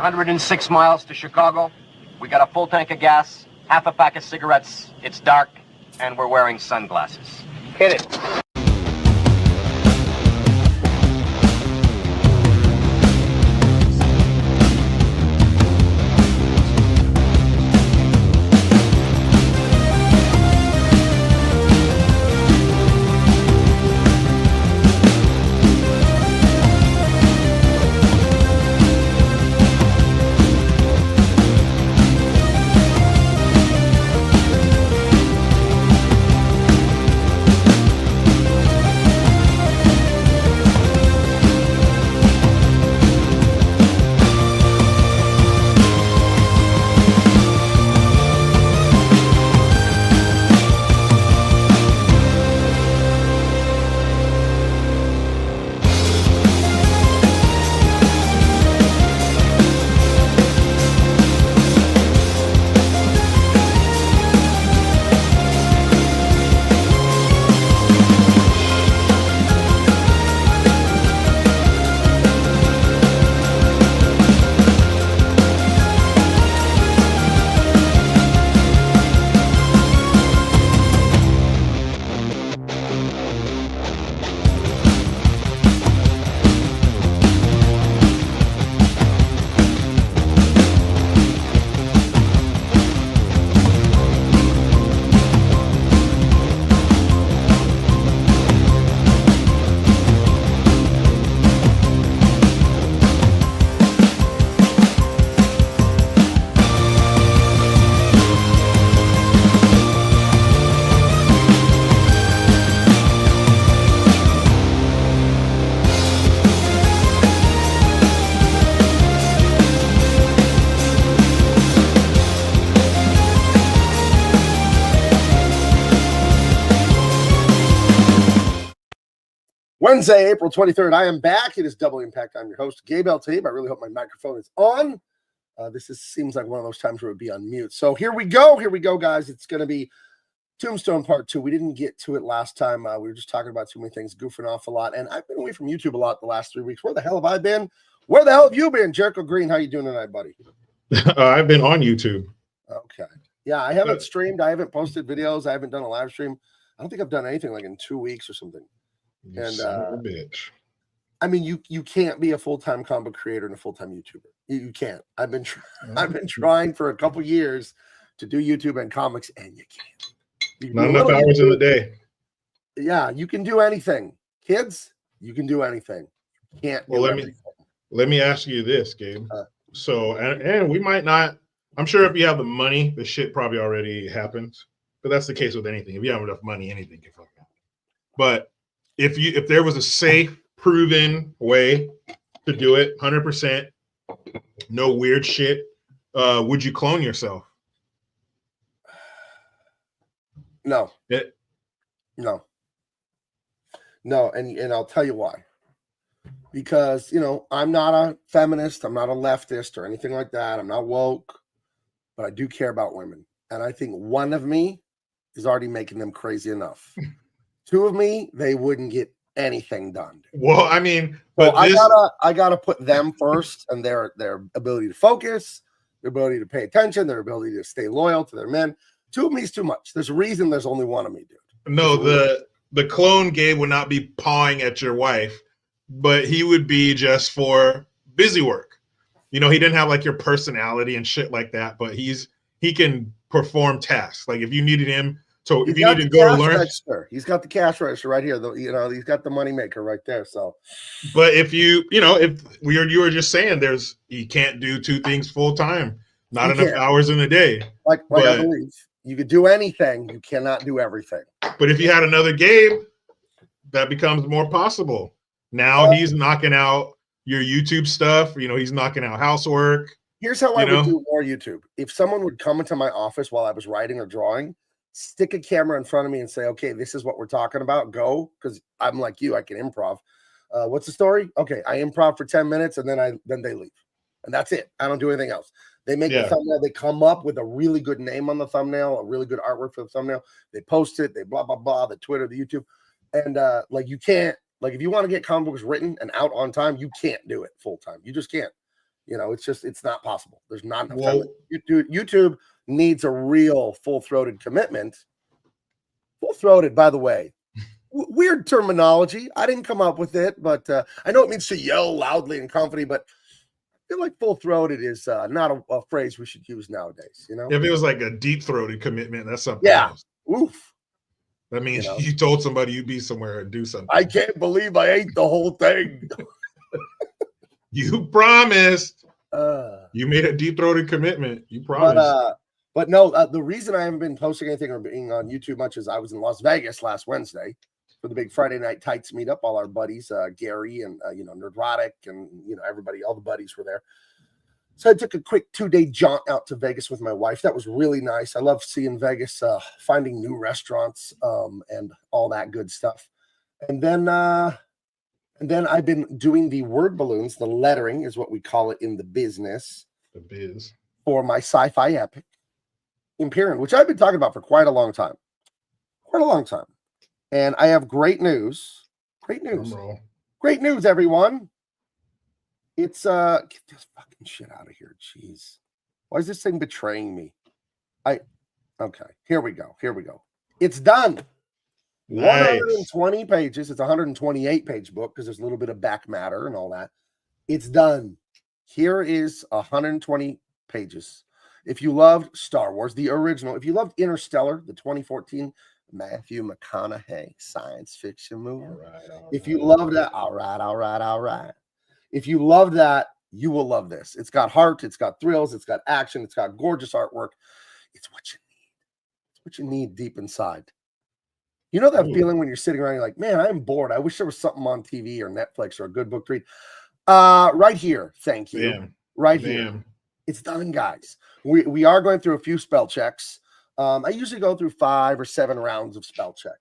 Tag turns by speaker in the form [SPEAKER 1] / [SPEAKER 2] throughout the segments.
[SPEAKER 1] 106 miles to Chicago. We got a full tank of gas, half a pack of cigarettes. It's dark, and we're wearing sunglasses. Hit it.
[SPEAKER 2] Wednesday, April 23rd. I am back. It is Double Impact. I'm your host, Gabe Tabe. I really hope my microphone is on. Seems like one of those times where it would be on mute. So here we go. Here we go, guys. It's going to be Tombstone Part 2. We didn't get to it last time. We were just talking about too many things, goofing off a lot. And I've been away from YouTube a lot the last 3 weeks. Where the hell have I been? Where the hell have you been? Jericho Green, how you doing tonight, buddy?
[SPEAKER 3] I've been on YouTube.
[SPEAKER 2] Okay. Yeah, I haven't streamed. I haven't posted videos. I haven't done a live stream. I don't think I've done anything like in 2 weeks or something. And
[SPEAKER 3] son of a bitch.
[SPEAKER 2] I mean, you can't be a full-time comic creator and a full-time YouTuber. You can't. I've been trying for a couple years to do YouTube and comics, and you can't.
[SPEAKER 3] Not enough hours in the day.
[SPEAKER 2] Yeah, you can do anything, kids. You can do anything. You can't.
[SPEAKER 3] Well, let me ask you this, Gabe. So, and we might not. I'm sure if you have the money, the shit probably already happens. But that's the case with anything. If you have enough money, anything can fucking happen. But if there was a safe, proven way to do it, 100%, no weird shit, would you clone yourself?
[SPEAKER 2] No. No, and I'll tell you why. Because, I'm not a feminist, I'm not a leftist or anything like that. I'm not woke, but I do care about women. And I think one of me is already making them crazy enough. Two of me, they wouldn't get anything done.
[SPEAKER 3] Well, I mean, but
[SPEAKER 2] I gotta put them first, and their ability to focus, their ability to pay attention, their ability to stay loyal to their men. Two of me is too much. There's a reason there's only one of me, dude.
[SPEAKER 3] No, the clone Gabe would not be pawing at your wife, but he would be just for busy work. He didn't have like your personality and shit like that, but he can perform tasks. Like if you needed him. So if you need to go to learn,
[SPEAKER 2] he's got the cash register right here. He's got the money maker right there. So,
[SPEAKER 3] but if you were just saying you can't do two things full time, not enough hours in a day.
[SPEAKER 2] Like I believe you could do anything, you cannot do everything.
[SPEAKER 3] But if you had another Gabe, that becomes more possible. Now he's knocking out your YouTube stuff. He's knocking out housework.
[SPEAKER 2] Here's how I would do more YouTube. If someone would come into my office while I was writing or drawing, stick a camera in front of me and say, okay, this is what we're talking about. Go. Because I'm like you, I can improv. What's the story? Okay, I improv for 10 minutes and then they leave. And that's it. I don't do anything else. They make the thumbnail. They come up with a really good name on the thumbnail, a really good artwork for the thumbnail. They post it. They blah, blah, blah, the Twitter, the YouTube. And you can't, if you want to get comic books written and out on time, you can't do it full time. You just can't. You know, it's not possible. There's not enough
[SPEAKER 3] Well,
[SPEAKER 2] time. YouTube needs a real full-throated commitment. Full-throated, by the way. Weird terminology. I didn't come up with it, but I know it means to yell loudly and confidently, but I feel like full-throated is not a phrase we should use nowadays, you know?
[SPEAKER 3] if it was like a deep-throated commitment, that's something
[SPEAKER 2] Yeah.
[SPEAKER 3] else.
[SPEAKER 2] Oof.
[SPEAKER 3] That means
[SPEAKER 2] You know?
[SPEAKER 3] you told somebody you'd be somewhere and do something.
[SPEAKER 2] I can't believe I ate the whole thing.
[SPEAKER 3] You promised. You made a deep-throated commitment. You promised.
[SPEAKER 2] But no, the reason I haven't been posting anything or being on YouTube much is I was in Las Vegas last Wednesday for the big Friday Night Tights meetup. All our buddies, Gary and Nerdrotic and everybody, all the buddies were there. So I took a quick 2-day jaunt out to Vegas with my wife. That was really nice. I love seeing Vegas, finding new restaurants and all that good stuff. And then I've been doing the word balloons. The lettering is what we call it in the business.
[SPEAKER 3] The biz.
[SPEAKER 2] For my sci-fi epic, Imperium, which I've been talking about for quite a long time. And I have great news. Great news, everyone. It's get this fucking shit out of here. Jeez. Why is this thing betraying me? Okay, here we go. It's done.
[SPEAKER 3] Nice.
[SPEAKER 2] 120 pages. It's a 128 page book because there's a little bit of back matter and all that. It's done. Here is 120 pages. If you loved Star Wars, the original, if you loved Interstellar, the 2014 Matthew McConaughey science fiction movie, if you loved that, all right. If you loved that, you will love this. It's got heart, it's got thrills, it's got action, it's got gorgeous artwork. It's what you need. It's what you need deep inside. You know that feeling when you're sitting around, you're like, man, I'm bored. I wish there was something on TV or Netflix or a good book to read. Right here. Thank you.
[SPEAKER 3] Bam.
[SPEAKER 2] Right
[SPEAKER 3] Bam.
[SPEAKER 2] here. It's done, guys. We are going through a few spell checks. I usually go through 5 or 7 rounds of spell check.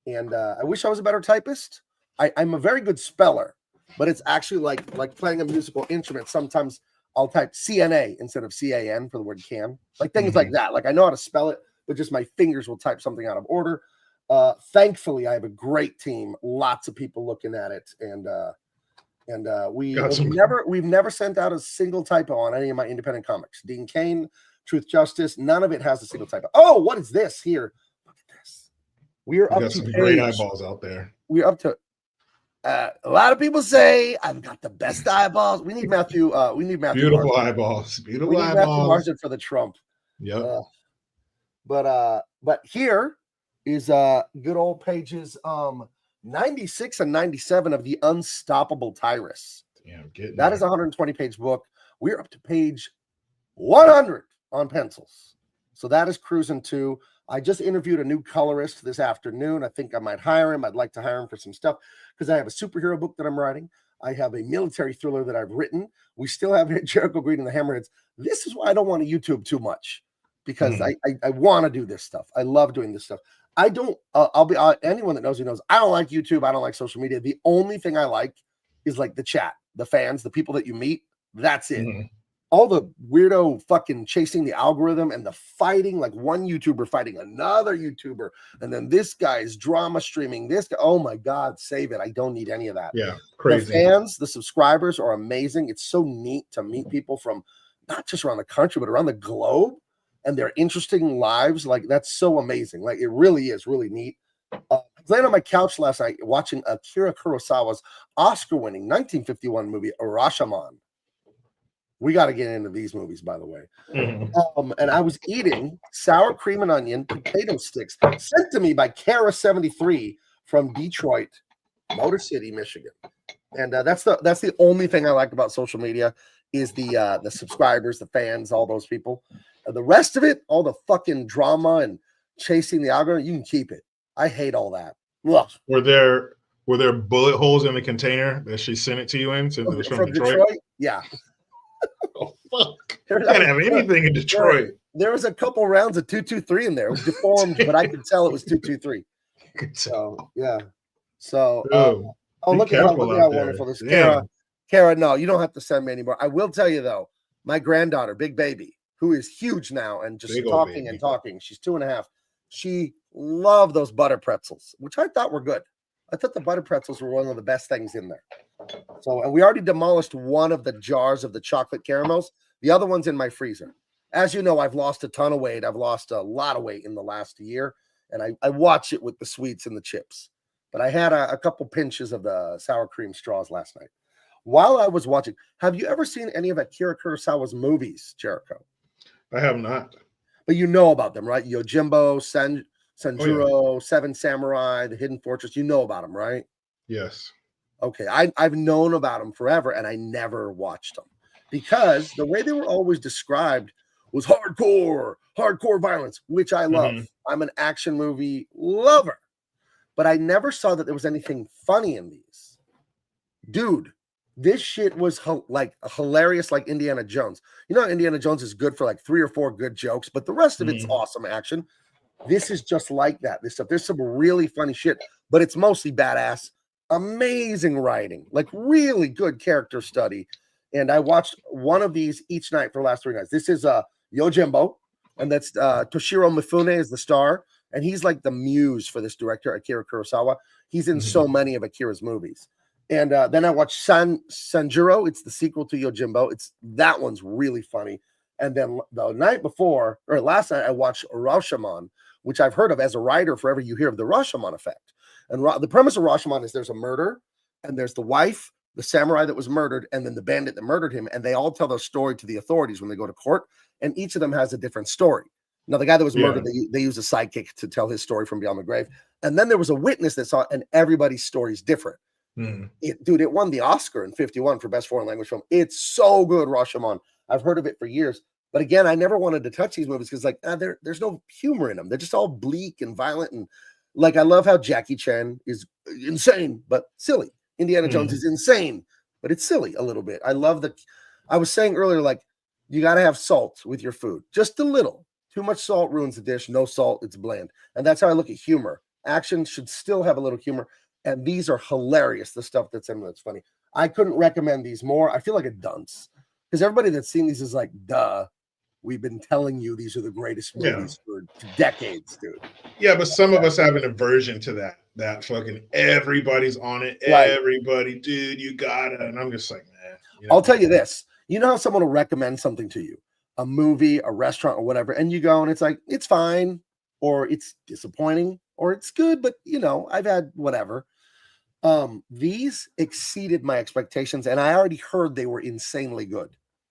[SPEAKER 2] And I wish I was a better typist. I'm a very good speller, but it's actually like playing a musical instrument. Sometimes I'll type CNA instead of CAN for the word can. Like things like that. Like I know how to spell it, but just my fingers will type something out of order. Thankfully, I have a great team. Lots of people looking at it. And we've never sent out a single typo on any of my independent comics. Dean Cain, Truth Justice, none of it has a single typo. Oh, what is this here? Look at this. We are up to
[SPEAKER 3] some great eyeballs out there.
[SPEAKER 2] We're up to a lot of people say I've got the best eyeballs. We need Matthew.
[SPEAKER 3] Beautiful
[SPEAKER 2] Martin.
[SPEAKER 3] eyeballs. Beautiful
[SPEAKER 2] we need
[SPEAKER 3] eyeballs.
[SPEAKER 2] Matthew Martin for the Trump.
[SPEAKER 3] Yep.
[SPEAKER 2] But here is good old pages 96 and 97 of the Unstoppable Tyrus.
[SPEAKER 3] Damn,
[SPEAKER 2] that is a 120 page book. We're up to page 100 on pencils. So that is cruising to. I just interviewed a new colorist this afternoon. I think I might hire him. I'd like to hire him for some stuff because I have a superhero book that I'm writing. I have a military thriller that I've written. We still have Jericho Green and the Hammerheads. This is why I don't want to YouTube too much because I want to do this stuff. I love doing this stuff. I don't, anyone that knows me knows I don't like YouTube. I don't like social media. The only thing I like is like the chat, the fans, the people that you meet. That's it. All the weirdo fucking chasing the algorithm and the fighting, like one YouTuber fighting another YouTuber. And then this guy's drama streaming this guy. Oh my God, save it. I don't need any of that.
[SPEAKER 3] Yeah, crazy.
[SPEAKER 2] The fans, the subscribers are amazing. It's so neat to meet people from not just around the country, but around the globe and their interesting lives. Like that's so amazing. Like it really is really neat. I was laying on my couch last night watching Akira Kurosawa's Oscar-winning 1951 movie, Rashomon. We got to get into these movies, by the way. And I was eating sour cream and onion potato sticks sent to me by Kara73 from Detroit, Motor City, Michigan. And that's the only thing I like about social media is the subscribers, the fans, all those people. The rest of it, all the fucking drama and chasing the algorithm, you can keep it. I hate all that. Ugh.
[SPEAKER 3] Were there bullet holes in the container that she sent it to you in? Since it was from Detroit?
[SPEAKER 2] Yeah.
[SPEAKER 3] Oh fuck! Can't have anything in Detroit.
[SPEAKER 2] There was a couple rounds of 223 in there. It was deformed, but I could tell it was 223. So yeah. So look at how wonderful this is. Kara, no, you don't have to send me anymore. I will tell you though, my granddaughter, big baby, who is huge now and just talking and talking. She's 2.5. She loved those butter pretzels, which I thought were good. I thought the butter pretzels were one of the best things in there. So, and we already demolished one of the jars of the chocolate caramels. The other one's in my freezer. As you know, I've lost a ton of weight. I've lost a lot of weight in the last year, and I watch it with the sweets and the chips. But I had a couple pinches of the sour cream straws last night. While I was watching, have you ever seen any of Akira Kurosawa's movies, Jericho?
[SPEAKER 3] I have not.
[SPEAKER 2] But you know about them, right? Yojimbo, Sanjuro,
[SPEAKER 3] Oh, yeah.
[SPEAKER 2] Seven Samurai, The Hidden Fortress. You know about them, right?
[SPEAKER 3] Yes.
[SPEAKER 2] Okay, I've known about them forever, and I never watched them because the way they were always described was hardcore violence, which I love.
[SPEAKER 3] Mm-hmm.
[SPEAKER 2] I'm an action movie lover, but I never saw that there was anything funny in these. Dude, this shit was like hilarious, like Indiana Jones. You know, Indiana Jones is good for like 3 or 4 good jokes, but the rest of it's awesome action. This is just like that. This stuff, there's some really funny shit, but it's mostly badass. Amazing writing, like really good character study. And I watched one of these each night for the last 3 nights. This is Yojimbo, and that's Toshiro Mifune is the star, and he's like the muse for this director, Akira Kurosawa. He's in so many of Akira's movies. And then I watched Sanjuro. It's the sequel to Yojimbo. That one's really funny. And then the night before, or last night, I watched Rashomon, which I've heard of as a writer. Forever you hear of the Rashomon effect. And the premise of Rashomon is there's a murder, and there's the wife, the samurai that was murdered, and then the bandit that murdered him. And they all tell their story to the authorities when they go to court. And each of them has a different story. Now, the guy that was murdered, they use a sidekick to tell his story from beyond the grave. And then there was a witness that saw it, and everybody's story is different. It won the Oscar in 51 for best foreign language film. It's so good, Rashomon. I've heard of it for years. But again, I never wanted to touch these movies because there's no humor in them. They're just all bleak and violent. And like, I love how Jackie Chan is insane, but silly. Indiana Jones is insane, but it's silly a little bit. I was saying earlier, like, you got to have salt with your food, just a little. Too much salt ruins the dish. No salt, it's bland. And that's how I look at humor. Action should still have a little humor. And these are hilarious, the stuff that's in them that's funny. I couldn't recommend these more. I feel like a dunce because everybody that's seen these is like, duh. We've been telling you these are the greatest movies for decades, dude.
[SPEAKER 3] Yeah, but some of us have an aversion to that fucking everybody's on it.
[SPEAKER 2] Right.
[SPEAKER 3] Everybody, dude, you gotta. And I'm just like, man.
[SPEAKER 2] I'll tell you this. You know how someone will recommend something to you, a movie, a restaurant, or whatever, and you go and it's like, it's fine, or it's disappointing, or it's good, but I've had whatever. These exceeded my expectations, and I already heard they were insanely good.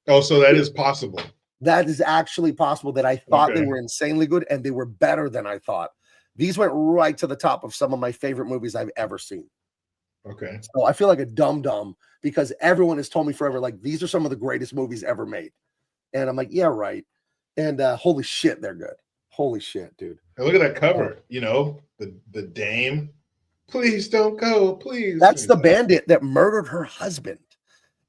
[SPEAKER 3] Oh, so that is possible.
[SPEAKER 2] That is actually possible that I thought they were insanely good, and they were better than I thought. These went right to the top of some of my favorite movies I've ever seen.
[SPEAKER 3] Okay.
[SPEAKER 2] So I feel like a dum-dum because everyone has told me forever, like, these are some of the greatest movies ever made. And I'm like, yeah, right. And holy shit, they're good. Holy shit, dude.
[SPEAKER 3] And look at that cover, the dame. Please don't go, please.
[SPEAKER 2] That's the bandit that murdered her husband.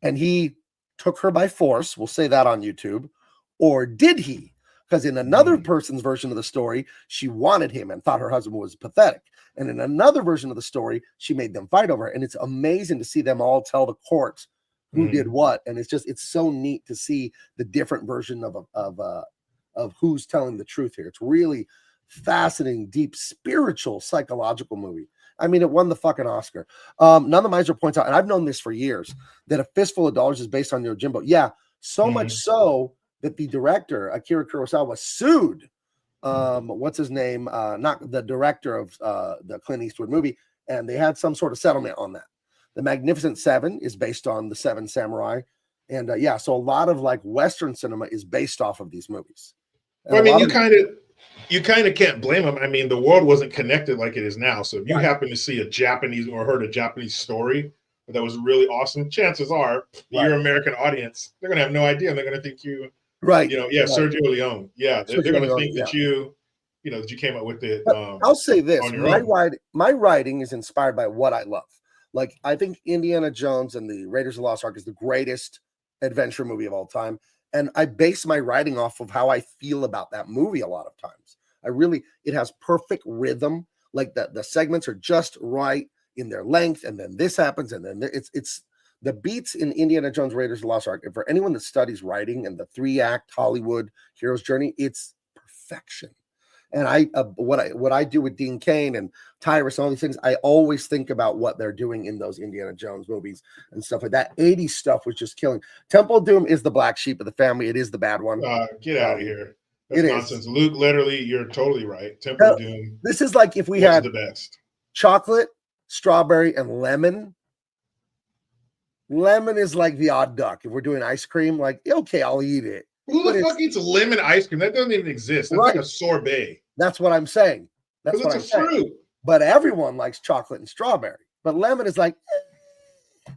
[SPEAKER 2] And he took her by force. We'll say that on YouTube. Or did he? Because in another person's version of the story, she wanted him and thought her husband was pathetic. And in another version of the story, she made them fight over it. And it's amazing to see them all tell the court who did what. And it's so neat to see the different version of who's telling the truth here. It's really fascinating, deep, spiritual, psychological movie. I mean, it won the fucking Oscar. None of Miser points out, and I've known this for years, that A Fistful of Dollars is based on Yojimbo. Yeah, so much so that the director, Akira Kurosawa, sued, what's his name? Not the director of the Clint Eastwood movie, and they had some sort of settlement on that. The Magnificent Seven is based on the Seven Samurai. And so a lot of like Western cinema is based off of these movies.
[SPEAKER 3] Well, I mean, you kind of can't blame them. I mean, the world wasn't connected like it is now. So if you happen to see a Japanese or heard a Japanese story that was really awesome, chances are your American audience, they're going to have no idea. And they're going to think you, Sergio Leone. Yeah, they're going to think that that you came up with it.
[SPEAKER 2] I'll say this. My writing is inspired by what I love. Like, I think Indiana Jones and the Raiders of the Lost Ark is the greatest adventure movie of all time. And I base my writing off of how I feel about that movie a lot of times. It has perfect rhythm. Like the segments are just right in their length. And then this happens. And then it's the beats in Indiana Jones, Raiders of the Lost Ark. And for anyone that studies writing and the 3-act Hollywood hero's journey, it's perfection. And what I do with Dean Cain and Tyrus and all these things, I always think about what they're doing in those Indiana Jones movies and stuff like that. 80s stuff was just killing. Temple of Doom is the black sheep of the family. It is the bad one.
[SPEAKER 3] Get out of here. That's
[SPEAKER 2] it
[SPEAKER 3] nonsense.
[SPEAKER 2] is.
[SPEAKER 3] Luke, literally, you're totally right. Temple of Doom.
[SPEAKER 2] This is like if we had
[SPEAKER 3] the best
[SPEAKER 2] chocolate, strawberry, and lemon. Lemon is like the odd duck. If we're doing ice cream, like, okay, I'll eat it.
[SPEAKER 3] Who the fuck eats lemon ice cream? That doesn't even exist. That's like a sorbet.
[SPEAKER 2] That's what I'm saying. That's what I'm saying. Fruit. But everyone likes chocolate and strawberry. But lemon is like,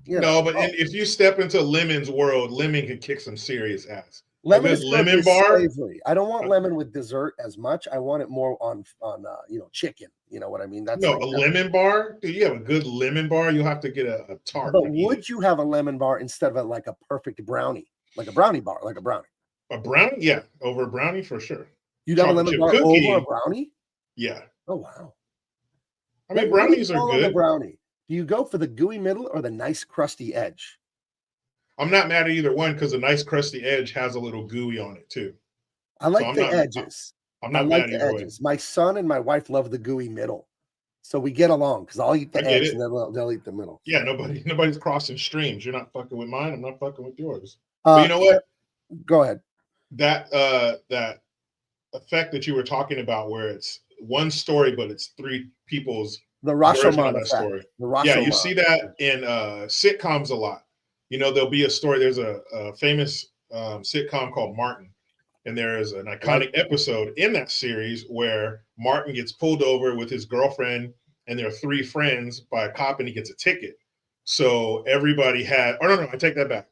[SPEAKER 3] if you step into lemon's world, lemon can kick some serious ass.
[SPEAKER 2] Lemon is lemon bar. Savory. I don't want lemon with dessert as much. I want it more on chicken. You know what I mean? That's
[SPEAKER 3] a lemon bar. Do you have a good lemon bar? You'll have to get a tart.
[SPEAKER 2] But would you have a lemon bar instead of like a perfect brownie, like a brownie bar, like a brownie?
[SPEAKER 3] A brownie, yeah, over a brownie for sure.
[SPEAKER 2] You'd have a lemon bar over a brownie?
[SPEAKER 3] Yeah.
[SPEAKER 2] Oh wow.
[SPEAKER 3] I mean, brownies are good.
[SPEAKER 2] Brownie. Do you go for the gooey middle or the nice crusty edge?
[SPEAKER 3] I'm not mad at either one because the nice crusty edge has a little gooey on it too.
[SPEAKER 2] I like the edges.
[SPEAKER 3] I'm not mad at either edges.
[SPEAKER 2] My son and my wife love the gooey middle, so we get along because I'll eat the edge and they'll eat the middle.
[SPEAKER 3] Yeah, nobody's crossing streams. You're not fucking with mine. I'm not fucking with yours. But you know what?
[SPEAKER 2] Go ahead.
[SPEAKER 3] That effect that you were talking about, where it's one story but it's three people's version of that story. You see that in sitcoms a lot. There'll be a story. There's a famous sitcom called Martin, and there is an iconic episode in that series where Martin gets pulled over with his girlfriend and their three friends by a cop, and he gets a ticket. So everybody I take that back.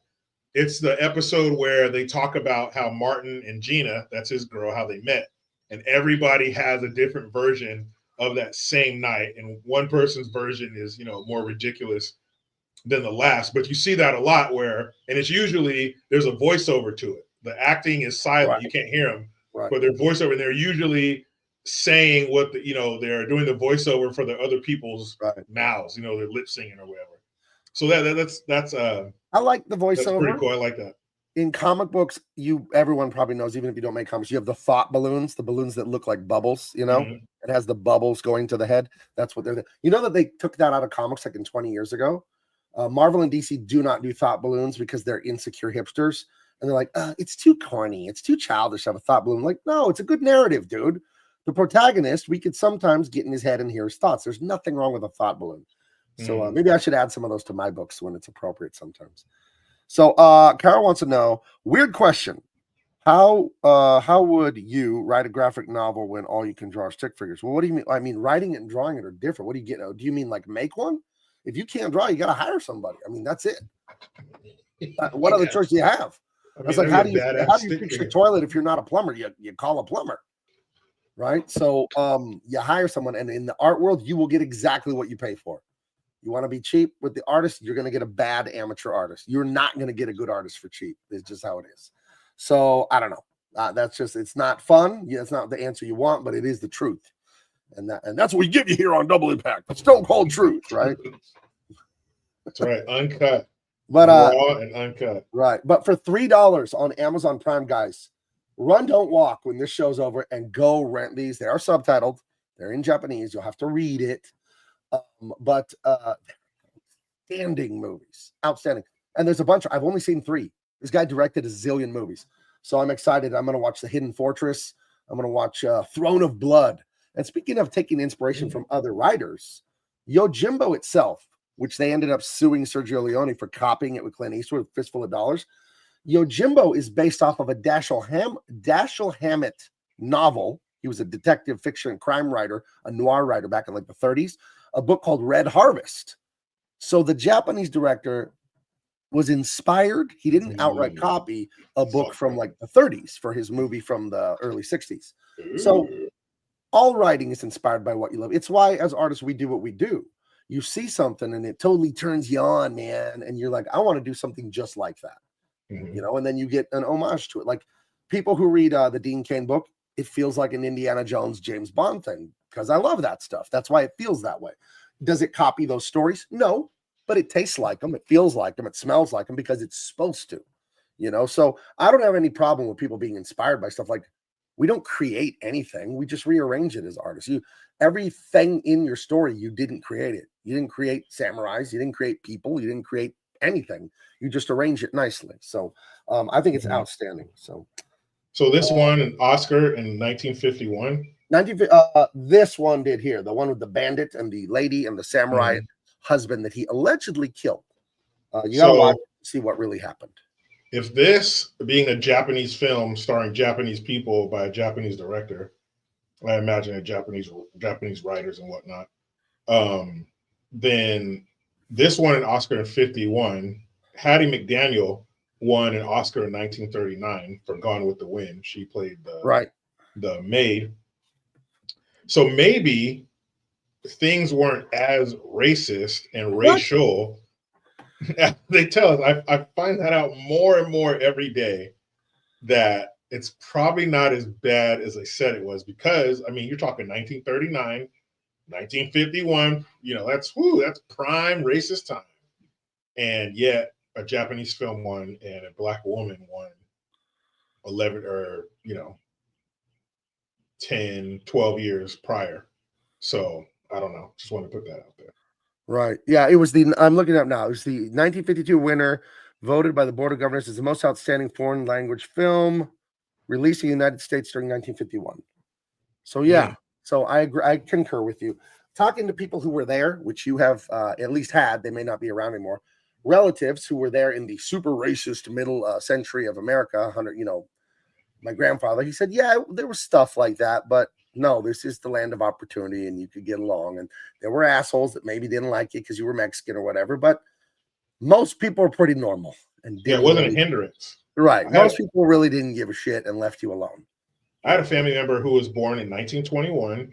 [SPEAKER 3] It's the episode where they talk about how Martin and Gina, that's his girl, how they met. And everybody has a different version of that same night. And one person's version is, more ridiculous than the last. But you see that a lot and it's usually, there's a voiceover to it. The acting is silent. Right. You can't hear them. Right. But they're voiceover, and they're usually saying what, they're doing the voiceover for the other people's mouths, they're lip singing or whatever. So that's
[SPEAKER 2] I like the voiceover.
[SPEAKER 3] That's pretty cool. I like that.
[SPEAKER 2] In comic books, everyone probably knows, even if you don't make comics, you have the thought balloons, the balloons that look like bubbles, It has the bubbles going to the head. That's what they're that they took that out of comics like 20 years ago. Marvel and DC do not do thought balloons because they're insecure hipsters. And they're like, it's too corny. It's too childish to have a thought balloon. Like, no, it's a good narrative, dude. The protagonist, we could sometimes get in his head and hear his thoughts. There's nothing wrong with a thought balloon. So maybe I should add some of those to my books when it's appropriate sometimes. So Carol wants to know, weird question. How would you write a graphic novel when all you can draw are stick figures? Well, what do you mean? I mean, writing it and drawing it are different. What do you get? Do you mean like make one? If you can't draw, you got to hire somebody. I mean, that's it. What other choice do you have? It's like, how do you fix your toilet if you're not a plumber? You call a plumber, right? So you hire someone, and in the art world, you will get exactly what you pay for. You want to be cheap with the artist, you're going to get a bad amateur artist. You're not going to get a good artist for cheap. It's just how it is. So I don't know. It's not fun. Yeah, it's not the answer you want, but it is the truth. And that's what we give you here on Double Impact. The stone cold truth, right?
[SPEAKER 3] That's right. Uncut.
[SPEAKER 2] But
[SPEAKER 3] raw and uncut.
[SPEAKER 2] Right. But for $3 on Amazon Prime, guys, run, don't walk when this show's over and go rent these. They are subtitled. They're in Japanese. You'll have to read it. But outstanding movies. Outstanding. And there's a bunch. I've only seen 3. This guy directed a zillion movies. So I'm excited. I'm going to watch The Hidden Fortress. I'm going to watch Throne of Blood. And speaking of taking inspiration from other writers, Yojimbo itself, which they ended up suing Sergio Leone for copying it with Clint Eastwood, a fistful of dollars. Yojimbo is based off of a Dashiell Hammett novel. He was a detective fiction and crime writer, a noir writer back in like the 30s, a book called Red Harvest. So the Japanese director was inspired. He didn't outright copy a book from like the 30s for his movie from the early 60s. So all writing is inspired by what you love. It's why as artists, we do what we do. You see something and it totally turns you on, man. And you're like, I want to do something just like that, and then you get an homage to it. Like people who read the Dean Cain book, it feels like an Indiana Jones, James Bond thing because I love that stuff. That's why it feels that way. Does it copy those stories? No, but it tastes like them. It feels like them. It smells like them because it's supposed to, So I don't have any problem with people being inspired by stuff. Like We don't create anything. We just rearrange it as artists. Everything in your story, you didn't create it. You didn't create samurais. You didn't create people. You didn't create anything. You just arrange it nicely. So I think it's outstanding. So
[SPEAKER 3] this won an Oscar in 1951.
[SPEAKER 2] This one did here. The one with the bandit and the lady and the samurai husband that he allegedly killed. You gotta watch to see what really happened.
[SPEAKER 3] If this being a Japanese film starring Japanese people by a Japanese director, I imagine a Japanese writers and whatnot, then this won an Oscar in 51. Hattie McDaniel won an Oscar in 1939 for Gone with the Wind. She played the maid. So maybe things weren't as racist and racial. They tell us. I find that out more and more every day, that it's probably not as bad as they said it was, because I mean, you're talking 1939, 1951, that's prime racist time. And yet a Japanese film won and a Black woman won 11 or 10, 12 years prior. So I don't know. Just want to put that out there.
[SPEAKER 2] Right. Yeah, it was I'm looking up now. It was the 1952 winner, voted by the Board of Governors as the most outstanding foreign language film released in the United States during 1951. So yeah. So I agree. I concur with you. Talking to people who were there, which you have at least had, they may not be around anymore, relatives who were there in the super racist middle century of America, 100, my grandfather, he said, yeah, there was stuff like that, but no, this is the land of opportunity and you could get along. And there were assholes that maybe didn't like you because you were Mexican or whatever, but most people are pretty normal. And
[SPEAKER 3] it wasn't a hindrance.
[SPEAKER 2] Right. Most people really didn't give a shit and left you alone.
[SPEAKER 3] I had a family member who was born in 1921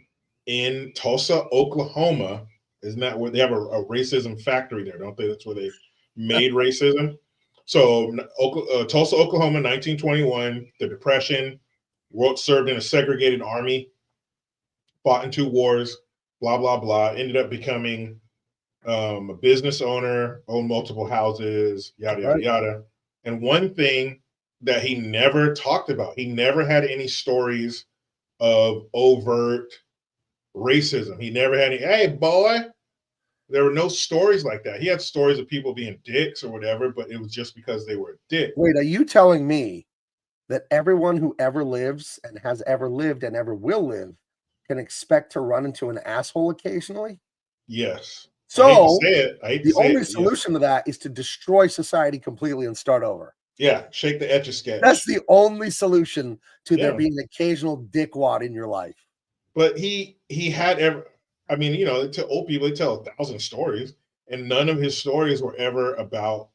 [SPEAKER 3] in Tulsa, Oklahoma. Isn't that where they have a racism factory there, don't they? That's where they made racism. So Tulsa, Oklahoma, 1921, the Depression, served in a segregated army, fought in 2 wars, blah, blah, blah, ended up becoming a business owner, owned multiple houses, yada, yada, yada. And one thing that he never talked about, he never had any stories of overt racism. He never had any, hey, boy. There were no stories like that. He had stories of people being dicks or whatever, but it was just because they were a dick.
[SPEAKER 2] Wait, are you telling me that everyone who ever lives and has ever lived and ever will live can expect to run into an asshole occasionally?
[SPEAKER 3] Yes.
[SPEAKER 2] So the only solution to that is to destroy society completely and start over.
[SPEAKER 3] Yeah, shake the Etch-a-Sketch.
[SPEAKER 2] That's the only solution to there being an occasional dickwad in your life.
[SPEAKER 3] But he had I mean, to old people, they tell 1,000 stories, and none of his stories were ever about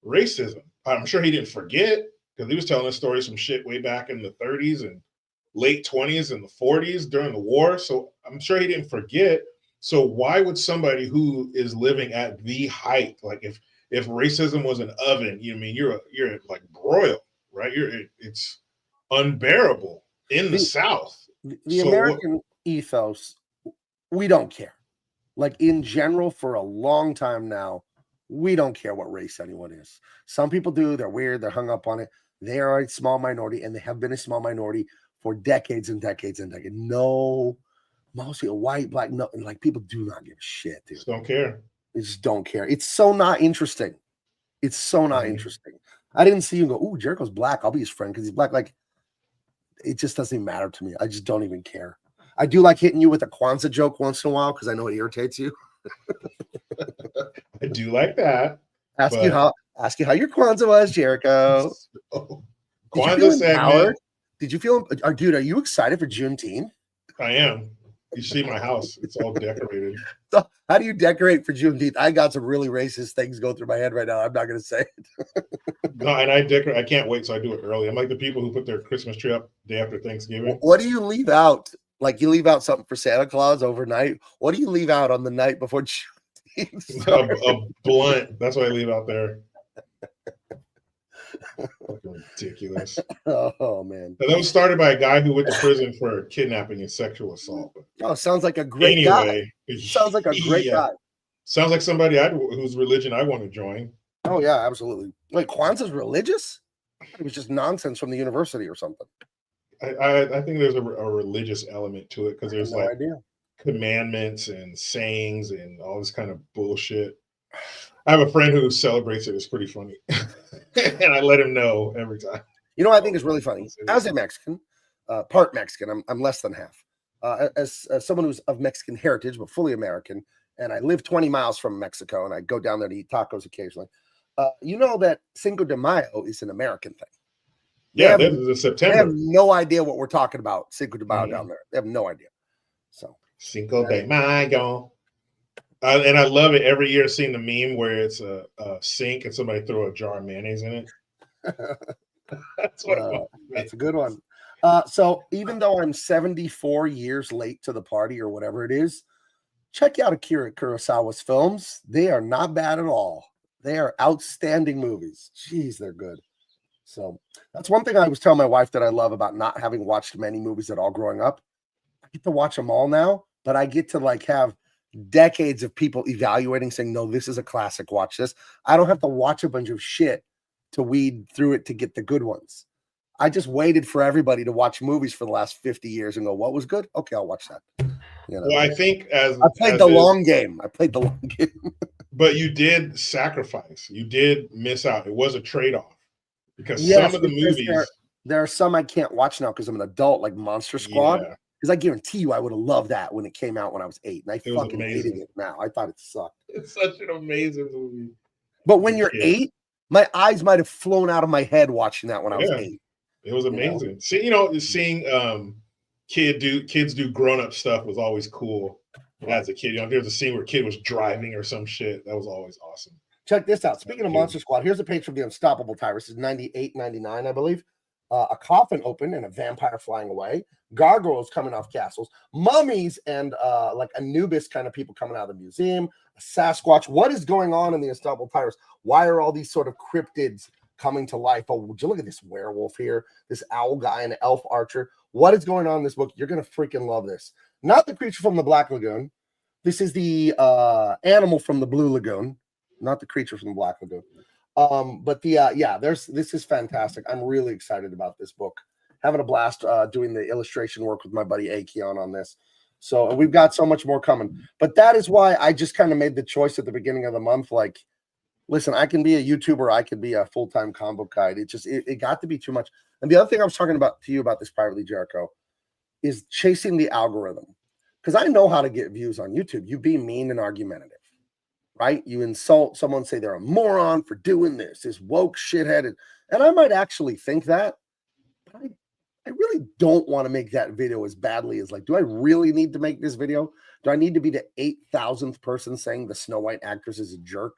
[SPEAKER 3] racism. I'm sure he didn't forget, because he was telling us stories from shit way back in the 30s and late 20s and the 40s during the war. So I'm sure he didn't forget. So why would somebody who is living at the height, like if racism was an oven, you're like broiled, right? It's unbearable in the South.
[SPEAKER 2] The American ethos, we don't care. Like in general, for a long time now, we don't care what race anyone is. Some people do. They're weird. They're hung up on it. They are a small minority, and they have been a small minority for decades and decades and decades. No, mostly white, black, no, like people do not give a shit, dude.
[SPEAKER 3] Just don't care.
[SPEAKER 2] They just don't care. It's so not interesting. It's so not interesting. I didn't see you go, ooh, Jericho's black. I'll be his friend because he's black. Like, it just doesn't matter to me. I just don't even care. I do like hitting you with a Kwanzaa joke once in a while because I know it irritates you.
[SPEAKER 3] I do like that.
[SPEAKER 2] Ask you how your Kwanzaa was, Jericho.
[SPEAKER 3] Kwanzaa segment.
[SPEAKER 2] Did you feel, dude? Are you excited for Juneteenth?
[SPEAKER 3] I am. You see my house; it's all decorated.
[SPEAKER 2] So how do you decorate for Juneteenth? I got some really racist things going through my head right now. I'm not going to say it.
[SPEAKER 3] No, and I decorate. I can't wait, so I do it early. I'm like the people who put their Christmas tree up day after Thanksgiving.
[SPEAKER 2] What do you leave out? Like you leave out something for Santa Claus overnight. What do you leave out on the night before Juneteenth?
[SPEAKER 3] a blunt. That's what I leave out there. Fucking ridiculous.
[SPEAKER 2] Oh man.
[SPEAKER 3] And that was started by a guy who went to prison for kidnapping and sexual assault.
[SPEAKER 2] Oh, sounds like a great guy. Sounds like a great guy.
[SPEAKER 3] Sounds like somebody whose religion I want to join.
[SPEAKER 2] Oh yeah, absolutely. Wait, Kwanzaa's religious? It was just nonsense from the university or something.
[SPEAKER 3] I think there's a religious element to it because there's
[SPEAKER 2] No
[SPEAKER 3] like
[SPEAKER 2] idea.
[SPEAKER 3] commandments and sayings and all this kind of bullshit. I have a friend who celebrates it. It's pretty funny, and I let him know every time.
[SPEAKER 2] You know what I think is really funny? As a Mexican, part Mexican, I'm less than half. As someone who's of Mexican heritage, but fully American, and I live 20 miles from Mexico, and I go down there to eat tacos occasionally. You know that Cinco de Mayo is an American thing.
[SPEAKER 3] Yeah, this is in September.
[SPEAKER 2] They have no idea what we're talking about, Cinco de Mayo down there. They have no idea. So
[SPEAKER 3] Cinco de Mayo. And I love it every year seeing the meme where it's a sink and somebody throw a jar of mayonnaise in it.
[SPEAKER 2] That's a good one. So even though I'm 74 years late to the party or whatever it is, check out Akira Kurosawa's films. They are not bad at all. They are outstanding movies. Jeez, they're good. So that's one thing I was telling my wife that I love about not having watched many movies at all growing up. I get to watch them all now, but I get to like have decades of people evaluating, saying, no, this is a classic, watch this. I don't have to watch a bunch of shit to weed through it to get the good ones. I just waited for everybody to watch movies for the last 50 years and go, what was good? Okay, I'll watch that. You know?
[SPEAKER 3] Well, I think I
[SPEAKER 2] played the long game. I played the long game.
[SPEAKER 3] But you did sacrifice. You did miss out. It was a trade-off. Because some of the movies...
[SPEAKER 2] There are some I can't watch now because I'm an adult, like Monster Squad.
[SPEAKER 3] Yeah.
[SPEAKER 2] Because I guarantee you I would have loved that when it came out when I was 8. And I fucking hated it now. I thought it sucked.
[SPEAKER 3] It's such an amazing movie.
[SPEAKER 2] But when you're 8, my eyes might have flown out of my head watching that when I was 8.
[SPEAKER 3] It was amazing. Seeing kids do grown-up stuff was always cool as a kid. You know, there's a scene where a kid was driving or some shit. That was always awesome.
[SPEAKER 2] Check this out. Speaking of Monster Squad, here's a page from the Unstoppable Tyrus. This is 98, 99, I believe. A coffin open and a vampire flying away. Gargoyles coming off castles. Mummies and like Anubis kind of people coming out of the museum. A Sasquatch. What is going on in the Unstoppable Tyrus? Why are all these sort of cryptids coming to life? Oh, would you look at this werewolf here? This owl guy and elf archer. What is going on in this book? You're going to freaking love this. Not the creature from the Black Lagoon. This is the animal from the Blue Lagoon. Not the creature from the Black Lagoon. But this is fantastic. I'm really excited about this book. Having a blast doing the illustration work with my buddy Akion on this. So we've got so much more coming. But that is why I just kind of made the choice at the beginning of the month. Like, listen, I can be a YouTuber. I could be a full-time comic book guide. It got to be too much. And the other thing I was talking about to you about this privately, Jericho, is chasing the algorithm. Because I know how to get views on YouTube. You be mean and argumentative. Right? You insult someone, say they're a moron for doing this woke shithead. And I might actually think that, but I really don't want to make that video as badly as like, do I really need to make this video? Do I need to be the 8,000th person saying the Snow White actress is a jerk?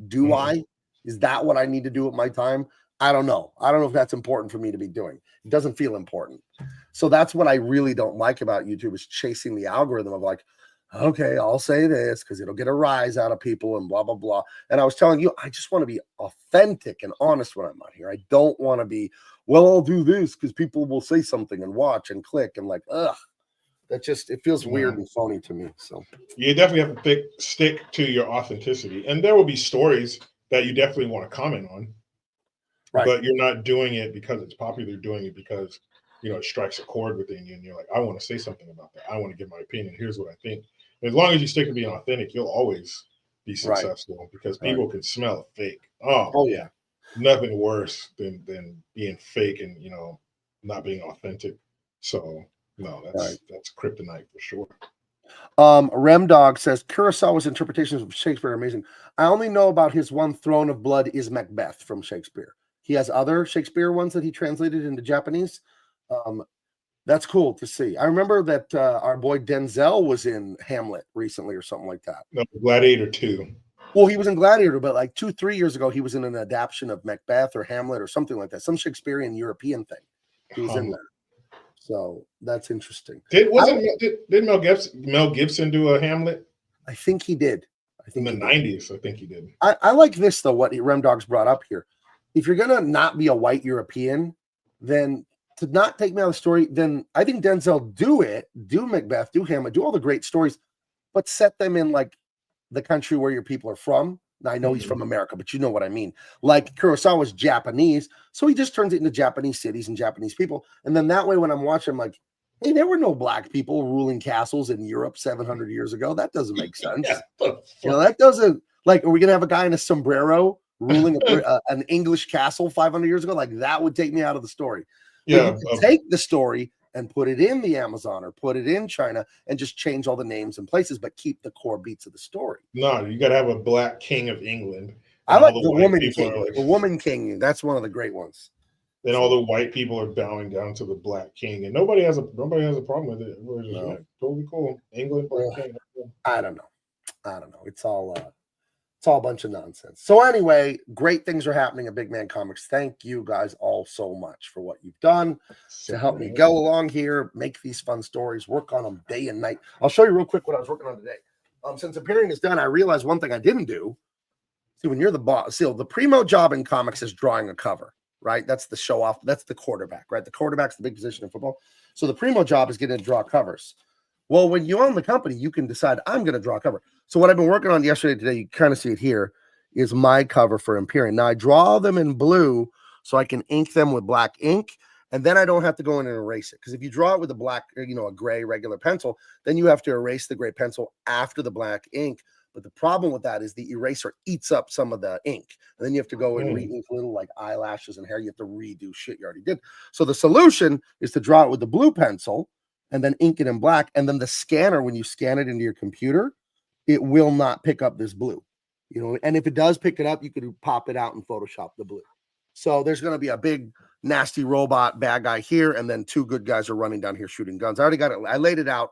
[SPEAKER 2] Do I? Is that what I need to do with my time? I don't know. I don't know if that's important for me to be doing. It doesn't feel important. So that's what I really don't like about YouTube is chasing the algorithm of like, okay, I'll say this because it'll get a rise out of people and blah, blah, blah. And I was telling you, I just want to be authentic and honest when I'm out here. I don't want to be, well, I'll do this because people will say something and watch and click and like, ugh. That just, it feels weird and phony to me. So
[SPEAKER 3] you definitely have to stick to your authenticity. And there will be stories that you definitely want to comment on. Right. But you're not doing it because it's popular. You're doing it because, it strikes a chord within you. And you're like, I want to say something about that. I want to give my opinion. Here's what I think. As long as you stick to being authentic, you'll always be successful because people can smell fake. Oh yeah. Nothing worse than being fake and, not being authentic. So no, that's kryptonite for sure.
[SPEAKER 2] Remdog says Kurosawa's interpretations of Shakespeare are amazing. I only know about his one Throne of Blood is Macbeth from Shakespeare. He has other Shakespeare ones that he translated into Japanese. That's cool to see. I remember that our boy Denzel was in Hamlet recently or something like that.
[SPEAKER 3] No, Gladiator 2.
[SPEAKER 2] Well, he was in Gladiator, but like 2-3 years ago, he was in an adaptation of Macbeth or Hamlet or something like that. Some Shakespearean European thing. He was in there. So that's interesting.
[SPEAKER 3] Did Mel Gibson do a Hamlet?
[SPEAKER 2] I think he did.
[SPEAKER 3] In the 90s, I think he did.
[SPEAKER 2] I like this, though, what Remdog's brought up here. If you're going to not be a white European, then to not take me out of the story, then I think Denzel do Macbeth, do Hamlet, do all the great stories, but set them in like the country where your people are from, Now, I know he's from America, but you know what I mean. Like Kurosawa's Japanese, so he just turns it into Japanese cities and Japanese people. And then that way, when I'm watching, I'm like, hey, there were no black people ruling castles in Europe 700 years ago. That doesn't make sense. That doesn't, like, are we going to have a guy in a sombrero ruling an English castle 500 years ago? Like, that would take me out of the story.
[SPEAKER 3] Yeah.
[SPEAKER 2] You can take the story and put it in the Amazon or put it in China and just change all the names and places, but keep the core beats of the story.
[SPEAKER 3] No, you got to have a black king of England.
[SPEAKER 2] I like the woman king. Like, the woman king, that's one of the great ones.
[SPEAKER 3] Then all the white people are bowing down to the black king, and nobody has a problem with it. We're just totally cool. England, black king.
[SPEAKER 2] I don't know. It's all a bunch of nonsense. So anyway, great things are happening at Big Man Comics. Thank you guys all so much for what you've done to help me go along here, make these fun stories, work on them day and night. I'll show you real quick what I was working on today. Since appearing is done, I realized one thing I didn't do. See, when you're the boss, see, the primo job in comics is drawing a cover, right? That's the show off. That's the quarterback, right? The quarterback's the big position in football. So the primo job is getting to draw covers. Well, when you own the company, you can decide, I'm going to draw a cover. So what I've been working on yesterday, today, you kind of see it here, is my cover for Empyrean. Now, I draw them in blue so I can ink them with black ink, and then I don't have to go in and erase it. Because if you draw it with a black, a gray regular pencil, then you have to erase the gray pencil after the black ink. But the problem with that is the eraser eats up some of the ink. And then you have to go and re-ink little like eyelashes and hair. You have to redo shit you already did. So the solution is to draw it with the blue pencil and then ink it in black. And then the scanner, when you scan it into your computer, it will not pick up this blue. And if it does pick it up, you could pop it out and Photoshop the blue. So there's going to be a big, nasty robot bad guy here. And then two good guys are running down here shooting guns. I already got it. I laid it out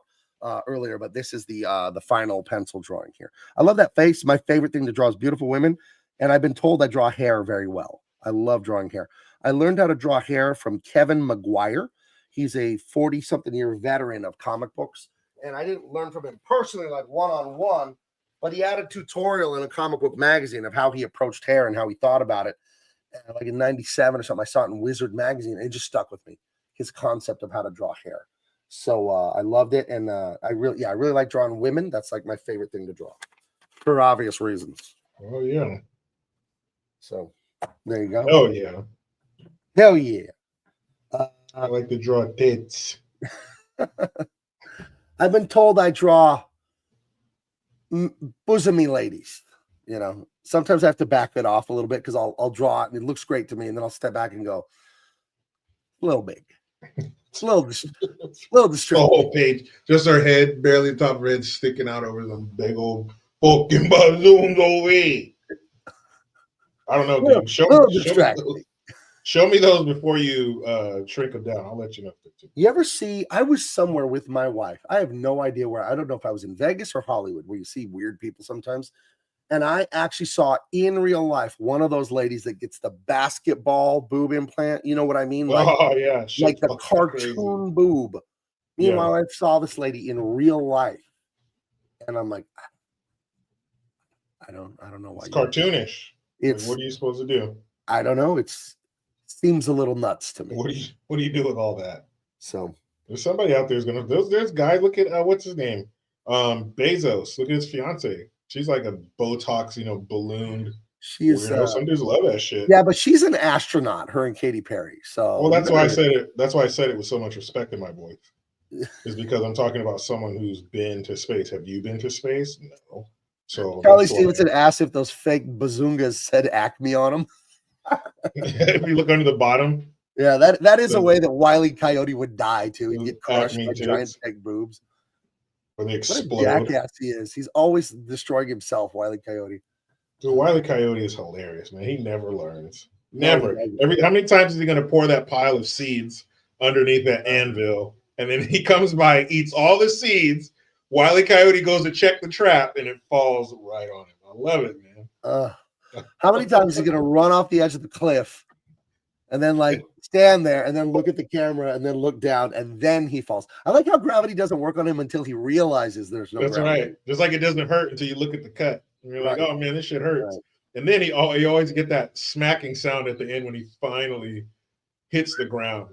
[SPEAKER 2] earlier, but this is the final pencil drawing here. I love that face. My favorite thing to draw is beautiful women. And I've been told I draw hair very well. I love drawing hair. I learned how to draw hair from Kevin McGuire. He's a 40-something year veteran of comic books. And I didn't learn from him personally, like one-on-one, but he had a tutorial in a comic book magazine of how he approached hair and how he thought about it. And like in 97 or something, I saw it in Wizard magazine. And it just stuck with me, his concept of how to draw hair. So I loved it. And I really like drawing women. That's like my favorite thing to draw for obvious reasons.
[SPEAKER 3] Oh, yeah.
[SPEAKER 2] So there you go.
[SPEAKER 3] Oh, yeah.
[SPEAKER 2] Hell yeah.
[SPEAKER 3] I like to draw tits.
[SPEAKER 2] I've been told I draw bosomy ladies. Sometimes I have to back it off a little bit because I'll draw it and it looks great to me, and then I'll step back and go, a little big. It's a little distracting.
[SPEAKER 3] The whole page, just her head, barely top of her head sticking out over some big old fucking balloons over here. I don't know, dude. Show me those before you shrink them down. I'll let you know.
[SPEAKER 2] You ever see, I was somewhere with my wife. I have no idea where. I don't know if I was in Vegas or Hollywood, where you see weird people sometimes. And I actually saw in real life one of those ladies that gets the basketball boob implant. You know what I mean? Like,
[SPEAKER 3] yeah.
[SPEAKER 2] Like the cartoon boob. Me and my wife saw this lady in real life. And I'm like, I don't know why.
[SPEAKER 3] It's cartoonish. What are you supposed to do?
[SPEAKER 2] I don't know. It seems a little nuts to me.
[SPEAKER 3] What do you do with all that?
[SPEAKER 2] So
[SPEAKER 3] there's somebody out there who's there's guy. Look at what's his name? Bezos. Look at his fiance. She's like a Botox, ballooned.
[SPEAKER 2] She is.
[SPEAKER 3] Some dudes love that shit.
[SPEAKER 2] Yeah, but she's an astronaut. Her and Katy Perry. So
[SPEAKER 3] that's why I said it. That's why I said it with so much respect in my voice. Is because I'm talking about someone who's been to space. Have you been to space? No. So
[SPEAKER 2] Charlie Stevenson asked if those fake bazungas said Acme on them.
[SPEAKER 3] If you look under the bottom.
[SPEAKER 2] Yeah, that is a way that Wile E. Coyote would die too and get crushed by giant fake boobs.
[SPEAKER 3] Or they explode.
[SPEAKER 2] What a jackass he is. He's always destroying himself, Wile E. Coyote.
[SPEAKER 3] Dude, Wile E. Coyote is hilarious, man. He never learns. Never. How many times is he going to pour that pile of seeds underneath that anvil? And then he comes by, eats all the seeds. Wile E. Coyote goes to check the trap, and it falls right on him. I love it, man.
[SPEAKER 2] How many times is he going to run off the edge of the cliff and then stand there and then look at the camera and then look down and then he falls? I like how gravity doesn't work on him until he realizes there's no gravity.
[SPEAKER 3] That's right. Just like it doesn't hurt until you look at the cut. And you're like, oh, man, this shit hurts. Right. And then you always get that smacking sound at the end when he finally hits the ground.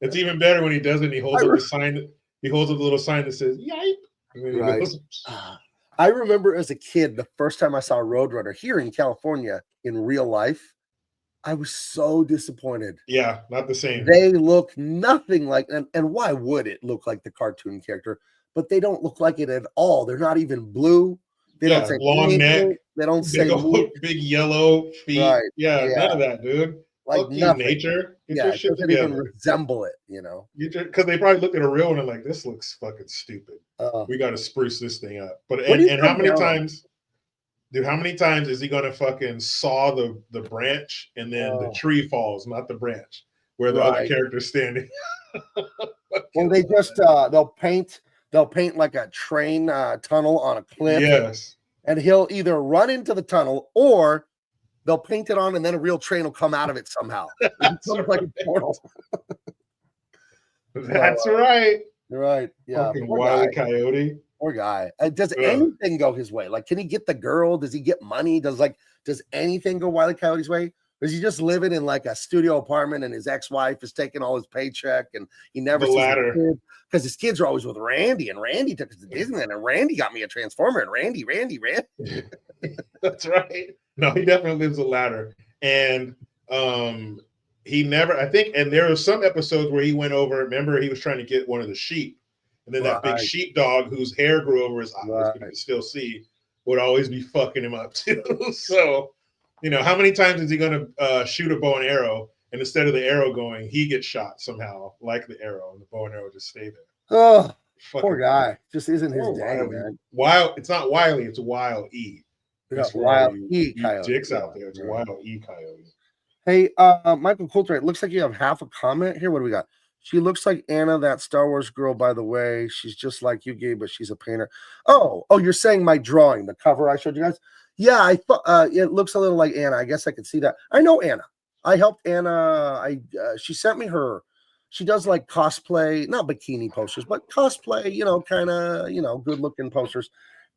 [SPEAKER 3] It's even better when he does it and he holds up the sign. He holds up the little sign that says, yipe. And then he goes,
[SPEAKER 2] I remember as a kid, the first time I saw Roadrunner here in California in real life, I was so disappointed.
[SPEAKER 3] Yeah, not the same.
[SPEAKER 2] They look nothing like, and why would it look like the cartoon character? But they don't look like it at all. They're not even blue. They don't say
[SPEAKER 3] long neck.
[SPEAKER 2] They don't say
[SPEAKER 3] big yellow feet.
[SPEAKER 2] Right.
[SPEAKER 3] Yeah, none of that, dude.
[SPEAKER 2] Like
[SPEAKER 3] Fuck you,
[SPEAKER 2] nothing.
[SPEAKER 3] nature. Get
[SPEAKER 2] Yeah,
[SPEAKER 3] your
[SPEAKER 2] it
[SPEAKER 3] shit
[SPEAKER 2] doesn't
[SPEAKER 3] together.
[SPEAKER 2] even resemble it, you know.
[SPEAKER 3] Because they probably looked at a real one and like, this looks fucking stupid. We got to spruce this thing up. But and how many times, dude? How many times is he gonna fucking saw the branch and then the tree falls, not the branch where the other character's standing?
[SPEAKER 2] Well, they just they'll paint like a train tunnel on a cliff.
[SPEAKER 3] Yes.
[SPEAKER 2] And he'll either run into the tunnel or they'll paint it on and then a real train will come out of it somehow. It's like a portal.
[SPEAKER 3] That's right.
[SPEAKER 2] You're right. Yeah.
[SPEAKER 3] Fucking Wile E. Coyote.
[SPEAKER 2] Poor guy. Does anything go his way? Like, can he get the girl? Does he get money? Does anything go Wile E. Coyote's way? Or is he just living in like a studio apartment and his ex-wife is taking all his paycheck and he never sees his kids? Because his kids are always with Randy, and Randy took us to Disneyland, and Randy got me a Transformer, and Randy.
[SPEAKER 3] That's right. No, he definitely lives a ladder. And he never, I think, and there were some episodes where he went over, remember, he was trying to get one of the sheep. And then that big sheepdog whose hair grew over his eyes, you can still see, would always be fucking him up too. So, you know, how many times is he going to shoot a bow and arrow, and instead of the arrow going, he gets shot somehow, like the arrow, and the bow and arrow just stay there.
[SPEAKER 2] Oh, poor guy. Just isn't his day, man.
[SPEAKER 3] It's not Wiley, it's Wile E.
[SPEAKER 2] It's Wile E. Coyote.
[SPEAKER 3] Dicks out there. It's Wile E. Coyote.
[SPEAKER 2] Hey, Michael Coulter, it looks like you have half a comment here. What do we got? She looks like Anna, that Star Wars girl, by the way. She's just like you, Gabe, but she's a painter. Oh, you're saying my drawing, the cover I showed you guys? Yeah, I thought it looks a little like Anna. I guess I could see that. I know Anna. I helped Anna. She sent me her. She does like cosplay, not bikini posters, but cosplay, you know, kind of, you know, good looking posters.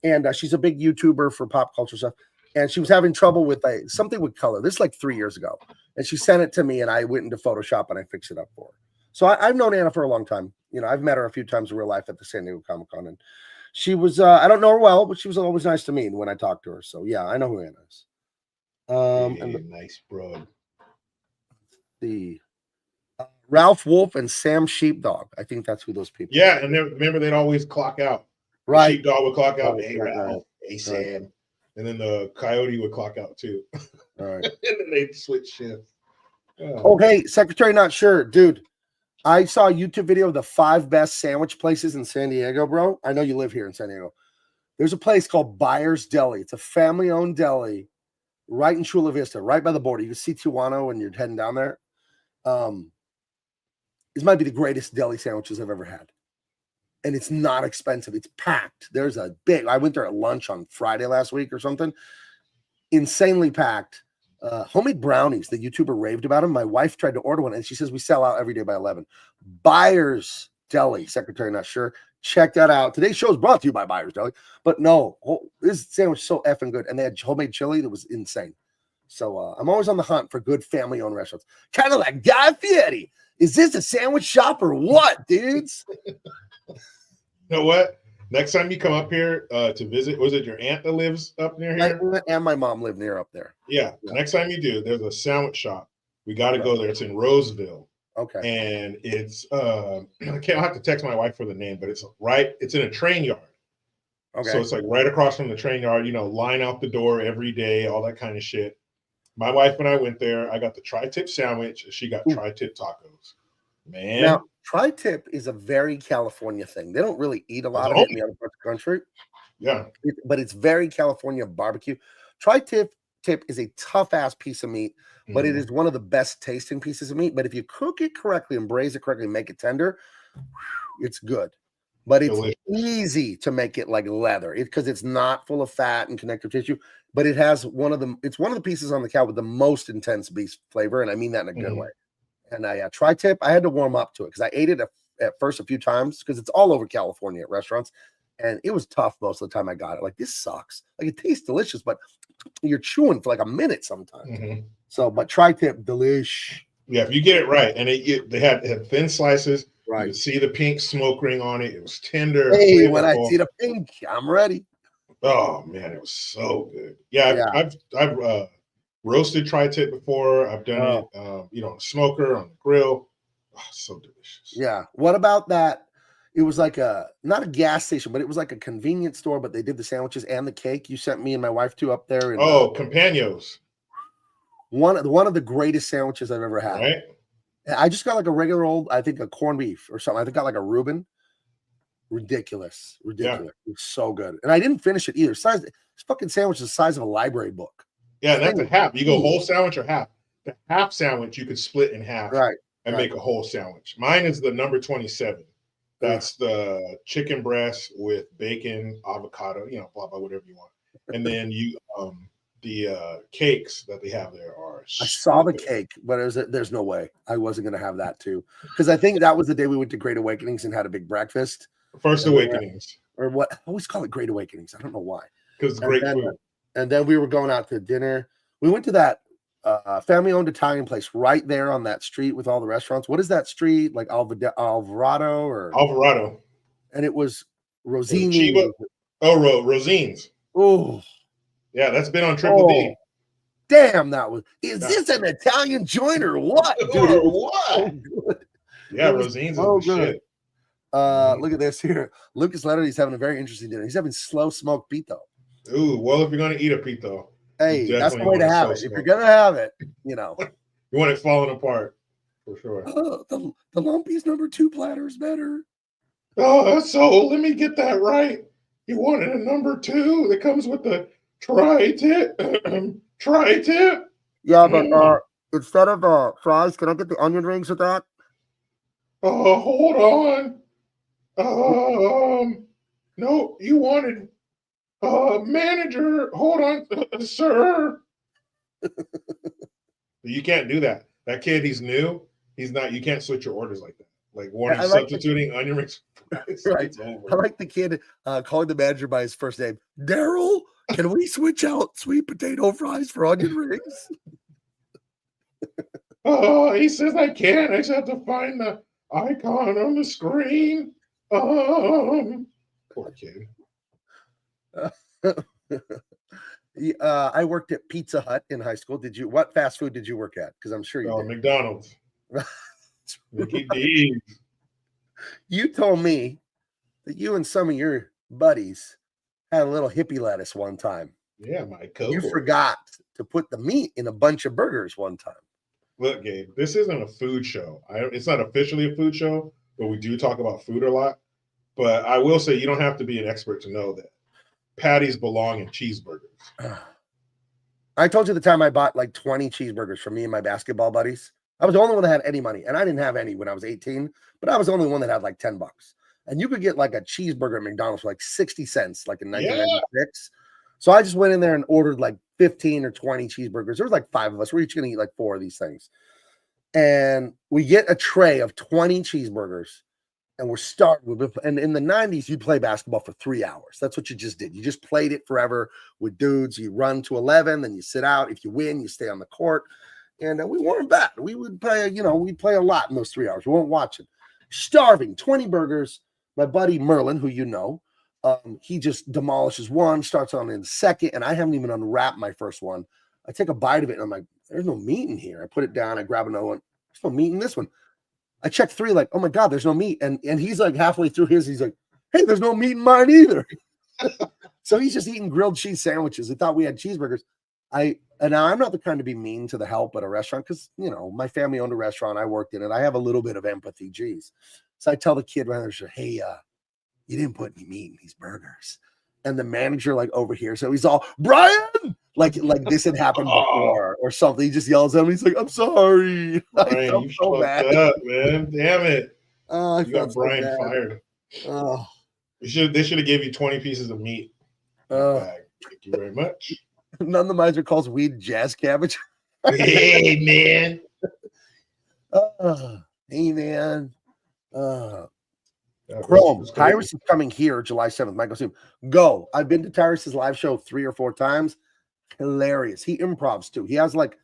[SPEAKER 2] And she's a big YouTuber for pop culture stuff. And she was having trouble with something with color. This is like 3 years ago. And she sent it to me and I went into Photoshop and I fixed it up for her. So I've known Anna for a long time. You know, I've met her a few times in real life at the San Diego Comic-Con. And she was, I don't know her well, but she was always nice to me when I talked to her. So yeah, I know who Anna is. And
[SPEAKER 3] nice bro.
[SPEAKER 2] The Ralph Wolf and Sam Sheepdog. I think that's who those people
[SPEAKER 3] are. And remember they'd always clock out.
[SPEAKER 2] Right.
[SPEAKER 3] The Sheepdog would clock out. Hey, Ralph. Hey, Sam. And then the Coyote would clock out too.
[SPEAKER 2] All right.
[SPEAKER 3] And then they'd switch shifts.
[SPEAKER 2] Oh, hey, Secretary Not Sure. Dude, I saw a YouTube video of the 5 best sandwich places in San Diego, bro. I know you live here in San Diego. There's a place called Byers Deli. It's a family-owned deli right in Chula Vista, right by the border. You can see Tijuana when you're heading down there. This might be the greatest deli sandwiches I've ever had. And it's not expensive. It's packed. There's a big, I went there at lunch on Friday last week or something. Insanely packed. Homemade brownies. The YouTuber raved about them. My wife tried to order one and she says we sell out every day by 11. Byers Deli, Secretary Not Sure. Check that out. Today's show is brought to you by Byers Deli. But no, this sandwich is so effing good. And they had homemade chili that was insane. So I'm always on the hunt for good family-owned restaurants. Kind of like Guy Fieri. Is this a sandwich shop or what, dudes?
[SPEAKER 3] You know what? Next time you come up here to visit, was it your aunt that lives up near here?
[SPEAKER 2] My aunt and my mom live near up there.
[SPEAKER 3] Yeah. Next time you do, there's a sandwich shop. We got to go there. It's in Roseville.
[SPEAKER 2] Okay.
[SPEAKER 3] And it's I'll have to text my wife for the name, but it's in a train yard. Okay. So it's like right across from the train yard, you know, line out the door every day, all that kind of shit. My wife and I went there. I got the tri-tip sandwich. She got tri-tip tacos. Man.
[SPEAKER 2] Now, tri-tip is a very California thing. They don't really eat a lot of it in the other parts of the country.
[SPEAKER 3] Yeah.
[SPEAKER 2] But it's very California barbecue. Tri-tip is a tough-ass piece of meat, but it is one of the best tasting pieces of meat. But if you cook it correctly and braise it correctly and make it tender, it's good. But it's easy to make it like leather because it's not full of fat and connective tissue. But it has one of the pieces on the cow with the most intense beef flavor, and I mean that in a good way. And tri-tip, I had to warm up to it because I ate it at first a few times because it's all over California at restaurants, and it was tough most of the time I got it. Like, this sucks. Like, it tastes delicious, but you're chewing for like a minute sometimes. So, but tri-tip, delish.
[SPEAKER 3] Yeah, if you get it right, and they had thin slices.
[SPEAKER 2] Right.
[SPEAKER 3] You could see the pink smoke ring on it. It was tender.
[SPEAKER 2] Hey, when I see the pink, I'm ready.
[SPEAKER 3] Oh man, it was so good. Yeah,
[SPEAKER 2] Yeah.
[SPEAKER 3] I've roasted tri-tip before. I've done it, on a smoker, on the grill. Oh, so delicious.
[SPEAKER 2] Yeah. What about that? It was like not a gas station, but it was like a convenience store, but they did the sandwiches and the cake. You sent me and my wife to up there, and
[SPEAKER 3] Oh, Companions,
[SPEAKER 2] one of the greatest sandwiches I've ever had.
[SPEAKER 3] right?
[SPEAKER 2] I just got like a regular old, I think a corned beef or something. I think I got like a Reuben. Ridiculous.
[SPEAKER 3] Yeah.
[SPEAKER 2] It was so good. And I didn't finish it either. This fucking sandwich is the size of a library book.
[SPEAKER 3] Yeah, that's a half. You go whole sandwich or half. The half sandwich you could split in half,
[SPEAKER 2] Right,
[SPEAKER 3] and make a whole sandwich. Mine is the number 27. That's the chicken breast with bacon, avocado, blah blah, whatever you want. And then the cakes that they have there are.
[SPEAKER 2] I saw the cake, but there's no way I wasn't gonna have that too, because I think that was the day we went to Great Awakenings and had a big breakfast.
[SPEAKER 3] First Awakenings,
[SPEAKER 2] or what? I always call it Great Awakenings. I don't know why.
[SPEAKER 3] because it's great food.
[SPEAKER 2] And then we were going out to dinner. We went to that family-owned Italian place right there on that street with all the restaurants. What is that street? Like Alvarado or
[SPEAKER 3] Alvarado.
[SPEAKER 2] And it was Rosini.
[SPEAKER 3] Rosine's.
[SPEAKER 2] Oh,
[SPEAKER 3] yeah, that's been on Triple D.
[SPEAKER 2] Damn, is this an Italian joint or what, dude?
[SPEAKER 3] Or what?
[SPEAKER 2] So good.
[SPEAKER 3] Yeah, Rosine's is the shit.
[SPEAKER 2] Look at this here. Lucas Letterty's having a very interesting dinner. He's having slow smoked pito.
[SPEAKER 3] Ooh, well, if you're gonna eat a pito,
[SPEAKER 2] hey, that's the way to have it. If you're gonna have it,
[SPEAKER 3] you want it falling apart for sure.
[SPEAKER 2] The Lumpy's #2 platter is better.
[SPEAKER 3] Oh, so let me get that right. You wanted a #2 that comes with the tri-tip. Tri-tip.
[SPEAKER 2] Yeah, but instead of fries, can I get the onion rings with that?
[SPEAKER 3] Hold on. No, you wanted manager. Hold on, sir. You can't do that. That kid, he's new. He's not. You can't switch your orders like that. Like substituting onion rings.
[SPEAKER 2] Right. I like the kid calling the manager by his first name. Daryl, can we switch out sweet potato fries for onion rings?
[SPEAKER 3] He says I can't. I just have to find the icon on the screen. Poor kid.
[SPEAKER 2] I worked at Pizza Hut in high school. What fast food did you work at? Because I'm sure you did.
[SPEAKER 3] McDonald's. Mickey D's.
[SPEAKER 2] You told me that you and some of your buddies had a little hippie lettuce one time.
[SPEAKER 3] Yeah, my cohort.
[SPEAKER 2] You forgot to put the meat in a bunch of burgers one time.
[SPEAKER 3] Look, Gabe, this isn't a food show. It's not officially a food show, but we do talk about food a lot. But I will say you don't have to be an expert to know that patties belong in cheeseburgers.
[SPEAKER 2] I told you the time I bought like 20 cheeseburgers for me and my basketball buddies. I was the only one that had any money, and I didn't have any when I was 18, but I was the only one that had like $10. And you could get like a cheeseburger at McDonald's for like 60 cents, like in 1996. So I just went in there and ordered like 15 or 20 cheeseburgers. There was like 5 of us. We're each going to eat like 4 of these things. And we get a tray of 20 cheeseburgers, and we're starting. And in the 90s, you'd play basketball for 3 hours. That's what you just did. You just played it forever with dudes. You run to 11, then you sit out. If you win, you stay on the court. And we weren't bad. We would play, we'd play a lot in those 3 hours. We weren't watching. Starving, 20 burgers. My buddy Merlin, who you know, he just demolishes one, starts on in the second, and I haven't even unwrapped my first one. I take a bite of it, and I'm like, there's no meat in here. I put it down. I grab another one. There's no meat in this one. I check 3, like, oh, my God, there's no meat. And he's like halfway through his, he's like, hey, there's no meat in mine either. So he's just eating grilled cheese sandwiches. He thought we had cheeseburgers. And now I'm not the kind to be mean to the help at a restaurant because, my family owned a restaurant. I worked in it. I have a little bit of empathy. Geez. So I tell the kid manager, hey, you didn't put any meat in these burgers. And the manager like over here. So he's all, Brian, like this had happened before or something. He just yells at him. He's like, I'm sorry.
[SPEAKER 3] Brian, you so bad. Up, man. Damn it.
[SPEAKER 2] You
[SPEAKER 3] got Brian fired.
[SPEAKER 2] Oh.
[SPEAKER 3] They should have gave you 20 pieces of meat. Thank you very much.
[SPEAKER 2] None of the miser calls weed jazz cabbage.
[SPEAKER 3] Hey, man.
[SPEAKER 2] Hey, man. Chrome, Tyrus is coming here July 7th. Michael Zoom. Go. I've been to Tyrus's live show 3 or 4 times. Hilarious. He improvs too. He has like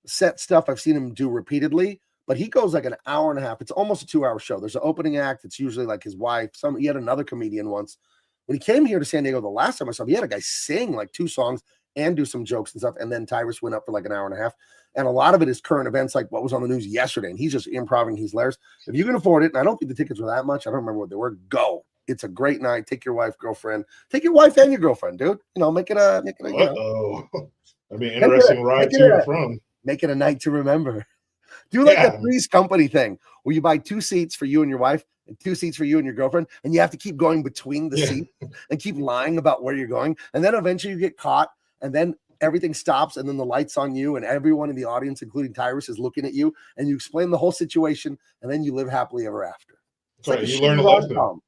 [SPEAKER 2] set stuff I've seen him do repeatedly, but he goes like an hour and a half. It's almost a 2-hour show. There's an opening act. It's usually like his wife. He had another comedian once. When he came here to San Diego the last time I saw him, he had a guy sing like 2 songs and do some jokes and stuff. And then Tyrus went up for like an hour and a half. And a lot of it is current events, like what was on the news yesterday. And he's just improvising. He's hilarious. If you can afford it, and I don't think the tickets were that much. I don't remember what they were. Go. It's a great night. Take your wife, girlfriend. Take your wife and your girlfriend, dude. You know, make it a you know.
[SPEAKER 3] That'd be an interesting ride to and from.
[SPEAKER 2] Make it a night to remember. Do like a Three's Company thing where you buy 2 seats for you and your wife and 2 seats for you and your girlfriend, and you have to keep going between the seats and keep lying about where you're going. And then eventually you get caught, and then everything stops, and then the light's on you, and everyone in the audience, including Tyrus, is looking at you, and you explain the whole situation, and then you live happily ever after. It's
[SPEAKER 3] right. You learn a lesson.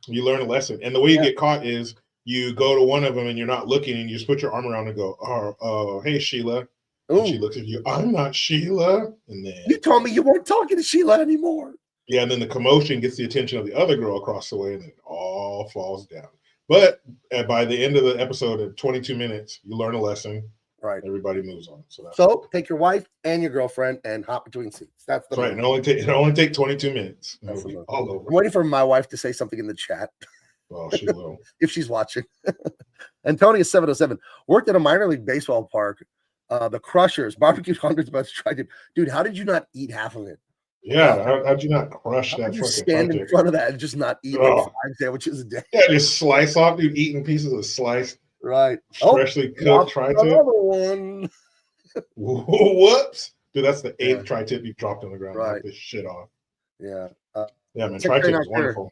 [SPEAKER 3] You learn a lesson. And the way you get caught is you go to one of them and you're not looking, and you just put your arm around and go, oh, hey, Sheila. And she looks at you, I'm not Sheila. And then
[SPEAKER 2] you told me you weren't talking to Sheila anymore.
[SPEAKER 3] Yeah, and then the commotion gets the attention of the other girl across the way, and it all falls down. But by the end of the episode, at 22 minutes, you learn a lesson.
[SPEAKER 2] Right.
[SPEAKER 3] Everybody moves on.
[SPEAKER 2] So take your wife and your girlfriend and hop between seats. That's
[SPEAKER 3] right. It only take 22 minutes.
[SPEAKER 2] All over. I'm waiting for my wife to say something in the chat.
[SPEAKER 3] Well, she will.
[SPEAKER 2] If she's watching. Antonio 707 worked at a minor league baseball park. The Crushers barbecued hundreds of us. Dude, how did you not eat half of it?
[SPEAKER 3] Yeah, how'd you not crush that?
[SPEAKER 2] You stand in front of that and just not eat like 5 sandwiches a day.
[SPEAKER 3] Yeah, just slice off, dude. Eating pieces of sliced,
[SPEAKER 2] right?
[SPEAKER 3] Freshly cooked tri-tip.
[SPEAKER 2] Another one.
[SPEAKER 3] Whoops, dude. That's the 8th tri-tip you dropped on the ground.
[SPEAKER 2] Right.
[SPEAKER 3] Knock this shit off.
[SPEAKER 2] Yeah.
[SPEAKER 3] Man. Tri-tip is wonderful.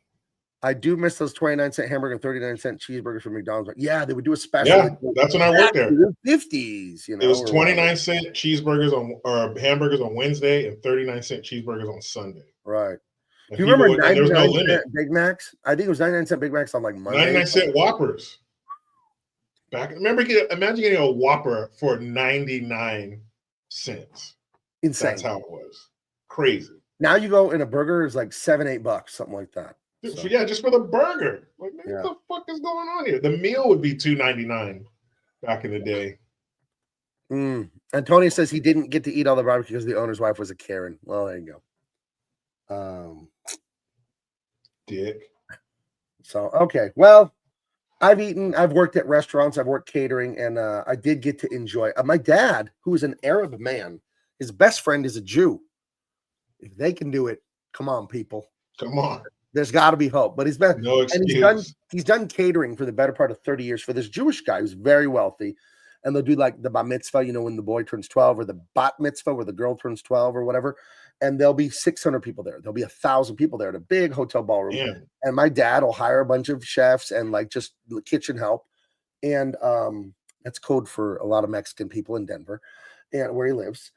[SPEAKER 2] I do miss those 29-cent hamburger and 39-cent cheeseburgers from McDonald's. But yeah, they would do a special.
[SPEAKER 3] Yeah, that's when I worked there.
[SPEAKER 2] 50s, you know.
[SPEAKER 3] It was 29-cent cheeseburgers or hamburgers on Wednesday and 39-cent cheeseburgers on Sunday.
[SPEAKER 2] Right.
[SPEAKER 3] And
[SPEAKER 2] do you remember
[SPEAKER 3] 99-cent
[SPEAKER 2] Big Macs? I think it was 99-cent Big Macs on like Monday.
[SPEAKER 3] 99-cent Whoppers. Imagine getting a Whopper for 99 cents.
[SPEAKER 2] Insane.
[SPEAKER 3] That's how it was. Crazy.
[SPEAKER 2] Now you go in a burger is like $7-8, something like that.
[SPEAKER 3] So. Yeah, just for the burger. Like, what the fuck is going on here? The meal would be $2.99 back in the day.
[SPEAKER 2] And Tony says he didn't get to eat all the barbecue because the owner's wife was a Karen. Well, there you go.
[SPEAKER 3] Dick.
[SPEAKER 2] So, okay. Well, I've worked at restaurants, I've worked catering, and I did get to enjoy. My dad, who is an Arab man, his best friend is a Jew. If they can do it, come on, people.
[SPEAKER 3] Come on.
[SPEAKER 2] There's got to be hope. But he's been
[SPEAKER 3] no excuse.
[SPEAKER 2] And he's done catering for the better part of 30 years for this Jewish guy who's very wealthy. And they'll do like the bar mitzvah, you know, when the boy turns 12, or the bat mitzvah where the girl turns 12 or whatever. And there'll be 600 people there. There'll be 1,000 people there at a big hotel ballroom. Yeah. And my dad will hire a bunch of chefs and like just kitchen help. And that's code for a lot of Mexican people in Denver and where he lives.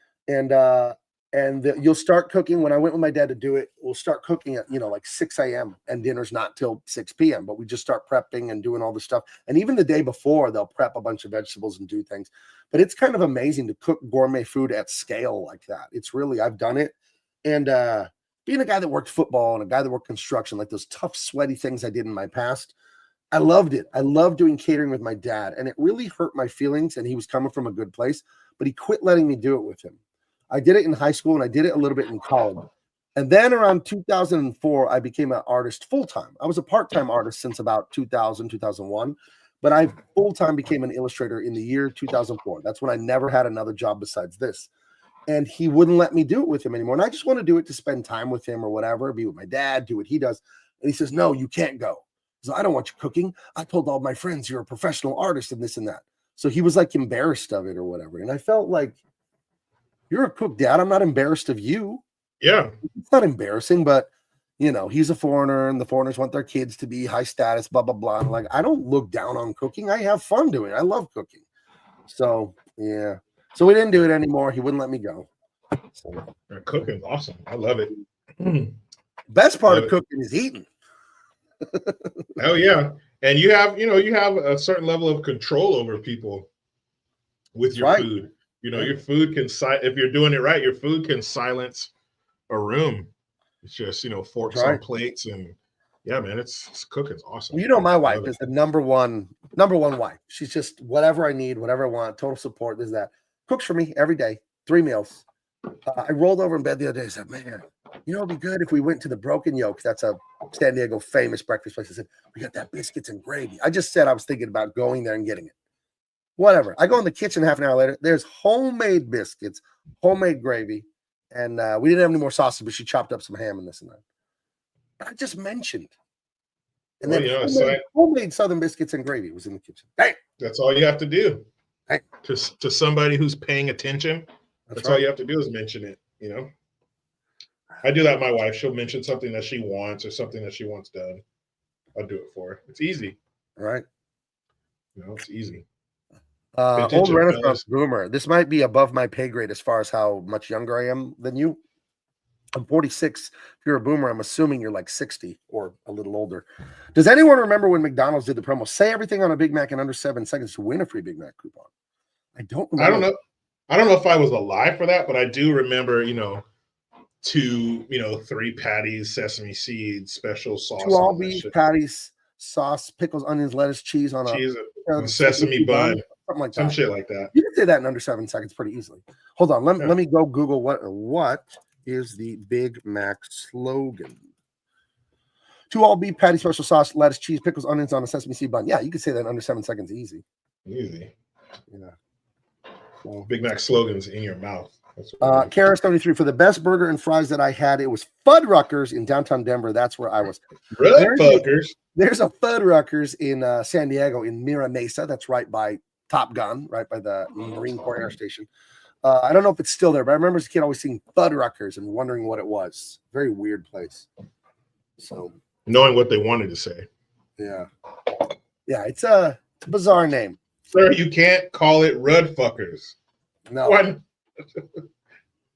[SPEAKER 2] And you'll start cooking. When I went with my dad to do it, we'll start cooking at, you know, like 6 a.m. and dinner's not till 6 p.m. But we just start prepping and doing all this stuff. And even the day before, they'll prep a bunch of vegetables and do things. But it's kind of amazing to cook gourmet food at scale like that. It's really, I've done it. And being a guy that worked football and a guy that worked construction, like those tough, sweaty things I did in my past, I loved it. I loved doing catering with my dad. And it really hurt my feelings. And he was coming from a good place, but he quit letting me do it with him. I did it in high school and I did it a little bit in college. And then around 2004, I became an artist full-time. I was a part-time artist since about 2000, 2001, but I full-time became an illustrator in the year 2004. That's when I never had another job besides this. And he wouldn't let me do it with him anymore. And I just want to do it to spend time with him or whatever, be with my dad, do what he does. And he says, no, you can't go. So I don't want you cooking. I told all my friends you're a professional artist and this and that. So he was like embarrassed of it or whatever. And I felt like, you're a cook, Dad. I'm not embarrassed of you.
[SPEAKER 3] Yeah.
[SPEAKER 2] It's not embarrassing, but, you know, he's a foreigner and the foreigners want their kids to be high status, blah, blah, blah. And like, I don't look down on cooking. I have fun doing it. I love cooking. So, yeah. So we didn't do it anymore. He wouldn't let me go. So,
[SPEAKER 3] cooking's awesome. I love it.
[SPEAKER 2] Best part of cooking is eating.
[SPEAKER 3] Oh, yeah. And you have a certain level of control over people with your food. You know, your food can, if you're doing it right, your food can silence a room. It's just, you know, forks on plates and yeah, man, it's cooking's awesome.
[SPEAKER 2] You know, my wife is the number one wife. She's just whatever I need, whatever I want, total support. There's that. Cooks for me every day, 3 meals. I rolled over in bed the other day and said, man, you know, it'd be good if we went to the Broken Yolk. That's a San Diego famous breakfast place. I said, we got that biscuits and gravy. I just said I was thinking about going there and getting it. Whatever. I go in the kitchen half an hour later. There's homemade biscuits, homemade gravy. And we didn't have any more sausage, but she chopped up some ham and this and that. I just mentioned. And then homemade Southern biscuits and gravy was in the kitchen. Hey,
[SPEAKER 3] that's all you have to do.
[SPEAKER 2] Hey.
[SPEAKER 3] To somebody who's paying attention. That's right. All you have to do is mention it, you know. I do that with my wife. She'll mention something that she wants or something that she wants done. I'll do it for her. It's easy.
[SPEAKER 2] All right.
[SPEAKER 3] You know, it's easy.
[SPEAKER 2] Old Renaissance boomer. This might be above my pay grade as far as how much younger I am than you. I'm 46. If you're a boomer, I'm assuming you're like 60 or a little older. Does anyone remember when McDonald's did the promo? Say everything on a Big Mac in under 7 seconds to win a free Big Mac coupon. I don't remember.
[SPEAKER 3] I don't know if I was alive for that, but I do remember, you know, 3 patties, sesame seeds, special sauce.
[SPEAKER 2] 2 all beef patties, sauce, pickles, onions, lettuce, cheese on
[SPEAKER 3] a sesame bun.
[SPEAKER 2] Something like that.
[SPEAKER 3] Some shit like that.
[SPEAKER 2] You can say that in under 7 seconds pretty easily. Hold on. Let me go Google what is the Big Mac slogan. 2 all beef patty, special sauce, lettuce, cheese, pickles, onions on a sesame seed bun. Yeah, you can say that in under 7 seconds easy.
[SPEAKER 3] Easy.
[SPEAKER 2] Yeah.
[SPEAKER 3] Well, Big Mac slogans in your mouth.
[SPEAKER 2] Kara73, for the best burger and fries that I had, it was Fuddruckers in downtown Denver. That's where I was. There's a Fuddruckers in San Diego in Mira Mesa. That's right by Top Gun, right by the Marine Corps Air Station. I don't know if it's still there, but I remember as a kid always seeing Fuddruckers and wondering what it was. Very weird place. So
[SPEAKER 3] knowing what they wanted to say.
[SPEAKER 2] Yeah. Yeah, it's a bizarre name.
[SPEAKER 3] Sir, you can't call it Rudfuckers.
[SPEAKER 2] No.
[SPEAKER 3] What?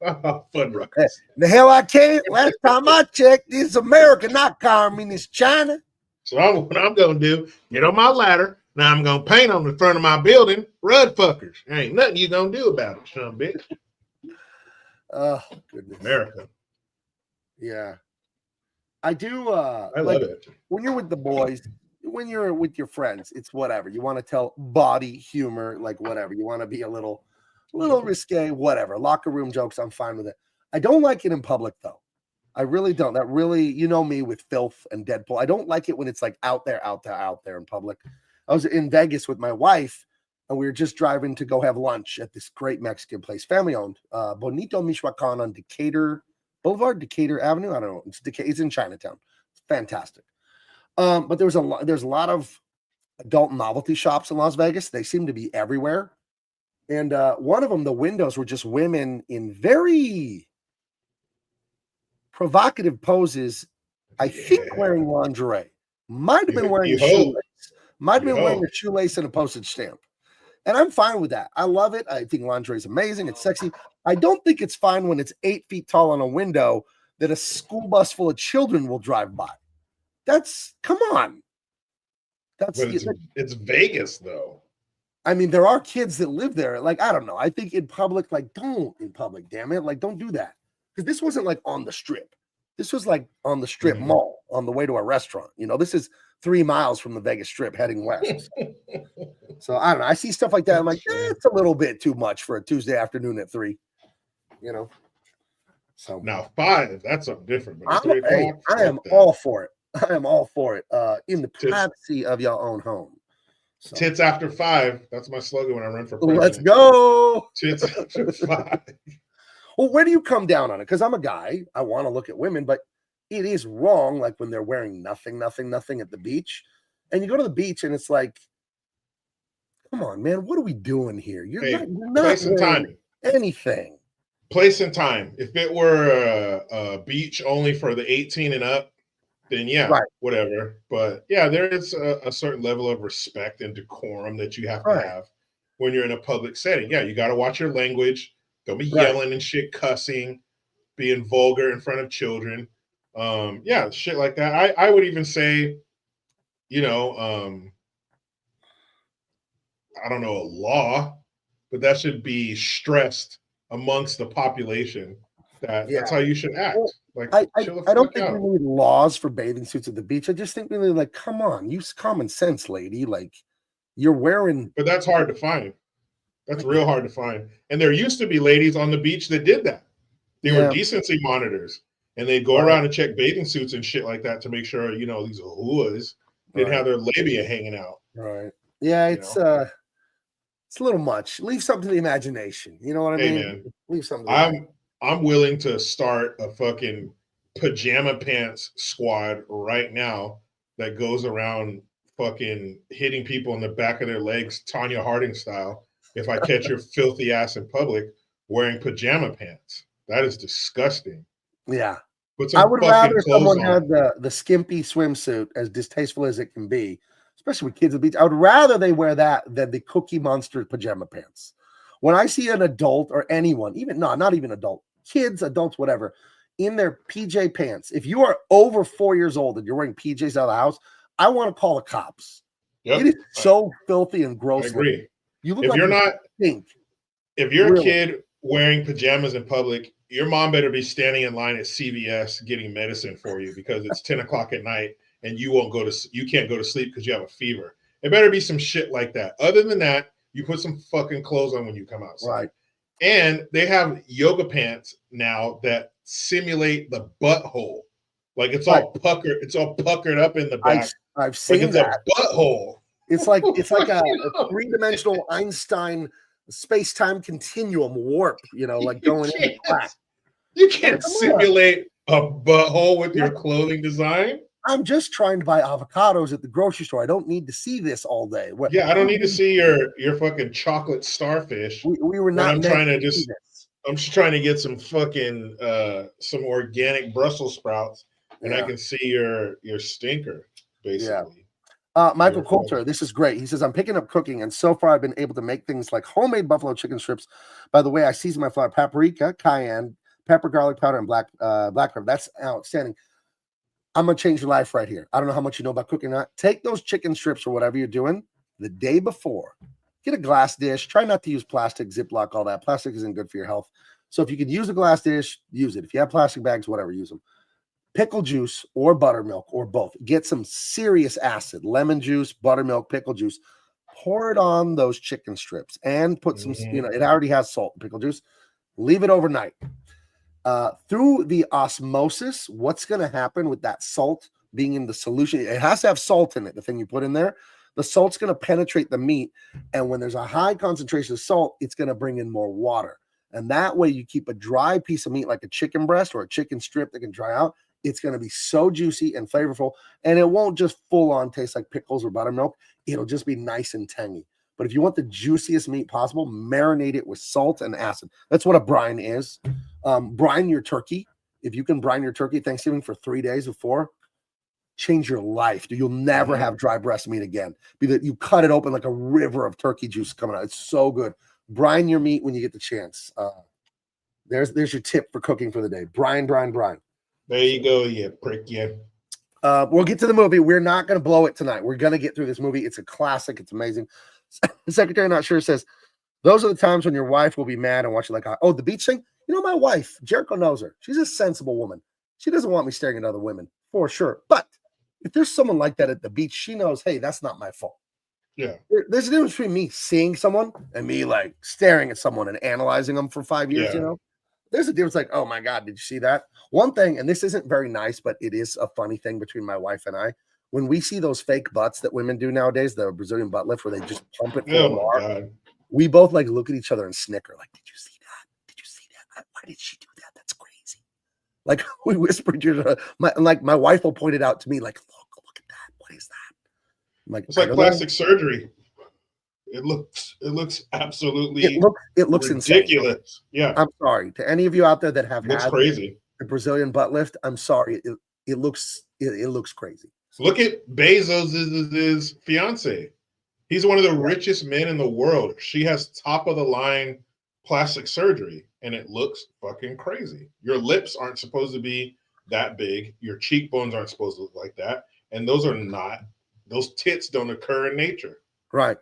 [SPEAKER 3] Fuddruckers.
[SPEAKER 2] The hell I can't. Last time I checked, this is America, not communist China.
[SPEAKER 3] So what I'm going to do, get on my ladder. Now I'm going to paint on the front of my building, Rudfuckers. There ain't nothing you going to do about it, son of a bitch.
[SPEAKER 2] Oh, goodness.
[SPEAKER 3] America.
[SPEAKER 2] Yeah. I do.
[SPEAKER 3] I love it.
[SPEAKER 2] When you're with the boys, when you're with your friends, it's whatever. You want to tell body humor, like whatever. You want to be a little risque, whatever. Locker room jokes, I'm fine with it. I don't like it in public, though. I really don't. That really, you know me with filth and Deadpool. I don't like it when it's like out there in public. I was in Vegas with my wife, and we were just driving to go have lunch at this great Mexican place, family-owned, Bonito Michoacan on Decatur Boulevard, Decatur Avenue. I don't know. It's in Chinatown. It's fantastic. But there's a lot of adult novelty shops in Las Vegas. They seem to be everywhere. And one of them, the windows were just women in very provocative poses. I think wearing lingerie. Might have been wearing a shoelace. Might have been wearing a shoelace and a postage stamp. And I'm fine with that. I love it. I think lingerie is amazing. It's sexy. I don't think it's fine when it's 8 feet tall on a window that a school bus full of children will drive by. Come on.
[SPEAKER 3] It's Vegas, though.
[SPEAKER 2] I mean, there are kids that live there. Like, I don't know. I think in public, don't in public, damn it. Like, don't do that. Because this wasn't like on the strip. This was like on the strip mall on the way to a restaurant. You know, this is 3 miles from the Vegas Strip heading west. So I don't know. I see stuff like that. I'm like, it's a little bit too much for a Tuesday afternoon at 3. You know. So
[SPEAKER 3] now 5, that's something different. But
[SPEAKER 2] I am all for it. I am all for it. In the privacy of your own home. So.
[SPEAKER 3] Tits after 5. That's my slogan when I run for president.
[SPEAKER 2] Let's go.
[SPEAKER 3] Tits after 5.
[SPEAKER 2] Well, where do you come down on it? Because I'm a guy. I want to look at women, but it is wrong. Like when they're wearing nothing at the beach, and you go to the beach and it's like, come on, man, what are we doing here? You're not
[SPEAKER 3] place and time.
[SPEAKER 2] Anything.
[SPEAKER 3] Place and time. If it were a beach only for the 18 and up, then whatever. But yeah, there is a certain level of respect and decorum that you have to have when you're in a public setting. Yeah, you got to watch your language. Don't be yelling and shit, cussing, being vulgar in front of children. Shit like that. I would even say, I don't know, a law, but that should be stressed amongst the population. That's how you should act. Like,
[SPEAKER 2] I don't think we need laws for bathing suits at the beach. I just think really like, come on, use common sense, lady. Like, you're wearing.
[SPEAKER 3] But that's hard to find. That's real hard to find. And there used to be ladies on the beach that did that. They were decency monitors, and they'd go around and check bathing suits and shit like that to make sure, you know, these ahuas didn't have their labia hanging out.
[SPEAKER 2] Right. Yeah, it's a little much. Leave something to the imagination. You know what I mean?
[SPEAKER 3] Man,
[SPEAKER 2] leave something. To
[SPEAKER 3] I'm willing to start a fucking pajama pants squad right now that goes around fucking hitting people in the back of their legs, Tanya Harding style, if I catch your filthy ass in public wearing pajama pants. That is disgusting.
[SPEAKER 2] Yeah.
[SPEAKER 3] Put some
[SPEAKER 2] I would rather someone
[SPEAKER 3] on.
[SPEAKER 2] had the skimpy swimsuit, as distasteful as it can be, especially with kids at the beach. I would rather they wear that than the Cookie Monster pajama pants. When I see an adult or anyone, not even adult, kids, adults, whatever, in their PJ pants, if you are over 4 years old and you're wearing PJs out of the house, I want to call the cops. Yep. It is so filthy and gross.
[SPEAKER 3] I agree.
[SPEAKER 2] You look
[SPEAKER 3] if
[SPEAKER 2] like
[SPEAKER 3] you're not,
[SPEAKER 2] stink.
[SPEAKER 3] If you're a kid wearing pajamas in public, your mom better be standing in line at CVS getting medicine for you because it's 10 o'clock at night and you can't go to sleep because you have a fever. It better be some shit like that. Other than that, you put some fucking clothes on when you come outside.
[SPEAKER 2] Right.
[SPEAKER 3] And they have yoga pants now that simulate the butthole. Like it's all puckered. It's all puckered up in the back.
[SPEAKER 2] I've seen
[SPEAKER 3] like it's
[SPEAKER 2] that.
[SPEAKER 3] A butthole.
[SPEAKER 2] It's like a three-dimensional Einstein space-time continuum warp, like going in the crack.
[SPEAKER 3] You can't simulate a butthole with your clothing design.
[SPEAKER 2] I'm just trying to buy avocados at the grocery store. I don't need to see this all day.
[SPEAKER 3] I don't need to see your fucking chocolate starfish.
[SPEAKER 2] We were not.
[SPEAKER 3] I'm just trying to get some fucking some organic Brussels sprouts, and I can see your stinker basically.
[SPEAKER 2] Michael Coulter, this is great. He says, I'm picking up cooking, and so far I've been able to make things like homemade buffalo chicken strips. By the way, I season my flour, paprika, cayenne, pepper, garlic powder, and black pepper. That's outstanding. I'm going to change your life right here. I don't know how much you know about cooking or not. Take those chicken strips or whatever you're doing the day before. Get a glass dish. Try not to use plastic, Ziploc, all that. Plastic isn't good for your health. So if you could use a glass dish, use it. If you have plastic bags, whatever, use them. Pickle juice or buttermilk or both. Get some serious acid, lemon juice, buttermilk, pickle juice. Pour it on those chicken strips and put some, it already has salt, pickle juice. Leave it overnight. Through the osmosis, what's going to happen with that salt being in the solution? It has to have salt in it, the thing you put in there. The salt's going to penetrate the meat. And when there's a high concentration of salt, it's going to bring in more water. And that way you keep a dry piece of meat like a chicken breast or a chicken strip that can dry out. It's going to be so juicy and flavorful, and it won't just full on taste like pickles or buttermilk. It'll just be nice and tangy. But if you want the juiciest meat possible, marinate it with salt and acid. That's what a brine is. Brine your turkey. If you can brine your turkey Thanksgiving for 3 days before, change your life. You'll never have dry breast meat again. You cut it open like a river of turkey juice coming out. It's so good. Brine your meat when you get the chance. There's your tip for cooking for the day. Brine.
[SPEAKER 3] There you go, you prick, yeah.
[SPEAKER 2] We'll get to the movie. We're not going to blow it tonight. We're going to get through this movie. It's a classic. It's amazing. The secretary, not sure, says, those are the times when your wife will be mad and watch you like, the beach thing? My wife, Jericho knows her. She's a sensible woman. She doesn't want me staring at other women, for sure. But if there's someone like that at the beach, she knows, hey, that's not my fault.
[SPEAKER 3] Yeah.
[SPEAKER 2] There's a difference between me seeing someone and me, like, staring at someone and analyzing them for 5 years, There's a difference, like, oh my God, did you see that? One thing, and this isn't very nice, but it is a funny thing between my wife and I. When we see those fake butts that women do nowadays, the Brazilian butt lift where they just pump it full of lard, we both like look at each other and snicker, like, did you see that? Did you see that? Why did she do that? That's crazy. Like we whispered to my wife will point it out to me, like, look at that. What is that? I'm like,
[SPEAKER 3] it's like plastic surgery. It looks absolutely
[SPEAKER 2] it looks
[SPEAKER 3] ridiculous.
[SPEAKER 2] Insane.
[SPEAKER 3] Yeah.
[SPEAKER 2] I'm sorry to any of you out there that have had
[SPEAKER 3] crazy.
[SPEAKER 2] The Brazilian butt lift. I'm sorry. It looks crazy.
[SPEAKER 3] Look at Bezos' fiance. He's one of the richest men in the world. She has top of the line plastic surgery, and it looks fucking crazy. Your lips aren't supposed to be that big. Your cheekbones aren't supposed to look like that. And those tits don't occur in nature.
[SPEAKER 2] Right.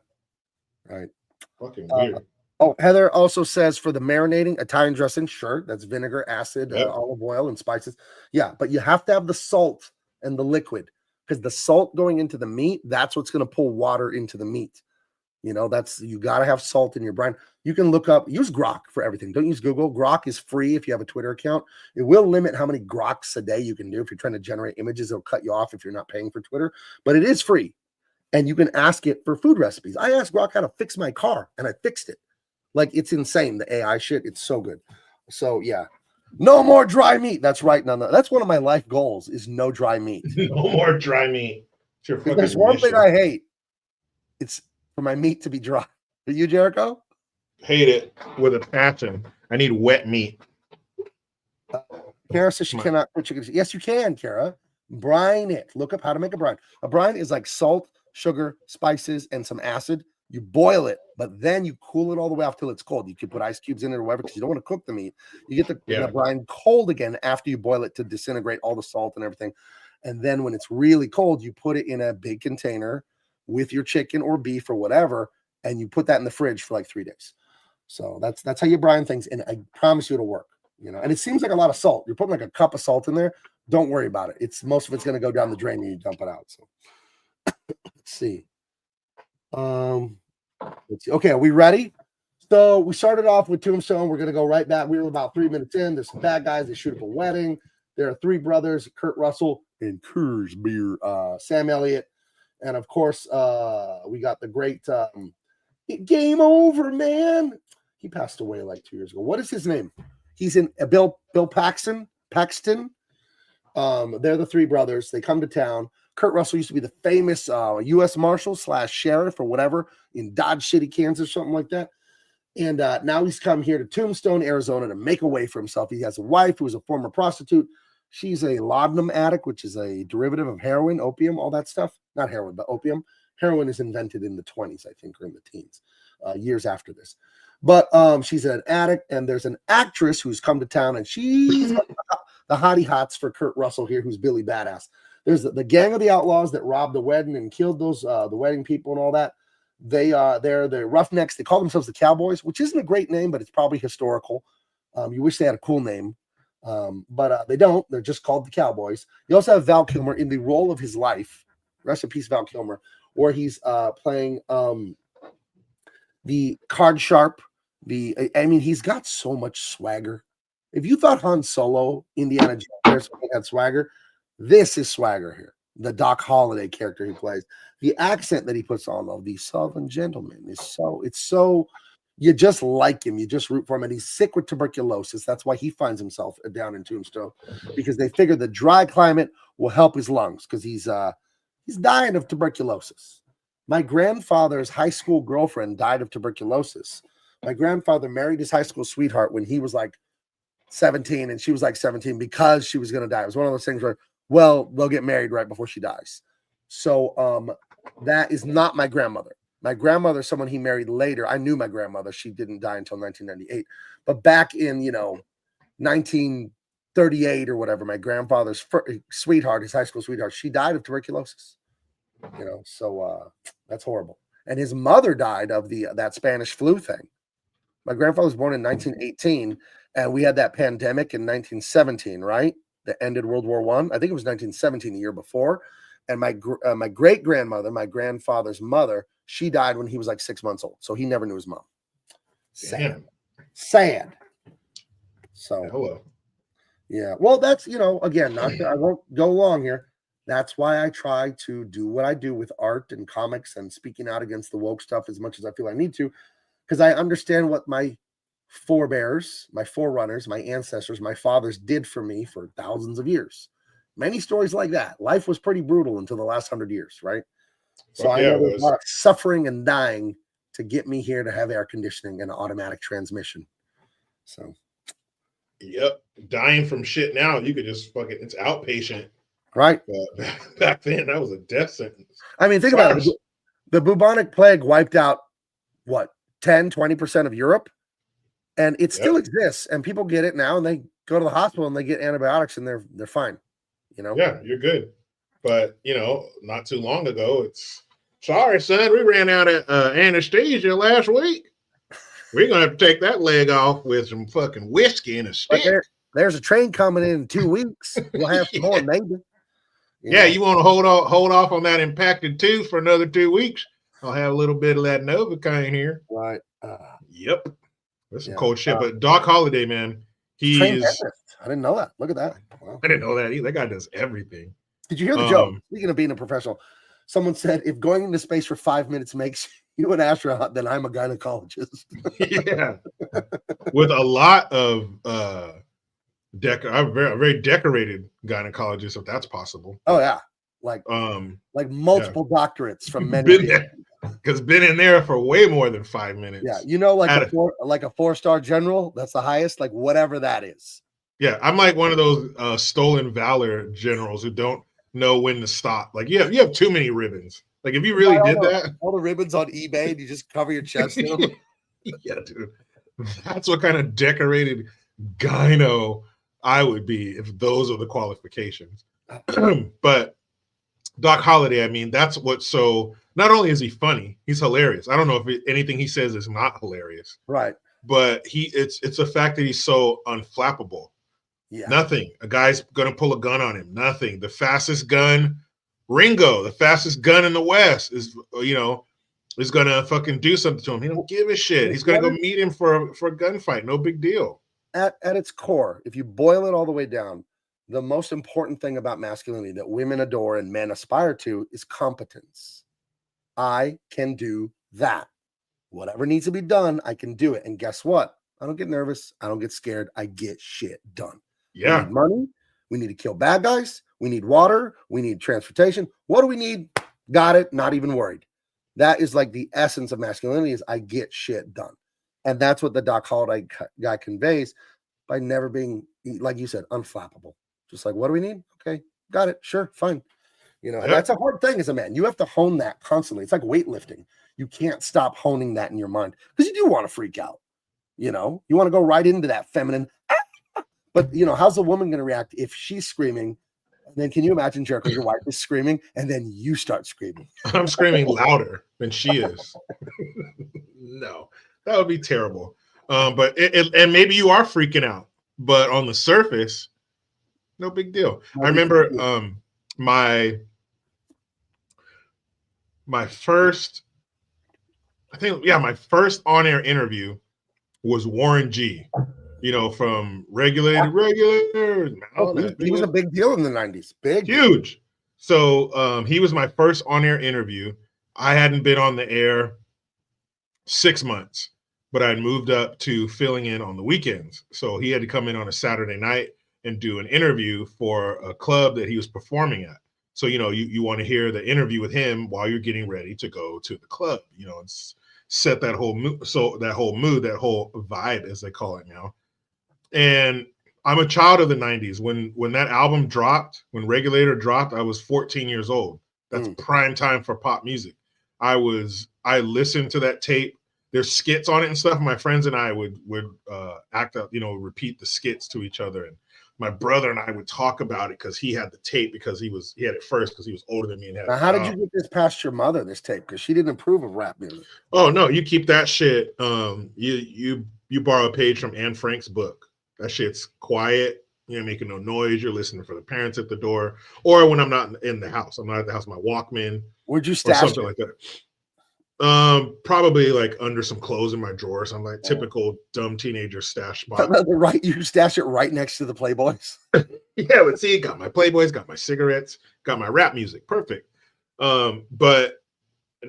[SPEAKER 3] Fucking weird.
[SPEAKER 2] Heather also says for the marinating, Italian dressing, sure, that's vinegar, acid, olive oil, and spices. Yeah, but you have to have the salt and the liquid because the salt going into the meat, that's what's going to pull water into the meat. You know, you got to have salt in your brine. You can use Grok for everything. Don't use Google. Grok is free if you have a Twitter account. It will limit how many Groks a day you can do. If you're trying to generate images, it'll cut you off if you're not paying for Twitter, but it is free. And you can ask it for food recipes. I asked Grok how to fix my car and I fixed it. Like, it's insane. The AI shit. It's so good. So yeah, no more dry meat. That's right. That's one of my life goals is no dry meat.
[SPEAKER 3] No more dry meat.
[SPEAKER 2] If there's one thing I hate, it's for my meat to be dry. Are you, Jericho?
[SPEAKER 3] Hate it with a passion. I need wet meat.
[SPEAKER 2] Kara says she cannot put chicken. Yes, you can, Kara. Brine it. Look up how to make a brine. A brine is like salt, sugar, spices, and some acid. You boil it, but then you cool it all the way off till it's cold. You can put ice cubes in it or whatever because you don't want to cook the meat. You get the brine cold again after you boil it to disintegrate all the salt and everything. And then when it's really cold, you put it in a big container with your chicken or beef or whatever, and you put that in the fridge for like 3 days. So that's how you brine things, and I promise you it'll work. You know, and it seems like a lot of salt. You're putting like a cup of salt in there. Don't worry about it. Most of it's going to go down the drain when you dump it out. So let's see. Let's see. Okay, are we ready? So we started off with Tombstone. We're going to go right back. We were about 3 minutes in. There's some bad guys. They shoot up a wedding. There are 3 brothers, Kurt Russell and Kurzbeer, Sam Elliott. And of course, we got the great Game Over, man. He passed away like 2 years ago. What is his name? He's in Bill Paxton. They're the 3 brothers. They come to town. Kurt Russell used to be the famous U.S. Marshal / sheriff or whatever in Dodge City, Kansas, something like that. And now he's come here to Tombstone, Arizona to make a way for himself. He has a wife who is a former prostitute. She's a laudanum addict, which is a derivative of heroin, opium, all that stuff. Not heroin, but opium. Heroin is invented in the 20s, I think, or in the teens, years after this. But she's an addict, and there's an actress who's come to town, and she's the hottie hots for Kurt Russell here, who's Billy Badass. There's the gang of the outlaws that robbed the wedding and killed those the wedding people and all that. They're the Roughnecks. They call themselves the Cowboys, which isn't a great name, but it's probably historical. You wish they had a cool name. But they don't. They're just called the Cowboys. You also have Val Kilmer in the role of his life. Rest in peace, Val Kilmer, where he's playing the card sharp. He's got so much swagger. If you thought Han Solo, Indiana Jones had swagger, this is swagger here. The Doc Holliday character he plays, the accent that he puts on, though, the Southern gentleman is so. You just like him. You just root for him. And he's sick with tuberculosis. That's why he finds himself down in Tombstone, because they figure the dry climate will help his lungs because he's dying of tuberculosis. My grandfather's high school girlfriend died of tuberculosis. My grandfather married his high school sweetheart when he was like 17 and she was like 17 because she was going to die. It was one of those things where, well, they'll get married right before she dies. So that is not my grandmother. My grandmother, someone he married later. I knew my grandmother. She didn't die until 1998. But back in, 1938 or whatever, my grandfather's sweetheart, his high school sweetheart, she died of tuberculosis. So that's horrible. And his mother died of that Spanish flu thing. My grandfather was born in 1918, and we had that pandemic in 1917, right? That ended World War I. I think it was 1917, the year before. And my great grandmother, my grandfather's mother, she died when he was like 6 months old. So he never knew his mom. Sad. So,
[SPEAKER 3] hello.
[SPEAKER 2] Yeah. Well, that's, again, I won't go long here. That's why I try to do what I do with art and comics and speaking out against the woke stuff as much as I feel I need to, because I understand what my forebears, my forerunners, my ancestors, my fathers did for me for thousands of years. Many stories like that. Life was pretty brutal until the last 100 years, right? So I know there's a lot of suffering and dying to get me here to have air conditioning and automatic transmission. So,
[SPEAKER 3] yep, dying from shit now. You could just it's outpatient,
[SPEAKER 2] right?
[SPEAKER 3] Back then, that was a death sentence.
[SPEAKER 2] I mean, think about it. The bubonic plague wiped out what 10-20% of Europe, and it still exists. And people get it now, and they go to the hospital and they get antibiotics, and they're fine.
[SPEAKER 3] Yeah, you're good. But, not too long ago, sorry, son, we ran out of anesthesia last week. We're going to have to take that leg off with some fucking whiskey and a stick.
[SPEAKER 2] There's a train coming in 2 weeks. We'll have some more, maybe.
[SPEAKER 3] Yeah, you want to hold off on that impacted tooth for another 2 weeks? I'll have a little bit of that Novocaine here.
[SPEAKER 2] Right.
[SPEAKER 3] Yep. That's some
[SPEAKER 2] Yeah.
[SPEAKER 3] cold shit. But Doc Holliday, man,
[SPEAKER 2] Trained
[SPEAKER 3] he's
[SPEAKER 2] dentist. I didn't know that. Look at that. Wow.
[SPEAKER 3] I didn't know that either. That guy does everything.
[SPEAKER 2] Did you hear the joke? Speaking of being a professional, someone said, if going into space for 5 minutes makes you an astronaut, then I'm a gynecologist.
[SPEAKER 3] Yeah. With a lot of I'm very decorated gynecologist, if that's possible.
[SPEAKER 2] Oh yeah. Like multiple doctorates from many
[SPEAKER 3] because been in there for way more than 5 minutes.
[SPEAKER 2] Yeah, you know, like a 4-star general, that's the highest, like whatever that is.
[SPEAKER 3] Yeah, I'm like one of those stolen valor generals who don't know when to stop. Like you have too many ribbons. Like if you really did that,
[SPEAKER 2] all the ribbons on eBay, and you just cover your chest in them.
[SPEAKER 3] Yeah, dude. That's what kind of decorated gyno I would be if those are the qualifications. But Doc Holliday, I mean, that's what. So not only is he funny, he's hilarious. I don't know if anything he says is not hilarious,
[SPEAKER 2] right?
[SPEAKER 3] But it's a fact that he's so unflappable. Yeah. Nothing. A guy's gonna pull a gun on him. Nothing. The fastest gun, Ringo, the fastest gun in the West, is gonna fucking do something to him. He don't give a shit. He's gonna go meet him for a gunfight. No big deal.
[SPEAKER 2] At its core, if you boil it all the way down, the most important thing about masculinity that women adore and men aspire to is competence. I can do that. Whatever needs to be done, I can do it. And guess what? I don't get nervous. I don't get scared. I get shit done.
[SPEAKER 3] Yeah.
[SPEAKER 2] We need money. We need to kill bad guys. We need water. We need transportation. What do we need? Got it. Not even worried. That is like the essence of masculinity is I get shit done. And that's what the Doc Holliday guy conveys by never being, like you said, unflappable. Just like, what do we need? Okay, got it. Sure, fine. And that's a hard thing as a man. You have to hone that constantly. It's like weightlifting. You can't stop honing that in your mind because you do want to freak out. You want to go right into that feminine. But, how's a woman going to react if she's screaming? And then can you imagine, Jericho, your wife is screaming and then you start screaming?
[SPEAKER 3] I'm screaming louder than she is. No, that would be terrible. But and maybe you are freaking out, but on the surface, no big deal. I remember my first on-air interview was Warren G. From Regulated Regular.
[SPEAKER 2] He was a big deal in the 90s.
[SPEAKER 3] Huge. So he was my first on-air interview. I hadn't been on the air 6 months, but I'd moved up to filling in on the weekends. So he had to come in on a Saturday night and do an interview for a club that he was performing at. So, you want to hear the interview with him while you're getting ready to go to the club, and set that whole mood, that whole vibe, as they call it now. And I'm a child of the 90s. When that album dropped, when Regulator dropped, I was 14 years old. That's prime time for pop music. I listened to that tape. There's skits on it and stuff. My friends and I would act out, repeat the skits to each other. And my brother and I would talk about it because he had the tape because he had it first because he was older than me. And
[SPEAKER 2] now, how did you get this past your mother, this tape? Because she didn't approve of rap music.
[SPEAKER 3] Oh, no, you keep that shit. You borrow a page from Anne Frank's book. That shit's quiet. You're making no noise. You're listening for the parents at the door. Or when I'm not in the house. I'm not at the house, my Walkman.
[SPEAKER 2] Where'd you stash
[SPEAKER 3] something like that? Probably like under some clothes in my drawer. So I'm like typical dumb teenager stash spot.
[SPEAKER 2] Right, you stash it right next to the Playboys.
[SPEAKER 3] Yeah, but see, got my Playboys, got my cigarettes, got my rap music. Perfect. But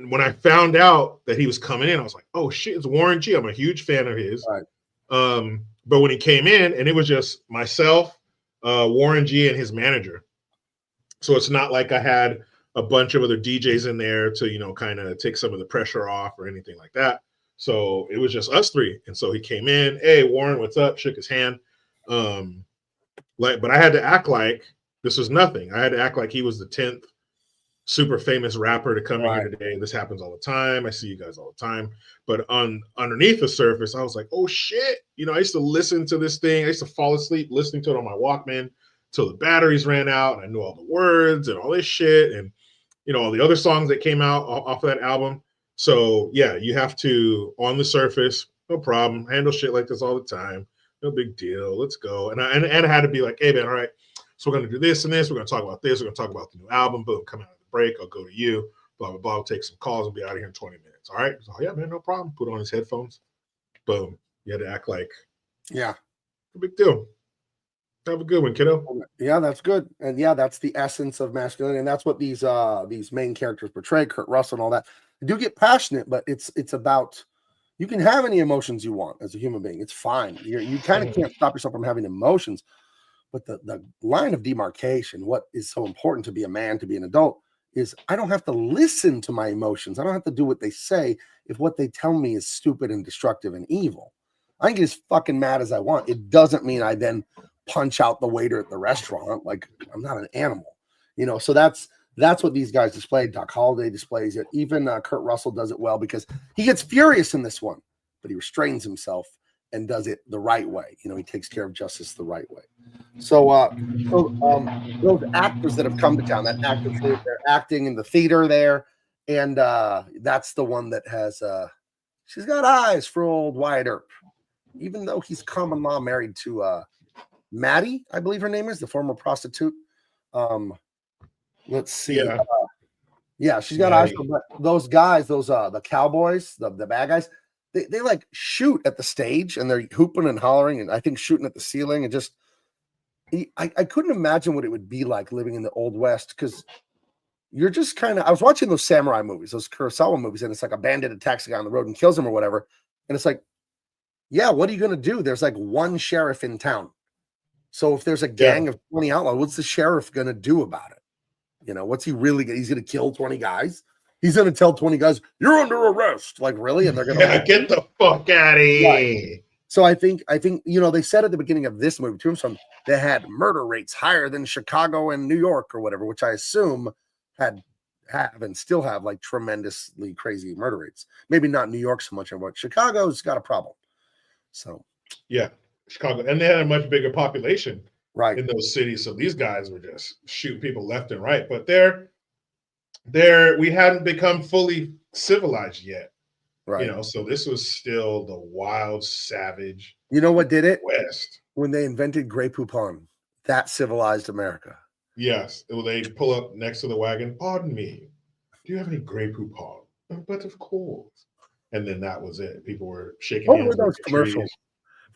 [SPEAKER 3] when I found out that he was coming in, I was like, oh shit, it's Warren G. I'm a huge fan of his. Right. But when he came in, and it was just myself, Warren G, and his manager. So it's not like I had a bunch of other DJs in there to, kind of take some of the pressure off or anything like that. So it was just us three. And so he came in, hey, Warren, what's up? Shook his hand. But I had to act like this was nothing. I had to act like he was the 10th super famous rapper to come in here today. This happens all the time. I see you guys all the time. But underneath the surface, I was like, oh shit. I used to listen to this thing. I used to fall asleep listening to it on my Walkman till the batteries ran out. And I knew all the words and all this shit. And, all the other songs that came out off of that album. So yeah, you have to, on the surface, no problem, handle shit like this all the time. No big deal. Let's go. And I had to be like, hey man, all right. So we're going to do this and this. We're going to talk about this. We're going to talk about the new album. Boom, come out of the break. I'll go to you. Blah, blah, blah. We'll take some calls and be out of here in 20 minutes. All right. So, yeah, man, no problem. Put on his headphones. Boom. You had to act like,
[SPEAKER 2] Yeah.
[SPEAKER 3] no big deal. Have a good one, kiddo.
[SPEAKER 2] Yeah, that's good. And yeah, that's the essence of masculinity. And that's what these main characters portray, Kurt Russell and all that. They do get passionate, but it's about, you can have any emotions you want as a human being. It's fine. You kind of can't stop yourself from having emotions. But the line of demarcation, what is so important to be a man, to be an adult, is I don't have to listen to my emotions. I don't have to do what they say if what they tell me is stupid and destructive and evil. I can get as fucking mad as I want. It doesn't mean I then punch out the waiter at the restaurant. Like, I'm not an animal, So that's what these guys displayed. Doc Holliday displays it. Even Kurt Russell does it well because he gets furious in this one, but he restrains himself and does it the right way. He takes care of justice the right way. So those actors that have come to town, that actors, they're acting in the theater there, and that's the one that has she's got eyes for old Wyatt Earp, even though he's common law married to Maddie, I believe her name is, the former prostitute. Let's see. Yeah, she's got eyes for, but those guys, the cowboys, the bad guys, they like shoot at the stage and they're hooping and hollering and I think shooting at the ceiling and just I couldn't imagine what it would be like living in the Old West because you're just kind of, I was watching those samurai movies, those Kurosawa movies, and it's like a bandit attacks a guy on the road and kills him or whatever. And it's like, yeah, what are you going to do? There's like one sheriff in town. So if there's a gang of 20 outlaws, what's the sheriff going to do about it? What's he really going to, he's going to kill 20 guys? He's going to tell 20 guys, you're under arrest. Like, really? And they're going to
[SPEAKER 3] get the fuck out of here. Right.
[SPEAKER 2] So I think, they said at the beginning of this movie, Tombstone, they had murder rates higher than Chicago and New York or whatever, which I assume have and still have like tremendously crazy murder rates. Maybe not New York so much, but Chicago's got a problem. So
[SPEAKER 3] yeah, Chicago, and they had a much bigger population
[SPEAKER 2] right
[SPEAKER 3] in those cities. So these guys were just shooting people left and right. But we hadn't become fully civilized yet.
[SPEAKER 2] Right.
[SPEAKER 3] So this was still the wild, savage.
[SPEAKER 2] You know what did it?
[SPEAKER 3] West.
[SPEAKER 2] When they invented Grey Poupon, that civilized America.
[SPEAKER 3] Yes. They pull up next to the wagon. Pardon me. Do you have any Grey Poupon? But of course. And then that was it. People were shaking hands.
[SPEAKER 2] What were those commercials?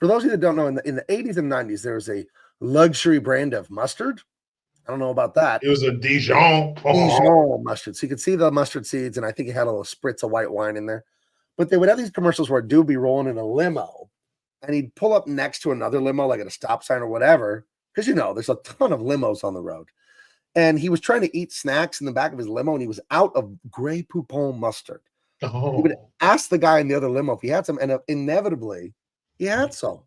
[SPEAKER 2] For those of you that don't know, in the 80s and 90s, there was a luxury brand of mustard. I don't know about that.
[SPEAKER 3] It was a Dijon
[SPEAKER 2] mustard. So you could see the mustard seeds, and I think it had a little spritz of white wine in there. But they would have these commercials where a dude would be rolling in a limo, and he'd pull up next to another limo, like at a stop sign or whatever, because there's a ton of limos on the road. And he was trying to eat snacks in the back of his limo, and he was out of Grey Poupon mustard.
[SPEAKER 3] Oh.
[SPEAKER 2] He would ask the guy in the other limo if he had some, and inevitably he had some.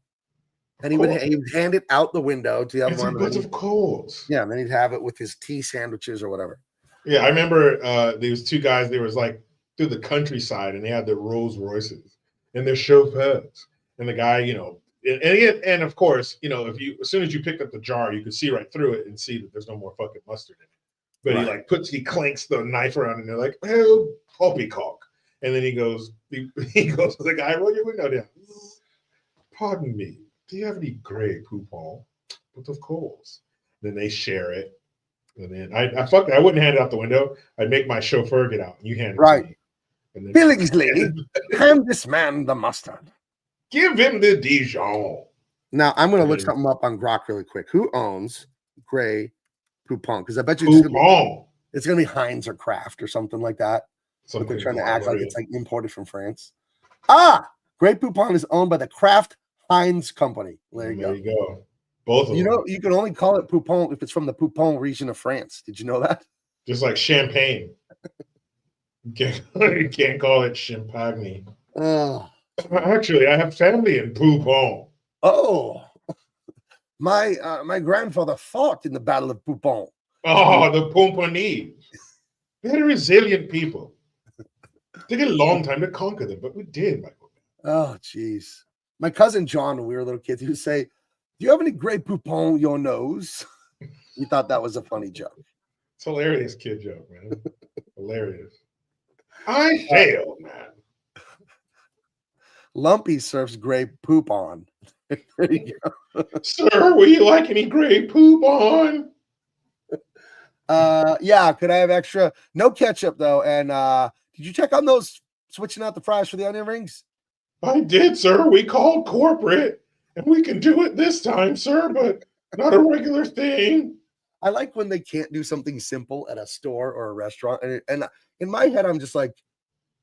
[SPEAKER 2] And he would hand it out the window to the other one.
[SPEAKER 3] But of course.
[SPEAKER 2] Yeah, and then he'd have it with his tea sandwiches or whatever.
[SPEAKER 3] Yeah, I remember these two guys, they was like through the countryside and they had their Rolls Royces and their chauffeurs. And the guy, and of course, as soon as you picked up the jar, you could see right through it and see that there's no more fucking mustard in it. But he clanks the knife around and they're like, oh, poppycock. And then he goes to the guy, roll your window down. Pardon me, do you have any Grey Poupon? But of course. Then they share it. And then I wouldn't hand it out the window. I'd make my chauffeur get out and you hand it to me. And then
[SPEAKER 2] Billingsley, hand this man the mustard.
[SPEAKER 3] Give him the Dijon.
[SPEAKER 2] Now I'm going to look something up on Grok really quick. Who owns Grey Poupon? Because I bet you it's going to be Heinz or Kraft or something like that. But they're trying to act like it's like imported from France. Grey Poupon is owned by the Kraft Heinz company. There you
[SPEAKER 3] go. Both of them.
[SPEAKER 2] You can only call it Poupon if it's from the Poupon region of France. Did you know that?
[SPEAKER 3] Just like champagne. You can't call it champagne. Actually, I have family in Poupon.
[SPEAKER 2] Oh, my grandfather fought in the Battle of Poupon.
[SPEAKER 3] Oh, the Pomponese. They're resilient people. Took a long time to conquer them, but we did, Michael.
[SPEAKER 2] Oh, jeez. My cousin John, when we were little kids, he would say, do you have any Grey Poupon on your nose? We thought that was a funny joke.
[SPEAKER 3] It's hilarious kid joke, man. Hilarious. I failed, man.
[SPEAKER 2] Lumpy serves Grey Poupon. There you go.
[SPEAKER 3] Sir, would you like any Grey Poupon?
[SPEAKER 2] Yeah, could I have extra? No ketchup though. And did you check on those switching out the fries for the onion rings?
[SPEAKER 3] I did, sir. We called corporate, and we can do it this time, sir, but not a regular thing.
[SPEAKER 2] I like when they can't do something simple at a store or a restaurant. And in my head, I'm just like,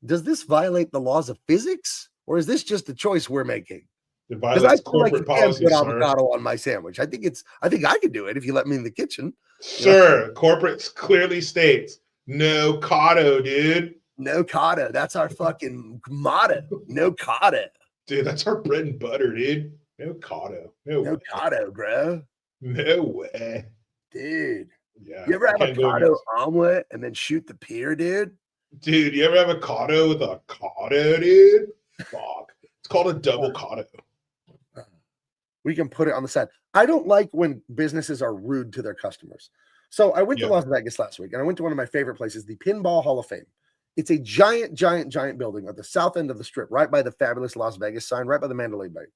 [SPEAKER 2] does this violate the laws of physics? Or is this just a choice we're making?
[SPEAKER 3] It
[SPEAKER 2] Because I
[SPEAKER 3] violates
[SPEAKER 2] feel like you
[SPEAKER 3] corporate
[SPEAKER 2] can
[SPEAKER 3] policy,
[SPEAKER 2] put
[SPEAKER 3] sir.
[SPEAKER 2] avocado on my sandwich. I think I could do it if you let me in the kitchen.
[SPEAKER 3] Sir, corporate clearly states no cotto, dude.
[SPEAKER 2] No cotta. That's our fucking motto. No cotta.
[SPEAKER 3] Dude, that's our bread and butter, dude. No cotto. No
[SPEAKER 2] No
[SPEAKER 3] way.
[SPEAKER 2] cotta, bro.
[SPEAKER 3] No way.
[SPEAKER 2] Dude.
[SPEAKER 3] Yeah.
[SPEAKER 2] You ever
[SPEAKER 3] I
[SPEAKER 2] have
[SPEAKER 3] can't
[SPEAKER 2] a
[SPEAKER 3] go
[SPEAKER 2] cotto
[SPEAKER 3] against-
[SPEAKER 2] omelet and then shoot the pier, dude?
[SPEAKER 3] Dude, you ever have a cotto with a cotto, dude? Fuck. It's called a double cotto.
[SPEAKER 2] We can put it on the side. I don't like when businesses are rude to their customers. So I went to
[SPEAKER 3] Yeah.
[SPEAKER 2] Las Vegas last week and I went to one of my favorite places, the Pinball Hall of Fame. It's a giant, giant, giant building at the south end of the strip, right by the fabulous Las Vegas sign, right by the Mandalay Bay.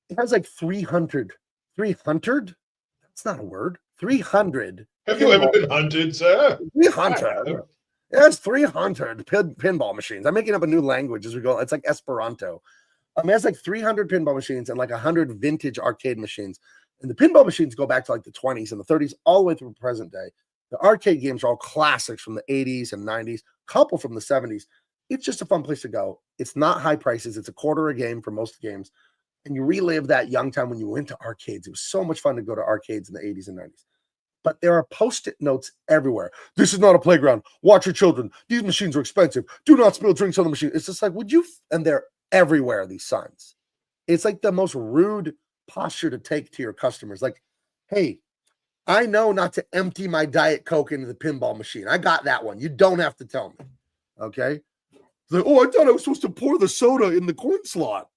[SPEAKER 2] It has like 300. That's not a word. 300.
[SPEAKER 3] Have you ever been hunted, sir?
[SPEAKER 2] 300. That's 300 pinball machines. I'm making up a new language as we go. It's like Esperanto. It has like 300 pinball machines and like 100 vintage arcade machines. And the pinball machines go back to like the 20s and the 30s, all the way through present day. The arcade games are all classics from the 80s and 90s, couple from the 70s. It's just a fun place to go. It's not high prices. It's $0.25 a game for most games. And you relive that young time when you went to arcades. It was so much fun to go to arcades in the 80s and 90s. But there are post-it notes everywhere. This is not a playground. Watch your children. These machines are expensive. Do not spill drinks on the machine. It's just like, would you? And they're everywhere, these signs. It's like the most rude posture to take to your customers. Like, hey, I know not to empty my Diet Coke into the pinball machine. I got that one. You don't have to tell me. Okay? Like, oh, I thought I was supposed to pour the soda in the corn slot.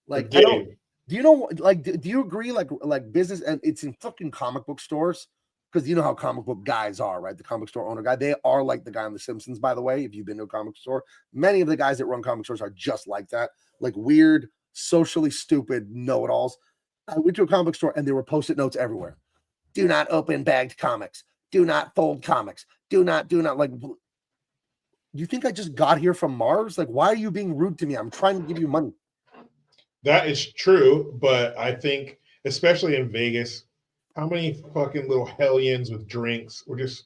[SPEAKER 2] Like, I don't. Do you know? Like, do you agree? Like business, and it's in fucking comic book stores, because you know how comic book guys are, right? The comic store owner guy. They are like the guy on The Simpsons, by the way. If you've been to a comic store, many of the guys that run comic stores are just like that, like weird, socially stupid know-it-alls. I went to a comic book store, and there were post-it notes everywhere. Do not open bagged comics. Do not fold comics. Do not like. Do you think I just got here from Mars? Like, why are you being rude to me? I'm trying to give you money.
[SPEAKER 3] That is true, but I think, especially in Vegas, how many fucking little hellions with drinks were just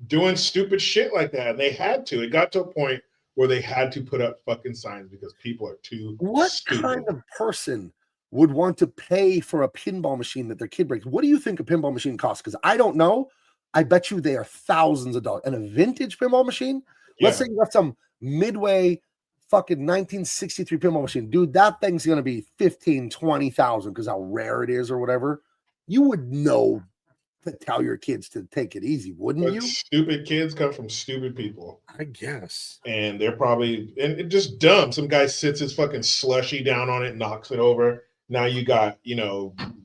[SPEAKER 3] doing stupid shit like that? And they had to. It got to a point where they had to put up fucking signs because people are too stupid.
[SPEAKER 2] Kind of person would want to pay for a pinball machine that their kid breaks? What do you think a pinball machine costs? Because I don't know. I bet you they are thousands of dollars. And a vintage pinball machine, let's say you got some midway fucking 1963 pinball machine, dude, that thing's gonna be 15, 20,000 because how rare it is or whatever. You would know to tell your kids to take it easy, wouldn't you?
[SPEAKER 3] Stupid kids come from stupid people,
[SPEAKER 2] I guess.
[SPEAKER 3] And they're probably and just dumb. Some guy sits his fucking slushy down on it, knocks it over. Now you got,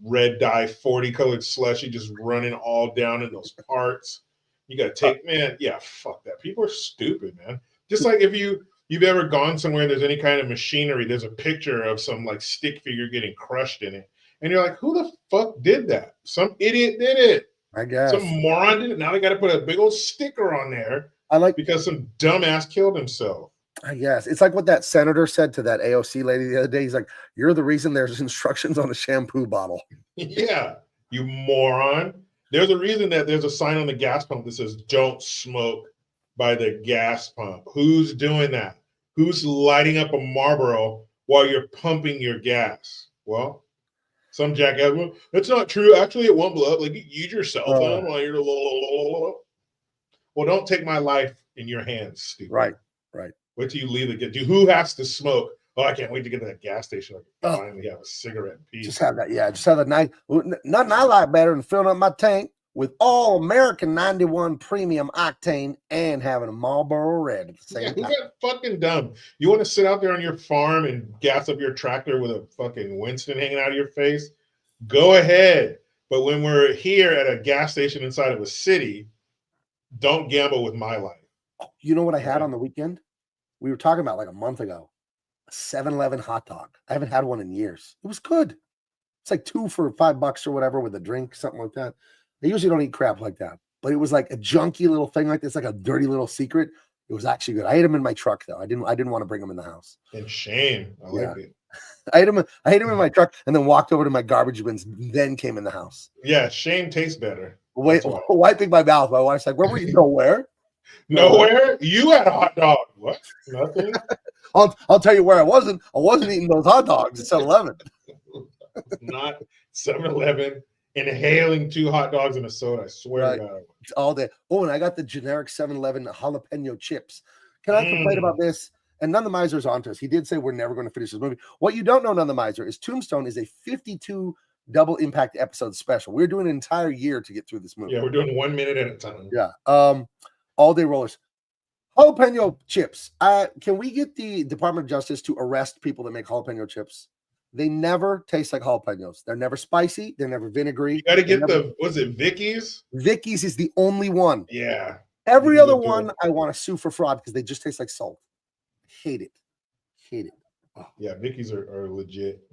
[SPEAKER 3] red dye 40 colored slushy just running all down in those parts. You got to take, man, yeah, fuck that. People are stupid, man. Just like if you've ever gone somewhere, there's any kind of machinery, there's a picture of some like stick figure getting crushed in it. And you're like, who the fuck did that? Some idiot did it.
[SPEAKER 2] I guess.
[SPEAKER 3] Some moron did it. Now they got to put a big old sticker on there. Because some dumbass killed himself.
[SPEAKER 2] I guess. It's like what that senator said to that AOC lady the other day. He's like, you're the reason there's instructions on a shampoo bottle.
[SPEAKER 3] Yeah, you moron. There's a reason that there's a sign on the gas pump that says don't smoke by the gas pump. Who's doing that? Who's lighting up a Marlboro while you're pumping your gas? Well, some jackass. Well, that's not true. Actually, it won't blow up. Like, use your cell phone while you're. Well, don't take my life in your hands, stupid.
[SPEAKER 2] Right.
[SPEAKER 3] Wait till you leave the get. Who has to smoke? Oh, I can't wait to get to that gas station. I can finally have a cigarette in peace.
[SPEAKER 2] Just have that. Yeah, just have that night. Nothing I like better than filling up my tank with all American 91 premium octane and having a Marlboro Red at the same time.
[SPEAKER 3] Who's that fucking dumb? You want to sit out there on your farm and gas up your tractor with a fucking Winston hanging out of your face? Go ahead. But when we're here at a gas station inside of a city, don't gamble with my life.
[SPEAKER 2] You know what I had on the weekend? We were talking about like a month ago. A 7-Eleven hot dog. I haven't had one in years. It was good. It's like 2 for $5 or whatever with a drink, something like that. I usually don't eat crap like that. but it was like a junky little thing like this, like a dirty little secret. It was actually good. I ate them in my truck though. I didn't want to bring them in the house.
[SPEAKER 3] And Shane, I like it.
[SPEAKER 2] I ate them in my truck and then walked over to my garbage bins, then came in the house.
[SPEAKER 3] Yeah, Shane tastes better.
[SPEAKER 2] Wiping my mouth. My wife's like, "Where were you? Nowhere."
[SPEAKER 3] Nowhere? You had a hot dog. What? Nothing?
[SPEAKER 2] I'll tell you where I wasn't. I wasn't eating those hot dogs at 7-Eleven.
[SPEAKER 3] Not 7-Eleven. Inhaling 2 hot dogs and a soda. I swear to God.
[SPEAKER 2] It's all day. Oh, and I got the generic 7-Eleven jalapeno chips. Can I complain about this? And None the Miser's onto us. He did say we're never going to finish this movie. What you don't know, None the Miser, is Tombstone is a 52 double impact episode special. We're doing an entire year to get through this movie.
[SPEAKER 3] Yeah, we're doing 1 minute at a time.
[SPEAKER 2] Yeah. All day rollers. Jalapeno chips. Can we get the Department of Justice to arrest people that make jalapeno chips? They never taste like jalapenos. They're never spicy. They're never vinegary.
[SPEAKER 3] You got to get was it Vicky's?
[SPEAKER 2] Vicky's is the only one.
[SPEAKER 3] Yeah.
[SPEAKER 2] Every other one, I want to sue for fraud because they just taste like salt. Hate it. Oh.
[SPEAKER 3] Yeah, Vicky's are legit.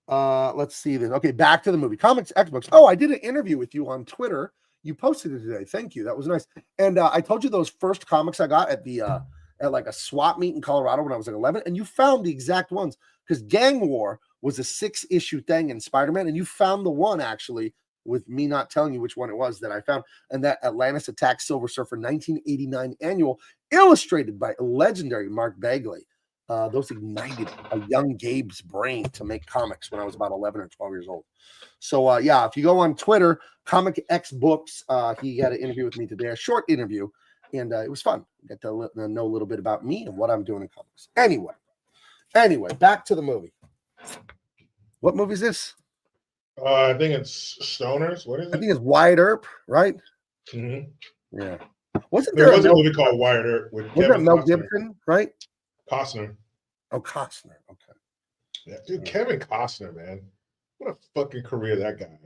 [SPEAKER 2] Let's see this. Okay, back to the movie. Comics Xbox. Oh, I did an interview with you on Twitter. You posted it today. Thank you. That was nice. And I told you those first comics I got at the at like a swap meet in Colorado when I was like 11, and you found the exact ones because Gang War was a 6-issue thing in Spider-Man, and you found the one actually with me not telling you which one it was that I found, and that Atlantis Attack Silver Surfer 1989 annual, illustrated by legendary Mark Bagley. Those ignited a young Gabe's brain to make comics when I was about 11 or 12 years old. So yeah, if you go on Twitter, Comic X Books, he had an interview with me today, a short interview, and it was fun. Get to know a little bit about me and what I'm doing in comics. Anyway, back to the movie. What movie is this?
[SPEAKER 3] I think it's Stoners. What is it?
[SPEAKER 2] I think it's Wyatt Earp, right?
[SPEAKER 3] Mm-hmm.
[SPEAKER 2] Yeah. Wasn't
[SPEAKER 3] there was a movie called Wyatt Earp with Kevin
[SPEAKER 2] Mel
[SPEAKER 3] Costner.
[SPEAKER 2] Gibson, right?
[SPEAKER 3] Costner.
[SPEAKER 2] Oh, Costner. Okay.
[SPEAKER 3] Yeah, dude, Kevin Costner, man. What a fucking career that guy.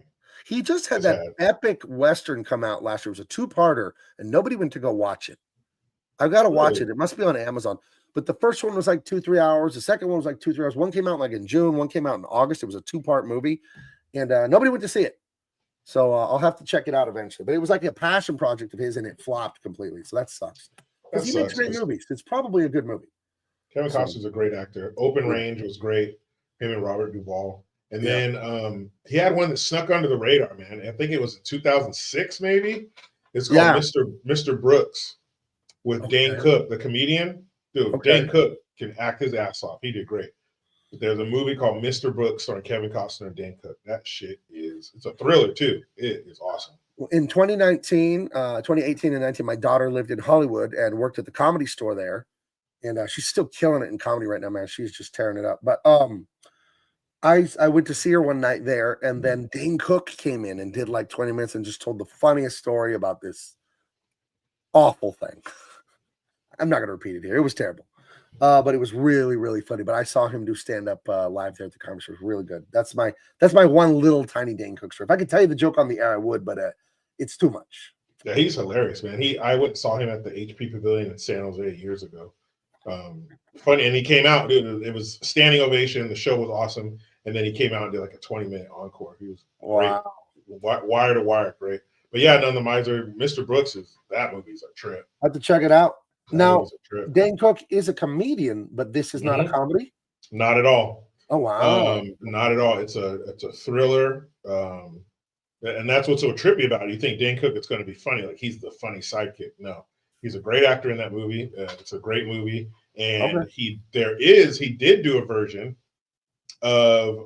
[SPEAKER 2] He just had that epic Western come out last year. It was a 2-parter, and nobody went to go watch it. I've got to watch it. It must be on Amazon. But the first one was like 2-3 hours. The second one was like 2-3 hours. One came out like in June. One came out in August. It was a 2-part movie, and nobody went to see it. So I'll have to check it out eventually. But it was like a passion project of his, and it flopped completely. So that sucks. Because he makes great movies. It's probably a good movie.
[SPEAKER 3] Kevin Costner's a great actor. Open Range was great. Him and Robert Duvall. And then he had one that snuck under the radar, man. I think it was in 2006, maybe. It's called Mr. Brooks with Dane Cook, the comedian. Dude, Dane Cook can act his ass off. He did great. But there's a movie called Mr. Brooks starring Kevin Costner and Dane Cook. That shit it's a thriller too. It is awesome.
[SPEAKER 2] In 2018 and 19, my daughter lived in Hollywood and worked at the Comedy Store there. And she's still killing it in comedy right now, man. She's just tearing it up. But I went to see her one night there, and then Dane Cook came in and did like 20 minutes and just told the funniest story about this awful thing. I'm not going to repeat it here. It was terrible. But it was really, really funny. But I saw him do stand-up live there at the Comedy Store. It was really good. That's my one little tiny Dane Cook story. If I could tell you the joke on the air, I would, but it's too much.
[SPEAKER 3] Yeah, he's hilarious, man. I went and saw him at the HP Pavilion in San Jose years ago. Funny, and he came out, dude. It was standing ovation. The show was awesome, and then he came out and did like a 20-minute encore. He was great, wire to wire, great. But yeah, None the Miser, Mr. Brooks that movie's a trip.
[SPEAKER 2] I have to check it out. Now, Dane Cook is a comedian, but this is not a comedy.
[SPEAKER 3] Not at all.
[SPEAKER 2] Oh wow,
[SPEAKER 3] not at all. It's a thriller, and that's what's so trippy about it. You think Dane Cook, it's going to be funny, like he's the funny sidekick. No. He's a great actor in that movie. It's a great movie, and he did do a version of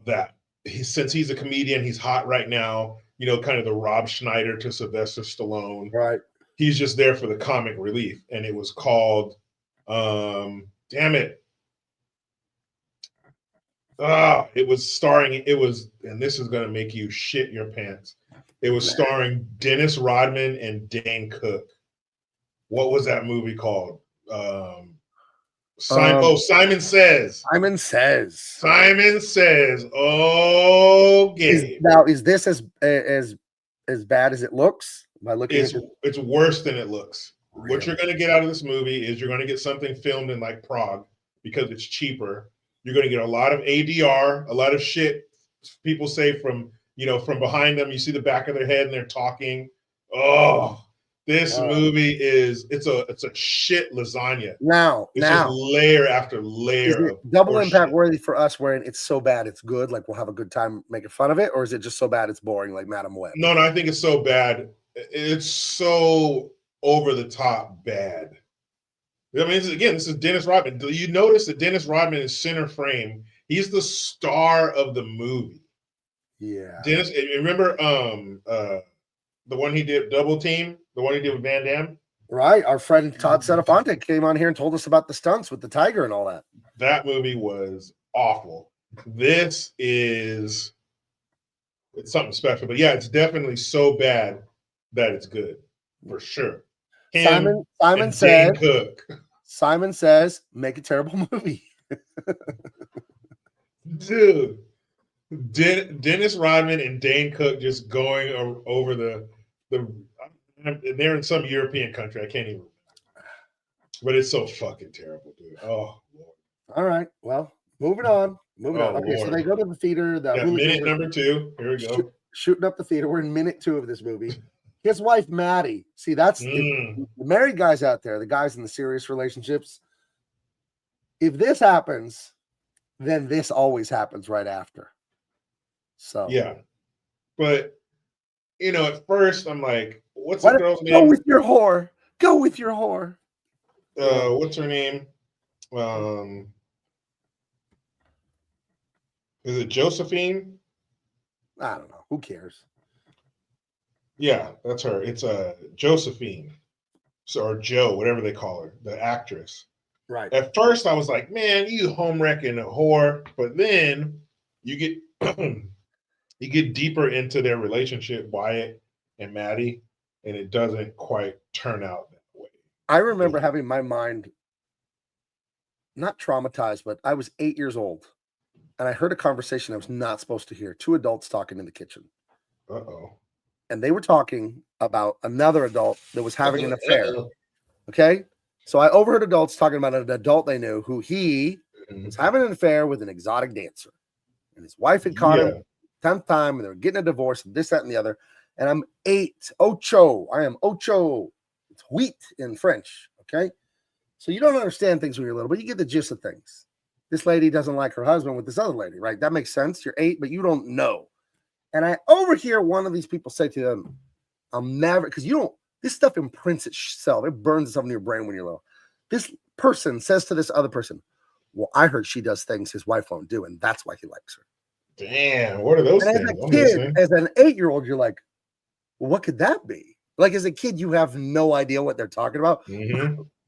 [SPEAKER 3] that. Since he's a comedian, he's hot right now. You know, kind of the Rob Schneider to Sylvester Stallone. Right. He's just there for the comic relief, and it was called, damn it. It was and this is going to make you shit your pants. It was starring Dennis Rodman and Dane Cook. What was that movie called? Simon Says.
[SPEAKER 2] Simon Says.
[SPEAKER 3] Simon Says. Oh, Gabe.
[SPEAKER 2] Is this as bad as it looks? By looking
[SPEAKER 3] it's worse than it looks.
[SPEAKER 2] Really?
[SPEAKER 3] What you're going to get out of this movie is you're going to get something filmed in like Prague because it's cheaper. You're going to get a lot of ADR, a lot of shit people say from you know, from behind them, you see the back of their head and they're talking. Oh, this movie it's a shit lasagna.
[SPEAKER 2] Now,
[SPEAKER 3] It's just layer after layer
[SPEAKER 2] is it
[SPEAKER 3] of
[SPEAKER 2] double impact
[SPEAKER 3] horseshit.
[SPEAKER 2] worthy for us wherein it's so bad it's good, like we'll have a good time making fun of it, or is it just so bad it's boring, like Madam Web?
[SPEAKER 3] No, I think it's so bad. It's so over the top bad. I mean, this is Dennis Rodman. Do you notice that Dennis Rodman is center frame? He's the star of the movie.
[SPEAKER 2] Yeah.
[SPEAKER 3] Dennis, remember the one he did, Double Team, the one he did with Van Damme?
[SPEAKER 2] Right. Our friend Todd Senafonte came on here and told us about the stunts with the tiger and all that.
[SPEAKER 3] That movie was awful. This is it's something special. But yeah, it's definitely so bad that it's good. For sure.
[SPEAKER 2] Simon said, Simon says, make a terrible movie.
[SPEAKER 3] Dude. Dennis Rodman and Dane Cook just going over the they're in some European country. I can't even remember. But it's so fucking terrible, dude. Oh, Lord.
[SPEAKER 2] All right. Well, moving on. Okay,
[SPEAKER 3] Lord.
[SPEAKER 2] so they go to the theater.
[SPEAKER 3] Minute number 2. Here we go.
[SPEAKER 2] Shooting up the theater. We're in minute 2 of this movie. His wife, Maddie. See, that's the married guys out there, the guys in the serious relationships. If this happens, then this always happens right after. So
[SPEAKER 3] yeah, but you know, at first I'm like, "What's the girl's name?"
[SPEAKER 2] Go with your whore. Go with your whore.
[SPEAKER 3] What's her name? Is it Josephine?
[SPEAKER 2] I don't know. Who cares?
[SPEAKER 3] Yeah, that's her. It's Josephine, or Joe, whatever they call her, the actress.
[SPEAKER 2] Right.
[SPEAKER 3] At first, I was like, "Man, you home wrecking a whore," but then you get you get deeper into their relationship, Wyatt and Maddie, and it doesn't quite turn out that way.
[SPEAKER 2] I remember having my mind not traumatized, but I was 8 years old, and I heard a conversation I was not supposed to hear. 2 adults talking in the kitchen.
[SPEAKER 3] Uh-oh.
[SPEAKER 2] And they were talking about another adult that was having an affair. Okay? So I overheard adults talking about an adult they knew who he was having an affair with an exotic dancer. And his wife had caught him 10th time, and they were getting a divorce, and this, that, and the other. And I'm 8. Ocho. I am ocho. It's wheat in French. Okay? So you don't understand things when you're little, but you get the gist of things. This lady doesn't like her husband with this other lady, right? That makes sense. You're 8, but you don't know. And I overhear one of these people say to them, I'll never, because this stuff imprints itself. It burns itself in your brain when you're little. This person says to this other person, well, I heard she does things his wife won't do, and that's why he likes her.
[SPEAKER 3] Damn, what are those
[SPEAKER 2] and
[SPEAKER 3] things?
[SPEAKER 2] As a kid, as an 8-year-old, you're like, well, what could that be? Like, as a kid, you have no idea what they're talking about,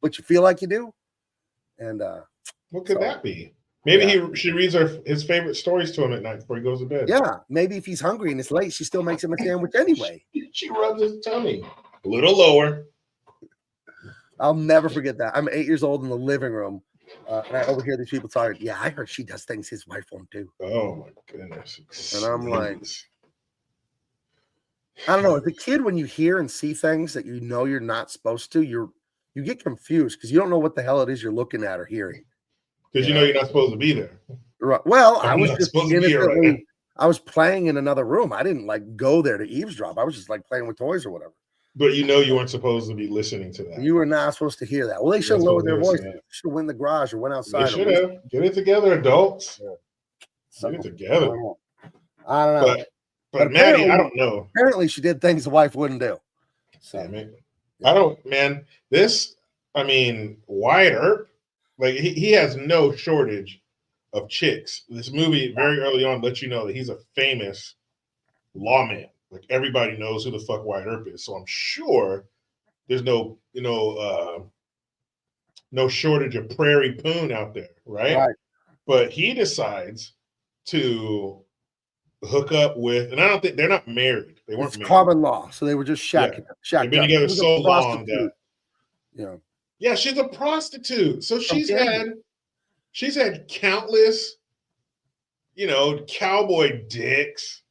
[SPEAKER 2] but you feel like you do. And
[SPEAKER 3] what could that be? Maybe she reads his favorite stories to him at night before he goes to bed.
[SPEAKER 2] Yeah, maybe if he's hungry and it's late, she still makes him a sandwich anyway.
[SPEAKER 3] She rubs his tummy a little lower.
[SPEAKER 2] I'll never forget that. I'm 8 years old in the living room, and I overhear these people talking. Yeah, I heard she does things his wife won't do.
[SPEAKER 3] Oh my goodness!
[SPEAKER 2] And I'm like, I don't know. As a kid, when you hear and see things that you know you're not supposed to, you get confused because you don't know what the hell it is you're looking at or hearing.
[SPEAKER 3] Because you know you're not supposed to be there.
[SPEAKER 2] Right. Well, I was just innocently. I was playing in another room. I didn't like go there to eavesdrop. I was just like playing with toys or whatever.
[SPEAKER 3] But you know you weren't supposed to be listening to that.
[SPEAKER 2] You were not supposed to hear that. Well, they should have lowered their voice. They should have went in the garage or went outside.
[SPEAKER 3] They should have. Get it together, adults. Yeah. Get it together.
[SPEAKER 2] I don't know.
[SPEAKER 3] But Maddie, I don't know.
[SPEAKER 2] Apparently, she did things the wife wouldn't do. So,
[SPEAKER 3] I don't, man. Wyatt Earp, like he has no shortage of chicks. This movie very early on lets you know that he's a famous lawman. Like everybody knows who the fuck Wyatt Earp is. So I'm sure there's no shortage of prairie poon out there, right? But he decides to hook up with, and I don't think they're not married. They weren't married.
[SPEAKER 2] Common law, so they were just shacking.
[SPEAKER 3] They've been together so long that
[SPEAKER 2] yeah,
[SPEAKER 3] she's a prostitute. So she's had countless, cowboy dicks,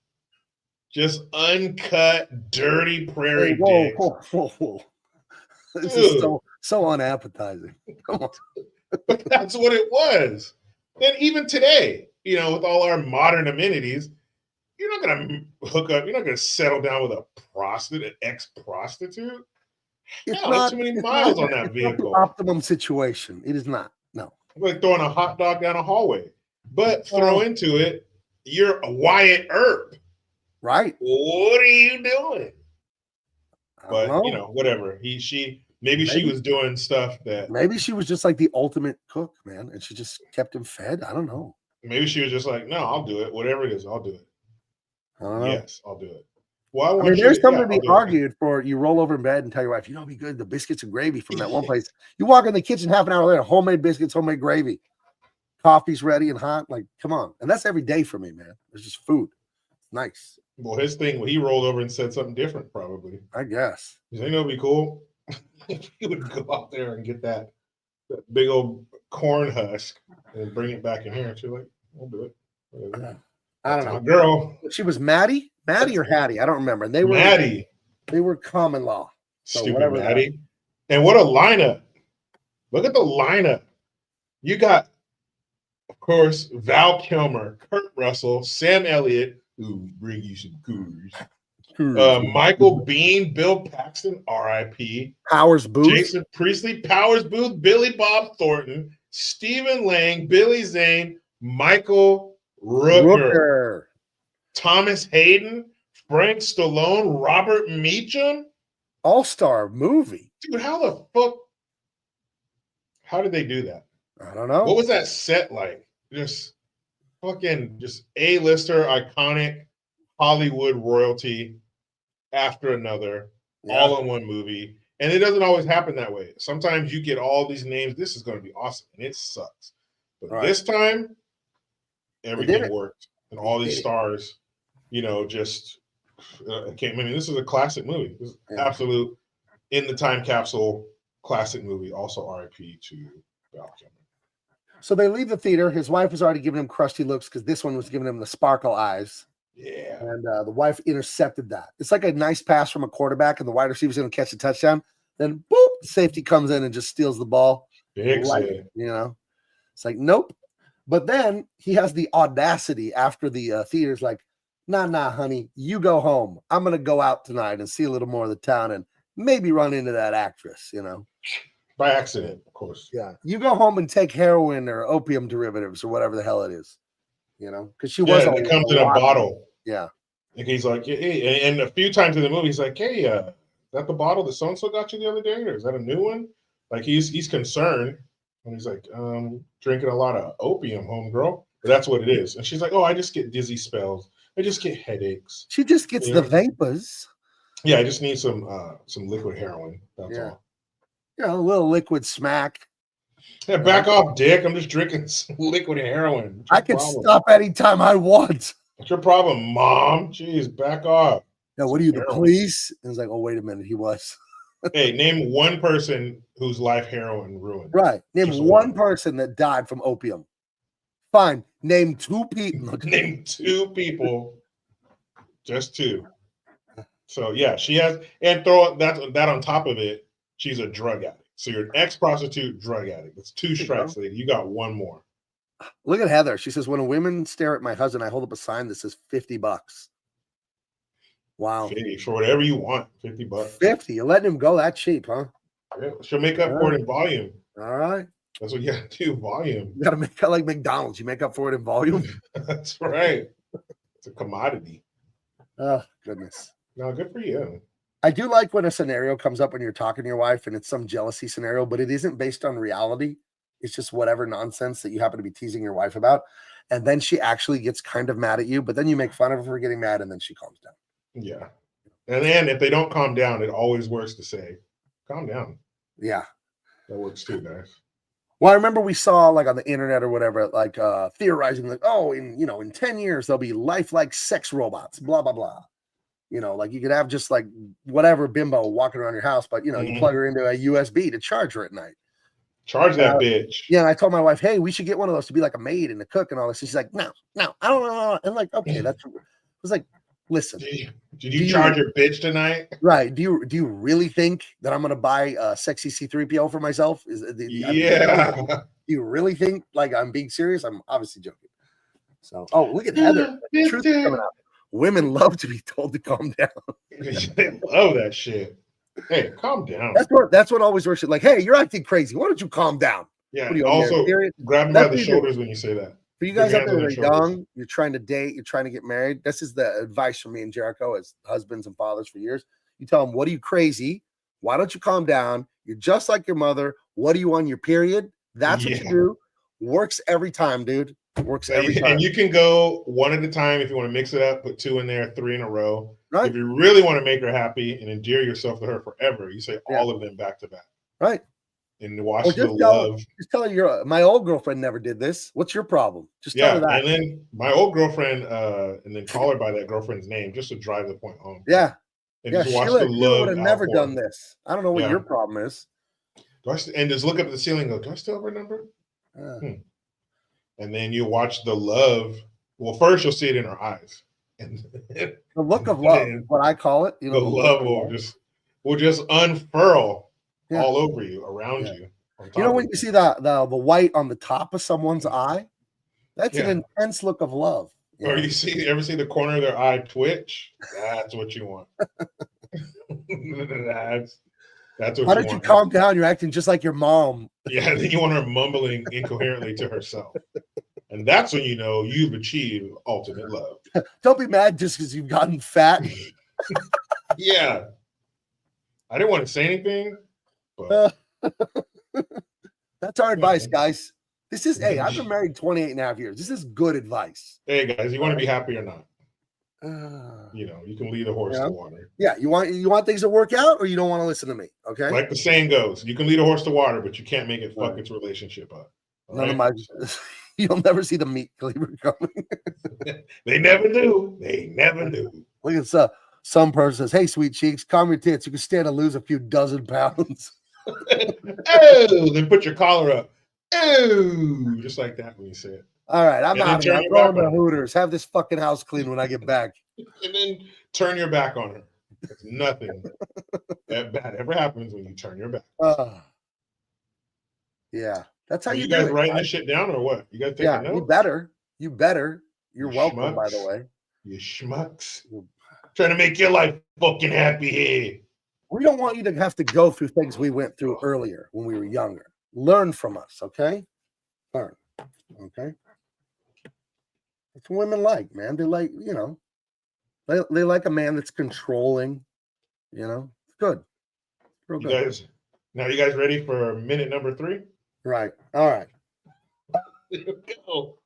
[SPEAKER 3] just uncut, dirty prairie dicks.
[SPEAKER 2] Whoa. This is so unappetizing. Come on.
[SPEAKER 3] But that's what it was. And even today, with all our modern amenities, you're not gonna hook up. You're not gonna settle down with a prostitute, an ex-prostitute.
[SPEAKER 2] It's
[SPEAKER 3] Hell,
[SPEAKER 2] not
[SPEAKER 3] there's too many
[SPEAKER 2] it's
[SPEAKER 3] miles
[SPEAKER 2] not,
[SPEAKER 3] on that
[SPEAKER 2] it's not the
[SPEAKER 3] vehicle.
[SPEAKER 2] optimum situation. It is not. No.
[SPEAKER 3] Like throwing a hot dog down a hallway. But throw
[SPEAKER 2] Oh.
[SPEAKER 3] into it, you're a Wyatt Earp.
[SPEAKER 2] Right.
[SPEAKER 3] What are you doing?
[SPEAKER 2] I don't
[SPEAKER 3] But you
[SPEAKER 2] know.
[SPEAKER 3] know, whatever. Maybe she was doing stuff that
[SPEAKER 2] Maybe she was just like the ultimate cook, man, and she just kept him fed. I don't know.
[SPEAKER 3] maybe she was just like, no, I'll do it. Whatever it is, I'll do it.
[SPEAKER 2] I don't know.
[SPEAKER 3] Yes, I'll do it. Well, I
[SPEAKER 2] I
[SPEAKER 3] want
[SPEAKER 2] mean,
[SPEAKER 3] you
[SPEAKER 2] there's
[SPEAKER 3] to,
[SPEAKER 2] something
[SPEAKER 3] yeah,
[SPEAKER 2] to
[SPEAKER 3] I'll
[SPEAKER 2] be
[SPEAKER 3] do it.
[SPEAKER 2] argued for. You roll over in bed and tell your wife, you know, it'd be good, the biscuits and gravy from that one place. You walk in the kitchen half an hour later, homemade biscuits, homemade gravy, coffee's ready and hot. Like, come on. And that's every day for me, man. It's just food. It's nice,
[SPEAKER 3] Well, his thing, he rolled over and said something different, probably.
[SPEAKER 2] I guess.
[SPEAKER 3] You think it'd be cool if he would go out there and get that big old corn husk and bring it back in here? And she's like, I'll do it. Whatever.
[SPEAKER 2] I don't
[SPEAKER 3] That's
[SPEAKER 2] know.
[SPEAKER 3] my girl.
[SPEAKER 2] She was Maddie or Hattie. I don't remember. And they were common law. So
[SPEAKER 3] Stupid
[SPEAKER 2] whatever.
[SPEAKER 3] Maddie. And what a lineup. Look at the lineup. You got, of course, Val Kilmer, Kurt Russell, Sam Elliott, who bring you some coolers. Michael Bean, Bill Paxton, R.I.P.
[SPEAKER 2] Powers Booth.
[SPEAKER 3] Jason Priestley, Powers Booth, Billy Bob Thornton, Stephen Lang, Billy Zane, Michael Rooker, Thomas Hayden, Frank Stallone, Robert Meacham.
[SPEAKER 2] All-star movie.
[SPEAKER 3] Dude, how the fuck? How did they do that?
[SPEAKER 2] I don't know.
[SPEAKER 3] What was that set like? Just fucking just A-lister, iconic Hollywood royalty after another, all in one movie. And it doesn't always happen that way. Sometimes you get all these names. This is going to be awesome, and it sucks. But this time, everything worked, and all these stars, you know, just came. I mean, this is a classic movie. This is absolute in the time capsule classic movie. Also, R.I.P. to Val Kilmer.
[SPEAKER 2] So they leave the theater. His wife was already giving him crusty looks because this one was giving him the sparkle eyes.
[SPEAKER 3] Yeah.
[SPEAKER 2] And the wife intercepted that. It's like a nice pass from a quarterback, and the wide receiver's going to catch a touchdown. Then, boop, safety comes in and just steals the ball. You know, it's like, nope. But then he has the audacity after the theater's like, nah, honey, you go home. I'm going to go out tonight and see a little more of the town and maybe run into that actress, you know.
[SPEAKER 3] By accident, of course.
[SPEAKER 2] Yeah. You go home and take heroin or opium derivatives or whatever the hell it is, you know, because she was.
[SPEAKER 3] It comes in a bottle.
[SPEAKER 2] Yeah.
[SPEAKER 3] And he's like, hey, and a few times in the movie, he's like, hey, is that the bottle that so-and-so got you the other day? Or is that a new one? Like, he's concerned. And he's like, drinking a lot of opium, homegirl. But that's what it is. And she's like, oh, I just get dizzy spells. I just get headaches.
[SPEAKER 2] She just gets the vapors.
[SPEAKER 3] Yeah, I just need some liquid heroin. That's all.
[SPEAKER 2] Yeah, a little liquid smack.
[SPEAKER 3] Yeah, back off, dick. I'm just drinking some liquid heroin.
[SPEAKER 2] I can stop anytime I want.
[SPEAKER 3] What's your problem, Mom? Jeez, back off.
[SPEAKER 2] Yeah, what are you, the police? And it's like, oh, wait a minute, he was.
[SPEAKER 3] Hey, name one person whose life heroin ruined.
[SPEAKER 2] Right. Name one person that died from opium. Fine. Name two people.
[SPEAKER 3] Name two people. Just two. So yeah, she has, and throw that on top of it. She's a drug addict. So you're an ex-prostitute, drug addict. That's two strikes, lady. You got one more. Look
[SPEAKER 2] at Heather. She says, when women stare at my husband, I hold up a sign that says $50. Wow.
[SPEAKER 3] 50 for whatever you want. $50.
[SPEAKER 2] 50. You're letting him go that cheap, huh?
[SPEAKER 3] Yeah, she'll make up for it in volume.
[SPEAKER 2] All right.
[SPEAKER 3] That's what you got to do, volume.
[SPEAKER 2] You got to make it like McDonald's. You make up for it in volume.
[SPEAKER 3] That's right. It's a commodity.
[SPEAKER 2] Oh, goodness.
[SPEAKER 3] No, good for you.
[SPEAKER 2] I do like when a scenario comes up when you're talking to your wife and it's some jealousy scenario, but it isn't based on reality. It's just whatever nonsense that you happen to be teasing your wife about. And then she actually gets kind of mad at you, but then you make fun of her for getting mad and then she calms down.
[SPEAKER 3] Yeah. And then if they don't calm down, it always works to say, calm down.
[SPEAKER 2] Yeah.
[SPEAKER 3] That works too, guys.
[SPEAKER 2] Well, I remember we saw like on the internet or whatever, like theorizing like, oh, in 10 years, there'll be lifelike sex robots, blah, blah, blah. You know, like you could have just like whatever bimbo walking around your house, but you plug her into a USB to charge her at night.
[SPEAKER 3] Charge that bitch.
[SPEAKER 2] Yeah, and I told my wife, hey, we should get one of those to be like a maid and a cook and all this. And she's like, no, I don't know. And like, okay, I was like, listen.
[SPEAKER 3] Did you charge your bitch tonight?
[SPEAKER 2] Right. Do you really think that I'm gonna buy a sexy C3PO for myself? Do you really think like I'm being serious? I'm obviously joking. So look at Heather. Truth is coming out. Women love to be told to calm down.
[SPEAKER 3] They love that shit. Hey, calm down.
[SPEAKER 2] That's what always works. Like, hey, you're acting crazy. Why don't you calm down?
[SPEAKER 3] Yeah.
[SPEAKER 2] What are you,
[SPEAKER 3] Also,
[SPEAKER 2] married?
[SPEAKER 3] grab me by the shoulders when you say that.
[SPEAKER 2] For you
[SPEAKER 3] Put
[SPEAKER 2] guys
[SPEAKER 3] your
[SPEAKER 2] out
[SPEAKER 3] hands
[SPEAKER 2] there
[SPEAKER 3] on
[SPEAKER 2] that are
[SPEAKER 3] their shoulders.
[SPEAKER 2] young, you're trying to date, you're trying to get married. This is the advice from me and Jericho as husbands and fathers for years. You tell them, what are you crazy? Why don't you calm down? You're just like your mother. What are you on your period? That's what you do. Works every time, dude. Works every time.
[SPEAKER 3] And you can go one at a time if you want to mix it up, put 2 in there, 3 in a row.
[SPEAKER 2] Right.
[SPEAKER 3] If you really want to make her happy and endear yourself to her forever, you say all of them back to back.
[SPEAKER 2] Right.
[SPEAKER 3] And watch the love.
[SPEAKER 2] Just tell her my old girlfriend never did this. What's your problem? Just tell her that.
[SPEAKER 3] And then my old girlfriend, and then call her by that girlfriend's name just to drive the point home.
[SPEAKER 2] Yeah.
[SPEAKER 3] And just watch the love.
[SPEAKER 2] Would have never done this. I don't know what your problem is.
[SPEAKER 3] And just look up at the ceiling and go, do I still have her number? And then you watch the love. Well, first you'll see it in her eyes. And
[SPEAKER 2] the look of love is what I call it. You know,
[SPEAKER 3] the love will just unfurl all over you, around you.
[SPEAKER 2] You know, when you see the white on the top of someone's eye, that's an intense look of love.
[SPEAKER 3] Or ever see the corner of their eye twitch? That's what you want. That's what
[SPEAKER 2] Why don't you calm down? You're acting just like your mom.
[SPEAKER 3] Yeah, then you want her mumbling incoherently to herself. And that's when you know you've achieved ultimate love.
[SPEAKER 2] Don't be mad just because you've gotten fat.
[SPEAKER 3] Yeah. I didn't want to say anything, but
[SPEAKER 2] that's our advice, guys. This is, hey, I've been married 28 and a half years. This is good advice.
[SPEAKER 3] Hey, guys, you want to be happy or not? You know, you can lead a horse to water.
[SPEAKER 2] Yeah, you want things to work out, or you don't want to listen to me. Okay.
[SPEAKER 3] Like the saying goes, you can lead a horse to water, but you can't make it fuck its relationship up.
[SPEAKER 2] None of my you'll never see the meat cleaver coming.
[SPEAKER 3] They never do. They never do.
[SPEAKER 2] Look at some person says, hey, sweet cheeks, calm your tits. You can stand to lose a few dozen pounds.
[SPEAKER 3] Oh, then put your collar up. Oh, just like that when you say it.
[SPEAKER 2] All right, I'm out of here. I'm going to Hooters. Have this fucking house clean when I get back.
[SPEAKER 3] And then turn your back on her. It's nothing that bad ever happens when you turn your back.
[SPEAKER 2] Yeah, that's how
[SPEAKER 3] you guys writing this shit down or what? You guys taking notes?
[SPEAKER 2] You better. You're welcome, schmucks. By the way.
[SPEAKER 3] You schmucks. Trying to make your life fucking happy here.
[SPEAKER 2] We don't want you to have to go through things we went through earlier when we were younger. Learn from us, okay? Learn, okay? That's what women like, man. They like, you know, they like a man that's controlling, you know. It's good. Real good.
[SPEAKER 3] You guys ready for minute number 3?
[SPEAKER 2] Right. All right.
[SPEAKER 3] Go.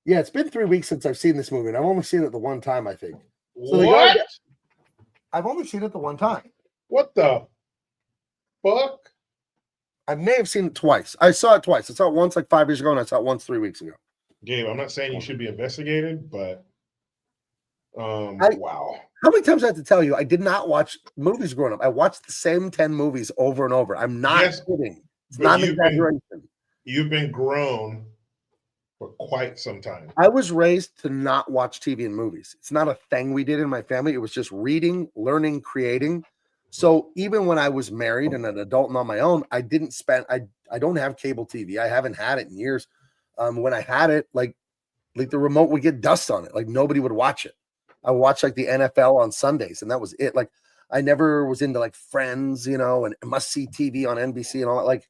[SPEAKER 2] Yeah, it's been 3 weeks since I've seen this movie, and I've only seen it the one time, I think. So
[SPEAKER 3] what?
[SPEAKER 2] I've only seen it the one time.
[SPEAKER 3] What the fuck?
[SPEAKER 2] I may have seen it twice. I saw it twice. I saw it once like 5 years ago, and I saw it once 3 weeks ago.
[SPEAKER 3] Gabe, I'm not saying you should be investigated, but wow.
[SPEAKER 2] How many times I have to tell you I did not watch movies growing up? I watched the same 10 movies over and over. I'm not kidding. It's not an exaggeration.
[SPEAKER 3] You've been grown for quite some time.
[SPEAKER 2] I was raised to not watch TV and movies. It's not a thing we did in my family. It was just reading, learning, creating. So even when I was married and an adult and on my own, I don't have cable TV. I haven't had it in years. When I had it, like the remote would get dust on it. Like nobody would watch it. I watched like the NFL on Sundays, and that was it. Like I never was into like Friends, you know, and must see TV on NBC and all that. Like,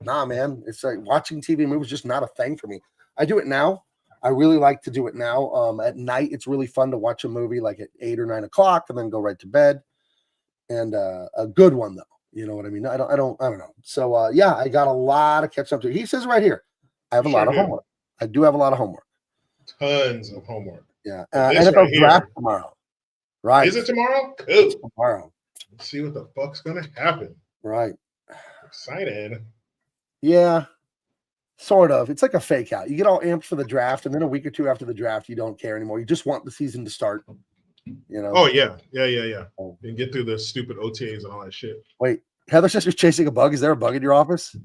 [SPEAKER 2] nah, man, it's like watching TV and movies just not a thing for me. I do it now. I really like to do it now. At night, it's really fun to watch a movie like at 8 or 9 o'clock and then go right to bed. And a good one though, you know what I mean? I don't know. So yeah, I got a lot of catching up to. He says right here, I have a lot of homework. I do have a lot of homework.
[SPEAKER 3] Tons of homework.
[SPEAKER 2] Yeah. NFL draft tomorrow. Right.
[SPEAKER 3] Is it tomorrow? Cool.
[SPEAKER 2] Tomorrow.
[SPEAKER 3] Let's see what the fuck's gonna happen.
[SPEAKER 2] Right.
[SPEAKER 3] Excited.
[SPEAKER 2] Yeah. Sort of. It's like a fake out. You get all amped for the draft, and then a week or two after the draft, you don't care anymore. You just want the season to start. You know.
[SPEAKER 3] Oh yeah. And get through the stupid OTAs and all that shit.
[SPEAKER 2] Wait, Heather says you're chasing a bug. Is there a bug in your office?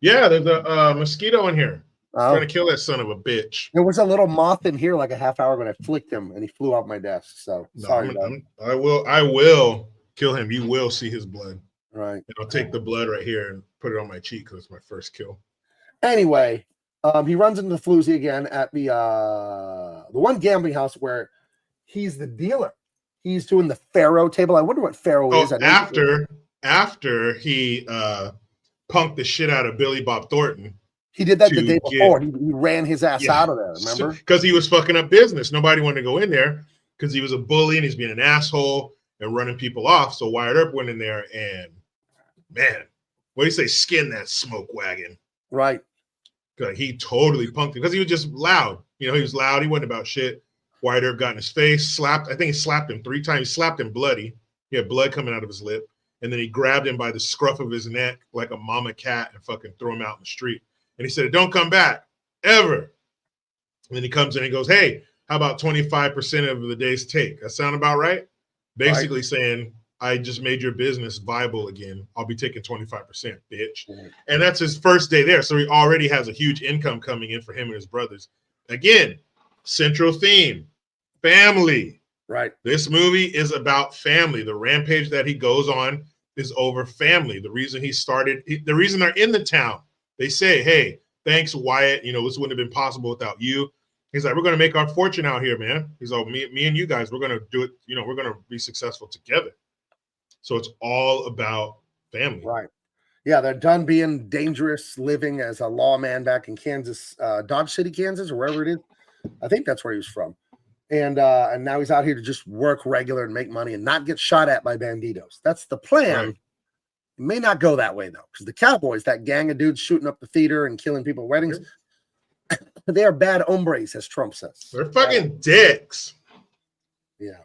[SPEAKER 3] Yeah, there's a mosquito in here. Trying to kill that son of a bitch.
[SPEAKER 2] There was a little moth in here like a half hour ago, and I flicked him, and he flew off my desk. So sorry.
[SPEAKER 3] I will kill him. You will see his blood.
[SPEAKER 2] Right.
[SPEAKER 3] And I'll take the blood right here and put it on my cheek because it's my first kill.
[SPEAKER 2] Anyway, he runs into the floozy again at The one gambling house where he's the dealer. He's doing the Faro table. I wonder what Faro is. I know
[SPEAKER 3] after he punked the shit out of Billy Bob Thornton.
[SPEAKER 2] He did that the day before. He ran his ass out of there, remember?
[SPEAKER 3] Because he was fucking up business. Nobody wanted to go in there because he was a bully and he's being an asshole and running people off. So Wyatt Earp went in there and, man, what do you say? Skin that smoke wagon.
[SPEAKER 2] Right.
[SPEAKER 3] He totally punked him because he was just loud. You know, he was loud. He wasn't about shit. Wyatt Earp got in his face, slapped. I think he slapped him 3 times. He slapped him bloody. He had blood coming out of his lip. And then he grabbed him by the scruff of his neck like a mama cat and fucking threw him out in the street. And he said, don't come back, ever. And then he comes in and goes, hey, how about 25% of the day's take? That sound about right? Basically saying, I just made your business viable again. I'll be taking 25%, bitch. Mm-hmm. And that's his first day there. So he already has a huge income coming in for him and his brothers. Again, central theme, family.
[SPEAKER 2] Right.
[SPEAKER 3] This movie is about family. The rampage that he goes on is over family. The reason the reason they're in the town, they say, hey, thanks, Wyatt. You know, this wouldn't have been possible without you. He's like, we're going to make our fortune out here, man. He's like, me and you guys, we're going to do it. You know, we're going to be successful together. So it's all about family.
[SPEAKER 2] Right. Yeah, they're done being dangerous living as a lawman back in Kansas, Dodge City, Kansas, or wherever it is. I think that's where he was from. And now he's out here to just work regular and make money and not get shot at by banditos. That's the plan. Right. It may not go that way, though, because the Cowboys, that gang of dudes shooting up the theater and killing people at weddings, they are bad hombres, as Trump says.
[SPEAKER 3] They're fucking dicks.
[SPEAKER 2] Yeah.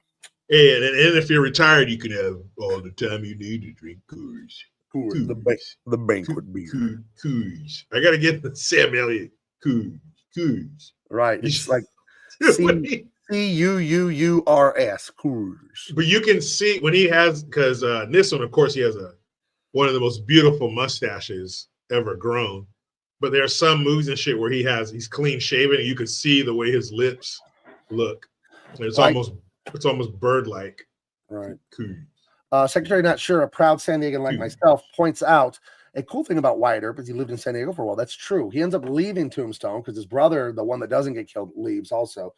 [SPEAKER 3] And if you're retired, you can have all the time you need to drink Coors.
[SPEAKER 2] The banquet beer.
[SPEAKER 3] Coors. I got to get the Sam Elliott. Coors.
[SPEAKER 2] Right. It's like C-U-U-U-R-S. Coors.
[SPEAKER 3] But you can see when he has, because this one, of course, he has one of the most beautiful mustaches ever grown. But there are some movies and shit where he's clean shaven and you can see the way his lips look. And it's almost bird-like.
[SPEAKER 2] Right.
[SPEAKER 3] Cool.
[SPEAKER 2] Secretary Not Sure, a proud San Diegan like myself, points out a cool thing about Wyatt Earp is he lived in San Diego for a while. That's true. He ends up leaving Tombstone because his brother, the one that doesn't get killed, leaves also.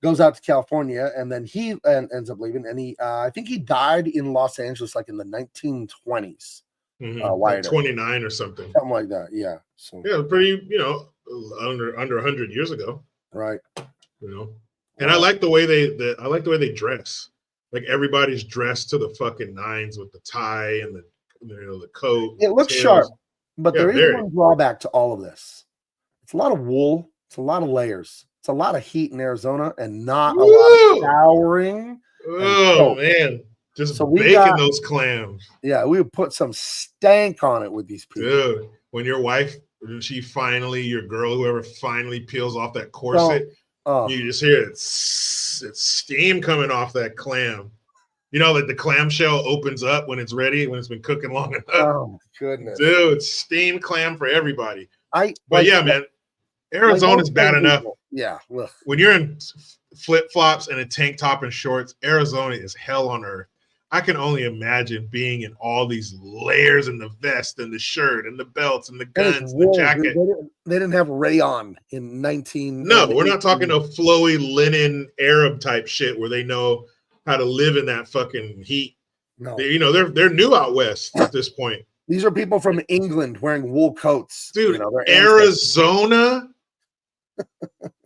[SPEAKER 2] Goes out to California, and then he ends up leaving. And I think he died in Los Angeles like in the 1920s.
[SPEAKER 3] Like 29 or something.
[SPEAKER 2] Something like that, yeah. So
[SPEAKER 3] yeah, pretty, under 100 years ago.
[SPEAKER 2] Right.
[SPEAKER 3] And I like the way they dress. Like everybody's dressed to the fucking nines with the tie and the coat.
[SPEAKER 2] It looks sharp, but there is one drawback to all of this. It's a lot of wool. It's a lot of layers. It's a lot of heat in Arizona and not a lot of showering.
[SPEAKER 3] Oh, man. Just baking those clams.
[SPEAKER 2] Yeah, we would put some stank on it with these people.
[SPEAKER 3] Dude, when your wife, your girl, whoever finally peels off that corset, you just hear it's steam coming off that clam. Like the clamshell opens up when it's ready, when it's been cooking long enough.
[SPEAKER 2] Oh, my goodness.
[SPEAKER 3] Dude, steamed clam for everybody. Man, Arizona's bad enough.
[SPEAKER 2] Yeah. Ugh.
[SPEAKER 3] When you're in flip-flops and a tank top and shorts, Arizona is hell on earth. I can only imagine being in all these layers and the vest and the shirt and the belts and the guns and the jacket.
[SPEAKER 2] They didn't have rayon in 19.
[SPEAKER 3] No, we're not talking no flowy linen Arab type shit where they know how to live in that fucking heat.
[SPEAKER 2] No,
[SPEAKER 3] they're new out west at this point.
[SPEAKER 2] These are people from England wearing wool coats.
[SPEAKER 3] Dude, Arizona.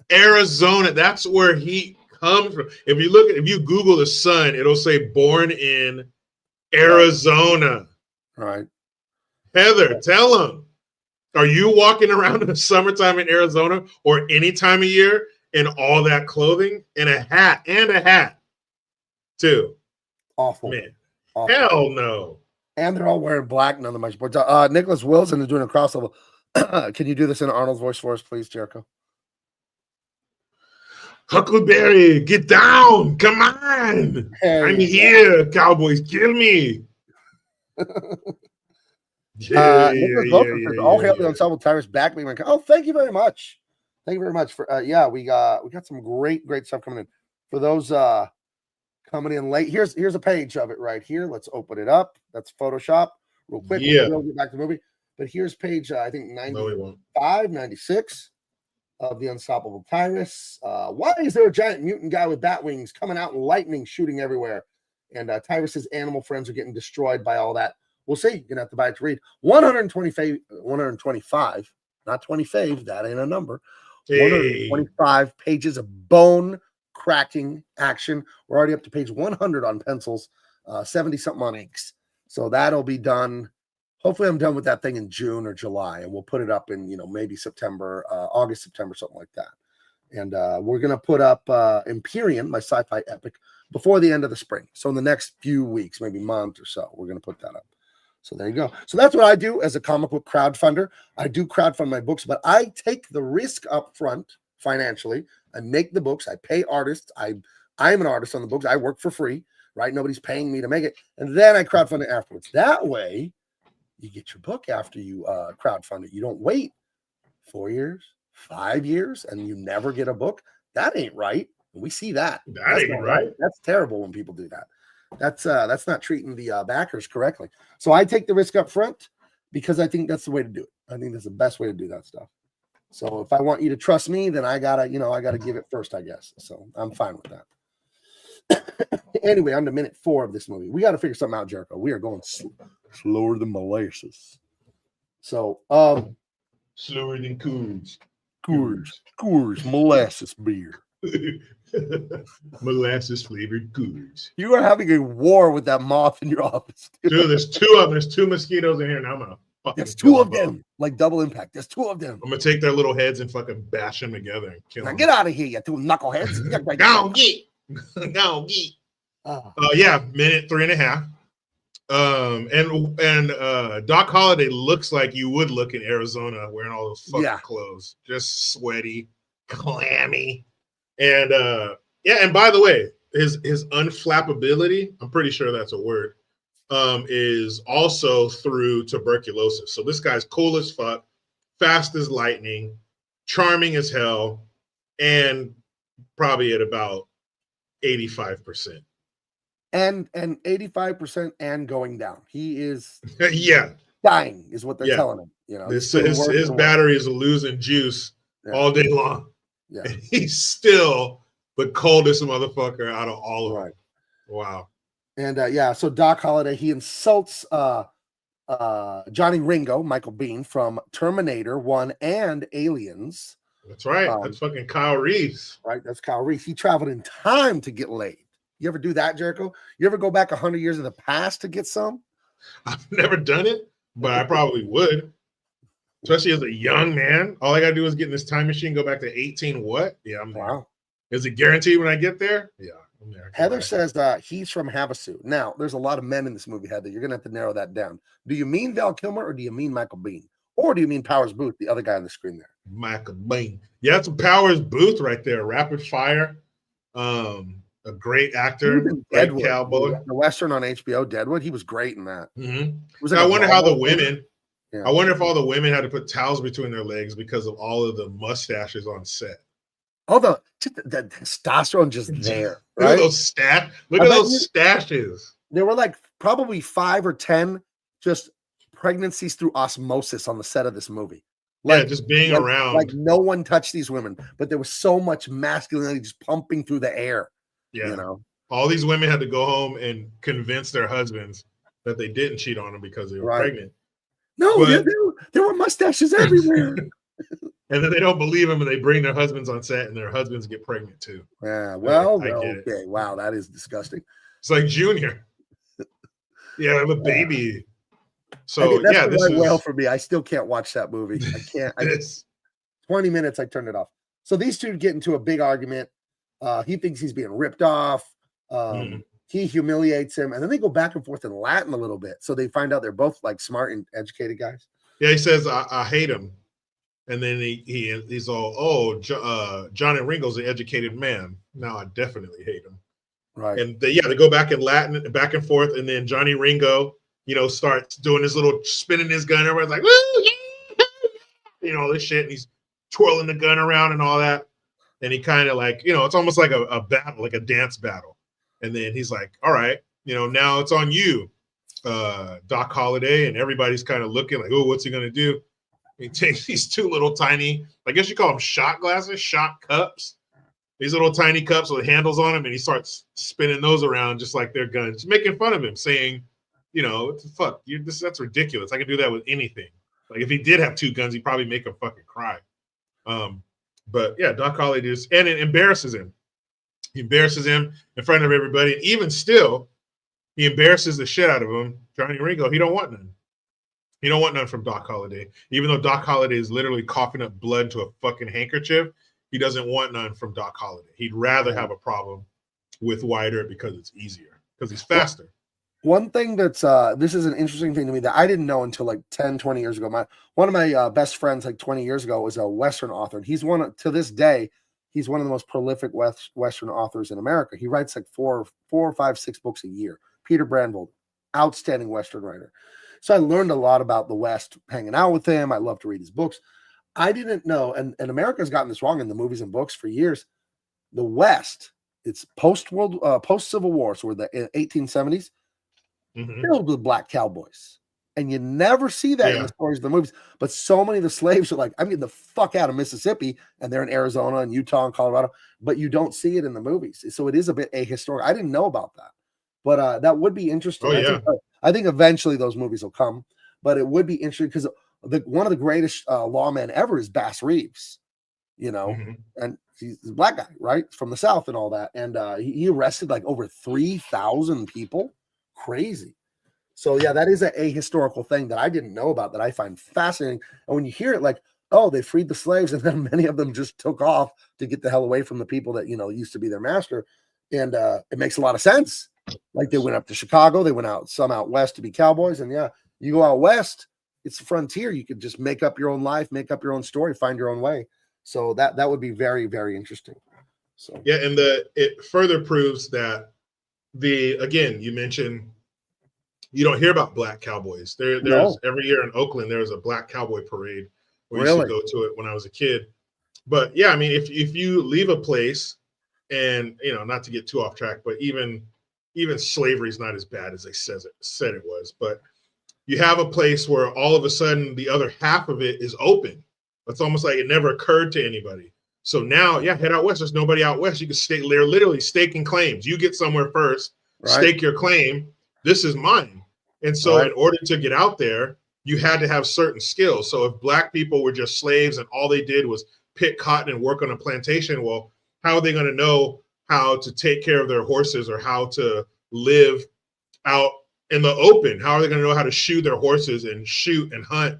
[SPEAKER 3] That's where heat comes from. If you Google the sun, it'll say born in Arizona.
[SPEAKER 2] Right.
[SPEAKER 3] Heather, tell them. Are you walking around in the summertime in Arizona or any time of year in all that clothing and a hat too?
[SPEAKER 2] Awful.
[SPEAKER 3] Man.
[SPEAKER 2] Awful.
[SPEAKER 3] Hell no.
[SPEAKER 2] And they're all wearing black, none of my sports. Nicholas Wilson is doing a cross level. Can you do this in Arnold's voice for us, please, Jericho?
[SPEAKER 3] Huckleberry, get down. Come on. I'm here. Cowboys, kill me.
[SPEAKER 2] Nicholas Wilson says, all hail the ensemble Tyrus back. Oh, thank you very much. Thank you very much for we got some great stuff coming in. For those coming in late, here's a page of it right here. Let's open it up. That's Photoshop. Real quick.
[SPEAKER 3] Yeah.
[SPEAKER 2] We'll get back to the movie. But here's page I think 95, 96. of the Unstoppable Tyrus. Why is there a giant mutant guy with bat wings coming out and lightning shooting everywhere? And Tyrus's animal friends are getting destroyed by all that. We'll see. You're going to have to buy it to read. 125, not 25. That ain't a number.
[SPEAKER 3] Hey.
[SPEAKER 2] 125 pages of bone-cracking action. We're already up to page 100 on pencils, 70-something on inks. So that'll be done. Hopefully I'm done with that thing in June or July, and we'll put it up in, maybe September, August, September, something like that. And we're going to put up Empyrean, my sci-fi epic, before the end of the spring. So in the next few weeks, maybe month or so, we're going to put that up. So there you go. So that's what I do as a comic book crowdfunder. I do crowdfund my books, but I take the risk up front financially. I make the books. I pay artists. I am an artist on the books. I work for free, right? Nobody's paying me to make it. And then I crowdfund it afterwards. That way, you get your book after you crowdfund it. You don't wait 4 years, 5 years, and you never get a book. That ain't right. We see that.
[SPEAKER 3] That ain't right.
[SPEAKER 2] That's terrible when people do that. That's not treating the backers correctly. So I take the risk up front because I think that's the way to do it. I think that's the best way to do that stuff. So if I want you to trust me, then I gotta give it first, I guess. So I'm fine with that. Anyway, on to minute 4 of this movie. We got to figure something out, Jericho. We are going slower than molasses. So
[SPEAKER 3] slower than Coors
[SPEAKER 2] molasses beer.
[SPEAKER 3] Molasses flavored Coors.
[SPEAKER 2] You are having a war with that moth in your office.
[SPEAKER 3] Dude, there's 2 of them. There's 2 mosquitoes in here, and I'm gonna fucking.
[SPEAKER 2] There's 2 of them, like double impact. There's 2 of them.
[SPEAKER 3] I'm gonna take their little heads and fucking bash them together and kill them.
[SPEAKER 2] Get out of here, you 2 knuckleheads.
[SPEAKER 3] Go get. Go get. Yeah, minute 3.5. And Doc Holliday looks like you would look in Arizona wearing all those fucking clothes, just sweaty, clammy, and and by the way, his unflappability, I'm pretty sure that's a word, is also through tuberculosis. So this guy's cool as fuck, fast as lightning, charming as hell, and probably at about 85%.
[SPEAKER 2] And 85% and going down. He is dying, is what they're telling him.
[SPEAKER 3] His battery is losing juice all day long. Yeah. And he's still the coldest motherfucker out of all of them. Wow.
[SPEAKER 2] And so Doc Holliday, he insults Johnny Ringo, Michael Biehn, from Terminator 1 and Aliens.
[SPEAKER 3] That's right. That's fucking Kyle Reese.
[SPEAKER 2] Right, that's Kyle Reese. He traveled in time to get laid. You ever do that, Jericho? You ever go back 100 years in the past to get some?
[SPEAKER 3] I've never done it, but I probably would. Especially as a young man. All I got to do is get in this time machine, go back to 18 what? Yeah, I'm there. Wow. Is it guaranteed when I get there? Yeah, I'm there.
[SPEAKER 2] Heather says he's from Havasu. Now, there's a lot of men in this movie, Heather. You're going to have to narrow that down. Do you mean Val Kilmer or do you mean Michael Biehn? Or do you mean Powers Booth, the other guy on the screen there?
[SPEAKER 3] Michael Biehn. Yeah, it's a Powers Booth right there. Rapid fire. A great actor,
[SPEAKER 2] Deadwood,
[SPEAKER 3] cowboy.
[SPEAKER 2] The Western on HBO, Deadwood. He was great in that.
[SPEAKER 3] Mm-hmm. I wonder how the women. Yeah. I wonder if all the women had to put towels between their legs because of all of the mustaches on set.
[SPEAKER 2] Oh, the testosterone just there. Right?
[SPEAKER 3] Look at those Look at those stashes.
[SPEAKER 2] There were like probably 5 or 10 just pregnancies through osmosis on the set of this movie.
[SPEAKER 3] Like, just being around.
[SPEAKER 2] Like no one touched these women, but there was so much masculinity just pumping through the air.
[SPEAKER 3] Yeah, all these women had to go home and convince their husbands that they didn't cheat on them because they were pregnant.
[SPEAKER 2] No, there were mustaches everywhere.
[SPEAKER 3] And then they don't believe them, and they bring their husbands on set, and their husbands get pregnant too.
[SPEAKER 2] Yeah, well, okay, wow, that is disgusting.
[SPEAKER 3] It's like Junior. Yeah, I have a baby. So
[SPEAKER 2] this is well for me. I still can't watch that movie. I can't. 20 minutes, I turned it off. So these two get into a big argument. He thinks he's being ripped off. He humiliates him, and then they go back and forth in Latin a little bit. So they find out they're both like smart and educated guys.
[SPEAKER 3] Yeah, he says, "I hate him," and then he's all, Johnny Ringo's an educated man. Now I definitely hate him.
[SPEAKER 2] Right.
[SPEAKER 3] And they go back in Latin, back and forth, and then Johnny Ringo, starts doing his little spinning his gun. Everybody's like, woo, all this shit, and he's twirling the gun around and all that. And he kind of like, it's almost like a battle, like a dance battle. And then he's like, all right, now it's on you, Doc Holliday. And everybody's kind of looking like, oh, what's he going to do? He takes these two little tiny, I guess you call them shot glasses, shot cups. These little tiny cups with handles on them, and he starts spinning those around just like they're guns, making fun of him, saying, what the fuck? That's ridiculous. I can do that with anything. Like if he did have two guns, he'd probably make him fucking cry. But yeah, Doc Holliday just, and it embarrasses him. He embarrasses him in front of everybody. And even still, he embarrasses the shit out of him. Johnny Ringo, he don't want none. He don't want none from Doc Holliday. Even though Doc Holliday is literally coughing up blood to a fucking handkerchief, he doesn't want none from Doc Holliday. He'd rather have a problem with Wyatt Earp because it's easier, because he's faster.
[SPEAKER 2] One thing that's this is an interesting thing to me that I didn't know until like 10, 20 years ago. One of my best friends like 20 years ago was a Western author. And he's to this day, he's one of the most prolific Western authors in America. He writes like 4, 5, 6 books a year. Peter Brandvold, outstanding Western writer. So I learned a lot about the West hanging out with him. I love to read his books. I didn't know, and America's gotten this wrong in the movies and books for years. The West, it's post-Civil War, so we're the 1870s, filled with black cowboys. And you never see that in the stories of the movies. But so many of the slaves are like, I'm getting the fuck out of Mississippi, and they're in Arizona and Utah and Colorado, but you don't see it in the movies. So it is a bit ahistorical. I didn't know about that. But that would be interesting.
[SPEAKER 3] Oh, yeah.
[SPEAKER 2] I think eventually those movies will come, but it would be interesting because one of the greatest lawmen ever is Bass Reeves, and he's a black guy, right, from the South and all that. And he arrested like over 3,000 people. Crazy. So yeah, that is a historical thing that I didn't know about that I find fascinating. And when you hear it, like, oh, they freed the slaves, and then many of them just took off to get the hell away from the people that used to be their master, and it makes a lot of sense. Like they went up to Chicago, they went some out west to be cowboys, and yeah, you go out west, it's a frontier. You could just make up your own life, make up your own story, find your own way. So that would be very, very interesting. So
[SPEAKER 3] yeah, and it further proves that again, you mentioned you don't hear about black cowboys. There's every year in Oakland, there's a black cowboy parade. We used to go to it when I was a kid. But yeah, I mean, if you leave a place, and not to get too off track, but even slavery is not as bad as they said it was. But you have a place where all of a sudden the other half of it is open. It's almost like it never occurred to anybody. So now, head out west. There's nobody out west. You can stay. They're literally staking claims. You get somewhere first, stake your claim. This is mine. And so in order to get out there, you had to have certain skills. So if black people were just slaves and all they did was pick cotton and work on a plantation, well, how are they going to know how to take care of their horses or how to live out in the open? How are they going to know how to shoe their horses and shoot and hunt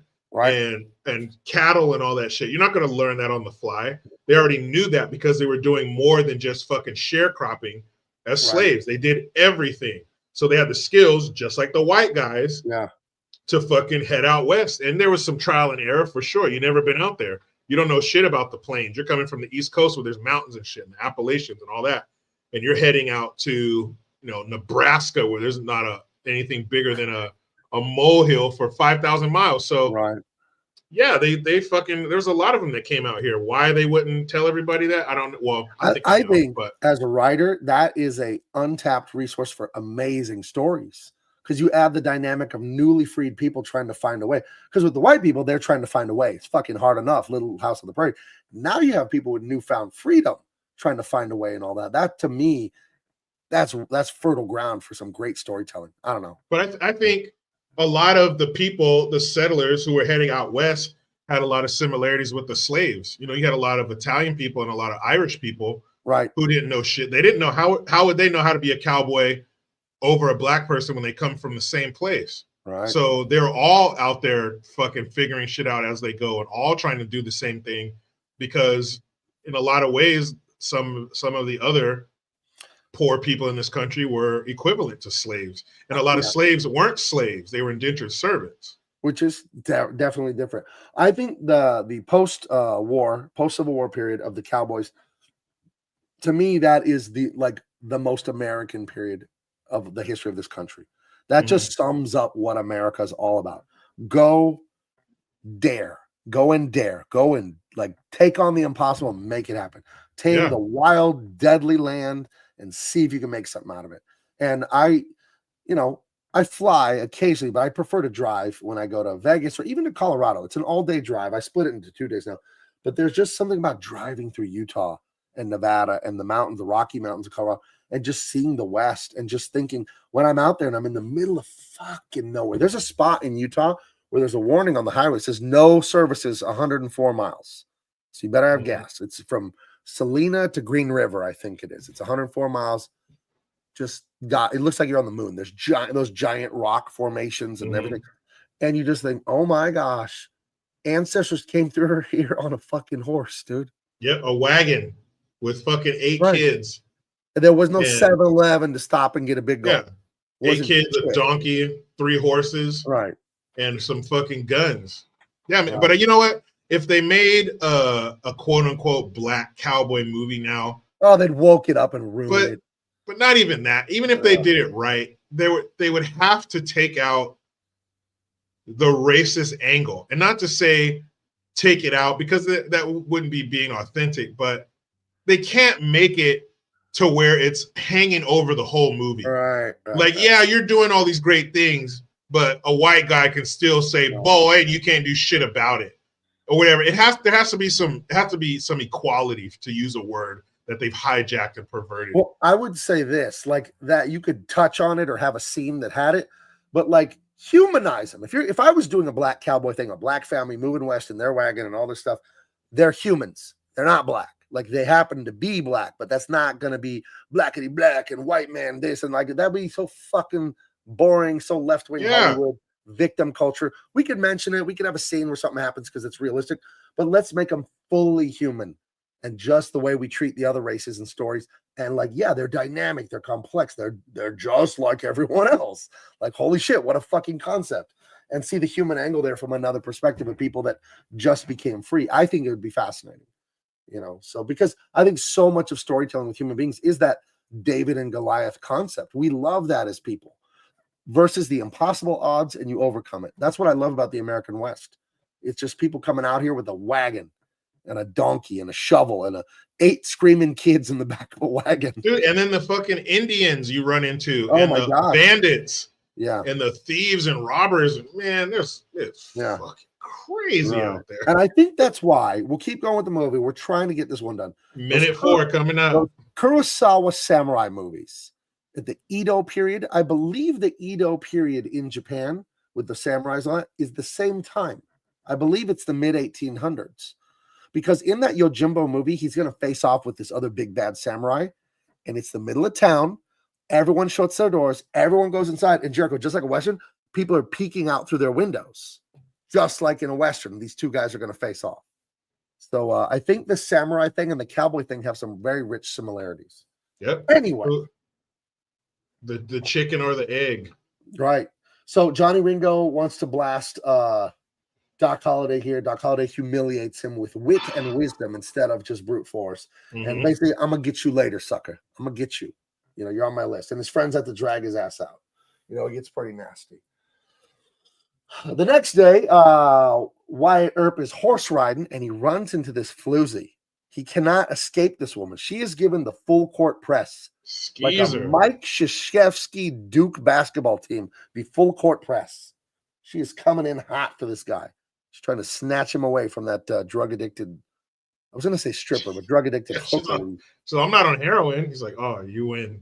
[SPEAKER 3] and cattle and all that shit? You're not going to learn that on the fly. They already knew that because they were doing more than just fucking sharecropping as slaves. They did everything. So they had the skills, just like the white guys, to fucking head out west. And there was some trial and error for sure. You never been out there. You don't know shit about the plains. You're coming from the East Coast where there's mountains and shit, and the Appalachians and all that. And you're heading out to, Nebraska, where there's not anything bigger than a molehill for 5,000 miles. So yeah, they fucking, there's a lot of them that came out here. Why they wouldn't tell everybody that? I don't know. Well, I think
[SPEAKER 2] as a writer, that is a untapped resource for amazing stories. Because you add the dynamic of newly freed people trying to find a way. Because with the white people, they're trying to find a way. It's fucking hard enough, Little House on the Prairie. Now you have people with newfound freedom trying to find a way and all that. That, to me, that's fertile ground for some great storytelling. I don't know.
[SPEAKER 3] But I think a lot of the people, the settlers who were heading out west, had a lot of similarities with the slaves. You had a lot of Italian people and a lot of Irish people who didn't know shit. They didn't know how would they know how to be a cowboy over a black person when they come from the same place. So they're all out there fucking figuring shit out as they go and all trying to do the same thing, because in a lot of ways, some of the other poor people in this country were equivalent to slaves. And a lot of slaves weren't slaves. They were indentured servants.
[SPEAKER 2] Which is definitely different. I think the post-Civil War period of the Cowboys, to me, that is the most American period of the history of this country. That just sums up what America is all about. Go and dare, go and take on the impossible and make it happen. Tame the wild, deadly land and see if you can make something out of it. And I fly occasionally, but I prefer to drive when I go to Vegas or even to Colorado. It's an all-day drive. I split it into 2 days now. But there's just something about driving through Utah and Nevada and the mountains, the Rocky Mountains of Colorado, and just seeing the West and just thinking when I'm out there and I'm in the middle of fucking nowhere. There's a spot in Utah where there's a warning on the highway that says no services 104 miles. So you better have gas. It's from Salina to Green River, I think it is. It's 104 miles. Just got, it looks like you're on the moon. There's those giant rock formations and everything. And you just think, oh my gosh, ancestors came through here on a fucking horse, dude.
[SPEAKER 3] Yep, a wagon with fucking 8 kids.
[SPEAKER 2] And there was no 7-Eleven to stop and get a big gulp.
[SPEAKER 3] Yeah, 8 kids, a donkey, 3 horses,
[SPEAKER 2] right,
[SPEAKER 3] and some fucking guns. Yeah, man, but you know what? If they made a quote unquote black cowboy movie now,
[SPEAKER 2] oh, they'd woke it up and ruined it.
[SPEAKER 3] But not even that. Even if they did it right, they would have to take out the racist angle, and not to say take it out because that wouldn't be being authentic, but they can't make it to where it's hanging over the whole movie.
[SPEAKER 2] Right.
[SPEAKER 3] Like, yeah, you're doing all these great things, but a white guy can still say, boy, and you can't do shit about it. Or whatever. There has to be some equality, to use a word that they've hijacked and perverted.
[SPEAKER 2] Well, I would say this, like that you could touch on it or have a scene that had it, but like humanize them. If I was doing a black cowboy thing, a black family moving west in their wagon and all this stuff, they're humans. They're not black. Like they happen to be black, but that's not going to be blackity black and white man this and like that'd be so fucking boring, so left-wing Hollywood victim culture. We could mention it. We could have a scene where something happens because it's realistic, but let's make them fully human. And just the way we treat the other races and stories. And like, yeah, they're dynamic, they're complex, they're just like everyone else. Like, holy shit, what a fucking concept. And see the human angle there from another perspective of people that just became free. I think it would be fascinating, you know. So because I think so much of storytelling with human beings is that David and Goliath concept. We love that as people versus the impossible odds, and you overcome it. That's what I love about the American West. It's just people coming out here with a wagon and a donkey and a shovel and 8 screaming kids in the back of a wagon.
[SPEAKER 3] Dude, and then the fucking Indians you run into,
[SPEAKER 2] oh
[SPEAKER 3] and
[SPEAKER 2] my
[SPEAKER 3] the
[SPEAKER 2] God.
[SPEAKER 3] bandits,
[SPEAKER 2] and
[SPEAKER 3] the thieves and robbers. Man, it's fucking crazy out there.
[SPEAKER 2] And I think that's why we'll keep going with the movie. We're trying to get this one done.
[SPEAKER 3] Minute 4 coming up.
[SPEAKER 2] Kurosawa samurai movies at the Edo period. I believe the Edo period in Japan with the samurais on it is the same time. I believe it's the mid 1800s. Because in that Yojimbo movie, he's going to face off with this other big bad samurai. And it's the middle of town. Everyone shuts their doors. Everyone goes inside. And Jericho, just like a Western, people are peeking out through their windows. Just like in a Western, these 2 guys are going to face off. So I think the samurai thing and the cowboy thing have some very rich similarities.
[SPEAKER 3] Yep.
[SPEAKER 2] Anyway.
[SPEAKER 3] The chicken or the egg.
[SPEAKER 2] Right. So Johnny Ringo wants to blast Doc Holliday here. Doc Holliday humiliates him with wit and wisdom instead of just brute force. And basically, I'm going to get you later, sucker. I'm going to get you. You know, you're on my list. And his friends have to drag his ass out. You know, it gets pretty nasty. The next day, Wyatt Earp is horse riding and he runs into this floozy. He cannot escape this woman. She is given the full court press. Like a Mike Krzyzewski Duke basketball team, the full court press. She is coming in hot for this guy. She's trying to snatch him away from that drug-addicted, I was going to say stripper, but drug-addicted hooker.
[SPEAKER 3] So I'm not on heroin. He's like, oh, you win.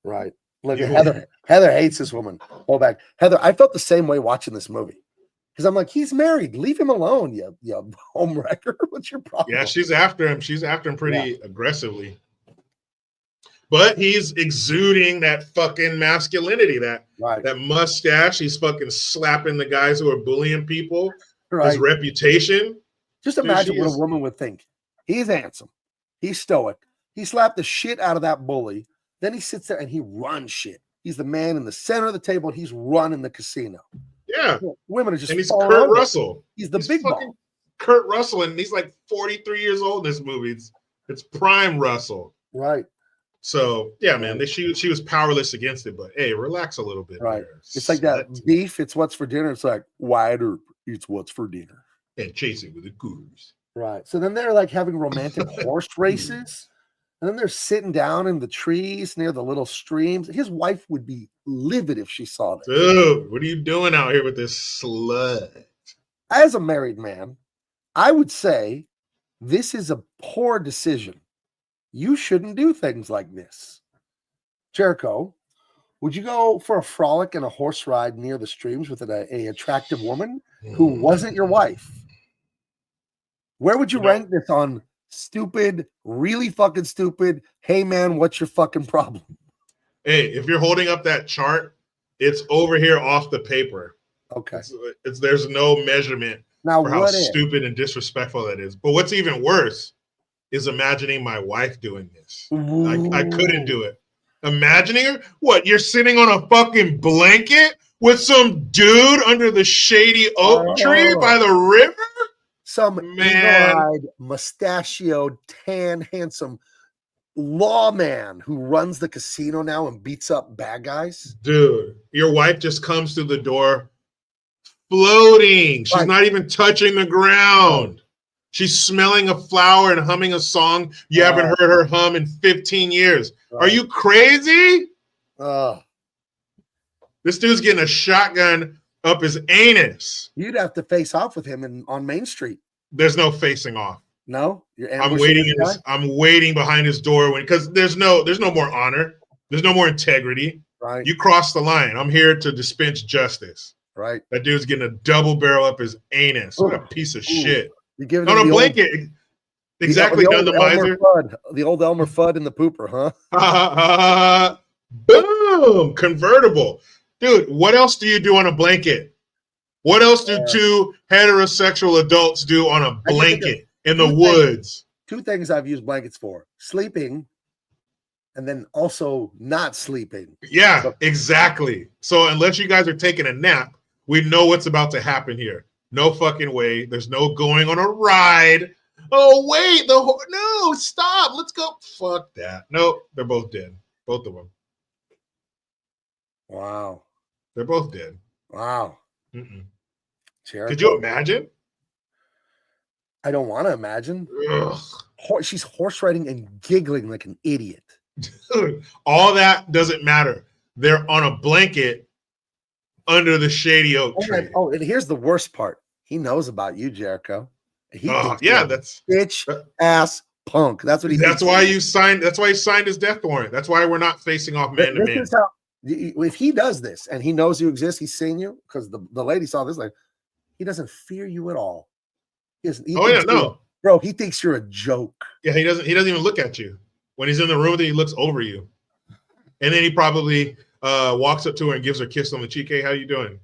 [SPEAKER 2] Right. Look at Heather. Heather hates this woman. Hold back. Heather, I felt the same way watching this movie. Because I'm like, he's married. Leave him alone, you home wrecker. What's your problem?
[SPEAKER 3] Yeah, she's after him. She's after him pretty aggressively. But he's exuding that fucking masculinity, that mustache. He's fucking slapping the guys who are bullying people. Right. His reputation.
[SPEAKER 2] Just imagine what a woman would think. He's handsome. He's stoic. He slapped the shit out of that bully. Then he sits there and he runs shit. He's the man in the center of the table and he's running the casino.
[SPEAKER 3] Yeah.
[SPEAKER 2] Women are just.
[SPEAKER 3] And he's Kurt Russell.
[SPEAKER 2] He's the big ball.
[SPEAKER 3] Kurt Russell, and he's like 43 years old in this movie. It's prime Russell.
[SPEAKER 2] Right.
[SPEAKER 3] So yeah, man, she was powerless against it, but hey, relax a little bit.
[SPEAKER 2] Right. There. It's like that beef. It's what's for dinner. It's like Wyatt Earp. It's what's for dinner.
[SPEAKER 3] And chase it with a goose.
[SPEAKER 2] Right. So then they're like having romantic horse races. And then they're sitting down in the trees near the little streams. His wife would be livid if she saw this.
[SPEAKER 3] Dude, what are you doing out here with this slut?
[SPEAKER 2] As a married man, I would say this is a poor decision. You shouldn't do things like this. Jericho, would you go for a frolic and a horse ride near the streams with a attractive woman who wasn't your wife? Where would you rank this on stupid, really fucking stupid? Hey man, what's your fucking problem?
[SPEAKER 3] Hey, if you're holding up that chart, it's over here off the paper.
[SPEAKER 2] Okay.
[SPEAKER 3] There's no measurement
[SPEAKER 2] Now,
[SPEAKER 3] for how stupid and disrespectful that is. But what's even worse is imagining my wife doing this. I couldn't do it. Imagining her? What? You're sitting on a fucking blanket with some dude under the shady oak tree by the river?
[SPEAKER 2] Some eagle-eyed, mustachioed, tan, handsome lawman who runs the casino now and beats up bad guys.
[SPEAKER 3] Dude, your wife just comes through the door floating. She's not even touching the ground. She's smelling a flower and humming a song you haven't heard her hum in 15 years. Are you crazy? This dude's getting a shotgun up his anus.
[SPEAKER 2] You'd have to face off with him on Main Street.
[SPEAKER 3] There's no facing off.
[SPEAKER 2] No,
[SPEAKER 3] I'm waiting behind his door because there's no more honor. There's no more integrity.
[SPEAKER 2] Right.
[SPEAKER 3] You crossed the line. I'm here to dispense justice.
[SPEAKER 2] Right.
[SPEAKER 3] That dude's getting a double barrel up his anus. What a piece of shit.
[SPEAKER 2] You're giving
[SPEAKER 3] on a blanket. Exactly, done the miser.
[SPEAKER 2] The old Elmer Fudd in the pooper,
[SPEAKER 3] huh? Boom! Convertible. Dude, what else do you do on a blanket? What else do two heterosexual adults do on a blanket in the woods?
[SPEAKER 2] Two things I've used blankets for: sleeping, and then also not sleeping.
[SPEAKER 3] Yeah, exactly. So unless you guys are taking a nap, we know what's about to happen here. No fucking way. There's no going on a ride. Oh, wait. No, stop. Let's go. Fuck that. No, they're both dead. Both of them.
[SPEAKER 2] Wow.
[SPEAKER 3] They're both dead.
[SPEAKER 2] Wow.
[SPEAKER 3] Could you imagine?
[SPEAKER 2] I don't want to imagine.
[SPEAKER 3] Ugh.
[SPEAKER 2] She's horse riding and giggling like an idiot.
[SPEAKER 3] Dude, all that doesn't matter. They're on a blanket under the shady oak tree.
[SPEAKER 2] And here's the worst part. He knows about you, Jericho.
[SPEAKER 3] That's
[SPEAKER 2] bitch ass punk. That's what he.
[SPEAKER 3] That's why you signed. That's why he signed his death warrant. That's why we're not facing off man to man.
[SPEAKER 2] If he does this and he knows you exist, he's seen you because the lady saw this. Like, he doesn't fear you at all. Bro. He thinks you're a joke.
[SPEAKER 3] Yeah, he doesn't. He doesn't even look at you when he's in the room. Then he looks over you, and then he probably walks up to her and gives her a kiss on the cheek. Hey, how you doing,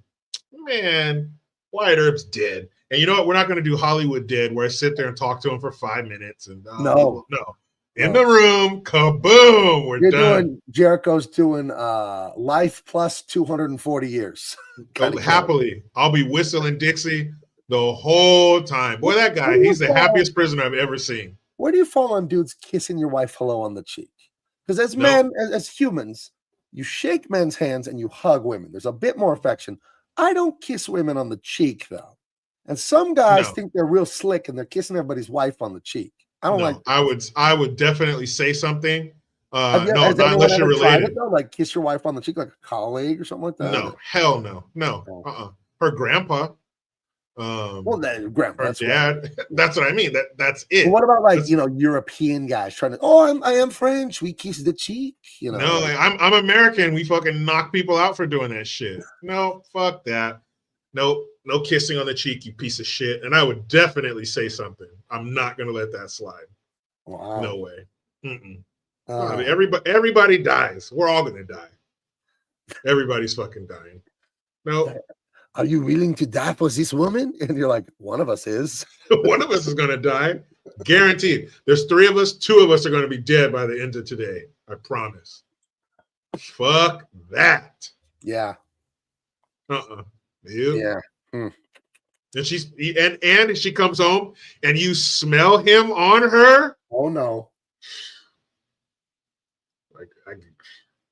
[SPEAKER 3] man? Wyatt Earp's dead. And you know what? We're not going to do Hollywood Dead where I sit there and talk to him for 5 minutes. And no. In the room, kaboom, we're done.
[SPEAKER 2] Jericho's doing life plus 240 years.
[SPEAKER 3] Happily. I'll be whistling Dixie the whole time. Boy, that guy, he's the happiest prisoner I've ever seen.
[SPEAKER 2] Where do you fall on dudes kissing your wife hello on the cheek? Because as men, as humans, you shake men's hands and you hug women. There's a bit more affection. I don't kiss women on the cheek, though. And some guys think they're real slick and they're kissing everybody's wife on the cheek. I don't like.
[SPEAKER 3] I would definitely say something. Not unless you're related.
[SPEAKER 2] Like kiss your wife on the cheek like a colleague or something like that.
[SPEAKER 3] No, hell no. Her grandpa.
[SPEAKER 2] Grandpa.
[SPEAKER 3] Her dad. That's what I mean. That's it.
[SPEAKER 2] Well, what about European guys trying to? I am French. We kiss the cheek.
[SPEAKER 3] No, I'm American. We fucking knock people out for doing that shit. No, fuck that. Nope. No kissing on the cheek, you piece of shit. And I would definitely say something. I'm not going to let that slide.
[SPEAKER 2] Wow.
[SPEAKER 3] No way. Everybody dies. We're all going to die. Everybody's fucking dying. No.
[SPEAKER 2] Are you willing to die for this woman? And you're like, one of us is.
[SPEAKER 3] One of us is going to die. Guaranteed. There's 3 of us. 2 of us are going to be dead by the end of today. I promise. Fuck that.
[SPEAKER 2] Yeah.
[SPEAKER 3] You?
[SPEAKER 2] Yeah.
[SPEAKER 3] And she comes home and you smell him on her.
[SPEAKER 2] Oh no!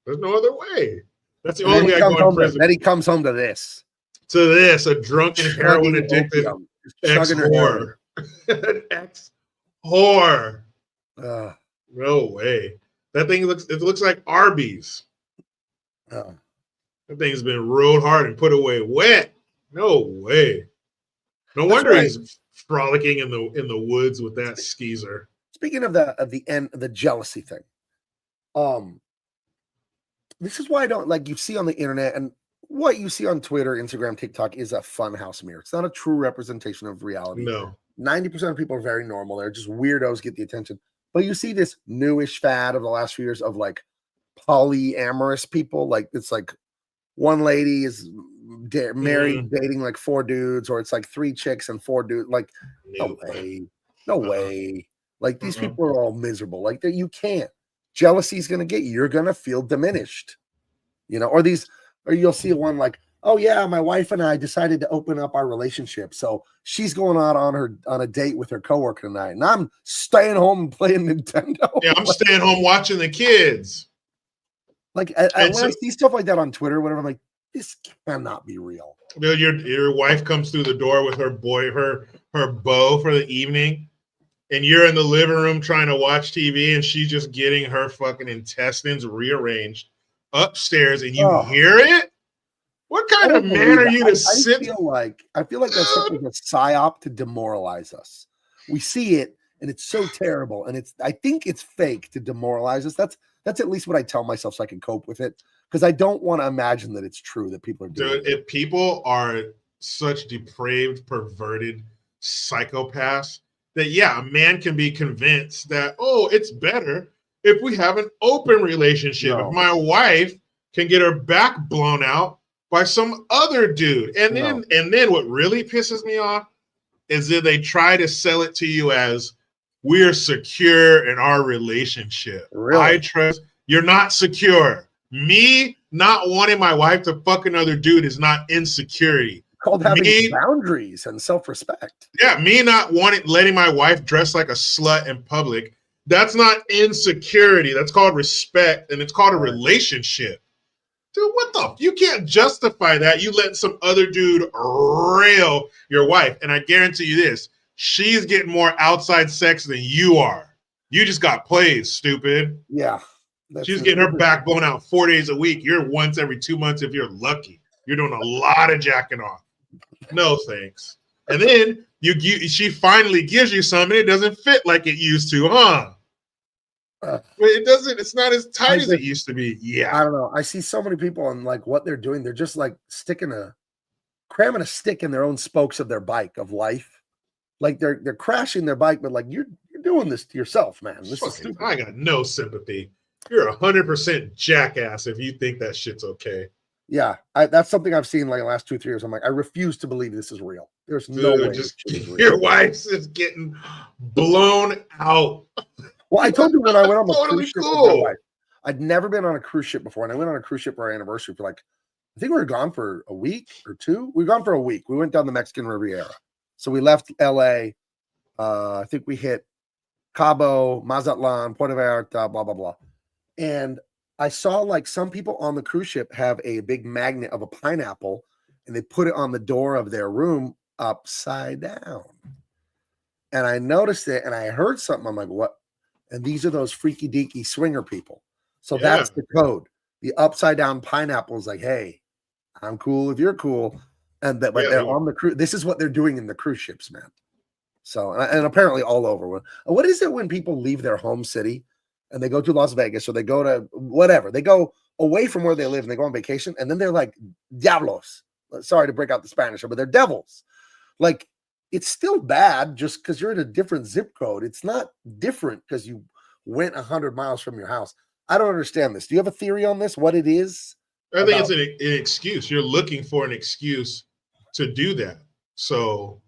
[SPEAKER 3] There's no other way. That's the only way I go in prison.
[SPEAKER 2] Then he comes home to this.
[SPEAKER 3] To this, a drunken, heroin addicted ex whore. An ex whore. No way. That thing looks like Arby's.
[SPEAKER 2] Oh.
[SPEAKER 3] That thing's been rolled hard and put away wet. No way. No
[SPEAKER 2] That's
[SPEAKER 3] wonder
[SPEAKER 2] right.
[SPEAKER 3] he's frolicking in the woods with that skeezer.
[SPEAKER 2] Speaking of the jealousy thing, this is why I don't like you see on the internet and what you see on Twitter, Instagram, TikTok is a funhouse mirror. It's not a true representation of reality.
[SPEAKER 3] No.
[SPEAKER 2] 90% of people are very normal. They're just weirdos get the attention. But you see this newish fad of the last few years of like polyamorous people. Like it's like one lady is married, dating like 4 dudes, or it's like 3 chicks and 4 dudes. Like, no way. No way. Like these people are all miserable. Like that you can't. Jealousy is going to get you. You're going to feel diminished. You know, or you'll see one like, oh yeah, my wife and I decided to open up our relationship. So she's going out on a date with her coworker tonight, and I'm staying home and playing Nintendo.
[SPEAKER 3] Yeah, I'm staying home watching the kids.
[SPEAKER 2] Like when I see stuff like that on Twitter, or whatever, I'm like, this cannot be real.
[SPEAKER 3] Your wife comes through the door with her beau for the evening, and you're in the living room trying to watch TV, and she's just getting her fucking intestines rearranged upstairs, and you hear it. What kind of man are you to sit?
[SPEAKER 2] I feel like that's something a psyop to demoralize us. We see it, and it's so terrible, and I think it's fake to demoralize us. That's at least what I tell myself so I can cope with it, because I don't want to imagine that it's true that people are doing it.
[SPEAKER 3] If people are such depraved, perverted psychopaths, that a man can be convinced that, oh, it's better if we have an open relationship. No. If my wife can get her back blown out by some other dude. And then what really pisses me off is that they try to sell it to you as we're secure in our relationship.
[SPEAKER 2] Really?
[SPEAKER 3] I trust you're not secure. Me not wanting my wife to fuck another dude is not insecurity.
[SPEAKER 2] Called having boundaries and self-respect.
[SPEAKER 3] Yeah, me not letting my wife dress like a slut in public, that's not insecurity. That's called respect, and it's called a relationship. Dude, what the? You can't justify that. You let some other dude rail your wife, and I guarantee you this: she's getting more outside sex than you are. You just got played, stupid.
[SPEAKER 2] Yeah,
[SPEAKER 3] she's getting her back blown out 4 days a week. You're once every 2 months if you're lucky. You're doing a lot of jacking off. No thanks. And then she finally gives you something. It doesn't fit like it used to, huh? It doesn't. It's not as tight as it used to be. Yeah,
[SPEAKER 2] I don't know. I see so many people and like what they're doing. They're just like cramming a stick in their own spokes of their bike of life. Like they're crashing their bike, but like you're doing this to yourself, man. This is stupid.
[SPEAKER 3] I got no sympathy. You're 100% jackass if you think that shit's okay.
[SPEAKER 2] Yeah, that's something I've seen like the last 2-3 years. I'm like, I refuse to believe this is real. There's no way.
[SPEAKER 3] Your wife's just getting blown out.
[SPEAKER 2] Well, I told you when I went on the cruise ship with my wife, I'd never been on a cruise ship before, and I went on a cruise ship for our anniversary for like, I think we were gone for a week or 2. We were gone for a week. We went down the Mexican Riviera. So we left LA. I think we hit Cabo, Mazatlan, Puerto Vallarta, blah, blah, blah. And I saw like some people on the cruise ship have a big magnet of a pineapple, and they put it on the door of their room upside down. And I noticed it, and I heard something. I'm like, what? And these are those freaky deaky swinger people. So that's the code. The upside down pineapple is like, hey, I'm cool if you're cool. And but they're on the cruise. This is what they're doing in the cruise ships, man. So, and apparently all over. What is it when people leave their home city and they go to Las Vegas, or they go to whatever, they go away from where they live and they go on vacation, and then they're like diablos. Sorry to break out the Spanish, but they're devils. Like, it's still bad just because you're in a different zip code. It's not different because you went 100 miles from your house. I don't understand this. Do you have a theory on this? What it is?
[SPEAKER 3] I think it's an excuse. You're looking for an excuse to do that. So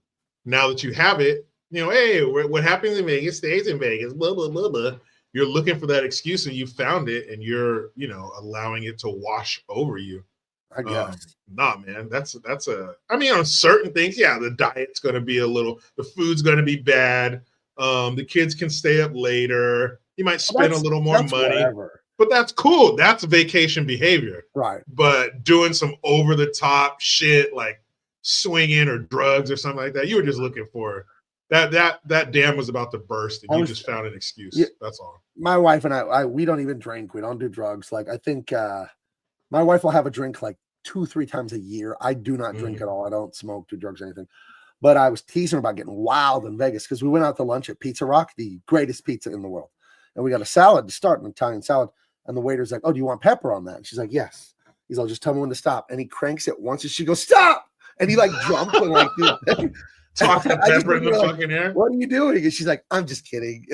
[SPEAKER 3] now that you have it, hey, what happens in Vegas stays in Vegas, blah, blah, blah, blah. You're looking for that excuse, and you found it, and you're, allowing it to wash over you.
[SPEAKER 2] I guess.
[SPEAKER 3] Nah, man, on certain things, the diet's going to be the food's going to be bad. The kids can stay up later. You might spend a little more money,
[SPEAKER 2] whatever.
[SPEAKER 3] But that's cool. That's vacation behavior.
[SPEAKER 2] Right.
[SPEAKER 3] But doing some over the top shit like swinging or drugs or something like that, you were just looking for That dam was about to burst, and you just found an excuse.
[SPEAKER 2] Yeah,
[SPEAKER 3] that's all.
[SPEAKER 2] My wife and I, we don't even drink. We don't do drugs. Like I think my wife will have a drink like 2-3 times a year. I do not drink at all. I don't smoke, do drugs, or anything. But I was teasing her about getting wild in Vegas because we went out to lunch at Pizza Rock, the greatest pizza in the world, and we got a salad to start, an Italian salad. And the waiter's like, "Oh, do you want pepper on that?" And she's like, "Yes." He's like, "Just tell me when to stop." And he cranks it once, and she goes, "Stop!" And he like jumps and like, dude,
[SPEAKER 3] tossing pepper in the fucking air.
[SPEAKER 2] What are you doing? And she's like, "I'm just kidding."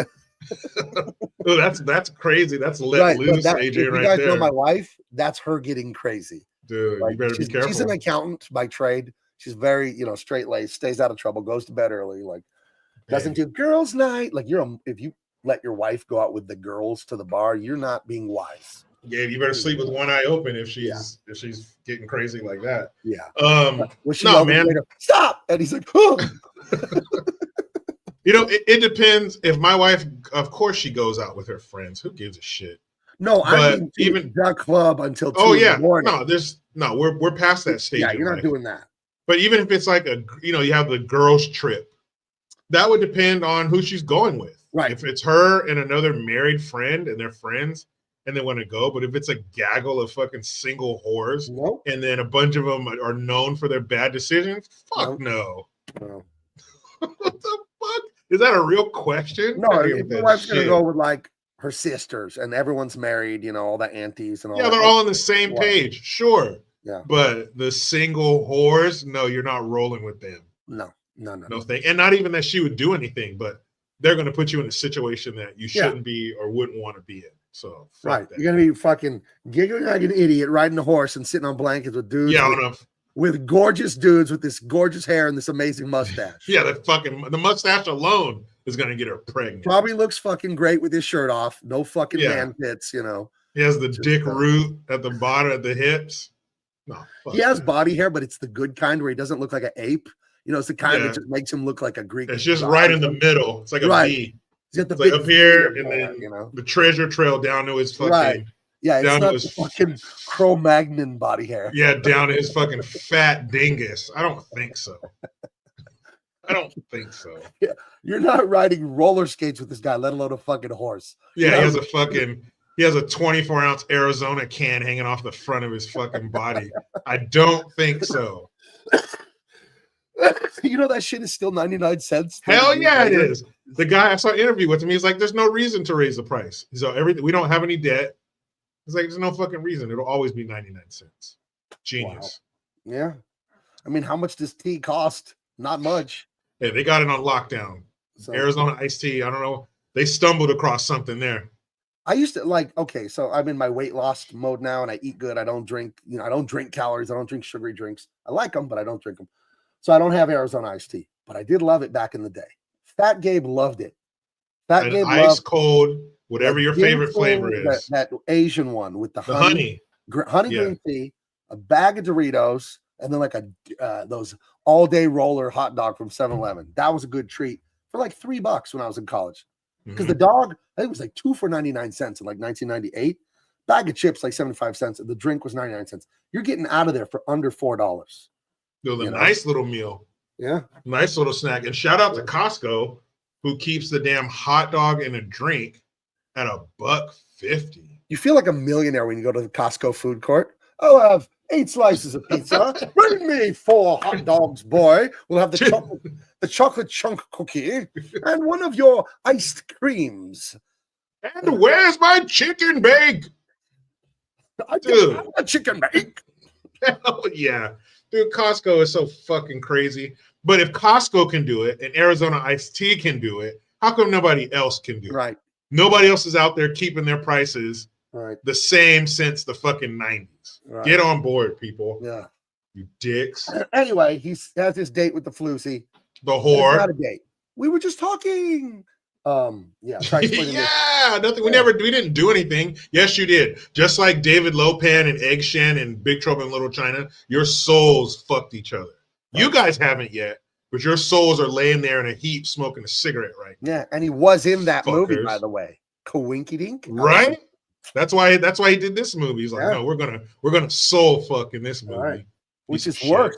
[SPEAKER 3] Oh, that's crazy. That's let loose, AJ,
[SPEAKER 2] if
[SPEAKER 3] right
[SPEAKER 2] you guys
[SPEAKER 3] there.
[SPEAKER 2] know my wife, that's her getting crazy.
[SPEAKER 3] Dude, like, you better be careful.
[SPEAKER 2] She's an accountant by trade. She's very, straight laced, stays out of trouble, goes to bed early, like doesn't do girls' night. Like if you let your wife go out with the girls to the bar, you're not being wise.
[SPEAKER 3] Yeah, you better sleep with one eye open if she's getting crazy like that.
[SPEAKER 2] Yeah.
[SPEAKER 3] No, man.
[SPEAKER 2] Later, stop. And he's like, oh.
[SPEAKER 3] It depends. If my wife, of course, she goes out with her friends. Who gives a shit?
[SPEAKER 2] No, I mean even the club until 2 in the morning.
[SPEAKER 3] We're past that stage.
[SPEAKER 2] Yeah, you're not doing that.
[SPEAKER 3] But even if it's like you have the girls' trip, that would depend on who she's going with.
[SPEAKER 2] Right.
[SPEAKER 3] If it's her and another married friend and they're friends and they want to go, but if it's a gaggle of fucking single whores and then a bunch of them are known for their bad decisions, fuck no. What the fuck? Is that a real question?
[SPEAKER 2] No, if your wife's gonna go with like her sisters and everyone's married, all the aunties and all.
[SPEAKER 3] Yeah, they're all on the same page, sure.
[SPEAKER 2] Yeah.
[SPEAKER 3] But the single whores, no, you're not rolling with them.
[SPEAKER 2] No
[SPEAKER 3] thing. And not even that she would do anything, but they're going to put you in a situation that you shouldn't be or wouldn't want to be in. So
[SPEAKER 2] right, you're going to be fucking giggling like an idiot, riding a horse and sitting on blankets with dudes.
[SPEAKER 3] Yeah,
[SPEAKER 2] with gorgeous dudes with this gorgeous hair and this amazing mustache.
[SPEAKER 3] Yeah, the mustache alone is going to get her pregnant.
[SPEAKER 2] Probably looks fucking great with his shirt off. No fucking man pits, He
[SPEAKER 3] has the dick root at the bottom of the hips. No,
[SPEAKER 2] he has body hair, but it's the good kind where he doesn't look like an ape. It's the kind that just makes him look like a Greek.
[SPEAKER 3] It's just right in the middle. It's like a V.
[SPEAKER 2] He's got the
[SPEAKER 3] big up here, and then the treasure trail down to his fucking.
[SPEAKER 2] Right. Yeah,
[SPEAKER 3] down
[SPEAKER 2] it's not the fucking Cro-Magnon body hair.
[SPEAKER 3] Yeah, down to his fucking fat dingus. I don't think so.
[SPEAKER 2] Yeah, you're not riding roller skates with this guy, let alone a fucking horse.
[SPEAKER 3] Yeah, he has a 24-ounce Arizona can hanging off the front of his fucking body. I don't think so.
[SPEAKER 2] That shit is still 99 cents.
[SPEAKER 3] Hell yeah, it is. The guy I saw an interview with him, he's like, there's no reason to raise the price. So we don't have any debt. He's like, there's no fucking reason. It'll always be 99 cents. Genius.
[SPEAKER 2] Wow. Yeah. I mean, how much does tea cost? Not much.
[SPEAKER 3] Yeah, they got it on lockdown. So, Arizona iced tea. I don't know. They stumbled across something there.
[SPEAKER 2] I used to so I'm in my weight loss mode now and I eat good. I don't drink, I don't drink calories. I don't drink sugary drinks. I like them, but I don't drink them. So I don't have Arizona iced tea, but I did love it back in the day. Fat Gabe loved it. Fat Gabe
[SPEAKER 3] ice cold, whatever your favorite flavor is.
[SPEAKER 2] That Asian one with the honey green tea, a bag of Doritos, and then like those all-day roller hot dog from 7-Eleven. That was a good treat for like $3 when I was in college. Because the dog, I think it was like 2 for 99 cents in like 1998. Bag of chips like 75 cents, and the drink was 99 cents. You're getting out of there for under $4.
[SPEAKER 3] It was a nice little meal.
[SPEAKER 2] Yeah.
[SPEAKER 3] Nice little snack. And shout out to Costco, who keeps the damn hot dog and a drink at $1.50.
[SPEAKER 2] You feel like a millionaire when you go to the Costco food court. I'll have 8 slices of pizza. Bring me 4 hot dogs, boy. We'll have the chocolate chunk cookie and one of your iced creams.
[SPEAKER 3] And where's my chicken bake?
[SPEAKER 2] I don't have a chicken bake.
[SPEAKER 3] Hell yeah. Dude, Costco is so fucking crazy. But if Costco can do it and Arizona iced tea can do it, how come nobody else can do it?
[SPEAKER 2] Right.
[SPEAKER 3] Nobody else is out there keeping their prices
[SPEAKER 2] the
[SPEAKER 3] same since the fucking 90s.
[SPEAKER 2] Right.
[SPEAKER 3] Get on board, people.
[SPEAKER 2] Yeah.
[SPEAKER 3] You dicks.
[SPEAKER 2] Anyway, he has his date with the floozy.
[SPEAKER 3] The whore.
[SPEAKER 2] Not a date. We were just talking. Yeah.
[SPEAKER 3] Nothing. We didn't do anything. Yes, you did. Just like David Lopan and Egg Shen and Big Trouble in Little China, your souls fucked each other. You guys haven't yet, but your souls are laying there in a heap smoking a cigarette right now.
[SPEAKER 2] Yeah, and he was in that movie, by the way. Kawinky Dink.
[SPEAKER 3] Right? That's why he did this movie. He's like, no, we're gonna soul fuck in this movie.
[SPEAKER 2] Right. Which is worse.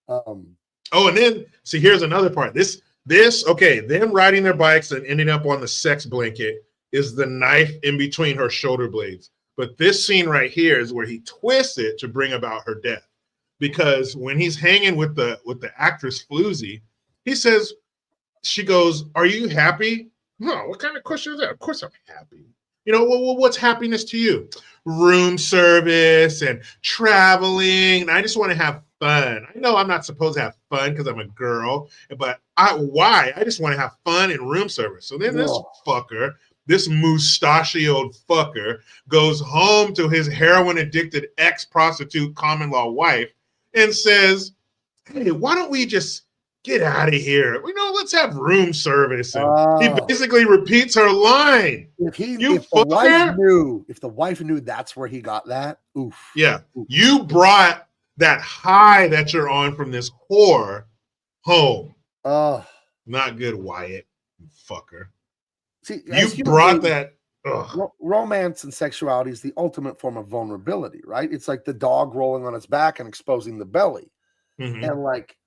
[SPEAKER 3] And then see, here's another part. This them riding their bikes and ending up on the sex blanket is the knife in between her shoulder blades. But this scene right here is where he twists it to bring about her death. Because when he's hanging with the actress Floozy, he says, she goes, "Are you happy?" No, what kind of question is that? Of course I'm happy. You know, what's happiness to you? Room service and traveling. And I just want to have fun. I know I'm not supposed to have fun because I'm a girl, but why? I just want to have fun and room service. So then this fucker, this mustachioed fucker, goes home to his heroin-addicted ex-prostitute common law wife and says, "Hey, why don't we just get out of here? You know, let's have room service." And he basically repeats her line.
[SPEAKER 2] If the wife knew that's where he got that, oof.
[SPEAKER 3] Yeah.
[SPEAKER 2] Oof.
[SPEAKER 3] You brought that high that you're on from this whore home.
[SPEAKER 2] Oh,
[SPEAKER 3] not good, Wyatt, you fucker.
[SPEAKER 2] See,
[SPEAKER 3] you brought that.
[SPEAKER 2] Romance and sexuality is the ultimate form of vulnerability, right? It's like the dog rolling on its back and exposing the belly.
[SPEAKER 3] Mm-hmm.
[SPEAKER 2] And like,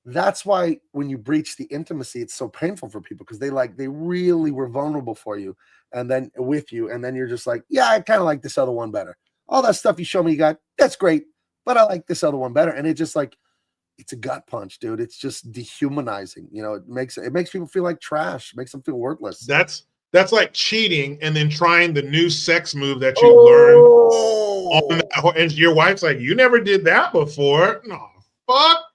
[SPEAKER 2] that's why when you breach the intimacy, it's so painful for people, because they really were vulnerable for you and then with you. And then you're just like, yeah, I kind of like this other one better. All that stuff you show me you got, that's great, but I like this other one better. And it just like, it's a gut punch, dude. It's just dehumanizing. You know, it makes people feel like trash. It makes them feel worthless.
[SPEAKER 3] That's like cheating and then trying the new sex move that you learned on that, and your wife's like, "You never did that before." No, fuck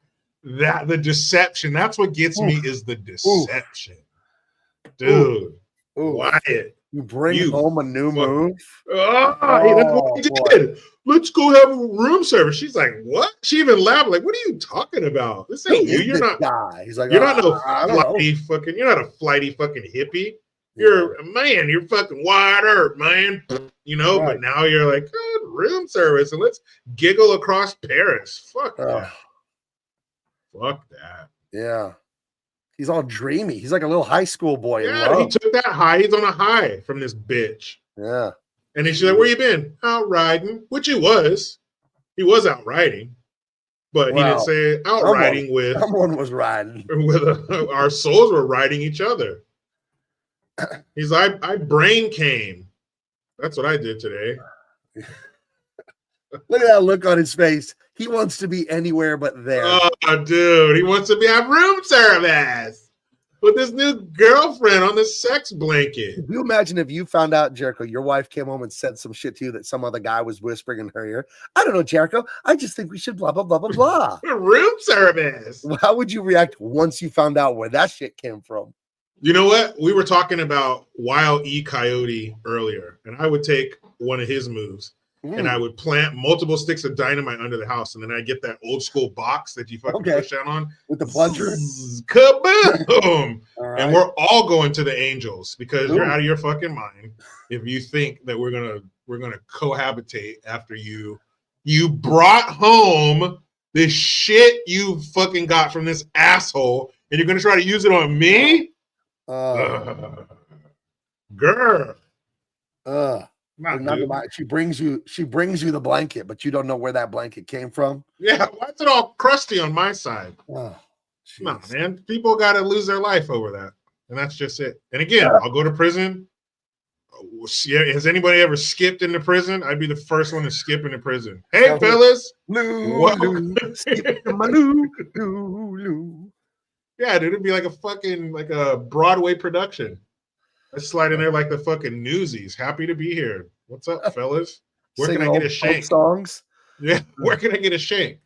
[SPEAKER 3] that. The deception. That's what gets me, is the deception. Dude. Wyatt.
[SPEAKER 2] You bring home a new move.
[SPEAKER 3] Hey, that's what he did. Let's go have a room service. She's like, "What?" She even laughed, like, "What are you talking about? This ain't you. You're not
[SPEAKER 2] guy." He's like,
[SPEAKER 3] "You're not no flighty fucking. You're not a flighty fucking hippie. You're a man. You're fucking wide earth, man. You know." Right. But now you're like, room service, and let's giggle across Paris. Fuck that. Fuck that.
[SPEAKER 2] Yeah. He's all dreamy. He's like a little high school boy.
[SPEAKER 3] Yeah, he took that high. He's on a high from this bitch.
[SPEAKER 2] Yeah.
[SPEAKER 3] And she's like, "Where you been?" "Out riding," which he was. He was out riding. But he didn't say out riding with.
[SPEAKER 2] Someone was riding.
[SPEAKER 3] With our souls were riding each other. He's like, I brain came. That's what I did today.
[SPEAKER 2] Look at that look on his face. He wants to be anywhere but there.
[SPEAKER 3] Oh, dude. He wants to have room service with his new girlfriend on the sex blanket.
[SPEAKER 2] Can you imagine if you found out, Jericho, your wife came home and said some shit to you that some other guy was whispering in her ear? "I don't know, Jericho. I just think we should blah, blah, blah, blah, blah."
[SPEAKER 3] Room service.
[SPEAKER 2] How would you react once you found out where that shit came from?
[SPEAKER 3] You know what? We were talking about Wild E. Coyote earlier, and I would take one of his moves and I would plant multiple sticks of dynamite under the house, and then I get that old school box that you fucking push down on
[SPEAKER 2] with the plunger.
[SPEAKER 3] Kaboom!
[SPEAKER 2] Right.
[SPEAKER 3] And we're all going to the angels, because you're out of your fucking mind if you think that we're gonna cohabitate after you brought home this shit you fucking got from this asshole, and you're gonna try to use it on me. Girl.
[SPEAKER 2] She brings you the blanket, but you don't know where that blanket came from.
[SPEAKER 3] Yeah, why is it all crusty on my side? Nah, man. People gotta lose their life over that. And that's just it. And again, I'll go to prison. Has anybody ever skipped into prison? I'd be the first one to skip into prison. Hey, fellas. Yeah, dude, it'd be like a Broadway production. I slide in there like the fucking Newsies. Happy to be here. What's up, fellas? Where can I get a shank?
[SPEAKER 2] Songs?
[SPEAKER 3] Yeah, where can I get a shank?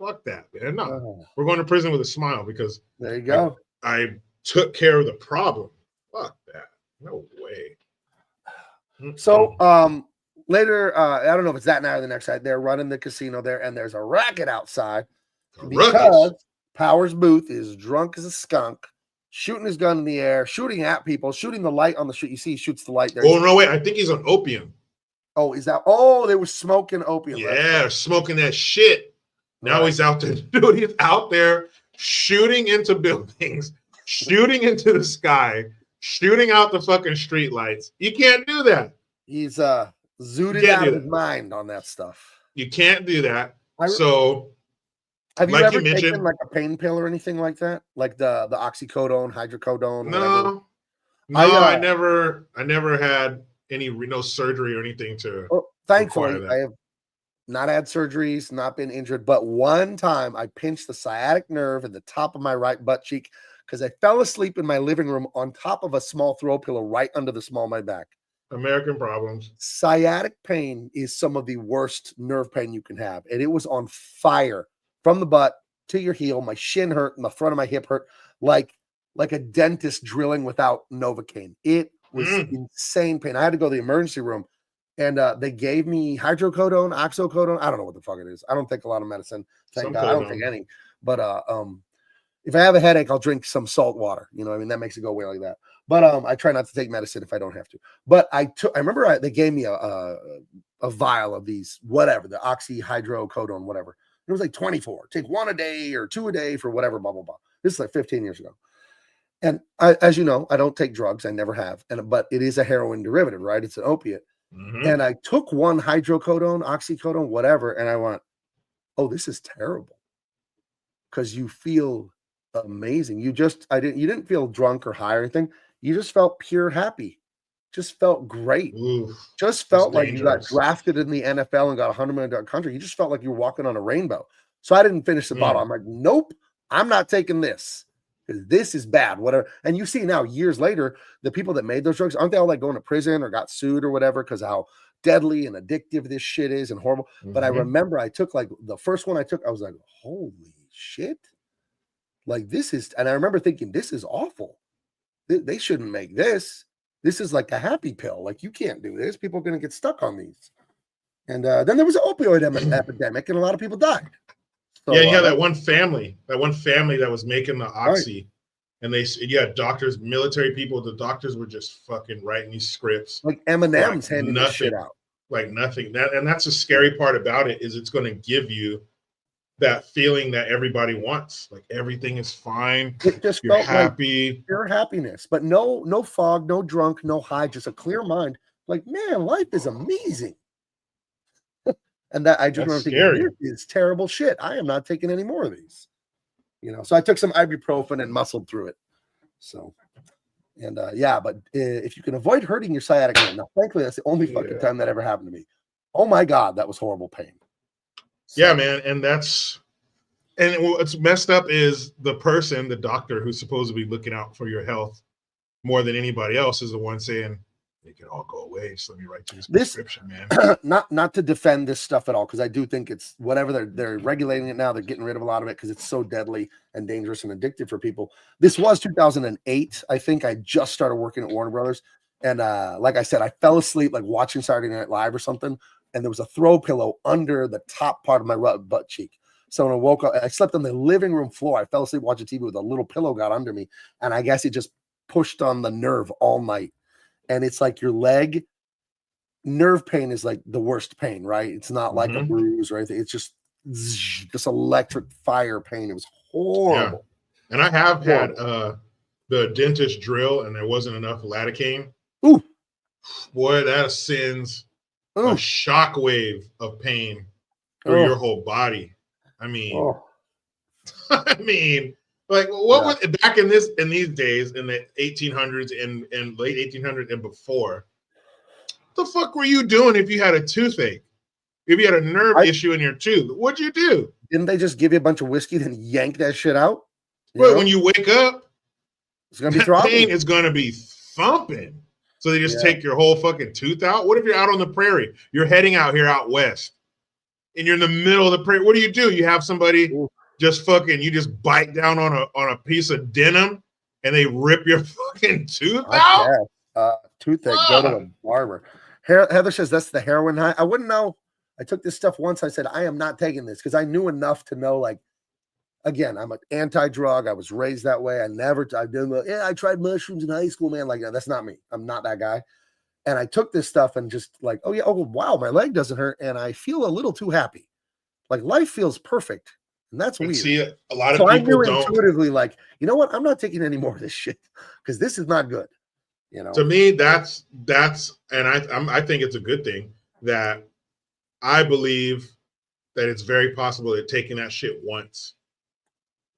[SPEAKER 3] Fuck that, man. No, we're going to prison with a smile, because
[SPEAKER 2] there you go.
[SPEAKER 3] I took care of the problem. Fuck that. No way.
[SPEAKER 2] So later, I don't know if it's that night or the next night, they're running the casino there, and there's a racket outside because Powers Booth is drunk as a skunk, shooting his gun in the air, shooting at people, shooting the light on the street. You see, he shoots the light there.
[SPEAKER 3] Oh, no, wait. I think he's on opium.
[SPEAKER 2] Oh, is that? Oh, they were smoking opium.
[SPEAKER 3] Yeah, smoking that shit. Now he's out there. Dude, he's out there shooting into buildings, shooting into the sky, shooting out the fucking street lights. You can't do that.
[SPEAKER 2] He's zooted out of his mind on that stuff.
[SPEAKER 3] You can't do that. So
[SPEAKER 2] Have you
[SPEAKER 3] like
[SPEAKER 2] ever
[SPEAKER 3] you mentioned,
[SPEAKER 2] taken like a pain pill or anything like that? Like the oxycodone, hydrocodone, whatever?
[SPEAKER 3] I never had any no surgery or anything to
[SPEAKER 2] Well,
[SPEAKER 3] require
[SPEAKER 2] thankfully, I
[SPEAKER 3] that.
[SPEAKER 2] have not had surgeries, not been injured, but one time I pinched the sciatic nerve at the top of my right butt cheek because I fell asleep in my living room on top of a small throw pillow right under the small of my back.
[SPEAKER 3] American problems.
[SPEAKER 2] Sciatic pain is some of the worst nerve pain you can have. And it was on fire from the butt to your heel. My shin hurt and the front of my hip hurt like a dentist drilling without Novocaine. It was insane pain. I had to go to the emergency room and they gave me hydrocodone, oxycodone. I don't know what the fuck it is. I don't take a lot of medicine. Thank God. I don't take any. But if I have a headache, I'll drink some salt water. You know, I mean, that makes it go away like that. But I try not to take medicine if I don't have to. But I remember they gave me a vial of these, whatever, the oxyhydrocodone, whatever. It was like 24. Take 1 a day or 2 a day for whatever, blah, blah, blah. This is like 15 years ago. And as you know, I don't take drugs. I never have. But it is a heroin derivative, right? It's an opiate. And I took one hydrocodone, oxycodone, whatever, and I went, oh, this is terrible. Because you feel amazing. You didn't feel drunk or high or anything. You just felt pure happy. Just felt great.
[SPEAKER 3] Oof,
[SPEAKER 2] just felt like you got drafted in the NFL and got $100 million country. You just felt like you were walking on a rainbow. So I didn't finish the bottle. I'm like, nope, I'm not taking this. Because this is bad. Whatever. And you see now, years later, the people that made those drugs, aren't they all like going to prison or got sued or whatever because how deadly and addictive this shit is and horrible. But I remember I took like the first one I took, I was like, holy shit. Like this is, and I remember thinking, this is awful. They shouldn't make this. This is like a happy pill. Like you can't do this. People are going to get stuck on these. And then there was an opioid epidemic and a lot of people died. So,
[SPEAKER 3] yeah, you had that one family that was making the oxy. Right. And you had doctors, military people. The doctors were just fucking writing these scripts.
[SPEAKER 2] Like M&M's handing this shit out.
[SPEAKER 3] Like nothing. And that's the scary part about it is it's going to give you that feeling that everybody wants. Like everything is fine.
[SPEAKER 2] It just
[SPEAKER 3] You're
[SPEAKER 2] felt
[SPEAKER 3] happy.
[SPEAKER 2] Like pure happiness. But no fog, no drunk, no high, just a clear mind. Like, man, life is amazing. And that I just remember thinking, this is terrible shit. I am not taking any more of these. You know, so I took some ibuprofen and muscled through it. So, and yeah, but if you can avoid hurting your sciatic nerve, now, thankfully, that's the only fucking time that ever happened to me. Oh my God, that was horrible pain. So,
[SPEAKER 3] yeah, man. And what's messed up is the doctor who's supposed to be looking out for your health more than anybody else is the one saying, make it all go away. So let me write you this prescription, man.
[SPEAKER 2] Not to defend this stuff at all, because I do think it's whatever they're regulating it now. They're getting rid of a lot of it because it's so deadly and dangerous and addictive for people. This was 2008. I think I just started working at Warner Brothers, and like I said, I fell asleep like watching Saturday Night Live or something, and there was a throw pillow under the top part of my butt cheek. So when I woke up, I slept on the living room floor. I fell asleep watching TV with a little pillow got under me, and I guess it just pushed on the nerve all night. And it's like your leg nerve pain is like the worst pain, right? It's not like a bruise or anything. It's just electric fire pain. It was horrible.
[SPEAKER 3] Yeah. And I have had the dentist drill and there wasn't enough lidocaine.
[SPEAKER 2] Ooh.
[SPEAKER 3] Boy, that sends a shockwave of pain through your whole body. I mean, like what was back in these days in the 1800s and late 1800s and before? What the fuck were you doing if you had a toothache? If you had a nerve issue in your tooth, what'd you do?
[SPEAKER 2] Didn't they just give you a bunch of whiskey and yank that shit out?
[SPEAKER 3] Well, when you wake up,
[SPEAKER 2] it's gonna be throbbing.
[SPEAKER 3] Pain is gonna be thumping. So they just take your whole fucking tooth out. What if you're out on the prairie? You're heading out here out west, and you're in the middle of the prairie. What do? You have somebody just fucking. You just bite down on a piece of denim, and they rip your fucking tooth out.
[SPEAKER 2] Toothache. Go to a barber. Heather says that's the heroin high. I wouldn't know. I took this stuff once. I said I am not taking this because I knew enough to know. Like, again, I'm an anti-drug. I was raised that way. I tried mushrooms in high school, man. Like, that's not me. I'm not that guy. And I took this stuff and just like, wow, my leg doesn't hurt, and I feel a little too happy. Like life feels perfect, and that's weird.
[SPEAKER 3] See, a lot of
[SPEAKER 2] people I knew
[SPEAKER 3] don't
[SPEAKER 2] intuitively, like, you know what? I'm not taking any more of this shit because this is not good. You know,
[SPEAKER 3] to me, that's, and I think it's a good thing that I believe that it's very possible that taking that shit once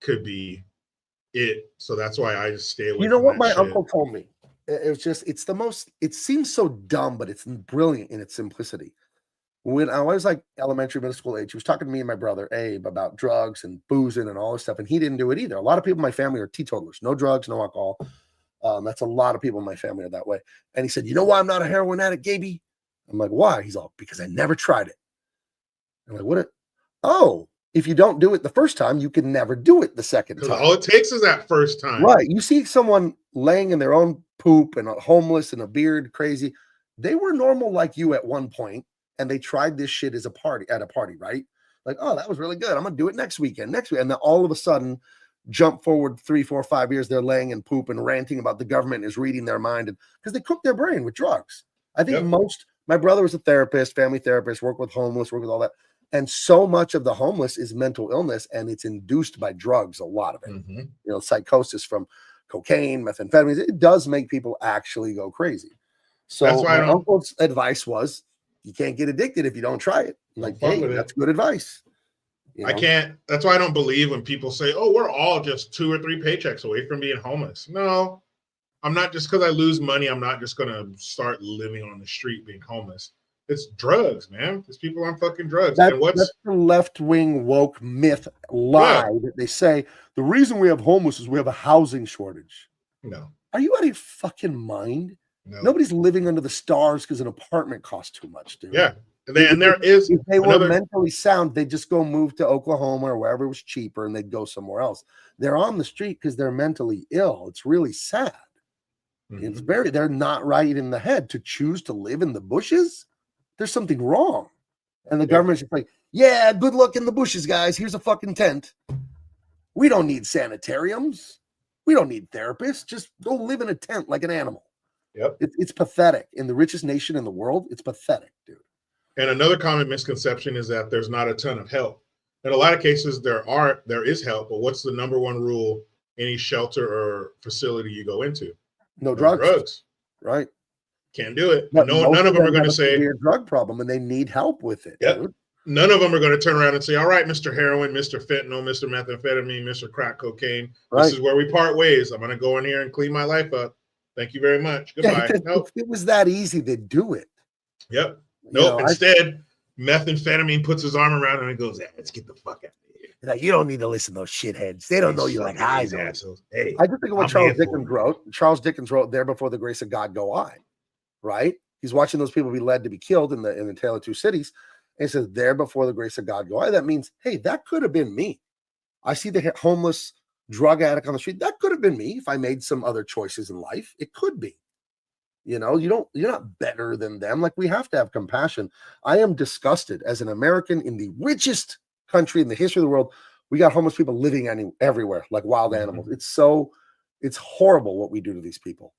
[SPEAKER 3] could be it. So that's why I just stay away
[SPEAKER 2] You know
[SPEAKER 3] from
[SPEAKER 2] what
[SPEAKER 3] that
[SPEAKER 2] my
[SPEAKER 3] shit.
[SPEAKER 2] uncle told me? It was just, it's the most, it seems so dumb, but it's brilliant in its simplicity. When I was like elementary, middle school age, he was talking to me and my brother Abe about drugs and boozing and all this stuff, and he didn't do it either. A lot of people in my family are teetotalers, no drugs, no alcohol. That's a lot of people in my family are that way. And he said, "You know why I'm not a heroin addict, Gabe?" I'm like, "Why?" He's all, "Because I never tried it." I'm like, "What? Oh, if you don't do it the first time, you can never do it the second
[SPEAKER 3] Because
[SPEAKER 2] time."
[SPEAKER 3] all it takes is that first time.
[SPEAKER 2] Right. You see someone laying in their own poop and homeless and a beard, crazy. They were normal like you at one point, and they tried this shit as a party, right? Like, oh, that was really good. I'm gonna do it next weekend. And then all of a sudden, jump forward 3, 4, 5 years, they're laying in poop and ranting about the government is reading their mind, and because they cook their brain with drugs. I think my brother was a therapist, family therapist, worked with homeless, worked with all that. And so much of the homeless is mental illness, and it's induced by drugs, a lot of it. You know, psychosis from cocaine, methamphetamines. It does make people actually go crazy. So
[SPEAKER 3] That's why
[SPEAKER 2] my uncle's advice was, you can't get addicted if you don't try it. I'm like, hey, that's good advice. You know?
[SPEAKER 3] I can't. That's why I don't believe when people say, "Oh, we're all just 2 or 3 paychecks away from being homeless." No, I'm not. Just because I lose money, I'm not just gonna start living on the street being homeless. It's drugs, man. These people on fucking drugs.
[SPEAKER 2] That's
[SPEAKER 3] What's
[SPEAKER 2] the left-wing woke myth lie that they say the reason we have homeless is we have a housing shortage.
[SPEAKER 3] No.
[SPEAKER 2] Are you out of your fucking mind?
[SPEAKER 3] No.
[SPEAKER 2] Nobody's living under the stars because an apartment costs too much, dude.
[SPEAKER 3] Yeah. And there is,
[SPEAKER 2] if they were mentally sound, they'd just go move to Oklahoma or wherever it was cheaper, and they'd go somewhere else. They're on the street because they're mentally ill. It's really sad. It's they're not right in the head to choose to live in the bushes. There's something wrong. And the government's just like, yeah, good luck in the bushes, guys. Here's a fucking tent. We don't need sanitariums. We don't need therapists. Just go live in a tent like an animal.
[SPEAKER 3] Yep.
[SPEAKER 2] It's pathetic. In the richest nation in the world, it's pathetic, dude.
[SPEAKER 3] And another common misconception is that there's not a ton of help. In a lot of cases, there is help, but what's the number one rule any shelter or facility you go into?
[SPEAKER 2] No drugs. Right.
[SPEAKER 3] Can't do it.
[SPEAKER 2] But
[SPEAKER 3] none of them are going to say
[SPEAKER 2] severe drug problem, and they need help with it.
[SPEAKER 3] Yep.
[SPEAKER 2] Dude.
[SPEAKER 3] None of them are going to turn around and say, "All right, Mr. Heroin, Mr. Fentanyl, Mr. Methamphetamine, Mr. Crack Cocaine, this is where we part ways. I'm going to go in here and clean my life up. Thank you very much. Goodbye."
[SPEAKER 2] If it was that easy, they'd do it.
[SPEAKER 3] Yep. Nope. Instead, methamphetamine puts his arm around him and goes, "Let's get the fuck out of here."
[SPEAKER 2] Like, you don't need to listen to those shitheads. They don't know you like I do.
[SPEAKER 3] Hey,
[SPEAKER 2] I just think of what Charles Dickens wrote. Charles Dickens wrote, "There before the grace of God go I." Right? He's watching those people be led to be killed in the Tale of Two Cities. And he says, "There before the grace of God go I." That means, hey, that could have been me. I see the homeless drug addict on the street. That could have been me if I made some other choices in life. It could be. You know, you're not better than them. Like, we have to have compassion. I am disgusted as an American in the richest country in the history of the world. We got homeless people living everywhere like wild animals. It's horrible what we do to these people.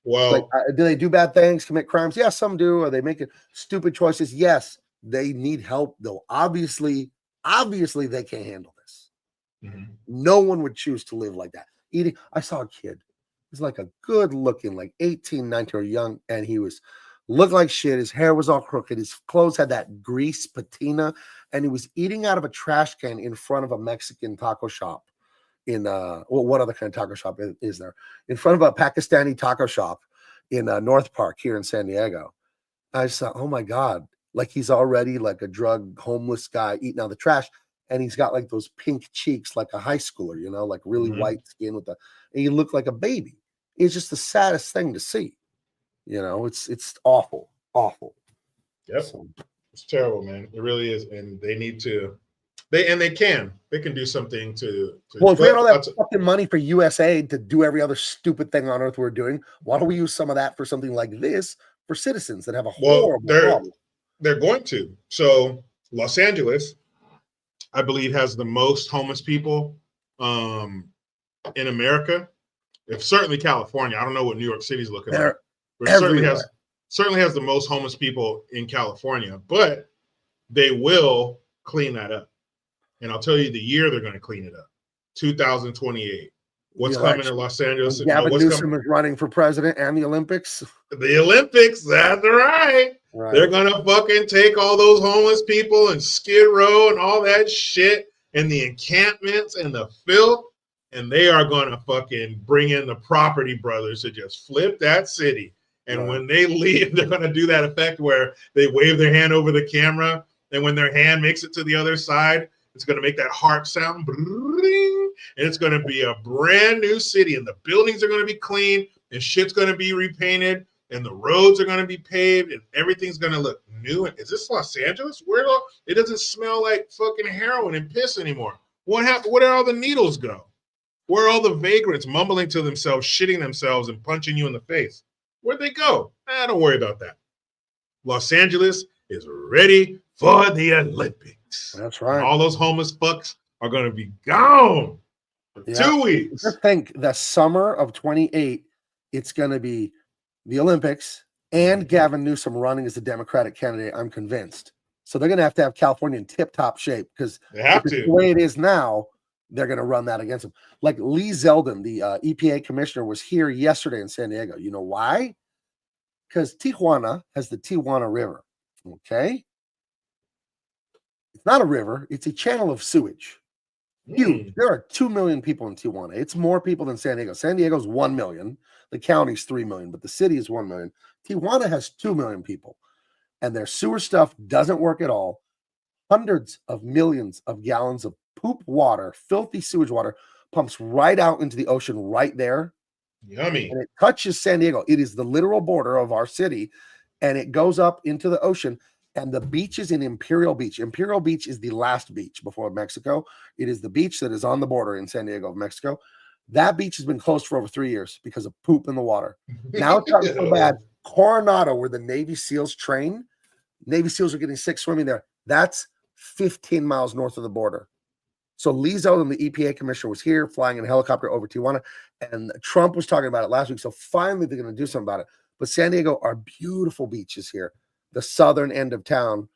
[SPEAKER 3] Well,
[SPEAKER 2] like, do they do bad things, commit crimes? Yes, some do. Are they making stupid choices? Yes, they need help, though. Obviously, they can't handle this. No one would choose to live like that. Eating. I saw a kid. He's like a good looking, like 18, 19 or young, and he looked like shit. His hair was all crooked. His clothes had that grease patina, and he was eating out of a trash can in front of a Mexican taco shop. What other kind of taco shop is there? In front of a Pakistani taco shop in North Park here in San Diego. I just thought, oh my God, like he's already like a drug homeless guy eating out of the trash. And he's got like those pink cheeks, like a high schooler, you know, like really white skin and he looked like a baby. It's just the saddest thing to see. You know, it's awful.
[SPEAKER 3] Yep. So, it's terrible, man. It really is. And they need to, they can do something to
[SPEAKER 2] well, if we had all that fucking money for USAID to do every other stupid thing on earth we're doing, why don't we use some of that for something like this for citizens that have a horrible problem?
[SPEAKER 3] They're going to. So Los Angeles, I believe, has the most homeless people in America. If certainly California. I don't know what New York City's looking like. But certainly has the most homeless people in California, but they will clean that up. And I'll tell you the year they're going to clean it up. 2028. What's coming to Los Angeles?
[SPEAKER 2] Gavin Newsom is running for president and the Olympics.
[SPEAKER 3] The Olympics, that's right.
[SPEAKER 2] Right.
[SPEAKER 3] They're gonna fucking take all those homeless people and Skid Row and all that shit and the encampments and the filth, and they are gonna fucking bring in the property brothers to just flip that city. And
[SPEAKER 2] Right.
[SPEAKER 3] when they leave, they're gonna do that effect where they wave their hand over the camera, and when their hand makes it to the other side, it's gonna make that harp sound, and it's gonna be a brand new city, and the buildings are gonna be clean, and shit's gonna be repainted, and the roads are going to be paved, and everything's going to look new. And is this Los Angeles? It doesn't smell like fucking heroin and piss anymore. What happened? Where did all the needles go? Where are all the vagrants mumbling to themselves, shitting themselves, and punching you in the face? Where'd they go? Don't worry about that. Los Angeles is ready for the Olympics.
[SPEAKER 2] That's right.
[SPEAKER 3] And all those homeless fucks are going to be gone for 2 weeks.
[SPEAKER 2] Just think the summer of 28, it's going to be the Olympics and Gavin Newsom running as the Democratic candidate, I'm convinced. So they're going to have California in tip-top shape because the way it is now, they're going to run that against them. Like Lee Zeldin, the EPA commissioner, was here yesterday in San Diego. You know why? Because Tijuana has the Tijuana River, okay? It's not a river. It's a channel of sewage. Huge. There are 2 million people in Tijuana. It's more people than San Diego. San Diego's 1 million. The county's 3 million, but the city is 1 million. Tijuana has 2 million people, and their sewer stuff doesn't work at all. Hundreds of millions of gallons of poop water, filthy sewage water, pumps right out into the ocean right there.
[SPEAKER 3] Yummy.
[SPEAKER 2] And it touches San Diego. It is the literal border of our city, and it goes up into the ocean. And the beach is in Imperial Beach. Imperial Beach is the last beach before Mexico. It is the beach that is on the border in San Diego of Mexico. That beach has been closed for over 3 years because of poop in the water. Now it's gotten so bad. Coronado, where the Navy SEALs train, Navy SEALs are getting sick swimming there. That's 15 miles north of the border. So Lee Zeldin, the EPA commissioner, was here flying in a helicopter over Tijuana, and Trump was talking about it last week. So finally they're going to do something about it. But San Diego are beautiful beaches here. The southern end of town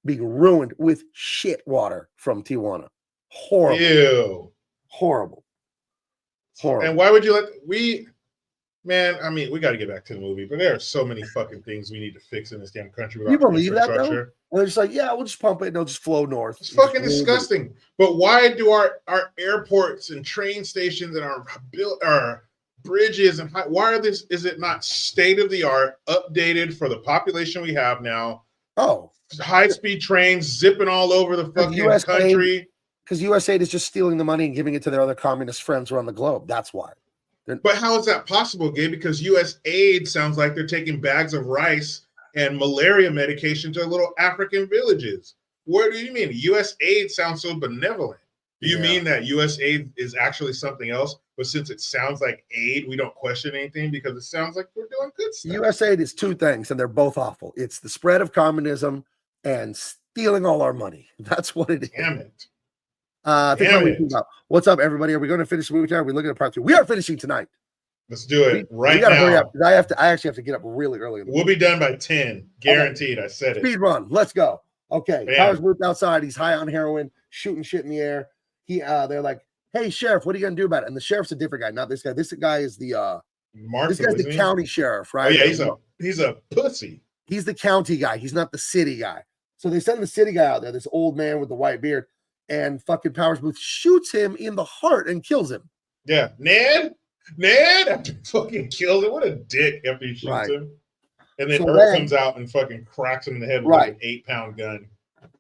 [SPEAKER 2] being ruined with shit water from Tijuana. Horrible.
[SPEAKER 3] Ew.
[SPEAKER 2] Horrible. Horrible.
[SPEAKER 3] And why would you man, I mean, we got to get back to the movie, but there are so many fucking things we need to fix in this damn country.
[SPEAKER 2] You believe that, though? And they're just like, yeah, we'll just pump it and it'll just flow north.
[SPEAKER 3] It's fucking disgusting. But why do our airports and train stations and our bridges and why is it not state of the art, updated for the population we have now?
[SPEAKER 2] Oh,
[SPEAKER 3] high-speed trains zipping all over the fucking country.
[SPEAKER 2] Because USAID is just stealing the money and giving it to their other communist friends around the globe. That's why.
[SPEAKER 3] But how is that possible, Gabe? Because USAID sounds like they're taking bags of rice and malaria medication to little African villages. What do you mean? USAID sounds so benevolent. Do you mean that USAID is actually something else? But since it sounds like aid, we don't question anything because it sounds like we're doing good stuff.
[SPEAKER 2] USAID is two things, and they're both awful. It's the spread of communism and stealing all our money. That's what it is.
[SPEAKER 3] Damn it.
[SPEAKER 2] What's up, everybody? Are we going to finish the movie tonight? Are we looking at part 2? We are finishing tonight.
[SPEAKER 3] Let's do it
[SPEAKER 2] we gotta hurry up. I actually have to get up really early.
[SPEAKER 3] We'll be done by 10. Guaranteed. Okay. I said it.
[SPEAKER 2] Speed run. Let's go. Okay. Bam. Powers Booth outside. He's high on heroin, shooting shit in the air. They're like, hey, sheriff, what are you going to do about it? And the sheriff's a different guy, not this guy. This guy is the this guy's the county sheriff, right?
[SPEAKER 3] Oh, yeah, he's a pussy.
[SPEAKER 2] He's the county guy. He's not the city guy. So they send the city guy out there, this old man with the white beard, and fucking Powers Booth shoots him in the heart and kills him.
[SPEAKER 3] Yeah. Ned after he fucking kills him. What a dick after he shoots him. And then Earth comes out and fucking cracks him in the head with like an 8-pound gun.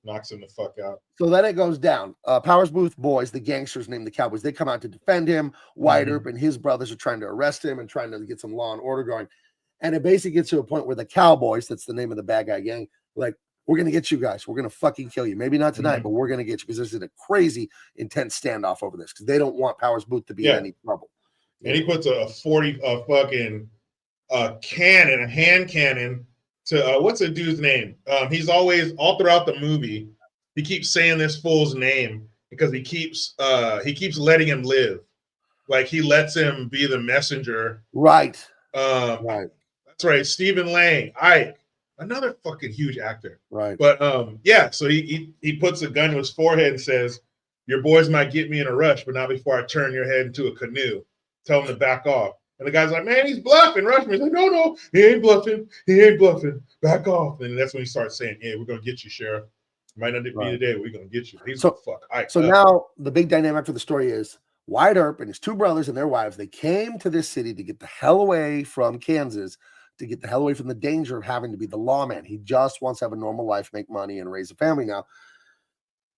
[SPEAKER 3] Knocks him the fuck out.
[SPEAKER 2] So then it goes down. Powers Booth boys, the gangsters named the Cowboys, they come out to defend him. Wyatt Earp and his brothers are trying to arrest him and trying to get some law and order going. And it basically gets to a point where the Cowboys, that's the name of the bad guy gang, like, we're going to get you guys. We're going to fucking kill you. Maybe not tonight, but we're going to get you because there's a crazy, intense standoff over this because they don't want Powers Booth to be in any trouble.
[SPEAKER 3] And he puts a fucking cannon, a hand cannon to what's the dude's name? He's always all throughout the movie. He keeps saying this fool's name because he keeps letting him live. Like he lets him be the messenger.
[SPEAKER 2] Right.
[SPEAKER 3] Right. That's right. Stephen Lang, Ike, another fucking huge actor.
[SPEAKER 2] Right.
[SPEAKER 3] But so he puts a gun to his forehead and says, "Your boys might get me in a rush, but not before I turn your head into a canoe. Tell them to back off." And the guy's like, man, he's bluffing. Rushman's like, no, he ain't bluffing. He ain't bluffing. Back off. And that's when he starts saying, yeah, we're going to get you, Sheriff. Might not be today, but we're going to get you. He's
[SPEAKER 2] so
[SPEAKER 3] fuck Ike
[SPEAKER 2] so
[SPEAKER 3] up.
[SPEAKER 2] now the big dynamic for the story is Wyatt Earp and his two brothers and their wives, they came to this city to get the hell away from Kansas, to get the hell away from the danger of having to be the lawman. He just wants to have a normal life, make money, and raise a family now.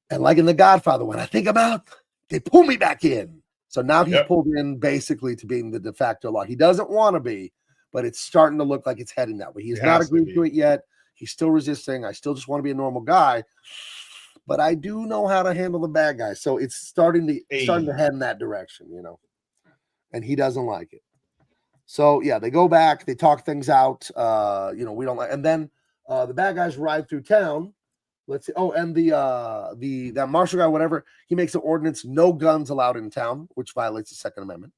[SPEAKER 2] And like in The Godfather, when I think about, they pull me back in. So now he's pulled in basically to being the de facto law. He doesn't want to be, but it's starting to look like it's heading that way. He's not agreed to it yet. He's still resisting. I still just want to be a normal guy, but I do know how to handle the bad guys. So it's starting to head in that direction, you know, and he doesn't like it. So yeah, they go back, they talk things out. You know, we don't like, and then the bad guys ride through town. Let's see. Oh, and that marshal guy, whatever, he makes an ordinance: no guns allowed in town, which violates the Second Amendment.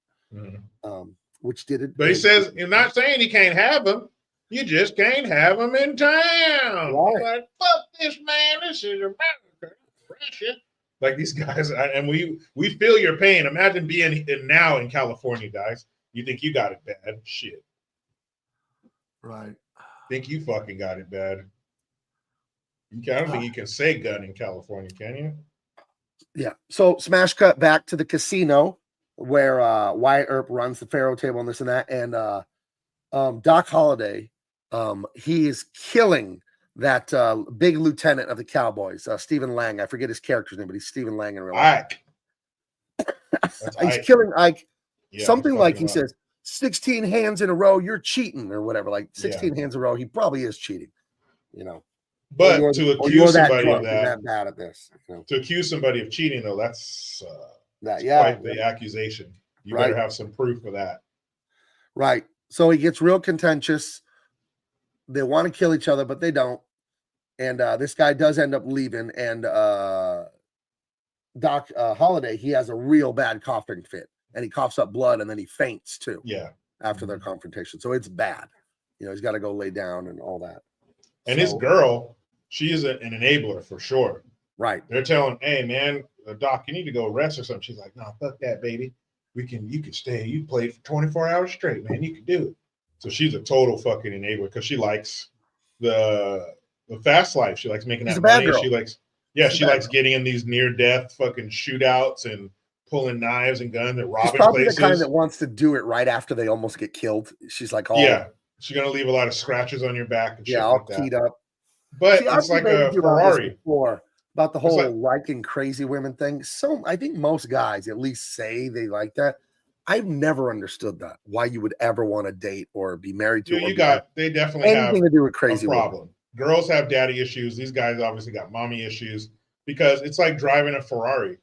[SPEAKER 2] Which did it?
[SPEAKER 3] But he says, "You're not saying you can't have them. You just can't have them in town."
[SPEAKER 2] Right.
[SPEAKER 3] Like, fuck this, man. This is America, Russia. Like these guys, and we feel your pain. Imagine being now in California, guys. You think you got it bad? Shit.
[SPEAKER 2] Right.
[SPEAKER 3] Think you fucking got it bad? I don't think you can say gun in California, can you?
[SPEAKER 2] Yeah. So smash cut back to the casino where Wyatt Earp runs the Faro table and this and that. And Doc Holliday, he is killing that big lieutenant of the Cowboys, Stephen Lang. I forget his character's name, but he's Stephen Lang in real life. He's killing Ike. Yeah, something like he says, 16 hands in a row, you're cheating or whatever. Like 16 hands in a row, he probably is cheating, you know.
[SPEAKER 3] But to accuse somebody of
[SPEAKER 2] that bad at this, you know?
[SPEAKER 3] To accuse somebody of cheating, though, that's
[SPEAKER 2] quite
[SPEAKER 3] the accusation. You better have some proof of that.
[SPEAKER 2] Right. So he gets real contentious. They want to kill each other, but they don't. And this guy does end up leaving. And Doc Holliday, he has a real bad coughing fit, and he coughs up blood, and then he faints too.
[SPEAKER 3] Yeah.
[SPEAKER 2] After their confrontation, so it's bad. You know, he's got to go lay down and all that.
[SPEAKER 3] And his girl, she is an enabler for sure.
[SPEAKER 2] Right.
[SPEAKER 3] They're telling, hey man, Doc, you need to go rest or something. She's like, no, fuck that, baby. You can stay. You play for 24 hours straight, man. You can do it. So she's a total fucking enabler because she likes the fast life. She likes making that money. She likes, she likes getting in these near death fucking shootouts and pulling knives and guns and robbing places.
[SPEAKER 2] The kind that wants to do it right after they almost get killed. She's like,
[SPEAKER 3] she's gonna leave a lot of scratches on your back and shit
[SPEAKER 2] all
[SPEAKER 3] like that.
[SPEAKER 2] keyed up.
[SPEAKER 3] But it's like a Ferrari.
[SPEAKER 2] About the whole liking crazy women thing. So I think most guys at least say they like that. I've never understood that. Why you would ever want to date or be married to?
[SPEAKER 3] They definitely have
[SPEAKER 2] anything to do with crazy
[SPEAKER 3] problem. Girls have daddy issues. These guys obviously got mommy issues because it's like driving a Ferrari.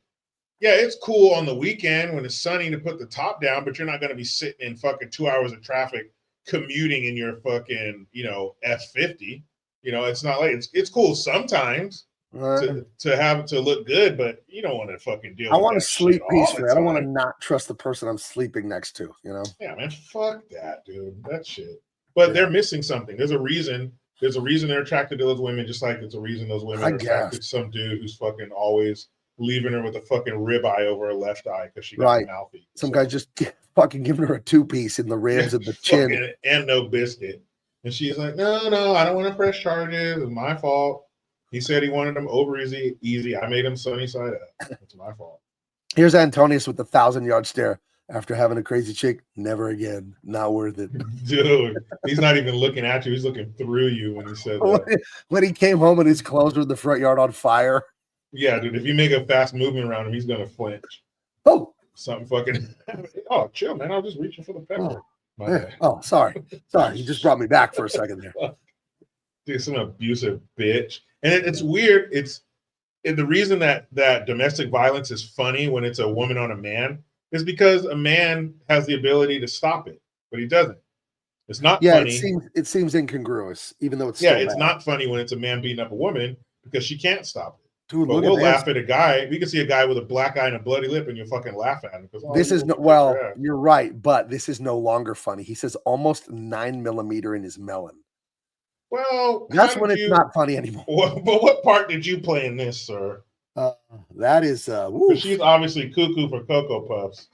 [SPEAKER 3] Yeah, it's cool on the weekend when it's sunny to put the top down, but you're not going to be sitting in fucking 2 hours of traffic commuting in your fucking, F50. It's not like it's cool sometimes to look good, but you don't want to fucking deal with that. I want to sleep peacefully.
[SPEAKER 2] I don't want to not trust the person I'm sleeping next to,
[SPEAKER 3] Yeah, man, fuck that, dude. That shit. But they're missing something. There's a reason they're attracted to those women, just like it's a reason those women are attracted to some dude who's fucking always leaving her with a fucking ribeye over her left eye because she got mouthy.
[SPEAKER 2] Some guy just fucking giving her a 2-piece in the ribs and the chin.
[SPEAKER 3] And no biscuit. And she's like, no, I don't want to press charges. It's my fault. He said he wanted them over easy. I made him sunny side up. It's my fault.
[SPEAKER 2] Here's Antonius with the 1,000-yard stare after having a crazy chick. Never again. Not worth it.
[SPEAKER 3] Dude, he's not even looking at you. He's looking through you when he said that.
[SPEAKER 2] When he came home and his clothes were in the front yard on fire.
[SPEAKER 3] Yeah, dude, if you make a fast movement around him, he's going to flinch.
[SPEAKER 2] Oh.
[SPEAKER 3] Something fucking... Oh, chill, man. I was just reaching for the pepper.
[SPEAKER 2] Oh, sorry. You just brought me back for a second there.
[SPEAKER 3] Dude, some abusive bitch. And it's weird. And the reason that domestic violence is funny when it's a woman on a man is because a man has the ability to stop it, but he doesn't. It's not funny.
[SPEAKER 2] It seems incongruous, even though it's
[SPEAKER 3] it's not funny when it's a man beating up a woman because she can't stop it.
[SPEAKER 2] Dude,
[SPEAKER 3] but we'll laugh at a guy. We can see a guy with a black eye and a bloody lip, and you'll fucking laugh at him.
[SPEAKER 2] You're right, but this is no longer funny. He says almost 9mm in his melon.
[SPEAKER 3] Well,
[SPEAKER 2] that's when it's not funny anymore.
[SPEAKER 3] But what part did you play in this, sir?
[SPEAKER 2] That is,
[SPEAKER 3] she's obviously cuckoo for Cocoa Puffs.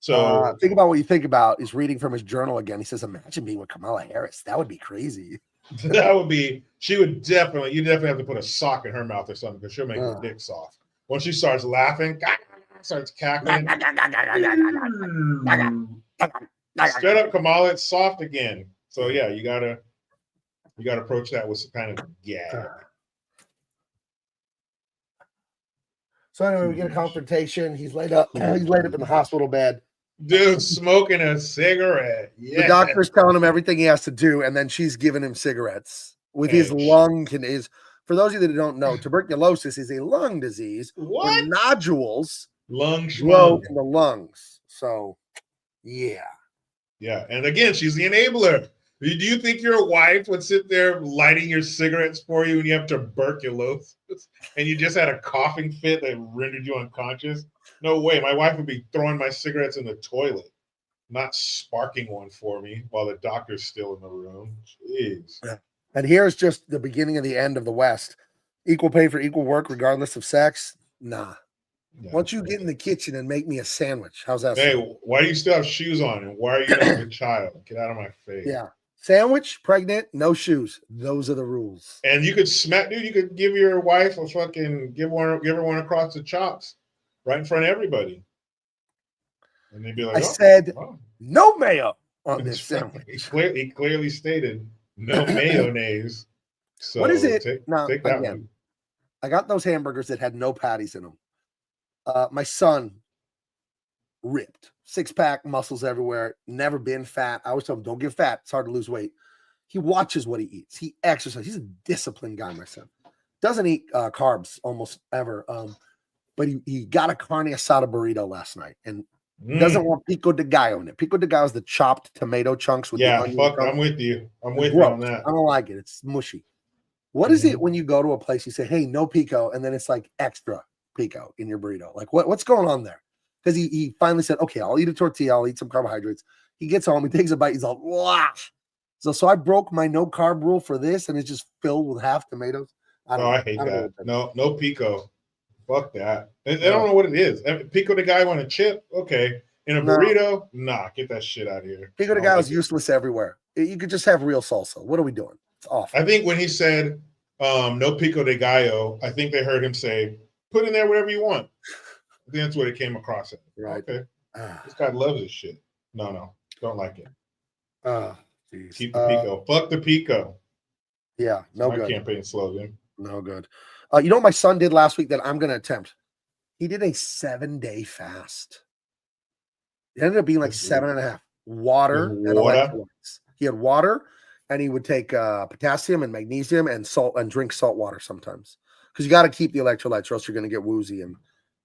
[SPEAKER 3] So
[SPEAKER 2] think about what you think about. He's reading from his journal again. He says, imagine being with Kamala Harris. That would be crazy.
[SPEAKER 3] that would be, you definitely have to put a sock in her mouth or something because she'll make her dick soft. Once she starts laughing, starts cackling. Straight up Kamala, it's soft again. So yeah, you gotta approach that with some kind of gag.
[SPEAKER 2] So anyway, we get a confrontation. He's laid up. He's laid up in the hospital bed.
[SPEAKER 3] Dude, smoking a cigarette. Yeah.
[SPEAKER 2] The doctor's telling him everything he has to do, and then she's giving him cigarettes with his lung. For those of you that don't know, tuberculosis is a lung disease where nodules grow in the lungs. So, yeah.
[SPEAKER 3] Yeah, and again, she's the enabler. Do you think your wife would sit there lighting your cigarettes for you when you have tuberculosis and you just had a coughing fit that rendered you unconscious? No way. My wife would be throwing my cigarettes in the toilet, not sparking one for me while the doctor's still in the room. Jeez.
[SPEAKER 2] Yeah. And here's just the beginning of the end of the West. Equal pay for equal work, regardless of sex? Nah. Yeah. Once you get in the kitchen and make me a sandwich, how's that?
[SPEAKER 3] Hey, why do you still have shoes on? And why are you not a child? Get out of my face.
[SPEAKER 2] Yeah. Sandwich, pregnant, no shoes. Those are the rules.
[SPEAKER 3] And you could you could give your wife a fucking give her one across the chops right in front of everybody. And they'd be like, no mayo on this sandwich. He clearly stated no mayonnaise. So
[SPEAKER 2] what is it?
[SPEAKER 3] Take that one.
[SPEAKER 2] I got those hamburgers that had no patties in them. My son, ripped, 6-pack, muscles everywhere, never been fat. I always tell him, don't get fat. It's hard to lose weight. He watches what he eats. He exercises. He's a disciplined guy, my son. Doesn't eat carbs almost ever. But he got a carne asada burrito last night and doesn't want pico de gallo in it. Pico de gallo is the chopped tomato chunks with the onion.
[SPEAKER 3] I'm with you. I'm with you on that.
[SPEAKER 2] I don't like it. It's mushy. What is it when you go to a place, you say, hey, no pico, and then it's like extra pico in your burrito? Like what's going on there? Because he finally said, okay, I'll eat a tortilla, I'll eat some carbohydrates. He gets home, he takes a bite, he's all, wow. So I broke my no carb rule for this, and it's just filled with half tomatoes.
[SPEAKER 3] I hate that. No pico. Fuck that. I don't know what it is. Pico de gallo on a chip, okay. In a burrito, nah, get that shit out of here.
[SPEAKER 2] Pico de gallo is useless everywhere. You could just have real salsa. What are we doing? It's awful.
[SPEAKER 3] I think when he said no pico de gallo, I think they heard him say, put in there whatever you want. I think that's what it came across.
[SPEAKER 2] Right.
[SPEAKER 3] Okay. This guy loves this shit. No, don't like it.
[SPEAKER 2] Geez.
[SPEAKER 3] Keep the pico. Fuck the pico.
[SPEAKER 2] Yeah, no good.
[SPEAKER 3] My campaign slogan.
[SPEAKER 2] No good. You know what my son did last week that I'm going to attempt? He did a 7-day fast. It ended up being like 7.5. Water and electrolytes. He had water, and he would take potassium and magnesium and salt and drink salt water sometimes. Because you got to keep the electrolytes or else you're going to get woozy and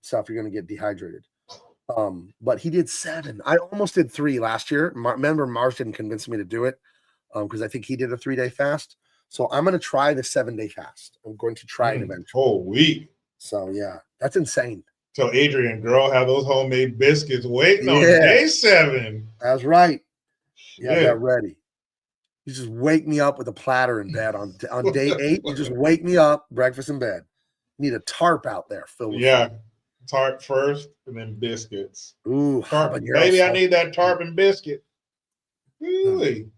[SPEAKER 2] stuff. You're going to get dehydrated. But he did 7. I almost did 3 last year. Remember, Mars didn't convince me to do it because I think he did a 3-day fast. So I'm going to try the 7-day fast. I'm going to try it eventually.
[SPEAKER 3] Whole week.
[SPEAKER 2] So yeah, that's insane.
[SPEAKER 3] So Adrian, girl, have those homemade biscuits waiting on day 7.
[SPEAKER 2] That's right. Yeah, get ready. You just wake me up with a platter in bed on day 8. You just wake me up, breakfast in bed. Need a tarp out there filled with food.
[SPEAKER 3] Tarp first and then biscuits.
[SPEAKER 2] Ooh,
[SPEAKER 3] tarp. Baby, I need that tarp and biscuit. Really?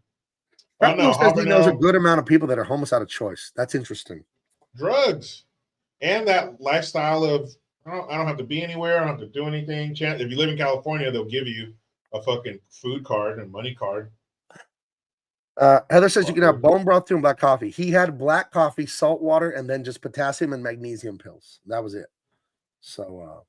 [SPEAKER 2] He knows a good amount of people that are homeless out of choice. That's interesting.
[SPEAKER 3] Drugs and that lifestyle of I don't have to be anywhere. I don't have to do anything. If you live in California, they'll give you a fucking food card and money card.
[SPEAKER 2] Heather says you can have bone broth too and black coffee. He had black coffee, salt water, and then just potassium and magnesium pills. That was it. So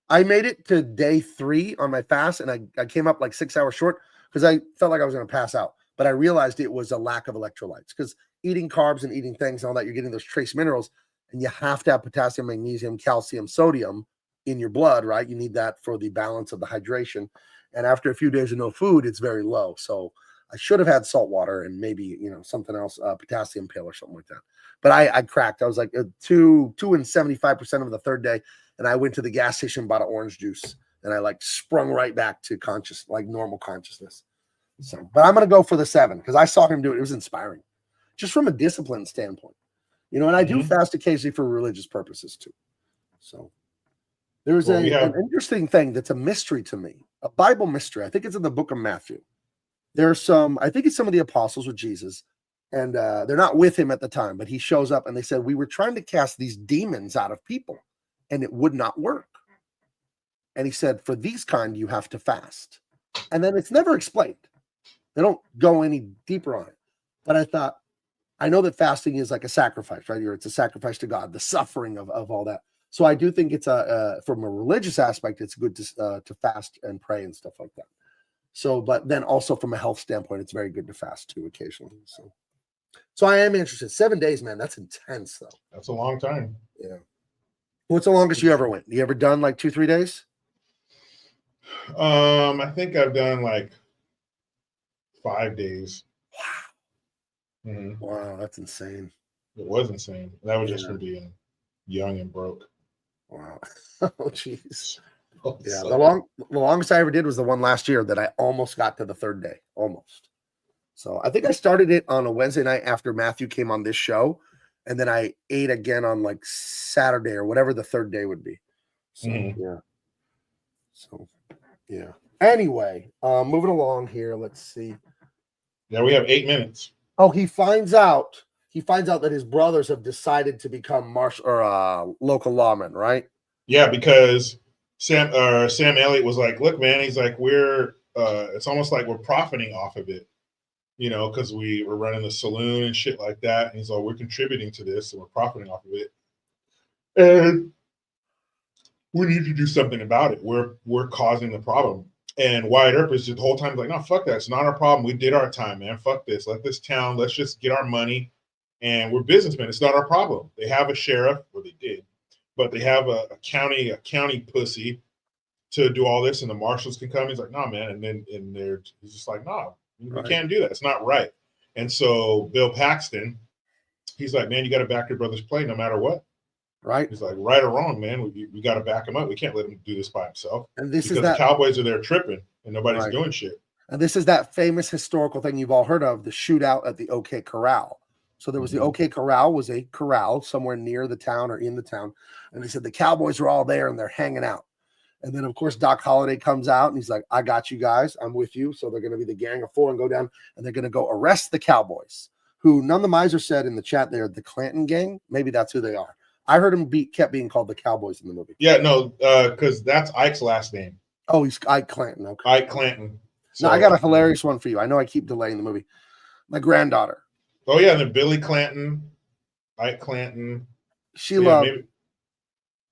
[SPEAKER 2] I made it to day 3 on my fast, and I came up like 6 hours short because I felt like I was going to pass out. But I realized it was a lack of electrolytes because eating carbs and eating things and all that, you're getting those trace minerals, and you have to have potassium, magnesium, calcium, sodium in your blood, right? You need that for the balance of the hydration. And after a few days of no food, it's very low. So I should have had salt water and maybe, something else, potassium pill or something like that. But I cracked. I was like 2 and 75% of the 3rd day. And I went to the gas station, bought an orange juice, and I sprung right back to normal consciousness. So, but I'm going to go for the 7 because I saw him do it. It was inspiring just from a discipline standpoint, and I do fast occasionally for religious purposes too. So There's
[SPEAKER 3] Well, we
[SPEAKER 2] an
[SPEAKER 3] have
[SPEAKER 2] interesting thing that's a mystery to me, a Bible mystery. I think it's in the book of Matthew. There's some, I think it's some of the apostles with Jesus, and they're not with him at the time, but he shows up and they said, we were trying to cast these demons out of people and it would not work. And he said, for these kind, you have to fast. And then it's never explained. They don't go any deeper on it. But I thought, I know that fasting is like a sacrifice, right? It's a sacrifice to God, the suffering of all that. So I do think it's from a religious aspect, it's good to fast and pray and stuff like that. So, but then also from a health standpoint, it's very good to fast too occasionally. So I am interested. 7 days, man, that's intense though.
[SPEAKER 3] That's a long time.
[SPEAKER 2] Yeah. What's the longest you ever went? You ever done like 2-3 days?
[SPEAKER 3] I think I've done like 5 days.
[SPEAKER 2] Wow.
[SPEAKER 3] Mm-hmm.
[SPEAKER 2] Wow, that's insane.
[SPEAKER 3] It was insane. That was just from being young and broke.
[SPEAKER 2] Wow. Oh, jeez. Yeah,
[SPEAKER 3] So,
[SPEAKER 2] the longest I ever did was the one last year that I almost got to the 3rd day, almost. So I think I started it on a Wednesday night after Matthew came on this show, and then I ate again on like Saturday or whatever the 3rd day would be. So yeah. So yeah. Anyway, moving along here. Let's see.
[SPEAKER 3] yeah, we have 8 minutes.
[SPEAKER 2] Oh, he finds out that his brothers have decided to become local lawmen, right?
[SPEAKER 3] Yeah, because Sam Elliott was like, look, man, he's like, it's almost like we're profiting off of it, you know, because we're running the saloon and shit like that. And he's like, we're contributing to this and we're profiting off of it. And we need to do something about it. We're causing the problem. And Wyatt Earp is just the whole time like, no, fuck that. It's not our problem. We did our time, man. Fuck this. Let this town, let's just get our money. And we're businessmen. It's not our problem. They have a sheriff, or they did, but they have a county pussy to do all this, and the marshals can come. He's like, nah, man. He's just like, nah, we can't do that. It's not right. And so Bill Paxton, he's like, man, you got to back your brother's play no matter what.
[SPEAKER 2] Right.
[SPEAKER 3] He's like, right or wrong, man, we got to back him up. We can't let him do this by himself.
[SPEAKER 2] And this
[SPEAKER 3] because
[SPEAKER 2] is that
[SPEAKER 3] the Cowboys are there tripping and nobody's doing shit.
[SPEAKER 2] And this is that famous historical thing you've all heard of, the shootout at the OK Corral. So there was the OK Corral was a corral somewhere near the town or in the town. And they said the Cowboys are all there and they're hanging out. And then, of course, Doc Holliday comes out and he's like, I got you guys. I'm with you. So they're going to be the gang of 4 and go down and they're going to go arrest the Cowboys, who none of the Miser said in the chat they're the Clanton gang. Maybe that's who they are. I heard him kept being called the Cowboys in the movie.
[SPEAKER 3] Yeah, no, because that's Ike's last name.
[SPEAKER 2] Oh, he's Ike Clanton. Okay.
[SPEAKER 3] Ike Clanton.
[SPEAKER 2] So, now, I got a hilarious one for you. I know I keep delaying the movie. My granddaughter.
[SPEAKER 3] Oh, yeah, and then Billy Clanton, Ike Clanton.
[SPEAKER 2] She loved.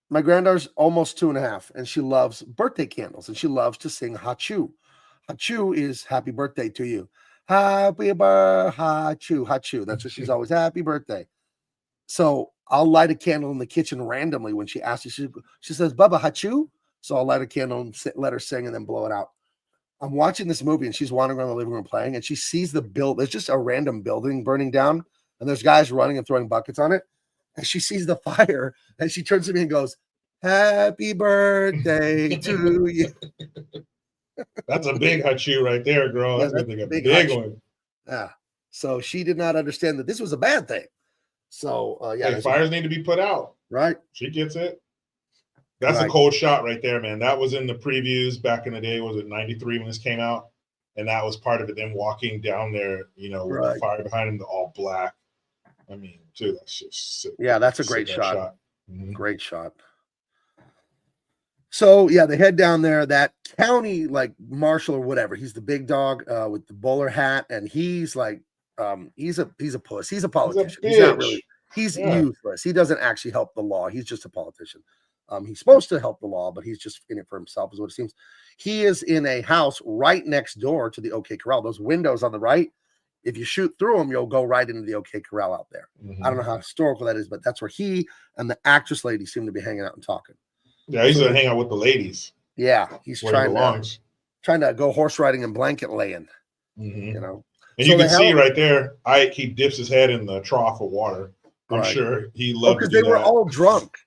[SPEAKER 2] My granddaughter's almost 2.5, and she loves birthday candles, and she loves to sing Hachu. Hachu is happy birthday to you. Happy birthday, Hachu, Hachu. That's what she's always, happy birthday. So I'll light a candle in the kitchen randomly when she asks me. She says, Bubba, Hachu? So I'll light a candle and let her sing and then blow it out. I'm watching this movie, and she's wandering around the living room playing, and she sees the build. There's just a random building burning down, and there's guys running and throwing buckets on it. And she sees the fire, and she turns to me and goes, happy birthday to you.
[SPEAKER 3] That's a big Hachu right there, girl. That's a big one.
[SPEAKER 2] Yeah. So she did not understand that this was a bad thing. So, yeah.
[SPEAKER 3] Fires need to be put out.
[SPEAKER 2] Right.
[SPEAKER 3] She gets it. That's a cold shot right there, man. That was in the previews back in the day. Was it 93 when this came out? And that was part of it. Them walking down there, you know, with the fire behind them, the all black. I mean, dude, that's just sick.
[SPEAKER 2] Yeah, that's a great shot.
[SPEAKER 3] Mm-hmm.
[SPEAKER 2] Great shot. So yeah, they head down there. That county, like marshal or whatever, he's the big dog with the bowler hat, and he's like, he's a puss. He's a politician. He's not really. He's useless. He doesn't actually help the law. He's just a politician. He's supposed to help the law, but he's just in it for himself, is what it seems. He is in a house right next door to the OK Corral. Those windows on the right, if you shoot through them, you'll go right into the OK Corral out there.
[SPEAKER 3] Mm-hmm.
[SPEAKER 2] I don't know how historical that is, but that's where he and the actress lady seem to be hanging out and talking.
[SPEAKER 3] Yeah, he used to hang out with the ladies.
[SPEAKER 2] Yeah, he's trying to go horse riding and blanket laying.
[SPEAKER 3] Mm-hmm.
[SPEAKER 2] You know,
[SPEAKER 3] and you can see right there, Ike, he dips his head in the trough of water. I'm sure he loved
[SPEAKER 2] because they were all drunk.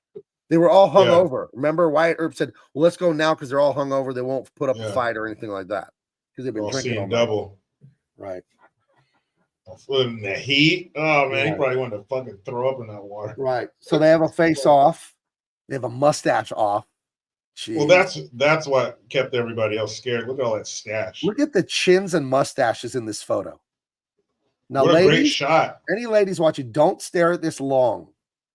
[SPEAKER 2] They were all hungover.
[SPEAKER 3] Yeah.
[SPEAKER 2] Remember, Wyatt Earp said, "Well, let's go now because they're all hungover. They won't put up a fight or anything like that because they've been drinking all
[SPEAKER 3] double."
[SPEAKER 2] Right.
[SPEAKER 3] In the heat. Oh man, he probably wanted to fucking throw up in that water.
[SPEAKER 2] Right. So they have a face off. They have a mustache off.
[SPEAKER 3] Well, that's what kept everybody else scared. Look at all that stash.
[SPEAKER 2] Look at the chins and mustaches in this photo. Now,
[SPEAKER 3] what a
[SPEAKER 2] ladies,
[SPEAKER 3] great shot.
[SPEAKER 2] any ladies watching, don't stare at this long.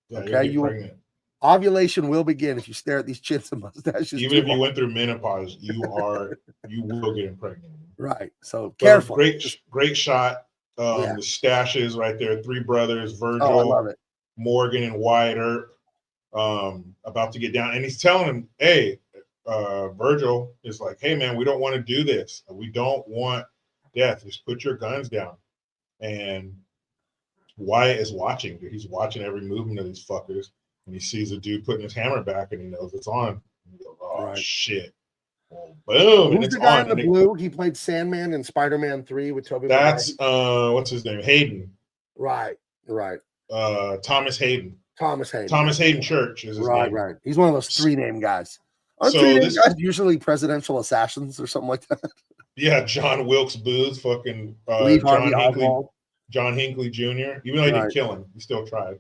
[SPEAKER 3] Yeah,
[SPEAKER 2] okay,
[SPEAKER 3] you'll get pregnant.
[SPEAKER 2] Ovulation will begin if you stare at these chins and mustaches.
[SPEAKER 3] Even if you went through menopause, you will get pregnant.
[SPEAKER 2] Right. So careful.
[SPEAKER 3] Great shot. The stashes right there. Three brothers, Virgil,
[SPEAKER 2] I love it.
[SPEAKER 3] Morgan, and Wyatt Earp, about to get down. And he's telling him, hey, Virgil is like, hey man, we don't want to do this. We don't want death. Just put your guns down. And Wyatt is watching. He's watching every movement of these fuckers. And he sees a dude putting his hammer back and he knows it's on. And he goes, oh shit. Well, boom.
[SPEAKER 2] Who's
[SPEAKER 3] and it's
[SPEAKER 2] the guy
[SPEAKER 3] on.
[SPEAKER 2] in the blue? He played Sandman in Spider-Man 3 with Tobey.
[SPEAKER 3] That's what's his name? Hayden.
[SPEAKER 2] Right.
[SPEAKER 3] Thomas Hayden.
[SPEAKER 2] Thomas
[SPEAKER 3] Hayden Church is his name.
[SPEAKER 2] Right. He's one of those 3-name guys. Aren't
[SPEAKER 3] so
[SPEAKER 2] 3-name guys usually presidential assassins or something like that?
[SPEAKER 3] Yeah, John Wilkes Booth, fucking John Hinckley Jr. Even though he didn't kill him, he still tried.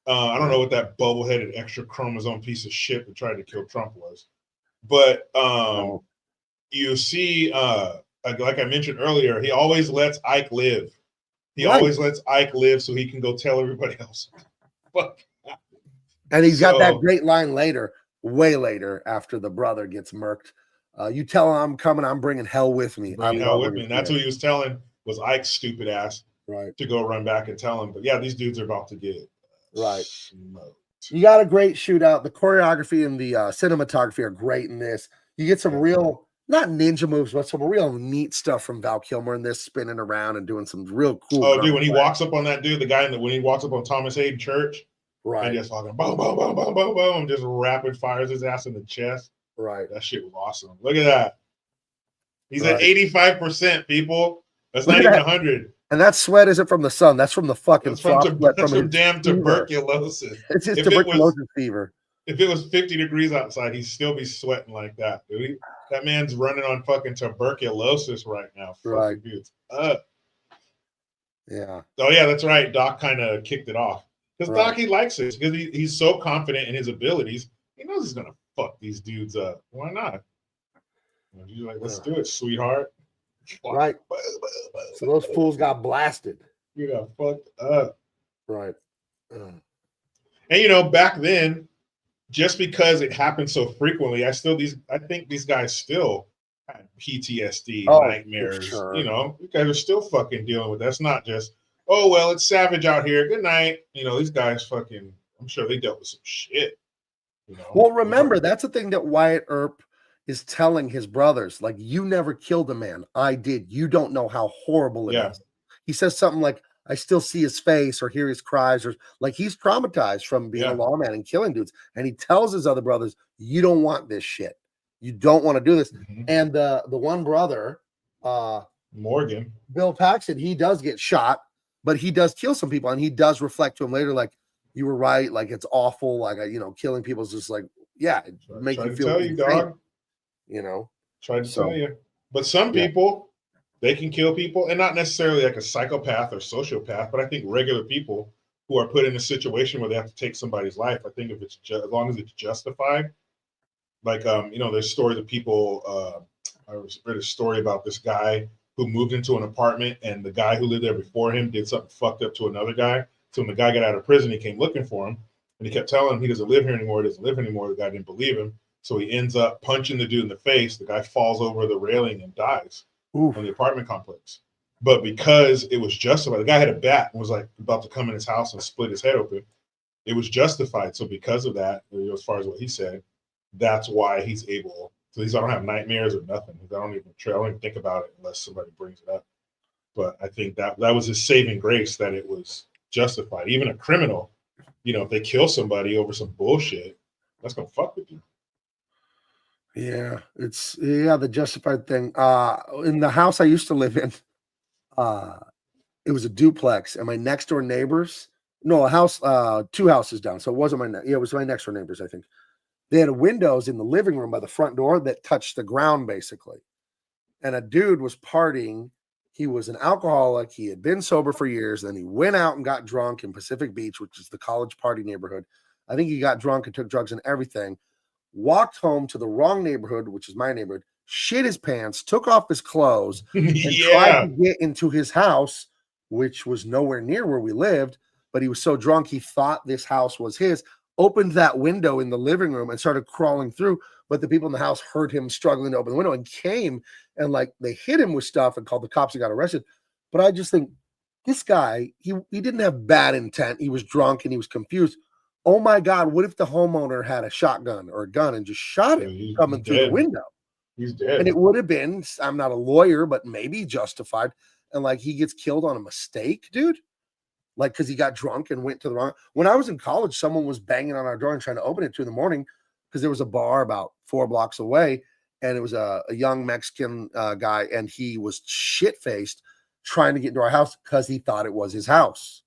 [SPEAKER 3] I don't know what that bubble-headed extra chromosome piece of shit that tried to kill Trump was. But you see, like I mentioned earlier, he always lets Ike live. He always lets Ike live so he can go tell everybody else. Fuck.
[SPEAKER 2] And he's got that great line later, way later, after the brother gets murked. You tell him I'm coming, I'm bringing hell with me.
[SPEAKER 3] And that's what he was telling was Ike's stupid ass to go run back and tell him. But yeah, these dudes are about to get smoked.
[SPEAKER 2] You got a great shootout. The choreography and the cinematography are great in this. You get some real, not ninja moves, but some real neat stuff from Val Kilmer in this, spinning around and doing some real cool.
[SPEAKER 3] Oh, dude, when he walks up on that dude, the guy when he walks up on Thomas Hayden Church, and just fucking boom, boom, boom, boom, boom, boom, just rapid fires his ass in the chest.
[SPEAKER 2] Right.
[SPEAKER 3] That shit was awesome. Look at that. He's at 85%, people. That's not even 100.
[SPEAKER 2] And that sweat isn't from the sun. That's from the fucking
[SPEAKER 3] that's from damn tuberculosis.
[SPEAKER 2] It's just tuberculosis fever.
[SPEAKER 3] If it was 50 degrees outside, he'd still be sweating like that, dude. That man's running on fucking tuberculosis right now.
[SPEAKER 2] Right.
[SPEAKER 3] Dude's
[SPEAKER 2] Yeah.
[SPEAKER 3] Oh, yeah, that's right. Doc kind of kicked it off. Because Doc, he likes this because he's so confident in his abilities. He knows he's going to fuck these dudes up. Why not? He's like, let's do it, sweetheart.
[SPEAKER 2] Right. So those fools got blasted.
[SPEAKER 3] You got fucked up.
[SPEAKER 2] Right.
[SPEAKER 3] And back then, just because it happened so frequently, I think these guys still had PTSD, nightmares.
[SPEAKER 2] Sure.
[SPEAKER 3] You guys are still fucking dealing with that. That's not just, oh well, it's savage out here. Good night. These guys fucking, I'm sure they dealt with some shit.
[SPEAKER 2] Well, remember, that's the thing that Wyatt Earp is telling his brothers, like, you never killed a man. I did. You don't know how horrible it is. He says something like, I still see his face or hear his cries, or like he's traumatized from being a lawman and killing dudes. And he tells his other brothers, you don't want this shit. You don't want to do this. Mm-hmm. And the one brother,
[SPEAKER 3] Morgan,
[SPEAKER 2] Bill Paxton, he does get shot, but he does kill some people. And he does reflect to him later, like, you were right. Like, it's awful. Like, killing people is just like, it make you feel
[SPEAKER 3] tell you, dog.
[SPEAKER 2] Tried
[SPEAKER 3] to tell you. But some people, they can kill people, and not necessarily like a psychopath or sociopath, but I think regular people who are put in a situation where they have to take somebody's life. I think if it's as long as it's justified, like there's stories of people. I read a story about this guy who moved into an apartment, and the guy who lived there before him did something fucked up to another guy. So when the guy got out of prison, he came looking for him, and he kept telling him he doesn't live here anymore. The guy didn't believe him, so he ends up punching the dude in the face. The guy falls over the railing and dies.
[SPEAKER 2] Oof.
[SPEAKER 3] On the apartment complex. But because it was justified, the guy had a bat and was like about to come in his house and split his head open. It was justified. So because of that, as far as what he said, that's why he's able. So I don't have nightmares or nothing. I don't even think about it unless somebody brings it up. But I think that was his saving grace, that it was justified. Even a criminal, if they kill somebody over some bullshit, that's gonna fuck with you.
[SPEAKER 2] Yeah, it's the justified thing. In the house I used to live in, it was a duplex, and my next door neighbors, a house, 2 houses down. So it wasn't it was my next door neighbors, I think. They had windows in the living room by the front door that touched the ground, basically. And a dude was partying. He was an alcoholic. He had been sober for years. Then he went out and got drunk in Pacific Beach, which is the college party neighborhood. I think he got drunk and took drugs and everything. walked home to the wrong neighborhood, which is my neighborhood, shit his pants, took off his clothes, and tried to get into his house, which was nowhere near where we lived. But he was so drunk, he thought this house was his, opened that window in the living room and started crawling through. But the people in the house heard him struggling to open the window and came and like they hit him with stuff and called the cops and got arrested. But I just think this guy, he didn't have bad intent. He was drunk and he was confused. Oh my God, what if the homeowner had a shotgun or a gun and just shot him coming through the window?
[SPEAKER 3] He's dead.
[SPEAKER 2] And it would have been, I'm not a lawyer, but maybe justified. And like he gets killed on a mistake, dude. Like, because he got drunk and went to the wrong. When I was in college, someone was banging on our door and trying to open it 2 a.m. because there was a bar about 4 blocks away. And it was a young Mexican guy. And he was shit-faced trying to get into our house because he thought it was his house.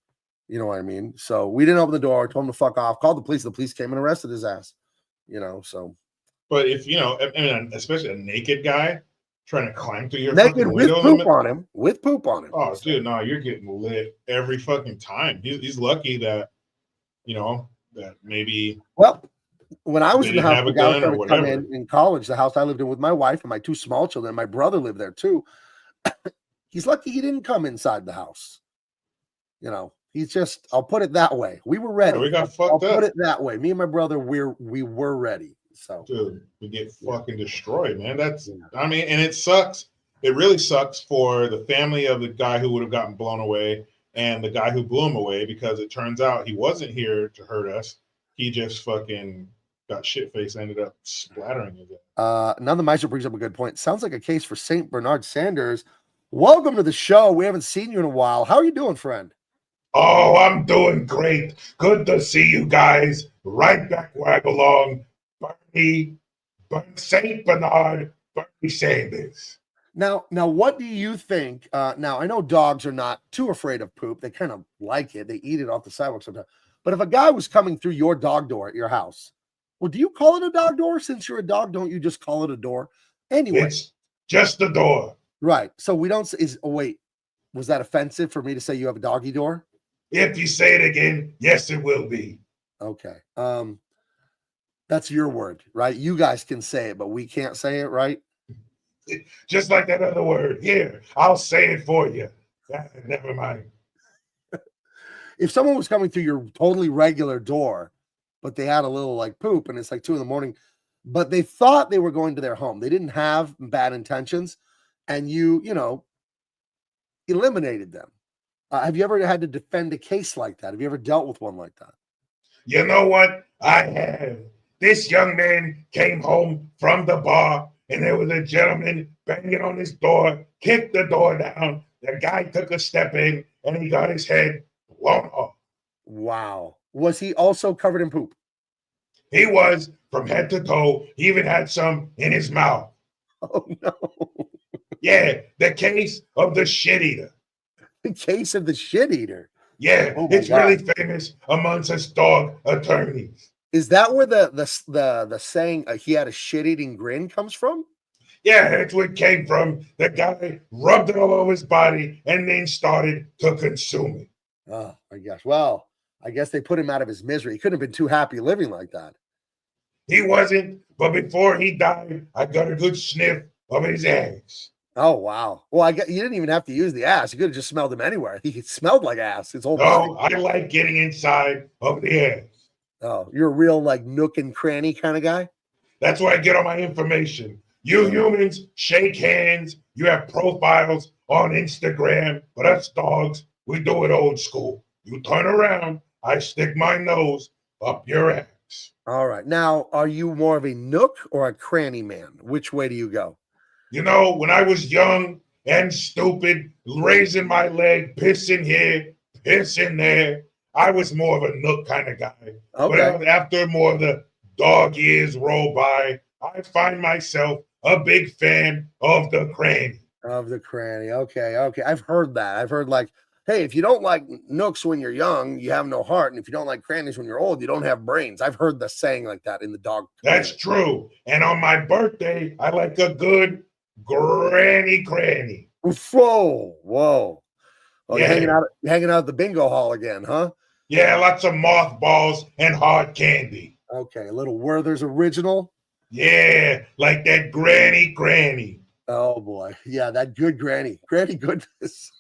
[SPEAKER 2] You know what I mean? So we didn't open the door, told him to fuck off, called the police. The police came and arrested his ass, you know, so.
[SPEAKER 3] But if, you know, I mean, especially a naked guy trying to climb through your
[SPEAKER 2] naked
[SPEAKER 3] fucking
[SPEAKER 2] with
[SPEAKER 3] window.
[SPEAKER 2] poop on him, with poop on him.
[SPEAKER 3] Oh, dude, no, you're getting lit every fucking time. He's lucky that, you know, that maybe.
[SPEAKER 2] Well, when I was in the house,
[SPEAKER 3] have a
[SPEAKER 2] the guy
[SPEAKER 3] gun or
[SPEAKER 2] was trying to
[SPEAKER 3] whatever.
[SPEAKER 2] come in college, the house I lived in with my wife and my 2 small children, my brother lived there too. He's lucky he didn't come inside the house. You know, he's just, I'll put it that way. We were ready.
[SPEAKER 3] Yeah, we got fucked
[SPEAKER 2] I'll
[SPEAKER 3] up.
[SPEAKER 2] put it that way. Me and my brother, we were ready. So,
[SPEAKER 3] dude, we get fucking destroyed, man. That's, I mean, and it sucks. It really sucks for the family of the guy who would have gotten blown away and the guy who blew him away, because it turns out he wasn't here to hurt us. He just fucking got shit-faced, ended up splattering again.
[SPEAKER 2] Now the Meister brings up a good point. Sounds like a case for St. Bernard Sanders. Welcome to the show. We haven't seen you in a while. How are you doing, friend?
[SPEAKER 4] Oh, I'm doing great. Good to see you guys. Right back where I belong. St. Bernard, Bernie Sanders.
[SPEAKER 2] Now, what do you think? Now, I know dogs are not too afraid of poop. They kind of like it. They eat it off the sidewalk sometimes. But if a guy was coming through your dog door at your house, well, do you call it a dog door? Since you're a dog, don't you just call it a door? Anyway.
[SPEAKER 4] It's just a door.
[SPEAKER 2] Right. So we don't say, wait, was that offensive for me to say you have a doggy door?
[SPEAKER 4] If you say it again, yes, it will be.
[SPEAKER 2] Okay. That's your word, right? You guys can say it, but we can't say it, right?
[SPEAKER 4] Just like that other word. Here, I'll say it for you. Never mind.
[SPEAKER 2] If someone was coming through your totally regular door, but they had a little like poop and it's like 2 a.m, but they thought they were going to their home. They didn't have bad intentions, and you know, eliminated them. Have you ever had to defend a case like that? Have you ever dealt with one like that?
[SPEAKER 4] You know what? I have. This young man came home from the bar, and there was a gentleman banging on his door, kicked the door down. The guy took a step in, and he got his head blown off.
[SPEAKER 2] Wow. Was he also covered in poop?
[SPEAKER 4] He was, from head to toe. He even had some in his mouth.
[SPEAKER 2] Oh, no.
[SPEAKER 4] Yeah, the case of the shit eater.
[SPEAKER 2] The case of the shit eater.
[SPEAKER 4] Yeah, it's really famous amongst us dog attorneys.
[SPEAKER 2] Is that where the saying he had a shit-eating grin comes from?
[SPEAKER 4] Yeah, that's where it came from. The guy rubbed it all over his body and then started to consume it.
[SPEAKER 2] Oh, my gosh. Well, I guess they put him out of his misery. He couldn't have been too happy living like that.
[SPEAKER 4] He wasn't, but before he died, I got a good sniff of his ass.
[SPEAKER 2] Oh, wow. Well, you didn't even have to use the ass. You could have just smelled him anywhere. He smelled like ass. His whole body.
[SPEAKER 4] Oh, I like getting inside of the ass.
[SPEAKER 2] Oh, you're a real like nook and cranny kind of guy?
[SPEAKER 4] That's where I get all my information. You humans shake hands. You have profiles on Instagram, but us dogs, we do it old school. You turn around, I stick my nose up your ass.
[SPEAKER 2] All right. Now, are you more of a nook or a cranny man? Which way do you go?
[SPEAKER 4] You know, when I was young and stupid, raising my leg, pissing here, pissing there, I was more of a nook kind of guy.
[SPEAKER 2] Okay.
[SPEAKER 4] But after more of the dog years roll by, I find myself a big fan of the cranny.
[SPEAKER 2] Of the cranny. Okay. I've heard that. I've heard like, hey, if you don't like nooks when you're young, you have no heart. And if you don't like crannies when you're old, you don't have brains. I've heard the saying like that in the dog community.
[SPEAKER 4] That's true. And on my birthday, I like a good granny cranny.
[SPEAKER 2] Whoa. Well,
[SPEAKER 4] Yeah.
[SPEAKER 2] you're hanging out at the bingo hall again, huh?
[SPEAKER 4] Yeah, lots of mothballs and hard candy.
[SPEAKER 2] Okay, a little Werther's original.
[SPEAKER 4] Yeah, like that granny.
[SPEAKER 2] Oh boy, yeah, that good granny goodness.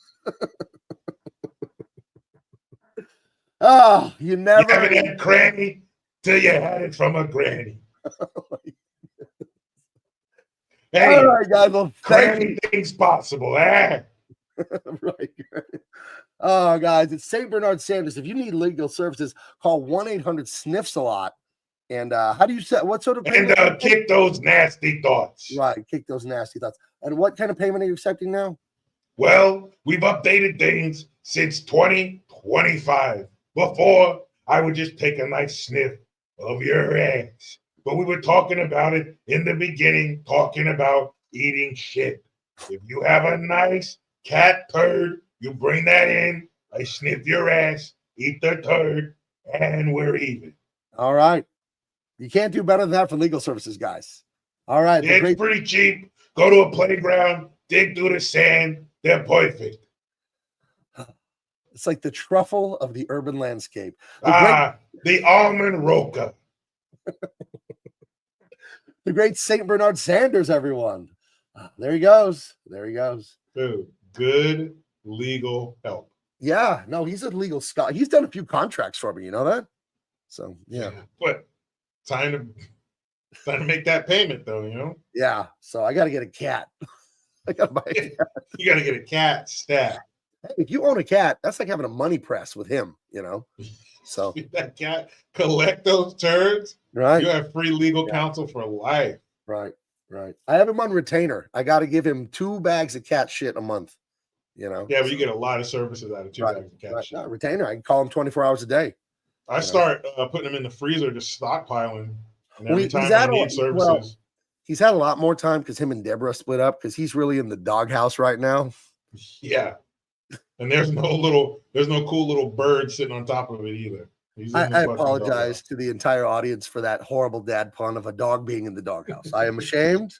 [SPEAKER 2] Oh, you
[SPEAKER 4] You
[SPEAKER 2] never.
[SPEAKER 4] haven't had cranny till you had it from a granny. Hey,
[SPEAKER 2] All right, guys. Well, thank you.
[SPEAKER 4] cranny things possible, eh?
[SPEAKER 2] Right. Oh, guys, it's St. Bernard Sanders. If you need legal services, call 1-800-SNIFS-A-LOT. And how do you set what sort of payment?
[SPEAKER 4] And kick those nasty thoughts.
[SPEAKER 2] Right, kick those nasty thoughts. And what kind of payment are you accepting now?
[SPEAKER 4] Well, we've updated things since 2025. Before, I would just take a nice sniff of your ass. But we were talking about it in the beginning, talking about eating shit. If you have a nice cat turd, you bring that in, I sniff your ass, eat the turd, and we're even.
[SPEAKER 2] All right. You can't do better than that for legal services, guys. All right.
[SPEAKER 4] It's pretty cheap. Go to a playground, dig through the sand. They're perfect.
[SPEAKER 2] It's like the truffle of the urban landscape.
[SPEAKER 4] The almond roca.
[SPEAKER 2] The great St. Bernard Sanders, everyone. There he goes. There he goes.
[SPEAKER 3] Dude, good legal help.
[SPEAKER 2] Yeah, no, he's a legal scholar. He's done a few contracts for me. You know that? So, yeah.
[SPEAKER 3] But time to make that payment, though, you know?
[SPEAKER 2] Yeah. So I got to get a cat. I got to buy a cat.
[SPEAKER 3] You got to get a cat stat.
[SPEAKER 2] Hey, if you own a cat, that's like having a money press with him, you know? So
[SPEAKER 3] that cat, collect those turds.
[SPEAKER 2] Right.
[SPEAKER 3] You have free legal counsel for life.
[SPEAKER 2] Right. I have him on retainer. I got to give him 2 bags of cat shit a month, you know?
[SPEAKER 3] Yeah, but you get a lot of services out of 2 bags of cat shit.
[SPEAKER 2] No, retainer. I can call him 24 hours a day.
[SPEAKER 3] I start putting them in the freezer, just stockpiling. And every time
[SPEAKER 2] I
[SPEAKER 3] need services.
[SPEAKER 2] He's had a lot more time because him and Deborah split up because he's really in the doghouse right now.
[SPEAKER 3] Yeah. And there's no cool little bird sitting on top of it either.
[SPEAKER 2] I apologize to the entire audience for that horrible dad pun of a dog being in the doghouse. I am ashamed.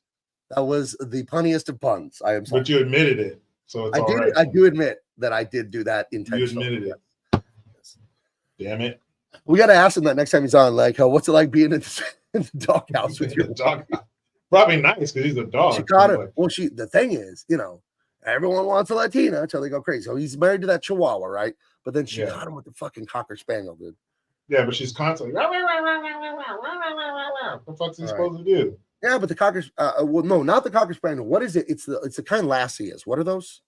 [SPEAKER 2] That was the punniest of puns. I am sorry.
[SPEAKER 3] But you admitted it. So it's all right.
[SPEAKER 2] I do admit that I did do that intentionally.
[SPEAKER 3] You admitted it. Damn it.
[SPEAKER 2] We got to ask him that next time he's on. Like, what's it like being in the doghouse with your
[SPEAKER 3] dog? Probably nice because he's a dog.
[SPEAKER 2] She caught him. Well, the thing is, everyone wants a Latina until they go crazy. So he's married to that Chihuahua, right? But then she caught him with the fucking Cocker Spaniel, dude.
[SPEAKER 3] Yeah, but she's constantly. What the fuck's he supposed to do?
[SPEAKER 2] Yeah, but the Cocker. Well, no, not the Cocker Spaniel. What is it? It's the kind Lassie is. What are those?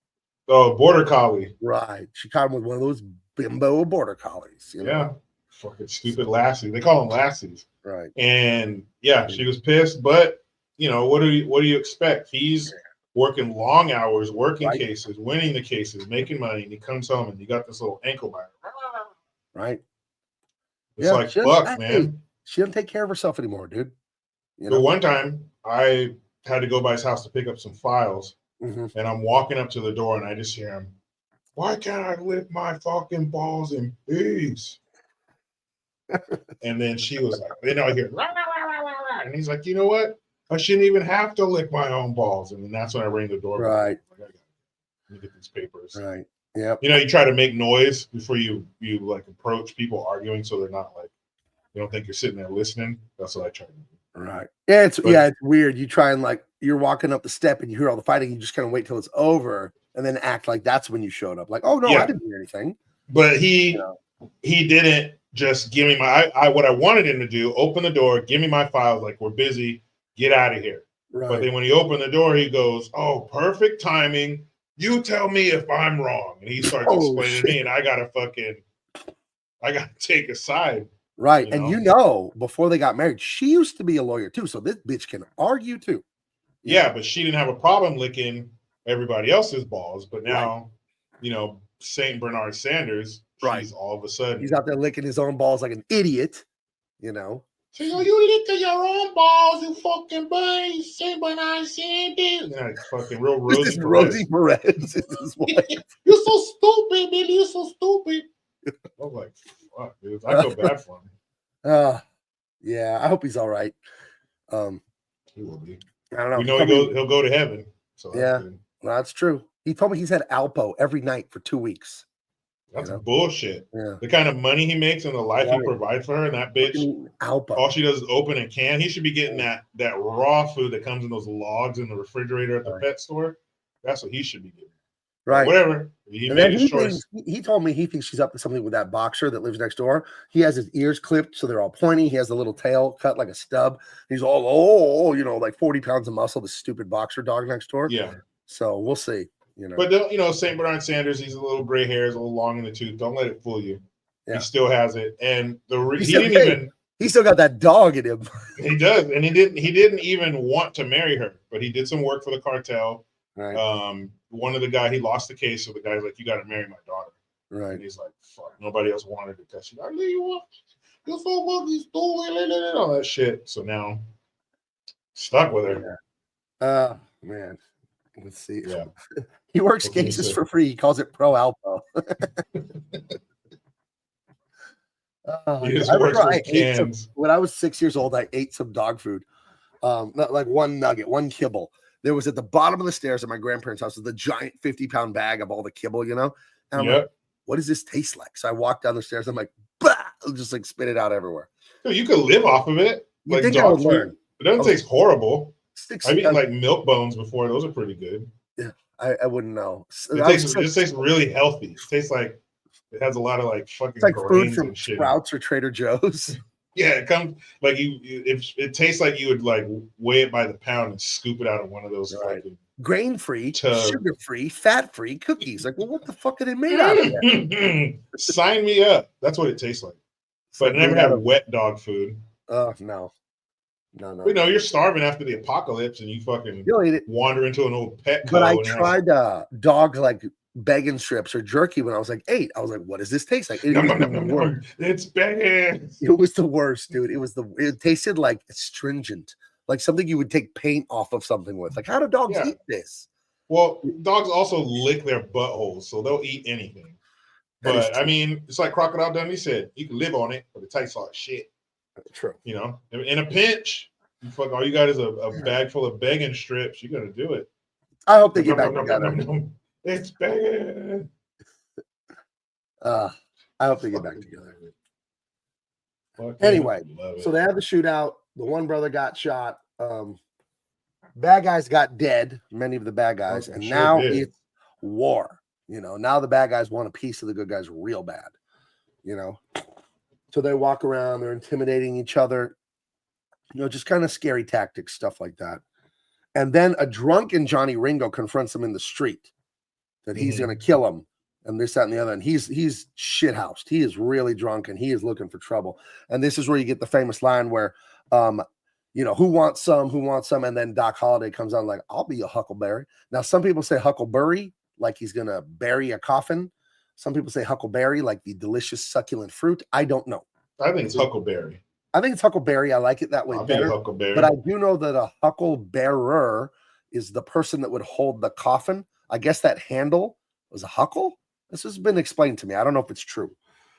[SPEAKER 3] Oh, border collie.
[SPEAKER 2] Right. She caught him with one of those bimbo border collies.
[SPEAKER 3] Yeah. Fucking stupid Lassie. They call them Lassies.
[SPEAKER 2] Right.
[SPEAKER 3] And yeah, she was pissed, but what do you expect? He's working long hours, working cases, winning the cases, making money, and he comes home and you got this little ankle biter.
[SPEAKER 2] Right.
[SPEAKER 3] It's like, fuck, man.
[SPEAKER 2] She doesn't take care of herself anymore, dude.
[SPEAKER 3] The one time I had to go by his house to pick up some files, and I'm walking up to the door and I just hear him, "Why can't I lick my fucking balls in peace?" And then she was like, then I hear, and he's like, you know what? I shouldn't even have to lick my own balls. And then that's when I ring the doorbell.
[SPEAKER 2] Right.
[SPEAKER 3] Let me get these papers.
[SPEAKER 2] Right. Yeah.
[SPEAKER 3] You try to make noise before you like approach people arguing, so they're not like, they don't think you're sitting there listening. That's what I try to do.
[SPEAKER 2] Right. Yeah, it's weird. You try and you're walking up the step and you hear all the fighting. You just kind of wait till it's over and then act like that's when you showed up. Like, oh no, I didn't hear anything.
[SPEAKER 3] But he didn't just give me what I wanted him to do. Open the door, give me my files. Like, we're busy. Get out of here.
[SPEAKER 2] Right.
[SPEAKER 3] But then when he opened the door, he goes, "Oh, perfect timing. You tell me if I'm wrong." And he starts explaining to me, and I gotta take a side.
[SPEAKER 2] Right. And before they got married, she used to be a lawyer too. So this bitch can argue too.
[SPEAKER 3] Yeah, but she didn't have a problem licking everybody else's balls. But now, St. Bernard Sanders, she's all of a sudden.
[SPEAKER 2] He's out there licking his own balls like an idiot,
[SPEAKER 3] She's like, "You licking your own balls, you fucking boy, St. Bernard Sanders." Yeah, it's fucking real Rosie Perez.
[SPEAKER 2] Rosie Perez is his wife.
[SPEAKER 3] You're so stupid, Billy. You're so stupid. I was like, fuck, dude. I feel bad for him.
[SPEAKER 2] Yeah, I hope he's all right.
[SPEAKER 3] He will be.
[SPEAKER 2] I don't know.
[SPEAKER 3] We know he'll go to heaven. So
[SPEAKER 2] yeah, that's true. He told me he's had Alpo every night for 2 weeks.
[SPEAKER 3] That's
[SPEAKER 2] You know?
[SPEAKER 3] bullshit.
[SPEAKER 2] Yeah.
[SPEAKER 3] The kind of money he makes and the life he
[SPEAKER 2] Right.
[SPEAKER 3] provides for her, and that bitch,
[SPEAKER 2] Fucking Alpa.
[SPEAKER 3] all she does is open a can. He should be getting that raw food that comes in those logs in the refrigerator at the pet store. That's what he should be getting.
[SPEAKER 2] Right.
[SPEAKER 3] Whatever. He
[SPEAKER 2] And
[SPEAKER 3] made
[SPEAKER 2] then
[SPEAKER 3] his choice.
[SPEAKER 2] he told me he thinks she's up to something with that boxer that lives next door. He has his ears clipped so they're all pointy. He has the little tail cut like a stub. He's all, you know, like 40 pounds of muscle, the stupid boxer dog next door.
[SPEAKER 3] Yeah.
[SPEAKER 2] So we'll see. You know.
[SPEAKER 3] But you know, St. Bernard Sanders, he's a little gray hairs, a little long in the tooth. Don't let it fool you.
[SPEAKER 2] Yeah.
[SPEAKER 3] He still has it. And
[SPEAKER 2] he still got that dog in him.
[SPEAKER 3] He does. And he didn't even want to marry her, but he did some work for the cartel.
[SPEAKER 2] Right.
[SPEAKER 3] One of the guy, he lost the case, so the guy's like, "You got to marry my daughter."
[SPEAKER 2] Right.
[SPEAKER 3] And he's like, "Fuck, nobody else wanted it because she's like, you so fucking stupid, all that shit." So now, stuck with her.
[SPEAKER 2] Man, let's see.
[SPEAKER 3] Yeah.
[SPEAKER 2] He works cases for free. He calls it Pro Alpha. When I was 6 years old, I ate some dog food, not like one nugget, one kibble. There was at the bottom of the stairs at my grandparents' house, the giant 50-pound bag of all the kibble, you know? And I'm like, what does this taste like? So I walked down the stairs. I'm like, bah! Just like spit it out everywhere.
[SPEAKER 3] Dude, you could live off of it.
[SPEAKER 2] You
[SPEAKER 3] like
[SPEAKER 2] think
[SPEAKER 3] dog food. It doesn't taste horrible. I've eaten like milk bones before. Those are pretty good.
[SPEAKER 2] Yeah, I wouldn't know.
[SPEAKER 3] It just tastes really healthy. It tastes like it has a lot of like fucking.
[SPEAKER 2] It's like food from
[SPEAKER 3] shit.
[SPEAKER 2] Sprouts or Trader Joe's.
[SPEAKER 3] Yeah, it comes like it tastes like you would like weigh it by the pound and scoop it out of one of those fucking
[SPEAKER 2] grain-free, sugar-free, fat-free cookies. Like, well, what the fuck are they made out of?
[SPEAKER 3] Sign me up. That's what it tastes like. But I never had wet dog food.
[SPEAKER 2] No.
[SPEAKER 3] You know, you're starving after the apocalypse and you fucking wander into an old Petco.
[SPEAKER 2] But I tried dog like bacon strips or jerky when I was like 8. I was like, what does this taste like?
[SPEAKER 3] It's bacon.
[SPEAKER 2] It was the worst, dude. It tasted like astringent, like something you would take paint off of something with. Like, how do dogs eat this?
[SPEAKER 3] Well, dogs also lick their buttholes, so they'll eat anything. But I mean, it's like Crocodile Dundee said, you can live on it, but it tastes like shit.
[SPEAKER 2] True.
[SPEAKER 3] You know, in a pinch, all you got is a bag full of bacon strips. You're gonna do it.
[SPEAKER 2] I hope they get back together.
[SPEAKER 3] It's bacon.
[SPEAKER 2] I hope they get back together. Anyway, so they had the shootout. The one brother got shot. Bad guys got dead, many of the bad guys, and now it's war. You know, now the bad guys want a piece of the good guys real bad. You know, so they walk around, they're intimidating each other. You know, just kind of scary tactics, stuff like that. And then a drunken Johnny Ringo confronts him in the street that he's going to kill him and this, that, and the other. And he's shithoused. He is really drunk and he is looking for trouble. And this is where you get the famous line where, you know, who wants some? And then Doc Holliday comes on like, I'll be a huckleberry. Now, some people say huckleberry, like he's going to bury a coffin. Some people say huckleberry, like the delicious succulent fruit. I don't know.
[SPEAKER 3] I think it's huckleberry.
[SPEAKER 2] I think it's huckleberry. I like it that way better. But I do know that a hucklebearer is the person that would hold the coffin. I guess that handle was a huckle. This has been explained to me. I don't know if it's true.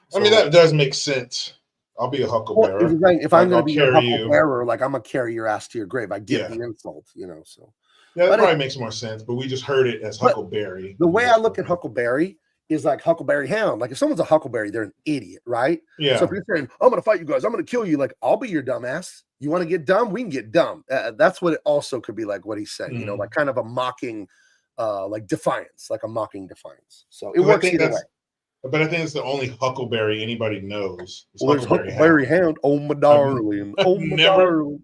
[SPEAKER 3] So, I mean, that does make sense. I'll be a hucklebearer.
[SPEAKER 2] Well, if I'm going to be a hucklebearer, like I'm going to carry your ass to your grave. I get the insult, you know. So
[SPEAKER 3] yeah, that probably makes more sense. But we just heard it as huckleberry.
[SPEAKER 2] The way I look at huckleberry is like Huckleberry Hound. Like if someone's a huckleberry, they're an idiot, right?
[SPEAKER 3] Yeah.
[SPEAKER 2] So if you're saying, I'm going to fight you guys, I'm going to kill you, like I'll be your dumbass. You want to get dumb? We can get dumb. That's what it also could be like what he's saying, you know, like kind of a mocking, like defiance, like a mocking defiance. So it works either way.
[SPEAKER 3] But I think it's the only huckleberry anybody knows.
[SPEAKER 2] Well, Huckleberry Hound. Oh, my darling. Oh, my darling.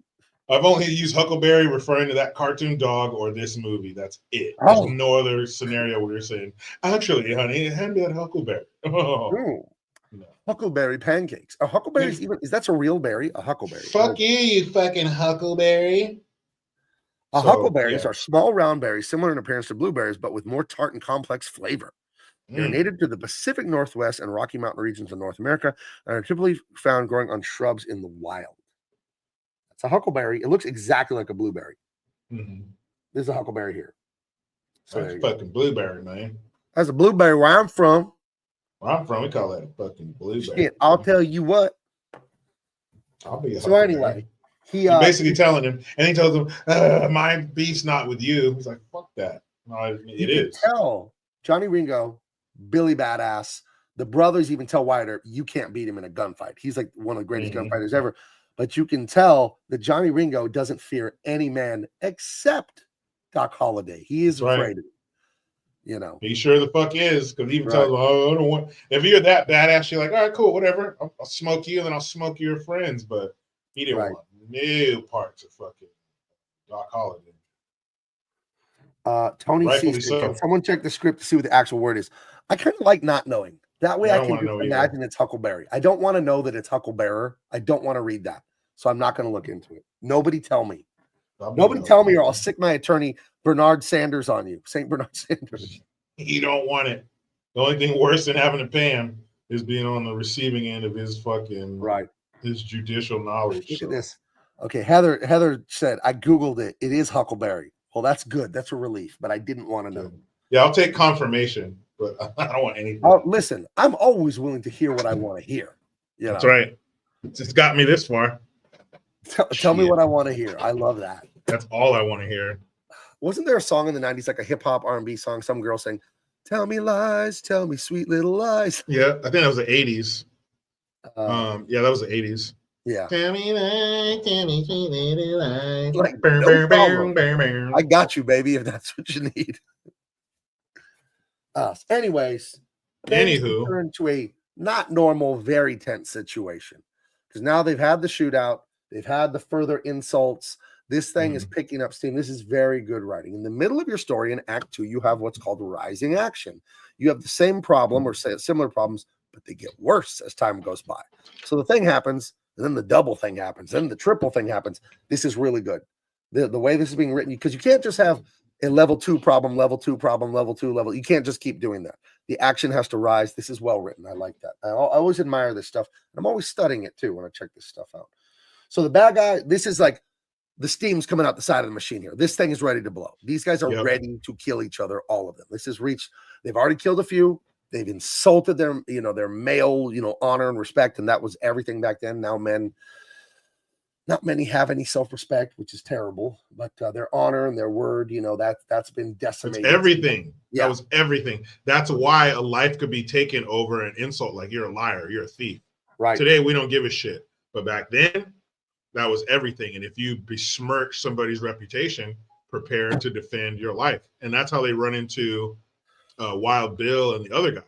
[SPEAKER 3] I've only used huckleberry referring to that cartoon dog or this movie. That's it. There's no other scenario where you're saying, actually, honey, hand me that huckleberry.
[SPEAKER 2] No. Huckleberry pancakes. A huckleberry is that's a real berry? A huckleberry.
[SPEAKER 3] Fuck you fucking huckleberry.
[SPEAKER 2] Huckleberries are small round berries similar in appearance to blueberries, but with more tart and complex flavor. They're native to the Pacific Northwest and Rocky Mountain regions of North America and are typically found growing on shrubs in the wild. It's a huckleberry. It looks exactly like a blueberry. There's a huckleberry here.
[SPEAKER 3] So that's fucking blueberry, man.
[SPEAKER 2] That's a blueberry where I'm from.
[SPEAKER 3] Where I'm from, we call that a fucking blueberry.
[SPEAKER 2] Shit, I'll tell you what.
[SPEAKER 3] I'll be a
[SPEAKER 2] so anyway,
[SPEAKER 3] he's basically telling him, and he tells him, my beef's not with you. He's like, fuck that. No, it is.
[SPEAKER 2] Tell Johnny Ringo, Billy Badass, The brothers even tell Wyatt Earp, you can't beat him in a gunfight. He's like one of the greatest gunfighters ever. But you can tell that Johnny Ringo doesn't fear any man except Doc Holliday. He is afraid of him. You know,
[SPEAKER 3] he sure the fuck is, because he even tells him, "Oh, I don't want." If you're that badass, you're like, "All right, cool, whatever. I'll smoke you, and then I'll smoke your friends." But he didn't want no parts of fucking Doc Holliday.
[SPEAKER 2] Tony
[SPEAKER 3] Rightfully
[SPEAKER 2] C.
[SPEAKER 3] so.
[SPEAKER 2] Can someone check the script to see what the actual word is? I kind of like not knowing. That way,
[SPEAKER 3] Yeah, I
[SPEAKER 2] I
[SPEAKER 3] don't
[SPEAKER 2] can
[SPEAKER 3] wanna
[SPEAKER 2] just
[SPEAKER 3] know
[SPEAKER 2] imagine
[SPEAKER 3] either.
[SPEAKER 2] it's Huckleberry. I don't want to know that it's Hucklebearer. I don't want to read that, so I'm not going to look into it. Nobody tell me. Nobody tell me, or I'll sick my attorney Bernard Sanders on you. St. Bernard Sanders.
[SPEAKER 3] You don't want it. The only thing worse than having to pay him is being on the receiving end of his fucking his judicial knowledge.
[SPEAKER 2] Look at this. Okay, Heather said I googled it. It is Huckleberry. Well, that's good. That's a relief. But I didn't want to know.
[SPEAKER 3] Yeah, I'll take confirmation, but I don't want anything.
[SPEAKER 2] Oh, listen, I'm always willing to hear what I want to hear. You know?
[SPEAKER 3] That's right. It's got me this far.
[SPEAKER 2] Tell me what I want to hear. I love that.
[SPEAKER 3] That's all I want to hear.
[SPEAKER 2] Wasn't there a song in the 90s, like a hip hop R&B song? Some girl saying, "Tell me lies, tell me sweet little lies."
[SPEAKER 3] Yeah, I think that was the 80s. Yeah, that was the 80s.
[SPEAKER 2] Yeah.
[SPEAKER 3] Tell me lies, tell me sweet little lies.
[SPEAKER 2] Like, no problem. I got you, baby, if that's what you need. Anyways,
[SPEAKER 3] anywho,
[SPEAKER 2] turn to a not normal, very tense situation, because now they've had the shootout, they've had the further insults. This thing is picking up steam. This is very good writing. In the middle of your story in Act 2, you have what's called rising action. You have the same problem or say similar problems, but they get worse as time goes by. So the thing happens, and then the double thing happens, then the triple thing happens. This is really good. The way this is being written, because you can't just have a level 2 problem, level 2 problem, level 2 level. You can't just keep doing that. The action has to rise. This is well written. I like that. I always admire this stuff. I'm always studying it too when I check this stuff out. So the bad guy, this is like the steam's coming out the side of the machine here. This thing is ready to blow. These guys are ready to kill each other, all of them. This has reached, they've already killed a few. They've insulted their, their male, honor and respect. And that was everything back then. Now not many have any self-respect, which is terrible, but their honor and their word, that's been decimated.
[SPEAKER 3] It's everything.
[SPEAKER 2] Yeah.
[SPEAKER 3] That was everything. That's why a life could be taken over an insult. Like, you're a liar, you're a thief.
[SPEAKER 2] Right.
[SPEAKER 3] Today, we don't give a shit. But back then, that was everything. And if you besmirch somebody's reputation, prepare to defend your life. And that's how they run into Wild Bill and the other guy.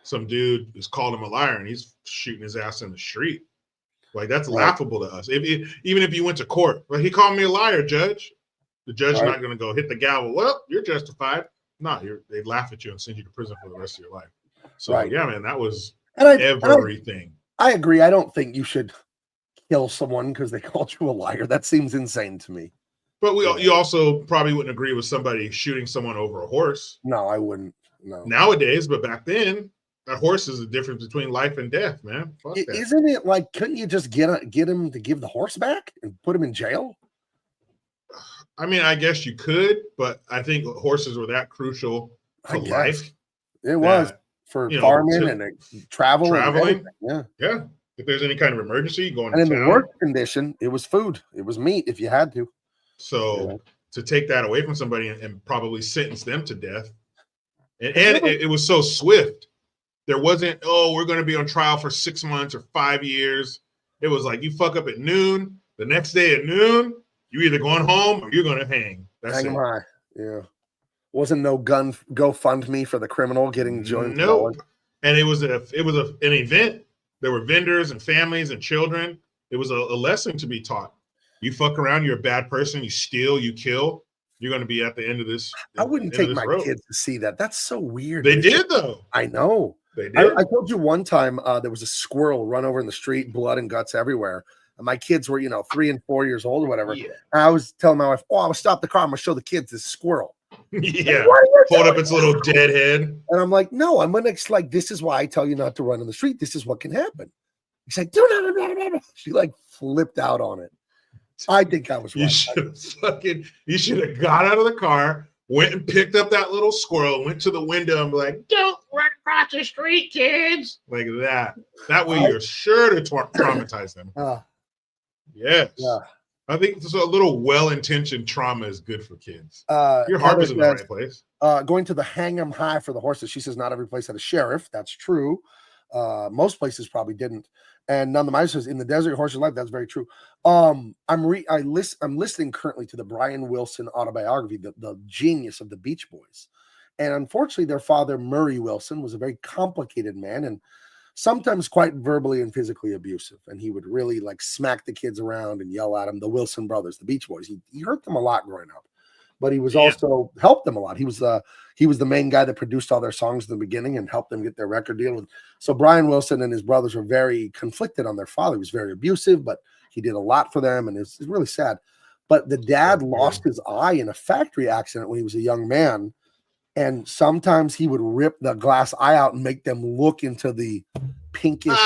[SPEAKER 3] Some dude has called him a liar and he's shooting his ass in the street. Like, that's laughable to us. Even if you went to court, he called me a liar, judge. The judge is not going to go hit the gavel. Well, you're justified. No, they laugh at you and send you to prison for the rest of your life. So yeah, man, that was everything.
[SPEAKER 2] I agree. I don't think you should kill someone because they called you a liar. That seems insane to me.
[SPEAKER 3] But you also probably wouldn't agree with somebody shooting someone over a horse.
[SPEAKER 2] No, I wouldn't. No.
[SPEAKER 3] Nowadays, but back then, a horse is the difference between life and death, man. Fuck that.
[SPEAKER 2] Isn't it like, couldn't you just get him to give the horse back and put him in jail?
[SPEAKER 3] I mean, I guess you could, but I think horses were that crucial to life.
[SPEAKER 2] It was for farming and traveling. Yeah.
[SPEAKER 3] If there's any kind of emergency going
[SPEAKER 2] and in the work condition, it was food. It was meat if you had to.
[SPEAKER 3] So to take that away from somebody and probably sentence them to death, and it was so swift. There wasn't, we're going to be on trial for 6 months or 5 years. It was like, you fuck up at noon, the next day at noon, you're either going home or you're going to hang. That's
[SPEAKER 2] hang 'em high. Yeah. Wasn't no GoFundMe for the criminal getting joined.
[SPEAKER 3] Nope. And it was an event. There were vendors and families and children. It was a lesson to be taught. You fuck around, you're a bad person, you steal, you kill, you're going to be at the end of this.
[SPEAKER 2] I wouldn't take my kids to see that. That's so weird.
[SPEAKER 3] They did, though.
[SPEAKER 2] I know.
[SPEAKER 3] They did.
[SPEAKER 2] I told you one time there was a squirrel run over in the street, blood and guts everywhere. And my kids were, 3 and 4 years old or whatever. Yeah. And I was telling my wife, I will stop the car. I'm going to show the kids this squirrel.
[SPEAKER 3] Yeah. Hold up its little dead head.
[SPEAKER 2] And I'm like, no, I'm going to, this is why I tell you not to run in the street. This is what can happen. He's like, do not. She flipped out on it. I think I was right.
[SPEAKER 3] You should have got out of the car, went and picked up that little squirrel, went to the window and be like, don't run across the street, kids. Like that. That way you're sure to traumatize them. Yes.
[SPEAKER 2] Yeah.
[SPEAKER 3] I think so. A little well-intentioned trauma is good for kids. Your heart
[SPEAKER 2] Heather
[SPEAKER 3] was in the
[SPEAKER 2] says,
[SPEAKER 3] right place.
[SPEAKER 2] going to the hang 'em high for the horses. She says not every place had a sheriff. That's true. Most places probably didn't. And none of the mice says in the desert, horses life. That's very true. I'm listening currently to the Brian Wilson autobiography, the genius of the Beach Boys. And unfortunately, their father, Murray Wilson, was a very complicated man and sometimes quite verbally and physically abusive. And he would really like smack the kids around and yell at them. The Wilson brothers, the Beach Boys. He hurt them a lot growing up, but he was also helped them a lot. He was the main guy that produced all their songs in the beginning and helped them get their record deal. So Brian Wilson and his brothers were very conflicted on their father. He was very abusive, but he did a lot for them, and it's really sad. But the dad lost his eye in a factory accident when he was a young man, and sometimes he would rip the glass eye out and make them look into the pinkish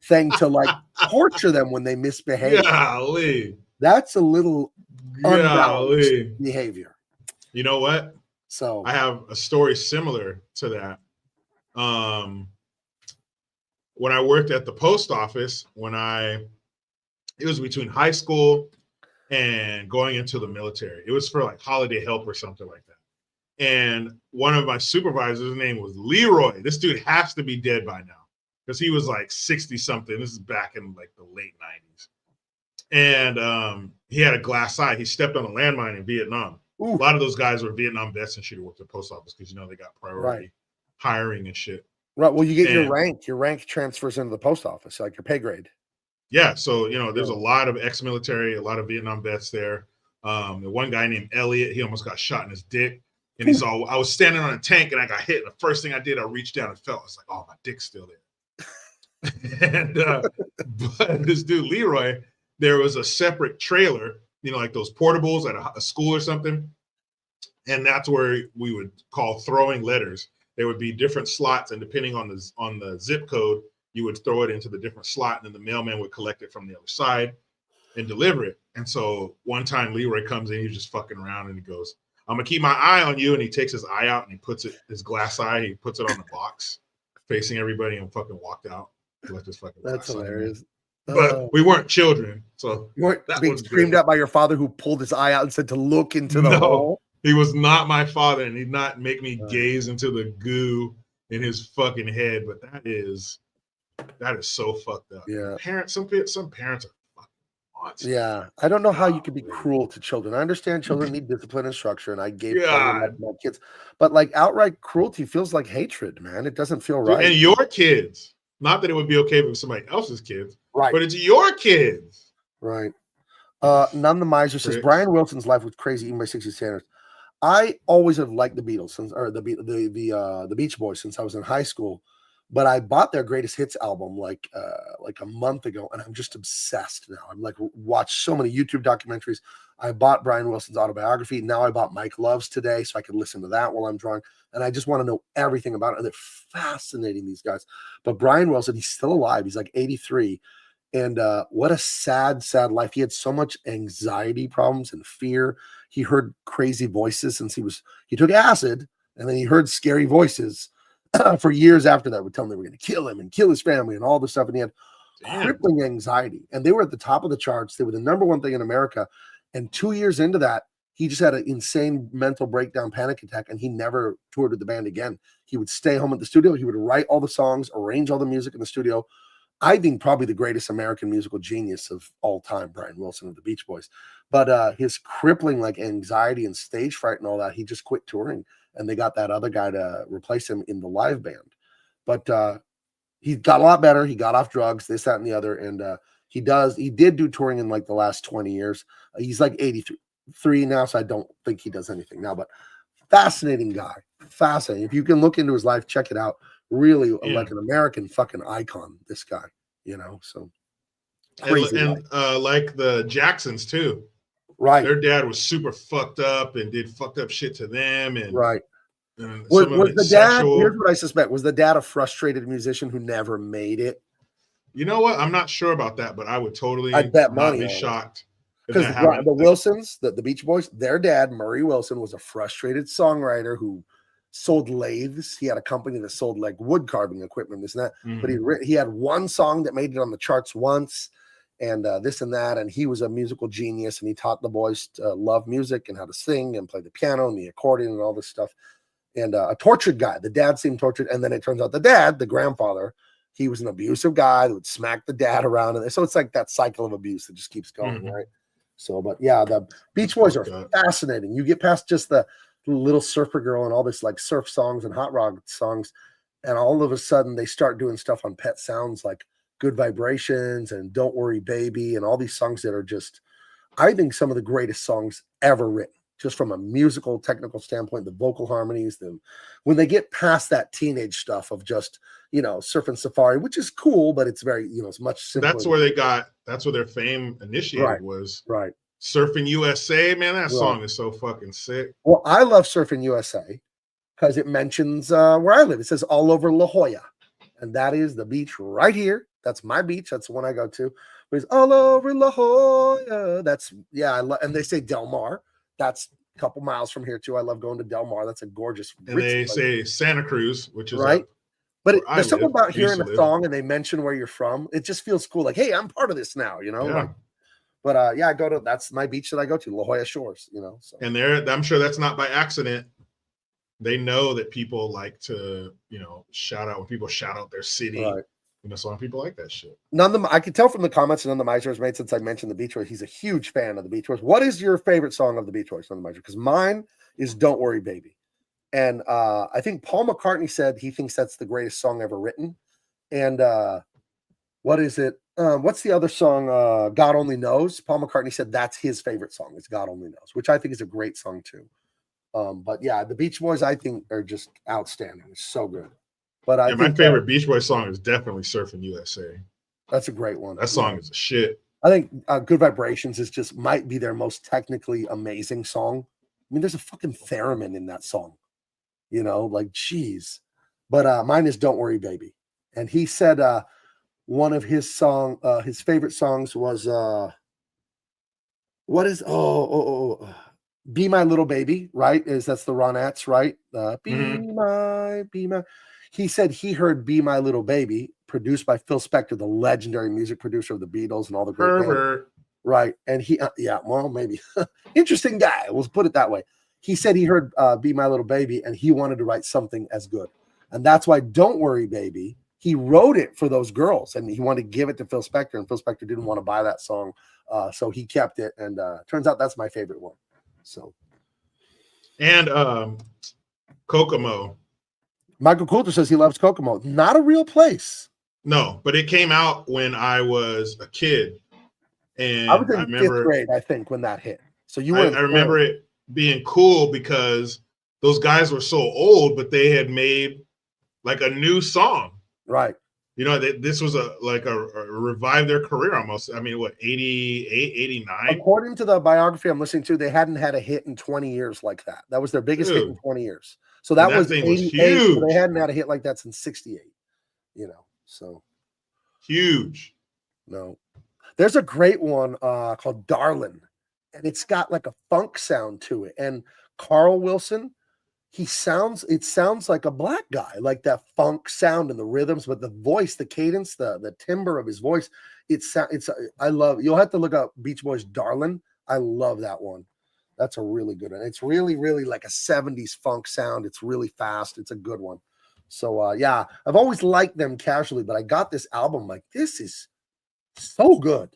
[SPEAKER 2] thing to like torture them when they misbehave.
[SPEAKER 3] Golly.
[SPEAKER 2] That's a little unbalanced behavior.
[SPEAKER 3] You know what?
[SPEAKER 2] So
[SPEAKER 3] I have a story similar to that. When I worked at the post office, it was between high school and going into the military. It was for like holiday help or something like that. And one of my supervisors' name was Leroy. This dude has to be dead by now because he was like 60 something. This is back in like the late 90s. And he had a glass eye. He stepped on a landmine in Vietnam. Ooh. A lot of those guys were Vietnam vets and should have worked at the post office because, they got priority hiring and shit.
[SPEAKER 2] Right. Well, you get your rank. Your rank transfers into the post office, like your pay grade.
[SPEAKER 3] Yeah. So, there's a lot of ex-military, a lot of Vietnam vets there. The one guy named Elliot, he almost got shot in his dick. And he's all, I was standing on a tank and I got hit. And the first thing I did, I reached down and felt. I was like, oh, my dick's still there. And but this dude, Leroy, there was a separate trailer, like those portables at a school or something. And that's where we would call throwing letters. There would be different slots, and depending on the zip code, you would throw it into the different slot, and then the mailman would collect it from the other side and deliver it. And so one time Leroy comes in, he's just fucking around, and he goes, I'm gonna keep my eye on you. And he takes his eye out and he puts it, his glass eye, he puts it on the box facing everybody and fucking walked out. He left his fucking
[SPEAKER 2] That's hilarious.
[SPEAKER 3] But we weren't children. So
[SPEAKER 2] you weren't being screamed at by your father who pulled his eye out and said to look into the hole.
[SPEAKER 3] He was not my father, and he'd not make me gaze into the goo in his fucking head. But that is so fucked up.
[SPEAKER 2] Yeah.
[SPEAKER 3] Some parents are fucking monsters.
[SPEAKER 2] Yeah. I don't know how you could be cruel to children. I understand children need discipline and structure, and I gave my kids, but like outright cruelty feels like hatred, man. It doesn't feel right.
[SPEAKER 3] And your kids, not that it would be okay with somebody else's kids,
[SPEAKER 2] right?
[SPEAKER 3] But it's your kids,
[SPEAKER 2] right? None the Miser says Brian Wilson's life was crazy even by 60 standards. I always have liked the Beatles the Beach Boys since I was in high school, but I bought their greatest hits album like a month ago, and I'm just obsessed now. I'm like watched so many YouTube documentaries. I bought Brian Wilson's autobiography. Now I bought Mike Love's today, so I can listen to that while I'm drawing. And I just want to know everything about it. And they're fascinating, these guys. But Brian Wilson, he's still alive. He's like 83. And what a sad, sad life. He had so much anxiety problems and fear. He heard crazy voices since he took acid, and then he heard scary voices for years after that would tell him they were going to kill him and kill his family and all this stuff. And he had crippling anxiety. And they were at the top of the charts. They were the #1 thing in America. And 2 years into that, he just had an insane mental breakdown, panic attack, and he never toured with the band again. He would stay home at the studio. He would write all the songs, arrange all the music in the studio. I think probably the greatest American musical genius of all time, Brian Wilson of the Beach Boys. But his crippling like anxiety and stage fright and all that, he just quit touring, and they got that other guy to replace him in the live band. But he got a lot better. He got off drugs, this, that, and the other. And he did do touring in like the last 20 years. He's like 83 now, so I don't think he does anything now. But fascinating guy. Fascinating. If you can look into his life, check it out. Really like an American fucking icon, this guy, so crazy.
[SPEAKER 3] And like the Jacksons too,
[SPEAKER 2] right?
[SPEAKER 3] Their dad was super fucked up and did fucked up shit to them, and
[SPEAKER 2] right.
[SPEAKER 3] And
[SPEAKER 2] was the dad? Here's what I suspect: was the dad a frustrated musician who never made it?
[SPEAKER 3] You know what? I'm not sure about that, but I would totally.
[SPEAKER 2] I'd bet money
[SPEAKER 3] not be shocked
[SPEAKER 2] because the Wilsons, the Beach Boys, their dad Murray Wilson was a frustrated songwriter who sold lathes. He had a company that sold like wood carving equipment, this and that. Mm-hmm. But he had one song that made it on the charts once, and this and that. And he was a musical genius, and he taught the boys to love music and how to sing and play the piano and the accordion and all this stuff. And a tortured guy. The dad seemed tortured, and then it turns out the dad, the grandfather, he was an abusive guy that would smack the dad around, and so it's like that cycle of abuse that just keeps going, right? So, but yeah, the Beach Boys are fascinating. You get past just the little surfer girl and all this like surf songs and hot rod songs, and all of a sudden they start doing stuff on Pet Sounds like Good Vibrations and Don't Worry Baby and all these songs that are just, I think, some of the greatest songs ever written, just from a musical technical standpoint. The vocal harmonies, when they get past that teenage stuff of just, surfing safari, which is cool, but it's very, it's much simpler.
[SPEAKER 3] That's where their fame initiated, was
[SPEAKER 2] right.
[SPEAKER 3] Surfing USA, man. That song is so fucking sick.
[SPEAKER 2] Well, I love Surfing USA because it mentions where I live. It says all over La Jolla, and that is the beach right here. That's my beach. That's the one I go to. But it's all over La Jolla. That's, and they say Del Mar. That's a couple miles from here too. I love going to Del Mar. That's a gorgeous.
[SPEAKER 3] And they say Santa Cruz, which is
[SPEAKER 2] right. But there's something about
[SPEAKER 3] I
[SPEAKER 2] hearing a song and they mention where you're from. It just feels cool. Like, hey, I'm part of this now,
[SPEAKER 3] Yeah.
[SPEAKER 2] I go to, that's my beach that I go to, La Jolla Shores, So.
[SPEAKER 3] And I'm sure that's not by accident. They know that people like to, shout out when people shout out their city.
[SPEAKER 2] Right.
[SPEAKER 3] Some people like that shit.
[SPEAKER 2] I could tell from the comments none of the Meisner's made since I mentioned the Beach Boys. He's a huge fan of the Beach Boys. What is your favorite song of the Beach Boys, none of the Meisner? Because mine is Don't Worry Baby. And I think Paul McCartney said he thinks that's the greatest song ever written. And what is it? What's the other song? God Only Knows. Paul McCartney said that's his favorite song. It's God Only Knows, which I think is a great song too. But yeah, the Beach Boys I think are just outstanding. It's so good. But
[SPEAKER 3] my favorite Beach Boys song is definitely Surfing USA.
[SPEAKER 2] That's a great one.
[SPEAKER 3] That song is a shit.
[SPEAKER 2] I think Good Vibrations might be their most technically amazing song. I mean, there's a fucking theremin in that song. Geez. But mine is Don't Worry Baby. And he said one of his favorite songs was Be My Little Baby, right? That's the Ronettes, right? Be my. He said he heard Be My Little Baby, produced by Phil Spector, the legendary music producer of the Beatles and all the great bands. Right. And he, maybe. Interesting guy. We'll put it that way. He said he heard Be My Little Baby and he wanted to write something as good. And that's why Don't Worry Baby, he wrote it for those girls and he wanted to give it to Phil Spector, and Phil Spector didn't want to buy that song. So he kept it. And turns out that's my favorite one. So.
[SPEAKER 3] And Kokomo.
[SPEAKER 2] Michael Coulter says he loves Kokomo. Not a real place.
[SPEAKER 3] No, but it came out when I was a kid. And
[SPEAKER 2] I was in fifth grade, I think, when that hit. So I
[SPEAKER 3] remember it being cool because those guys were so old, but they had made like a new song.
[SPEAKER 2] Right.
[SPEAKER 3] This was a revive their career almost. I mean, what, 88, 89?
[SPEAKER 2] According to the biography I'm listening to, they hadn't had a hit in 20 years like that. That was their biggest hit in 20 years. So that was 88. Huge. So they hadn't had a hit like that since 68. So
[SPEAKER 3] huge.
[SPEAKER 2] No. There's a great one called Darlin', and it's got like a funk sound to it. And Carl Wilson, it sounds like a black guy, like that funk sound and the rhythms, but the voice, the cadence, the timbre of his voice, you'll have to look up Beach Boys Darlin'. I love that one. That's a really good one. It's really, really like a 70s funk sound. It's really fast. It's a good one. So I've always liked them casually, but I got this album like, this is so good.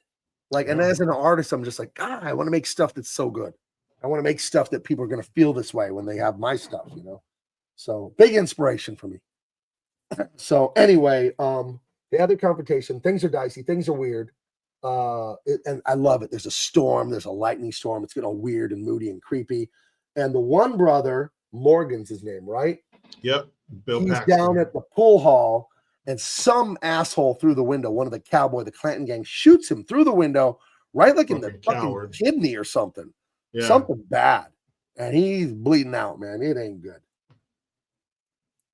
[SPEAKER 2] And as an artist, I'm just like, God, I want to make stuff that's so good. I want to make stuff that people are going to feel this way when they have my stuff, So big inspiration for me. So anyway, the other confrontation, things are dicey, things are weird. And I love it. There's a storm, there's a lightning storm. It's getting all weird and moody and creepy. And the one brother, Morgan's his name, right?
[SPEAKER 3] Yep.
[SPEAKER 2] He's down at the pool hall, and some asshole through the window, one of the the Clanton gang, shoots him through the window, right in the fucking kidney or something. Yeah. Something bad. And he's bleeding out, man. It ain't good.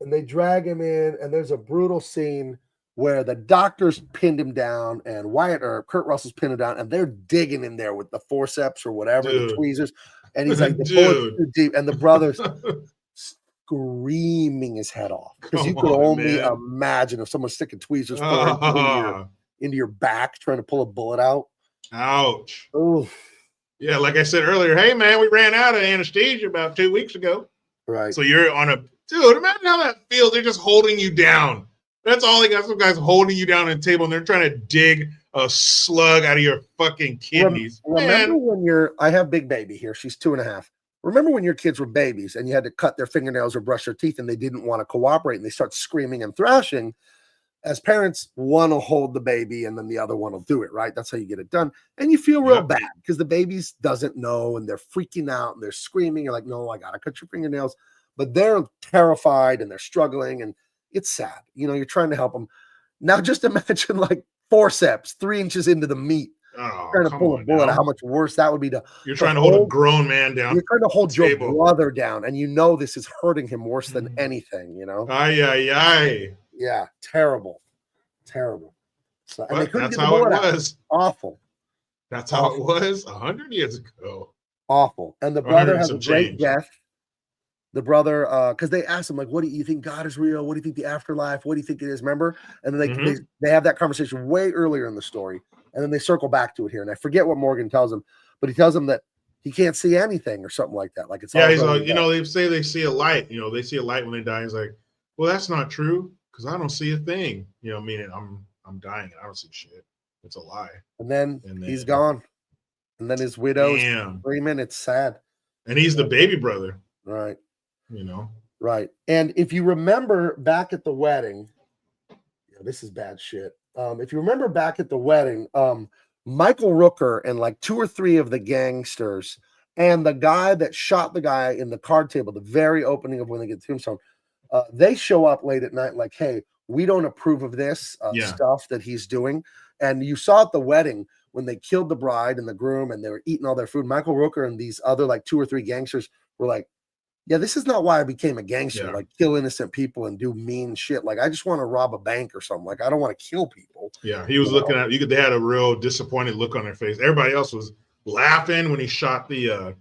[SPEAKER 2] And they drag him in, and there's a brutal scene where the doctors pinned him down and Kurt Russell's pinned him down, and they're digging in there with the forceps or whatever, the tweezers. And he's like, the bullet's too deep. And the brother's screaming his head off. Because you could only imagine if someone's sticking tweezers for an ear. into your back trying to pull a bullet out.
[SPEAKER 3] Ouch.
[SPEAKER 2] Oh,
[SPEAKER 3] Yeah, like I said earlier, hey man, we ran out of anesthesia about 2 weeks ago.
[SPEAKER 2] right.
[SPEAKER 3] So you're on a dude. Imagine how that feels. They're just holding you down. That's all they got. Some guys holding you down on the table, and they're trying to dig a slug out of your fucking kidneys.
[SPEAKER 2] Remember
[SPEAKER 3] Man.
[SPEAKER 2] when I have big baby here. She's 2.5. Remember when your kids were babies and you had to cut their fingernails or brush their teeth and they didn't want to cooperate and they start screaming and thrashing? As parents, one will hold the baby and then the other one will do it, right? That's how you get it done. And you feel real bad because the baby doesn't know and they're freaking out and they're screaming. You're like, no, I got to cut your fingernails. But they're terrified and they're struggling and it's sad. You know, you're trying to help them. Now just imagine like forceps 3 inches into the meat. Trying to pull a bullet. How much worse that would be
[SPEAKER 3] You're trying to hold a grown man down.
[SPEAKER 2] You're trying to hold your brother down, and you know this is hurting him worse than anything. You know.
[SPEAKER 3] Ay.
[SPEAKER 2] Yeah, terrible. So, and they couldn't
[SPEAKER 3] that's
[SPEAKER 2] get the
[SPEAKER 3] how it
[SPEAKER 2] bullet out.
[SPEAKER 3] was.
[SPEAKER 2] Awful.
[SPEAKER 3] That's how it was 100 years ago.
[SPEAKER 2] Awful. And the brother has a great death. The brother, because they asked him, like, what do you think God is real? What do you think the afterlife? What do you think it is? Remember? And then they have that conversation way earlier in the story. And then they circle back to it here. And I forget what Morgan tells him, but he tells him that he can't see anything or something like that. Like it's
[SPEAKER 3] he's like, you know, they say they see a light. You know, they see a light when they die. He's like, well, that's not true because I don't see a thing. You know, meaning I'm dying and I don't see shit. It's a lie.
[SPEAKER 2] And then he's gone. And then his widow's screaming. It's sad.
[SPEAKER 3] And he's the baby brother.
[SPEAKER 2] Right.
[SPEAKER 3] You know.
[SPEAKER 2] Right. And if you remember back at the wedding, this is bad shit. If you remember back at the wedding, Michael Rooker and like 2 or 3 of the gangsters and the guy that shot the guy in the card table, the very opening of when they get to Tombstone, they show up late at night like, hey, we don't approve of this stuff that he's doing. And you saw at the wedding when they killed the bride and the groom and they were eating all their food, Michael Rooker and these other like 2 or 3 gangsters were like, yeah, this is not why I became a gangster, like kill innocent people and do mean shit. Like, I just want to rob a bank or something. Like, I don't want to kill people.
[SPEAKER 3] Yeah, he was looking at you. They had a real disappointed look on their face. Everybody else was laughing when he shot the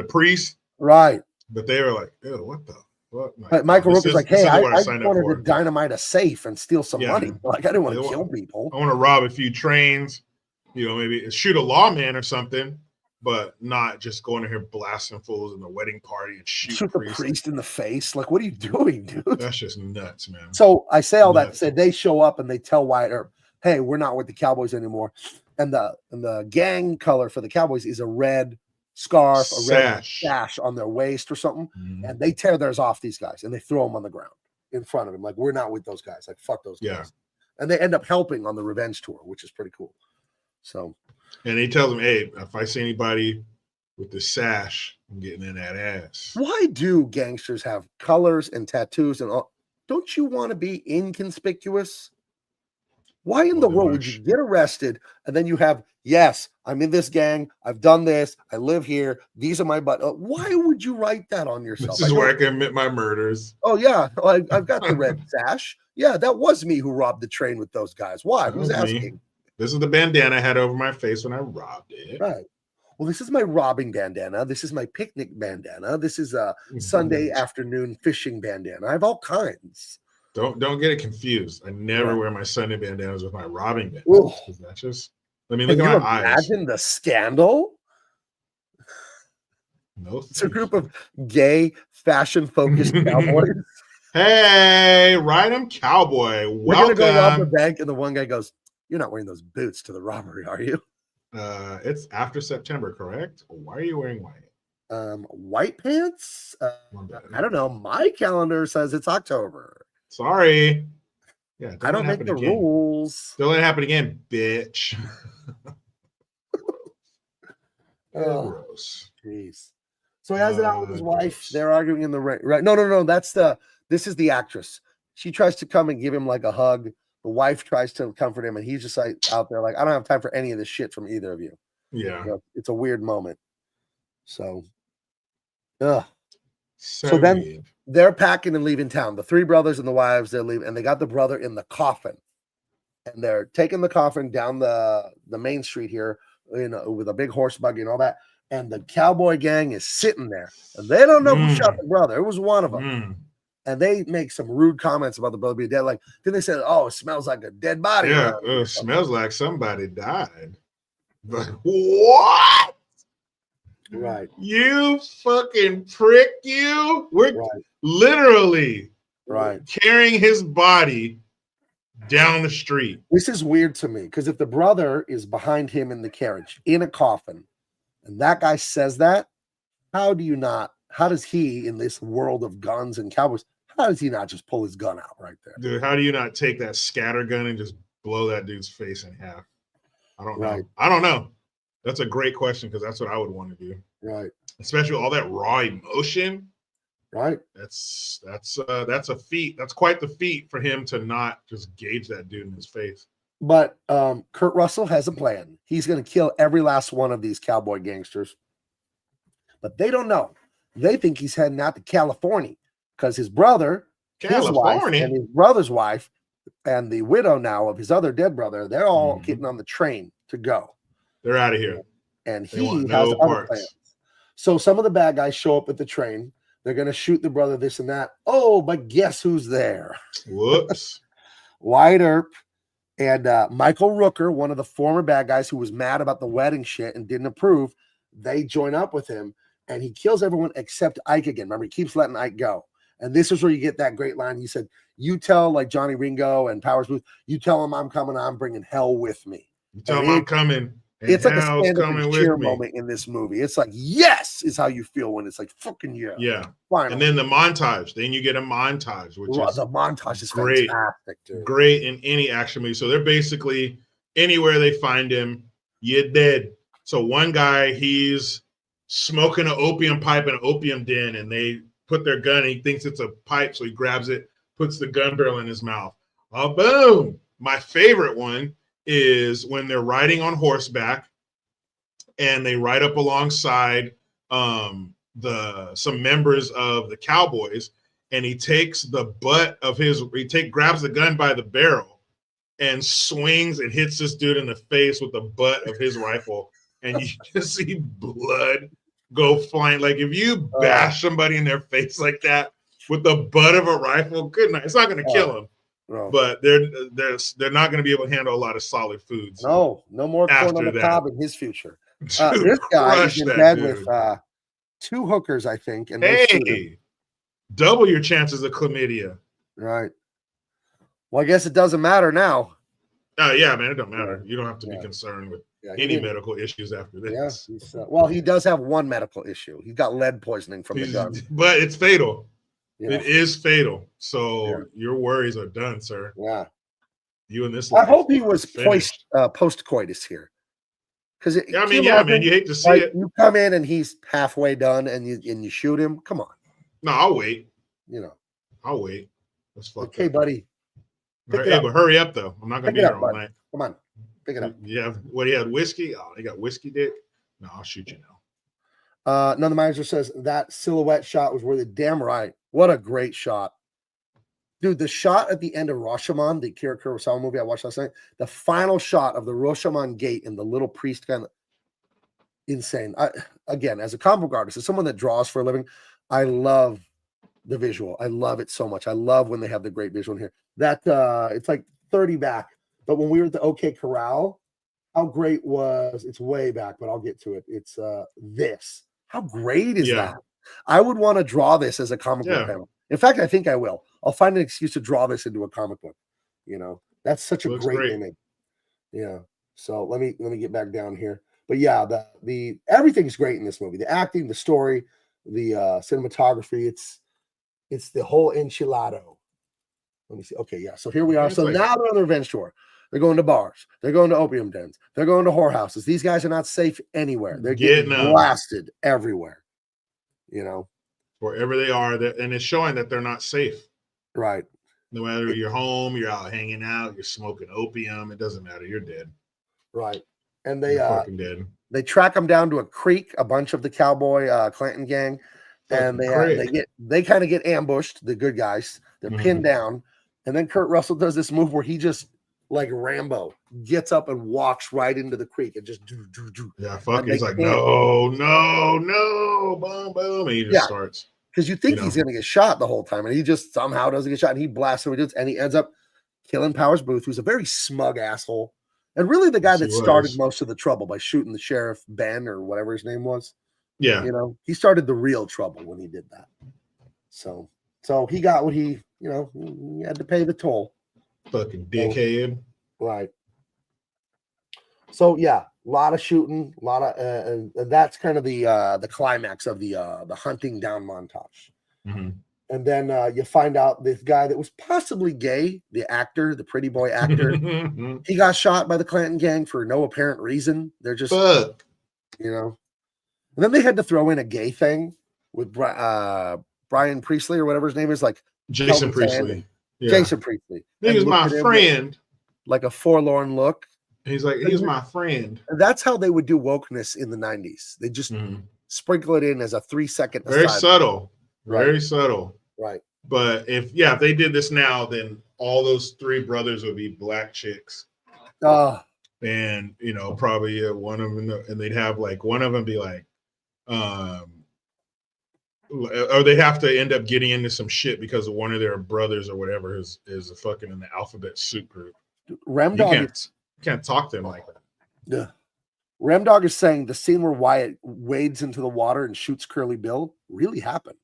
[SPEAKER 3] priest.
[SPEAKER 2] Right.
[SPEAKER 3] But they were like, ew, what the fuck?
[SPEAKER 2] But Michael Rooker's like, hey, I wanted to dynamite a safe and steal some money. Like, I didn't want to kill people.
[SPEAKER 3] I want to rob a few trains, you know, maybe shoot a lawman or something. But not just going in here blasting fools in the wedding party and shoot
[SPEAKER 2] the priest in the face. Like, what are you doing, dude?
[SPEAKER 3] That's just nuts, man.
[SPEAKER 2] So I say all that to say they show up and they tell Wyatt Earp, hey, we're not with the Cowboys anymore. And the gang color for the Cowboys is a red scarf, a red sash on their waist or something. And they tear theirs off, these guys, and they throw them on the ground in front of him. Like, we're not with those guys. Like, fuck those guys. And they end up helping on the revenge tour, which is pretty cool. So.
[SPEAKER 3] And he tells him, hey, if I see anybody with the sash, I'm getting in that ass.
[SPEAKER 2] Why do gangsters have colors and tattoos and all? Don't you want to be inconspicuous? Why in the world would you get arrested and then you have, yes, I'm in this gang, I've done this, I live here, these are my butt. Why would you write that on yourself?
[SPEAKER 3] This is where I commit my murders.
[SPEAKER 2] Oh, yeah, I've got the red sash. Yeah, that was me who robbed the train with those guys. Why? Who's asking?
[SPEAKER 3] This is the bandana I had over my face when I robbed it.
[SPEAKER 2] Right. Well, this is my robbing bandana. This is my picnic bandana. This is a Sunday afternoon fishing bandana. I have all kinds.
[SPEAKER 3] Don't get it confused. I never wear my Sunday bandanas with my robbing bandanas. That's just, let me look at my eyes.
[SPEAKER 2] Imagine the scandal.
[SPEAKER 3] No,
[SPEAKER 2] it's a group of gay, fashion-focused cowboys.
[SPEAKER 3] Hey, ride 'em cowboy. Welcome.
[SPEAKER 2] We're gonna go rob the bank, and the one guy goes, "You're not wearing those boots to the robbery, are you?"
[SPEAKER 3] It's after September, correct? Why are you wearing white?
[SPEAKER 2] White pants? I don't know. My calendar says it's October.
[SPEAKER 3] Sorry. Yeah,
[SPEAKER 2] I don't make the rules.
[SPEAKER 3] Don't let it happen again, bitch.
[SPEAKER 2] Gross. Jeez. So he has it out with his wife. They're arguing in the rain. Right? No. This is the actress. She tries to come and give him like a hug. The wife tries to comfort him, and he's just like out there, like, I don't have time for any of this shit from either of you.
[SPEAKER 3] Yeah.
[SPEAKER 2] You know, it's a weird moment. So, so then they're packing and leaving town. The 3 brothers and the wives, they're leaving, and they got the brother in the coffin, and they're taking the coffin down the main street here, you know, with a big horse buggy and all that. And the cowboy gang is sitting there, and they don't know who shot the brother. It was one of them. and they make some rude comments about the brother being dead. Like, then they said, "Oh, it smells like a dead body."
[SPEAKER 3] Yeah,
[SPEAKER 2] around here."
[SPEAKER 3] it smells like somebody died. But what?
[SPEAKER 2] Right.
[SPEAKER 3] You fucking prick, you. We're
[SPEAKER 2] Right.
[SPEAKER 3] literally
[SPEAKER 2] Right.
[SPEAKER 3] carrying his body down the street.
[SPEAKER 2] This is weird to me because if the brother is behind him in the carriage in a coffin, and that guy says that, how does he, in this world of guns and cowboys, how does he not just pull his gun out right there?
[SPEAKER 3] Dude, how do you not take that scatter gun and just blow that dude's face in half? I don't know.
[SPEAKER 2] Right.
[SPEAKER 3] I don't know. That's a great question because that's what I would want to do.
[SPEAKER 2] Right.
[SPEAKER 3] Especially all that raw emotion.
[SPEAKER 2] Right.
[SPEAKER 3] That's a feat. That's quite the feat for him to not just gauge that dude in his face.
[SPEAKER 2] But Kurt Russell has a plan. He's going to kill every last one of these cowboy gangsters. But they don't know. They think he's heading out to California because his brother, his wife, and his brother's wife, and the widow now of his other dead brother, they're all getting on the train to go.
[SPEAKER 3] They're out of here.
[SPEAKER 2] And he has other plans. So some of the bad guys show up at the train. They're going to shoot the brother, this and that. Oh, but guess who's there?
[SPEAKER 3] Whoops.
[SPEAKER 2] Wyatt Earp and Michael Rooker, one of the former bad guys who was mad about the wedding shit and didn't approve. They join up with him, and he kills everyone except Ike again. Remember, he keeps letting Ike go. And this is where you get that great line. He said, you tell, like Johnny Ringo and Powers Booth, you tell him I'm coming, I'm bringing hell with me.
[SPEAKER 3] You tell him I'm coming.
[SPEAKER 2] It's like a stand-up cheer moment in this movie. It's like, yes, is how you feel when it's like, fucking yeah.
[SPEAKER 3] Yeah.
[SPEAKER 2] Finally.
[SPEAKER 3] And then the montage. Then you get a montage, which is
[SPEAKER 2] the montage is
[SPEAKER 3] great.
[SPEAKER 2] Fantastic, dude.
[SPEAKER 3] Great in any action movie. So they're basically anywhere they find him, you're dead. So one guy, he's smoking an opium pipe in an opium den, and they put their gun, and he thinks it's a pipe, so he grabs it, puts the gun barrel in his mouth. Oh, boom. My favorite one is when they're riding on horseback and they ride up alongside some members of the Cowboys, and he takes the butt of grabs the gun by the barrel and swings and hits this dude in the face with the butt of his rifle, and you just see blood go flying. Like if you bash somebody in their face like that with the butt of a rifle, good night. It's not going to kill them. No. But they're not going to be able to handle a lot of solid foods.
[SPEAKER 2] No more corn on the cob in his future. This guy is in bed with 2 hookers, I think. And
[SPEAKER 3] double your chances of chlamydia.
[SPEAKER 2] Right. Well, I guess it doesn't matter now.
[SPEAKER 3] Yeah, man, it don't matter. You don't have to be concerned with any medical issues after this.
[SPEAKER 2] Yeah, well, he does have one medical issue. He got lead poisoning from the gun.
[SPEAKER 3] But it's fatal. Yeah. It is fatal. So your worries are done, sir.
[SPEAKER 2] Yeah.
[SPEAKER 3] You and this.
[SPEAKER 2] I hope he was post-coitus here. Because
[SPEAKER 3] man, you hate to see it.
[SPEAKER 2] You come in and he's halfway done, and you shoot him. Come on.
[SPEAKER 3] No, I'll wait.
[SPEAKER 2] I'll
[SPEAKER 3] wait. Let's fuck.
[SPEAKER 2] Okay, buddy.
[SPEAKER 3] But hurry up though. I'm not gonna be here all night.
[SPEAKER 2] Come on, pick it up.
[SPEAKER 3] Yeah. What do you have? Whiskey? Oh, you got whiskey dick? No, I'll shoot you
[SPEAKER 2] now. None the Miser says that silhouette shot was worth it. Damn right. What a great shot. Dude, the shot at the end of Rashomon, the Akira Kurosawa movie I watched last night, the final shot of the Rashomon gate and the little priest kind of insane. Again, as a comic book artist, as someone that draws for a living, I love the visual. I love it so much. I love when they have the great visual in here. That it's like 30 back. But when we were at the OK Corral, how great was it's way back, but I'll get to it. It's this. How great is that? I would want to draw this as a comic book panel. In fact, I think I will. I'll find an excuse to draw this into a comic book. That's such a great image. Yeah. So let me get back down here. But yeah, the everything's great in this movie. The acting, the story, the cinematography. It's the whole enchilado. Let me see. Okay, yeah. So here we are. So now they're on the revenge tour. They're going to bars. They're going to opium dens. They're going to whorehouses. These guys are not safe anywhere. They're getting blasted everywhere.
[SPEAKER 3] Wherever they are, and it's showing that they're not safe.
[SPEAKER 2] Right.
[SPEAKER 3] No matter you're home, you're out hanging out, you're smoking opium, it doesn't matter. You're dead.
[SPEAKER 2] Right. And they
[SPEAKER 3] fucking dead.
[SPEAKER 2] They track them down to a creek, a bunch of the cowboy Clanton gang, and they kind of get ambushed, the good guys. They're pinned down, and then Kurt Russell does this move where he just like Rambo gets up and walks right into the creek and just do.
[SPEAKER 3] Yeah, fuck. He's like, no, boom, boom. And he just starts.
[SPEAKER 2] Because you think he's going to get shot the whole time, and he just somehow doesn't get shot, and he blasts him, and he ends up killing Powers Booth, who's a very smug asshole, and really the guy that started most of the trouble by shooting the sheriff, Ben, or whatever his name was.
[SPEAKER 3] Yeah.
[SPEAKER 2] You know, he started the real trouble when he did that. So he got what he had to pay the toll.
[SPEAKER 3] Fucking dickhead.
[SPEAKER 2] Right. So yeah, a lot of shooting, a lot of, and that's kind of the climax of the hunting down montage.
[SPEAKER 3] Mm-hmm.
[SPEAKER 2] And then you find out this guy that was possibly gay, the actor, the pretty boy actor, he got shot by the Clanton gang for no apparent reason. They're just, And then they had to throw in a gay thing with Brian Priestley or whatever his name is, like
[SPEAKER 3] Jason Priestley.
[SPEAKER 2] Yeah. Jason Priestley.
[SPEAKER 3] He was my friend.
[SPEAKER 2] Like a forlorn look.
[SPEAKER 3] He's like, he's my friend.
[SPEAKER 2] And that's how they would do wokeness in the 90s. They just sprinkle it in as a 3-second.
[SPEAKER 3] Very subtle.
[SPEAKER 2] Right.
[SPEAKER 3] Very subtle.
[SPEAKER 2] Right.
[SPEAKER 3] But if they did this now, then all those 3 brothers would be black chicks. And probably one of them, and they'd have like one of them be like, or they have to end up getting into some shit because of one of their brothers or whatever is fucking in the alphabet soup group.
[SPEAKER 2] Remdog
[SPEAKER 3] can't talk to him like that.
[SPEAKER 2] Yeah. Remdog is saying the scene where Wyatt wades into the water and shoots Curly Bill really happened.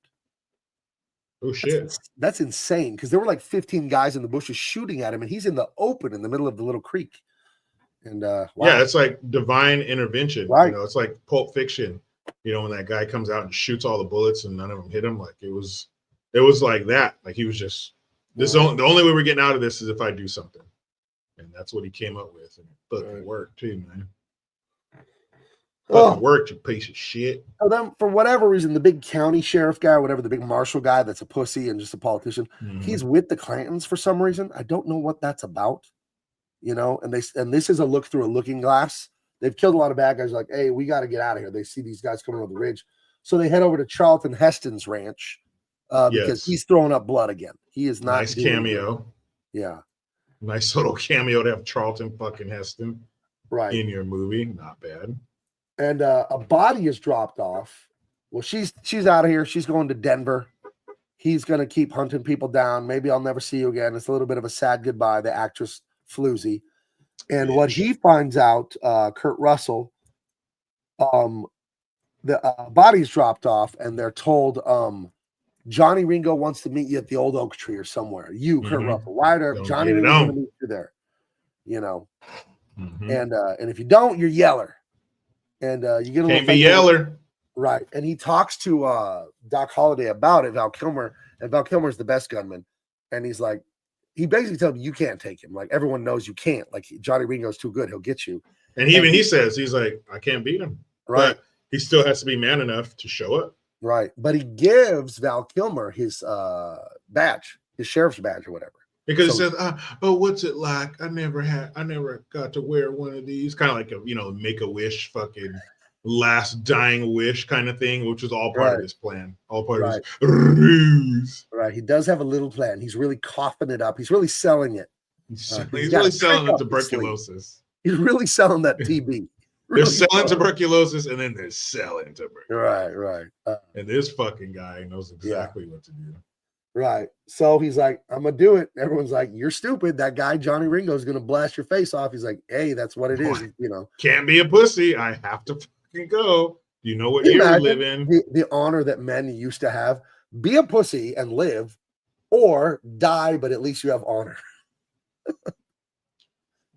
[SPEAKER 3] Oh shit.
[SPEAKER 2] That's insane, because there were like 15 guys in the bushes shooting at him, and he's in the open in the middle of the little creek. And wow.
[SPEAKER 3] Yeah, it's like divine intervention.
[SPEAKER 2] Right.
[SPEAKER 3] It's like Pulp Fiction. When that guy comes out and shoots all the bullets and none of them hit him, like it was like that. Like he was just the only way we're getting out of this is if I do something. And that's what he came up with. And it fucking worked too, man. Fucking worked, you piece of shit.
[SPEAKER 2] So then, for whatever reason, the big county sheriff guy, whatever, the big marshal guy that's a pussy and just a politician, he's with the Clantons for some reason. I don't know what that's about. And this is a look through a looking glass. They've killed a lot of bad guys. Like, hey, we got to get out of here. They see these guys coming over the ridge. So they head over to Charlton Heston's ranch because he's throwing up blood again. He is not.
[SPEAKER 3] Nice cameo.
[SPEAKER 2] Yeah.
[SPEAKER 3] Nice little cameo to have Charlton fucking Heston in your movie. Not bad.
[SPEAKER 2] And a body is dropped off. Well, she's out of here. She's going to Denver. He's going to keep hunting people down. Maybe I'll never see you again. It's a little bit of a sad goodbye. The actress Floozy. And what he finds out, Kurt Russell, the body's dropped off, and they're told Johnny Ringo wants to meet you at the old oak tree or somewhere. Kurt Russell, Johnny Ringo going to meet you there. And if you don't, you're Yeller. And you get a
[SPEAKER 3] can't be Yeller.
[SPEAKER 2] Right. And he talks to Doc Holliday about it, Val Kilmer, and Val Kilmer's the best gunman. And he's like, he basically tells me you can't take him. Like, everyone knows you can't. Like, Johnny Ringo's too good. He'll get you.
[SPEAKER 3] And he says, he's like, I can't beat him.
[SPEAKER 2] Right.
[SPEAKER 3] But he still has to be man enough to show up.
[SPEAKER 2] Right. But he gives Val Kilmer his badge, his sheriff's badge or whatever.
[SPEAKER 3] Because he says, but what's it like? I never got to wear one of these. Kind of like a, Make-A-Wish fucking last dying wish kind of thing, which was all part of his plan. All part of his ruse.
[SPEAKER 2] Right. He does have a little plan. He's really coughing it up. He's really selling it.
[SPEAKER 3] He's really selling the tuberculosis.
[SPEAKER 2] He's really selling that TB.
[SPEAKER 3] They're selling tuberculosis, and then they're selling tuberculosis.
[SPEAKER 2] Right.
[SPEAKER 3] And this fucking guy knows exactly what to do.
[SPEAKER 2] Right. So he's like, I'm going to do it. Everyone's like, you're stupid. That guy, Johnny Ringo, is going to blast your face off. He's like, hey, that's what it is.
[SPEAKER 3] Can't be a pussy. I have to fucking go. You know what year we live in.
[SPEAKER 2] The honor that men used to have. Be a pussy and live, or die, but at least you have honor.